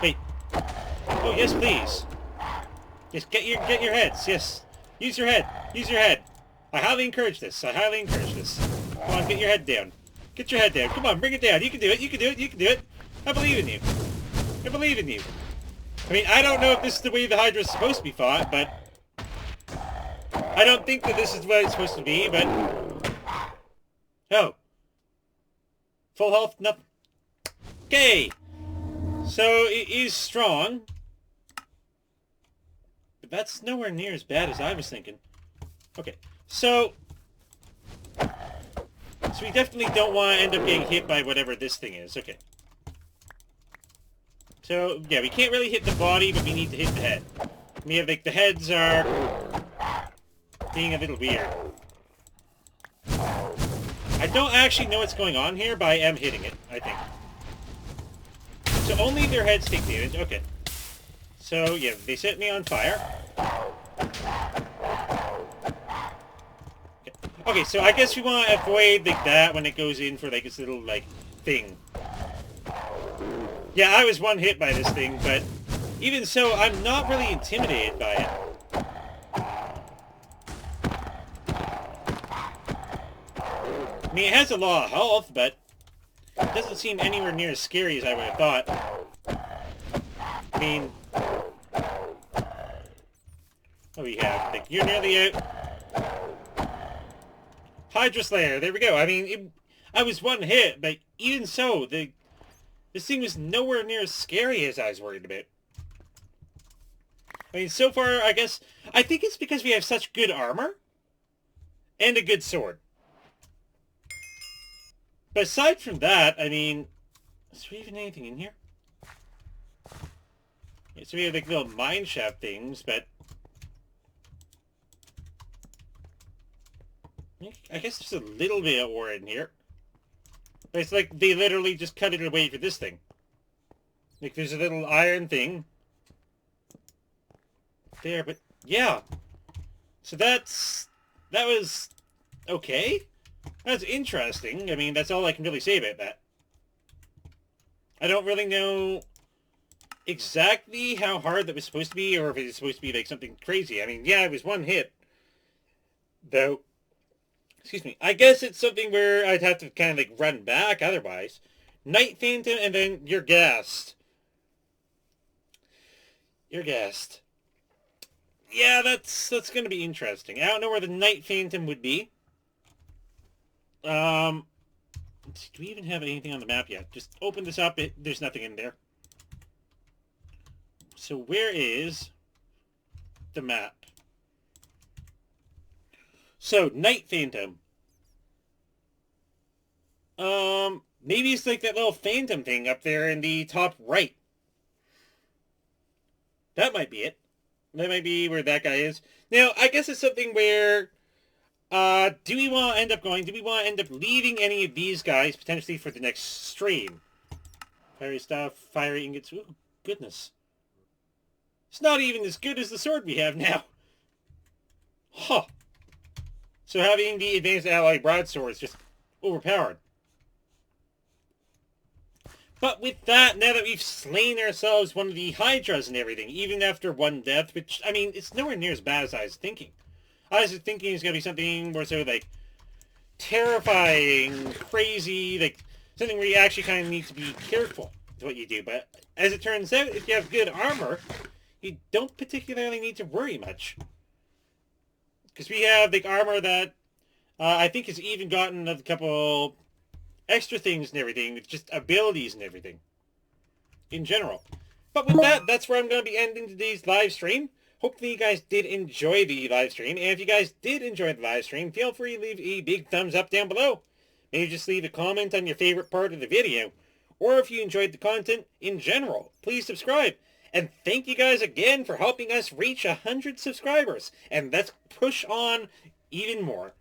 A: Wait. Oh, yes, please. Yes, get your heads, yes. Use your head. Use your head. I highly encourage this. I highly encourage this. Come on, get your head down. Get your head down. Come on, bring it down. You can do it. You can do it. You can do it. I believe in you. I believe in you. I mean, I don't know if this is the way the Hydra's supposed to be fought, but... I don't think that this is what it's supposed to be, but... Oh. Full health? Nothing. Okay. So, it is strong. But that's nowhere near as bad as I was thinking. Okay, so we definitely don't want to end up getting hit by whatever this thing is. Okay. So, yeah, we can't really hit the body, but we need to hit the head. We have, like, the heads are being a little weird. I don't actually know what's going on here, but I am hitting it, I think. So only their heads take damage. Okay. So, yeah, they set me on fire. Okay, so I guess we want to avoid, like, that when it goes in for, like, its little, like, thing. Yeah, I was one hit by this thing, but even so, I'm not really intimidated by it. I mean, it has a lot of health, but it doesn't seem anywhere near as scary as I would have thought. I mean, what do we have? Like, you're nearly out. Hydra Slayer, there we go. I mean, I was one hit, but even so, this thing was nowhere near as scary as I was worried about. I mean, so far, I think it's because we have such good armor and a good sword. But aside from that, I mean, is there even anything in here? Yeah, so we have like little mine shaft things, but I guess there's a little bit of ore in here. But it's like they literally just cut it away for this thing. Like there's a little iron thing there, but yeah. So that was okay. That's interesting. I mean, that's all I can really say about that. I don't really know exactly how hard that was supposed to be, or if it was supposed to be like something crazy. I mean, yeah, it was one hit. Though, excuse me, I guess it's something where I'd have to kind of like run back otherwise. Night Phantom, and then you're gassed. You're gassed. Yeah, that's going to be interesting. I don't know where the Night Phantom would be. Do we even have anything on the map yet? Just open this up. There's nothing in there. So where is the map? So, Night Phantom. Maybe it's like that little phantom thing up there in the top right. That might be it. That might be where that guy is. Now, I guess it's something where, do we want to end up leaving any of these guys potentially for the next stream? Fiery stuff, fiery ingots. Ooh, goodness. It's not even as good as the sword we have now. Huh. So having the advanced alloy broadsword is just overpowered. But with that, now that we've slain ourselves one of the Hydras and everything, even after one death, which, I mean, it's nowhere near as bad as I was thinking. I was thinking it's going to be something more so, like, terrifying, crazy, like, something where you actually kind of need to be careful with what you do. But as it turns out, if you have good armor, you don't particularly need to worry much. Because we have, like, armor that I think has even gotten a couple extra things and everything, with just abilities and everything in general. But with that, that's where I'm going to be ending today's live stream. Hopefully you guys did enjoy the live stream, and if you guys did enjoy the live stream, feel free to leave a big thumbs up down below. Maybe just leave a comment on your favorite part of the video, or if you enjoyed the content in general, please subscribe. And thank you guys again for helping us reach 100 subscribers, and let's push on even more.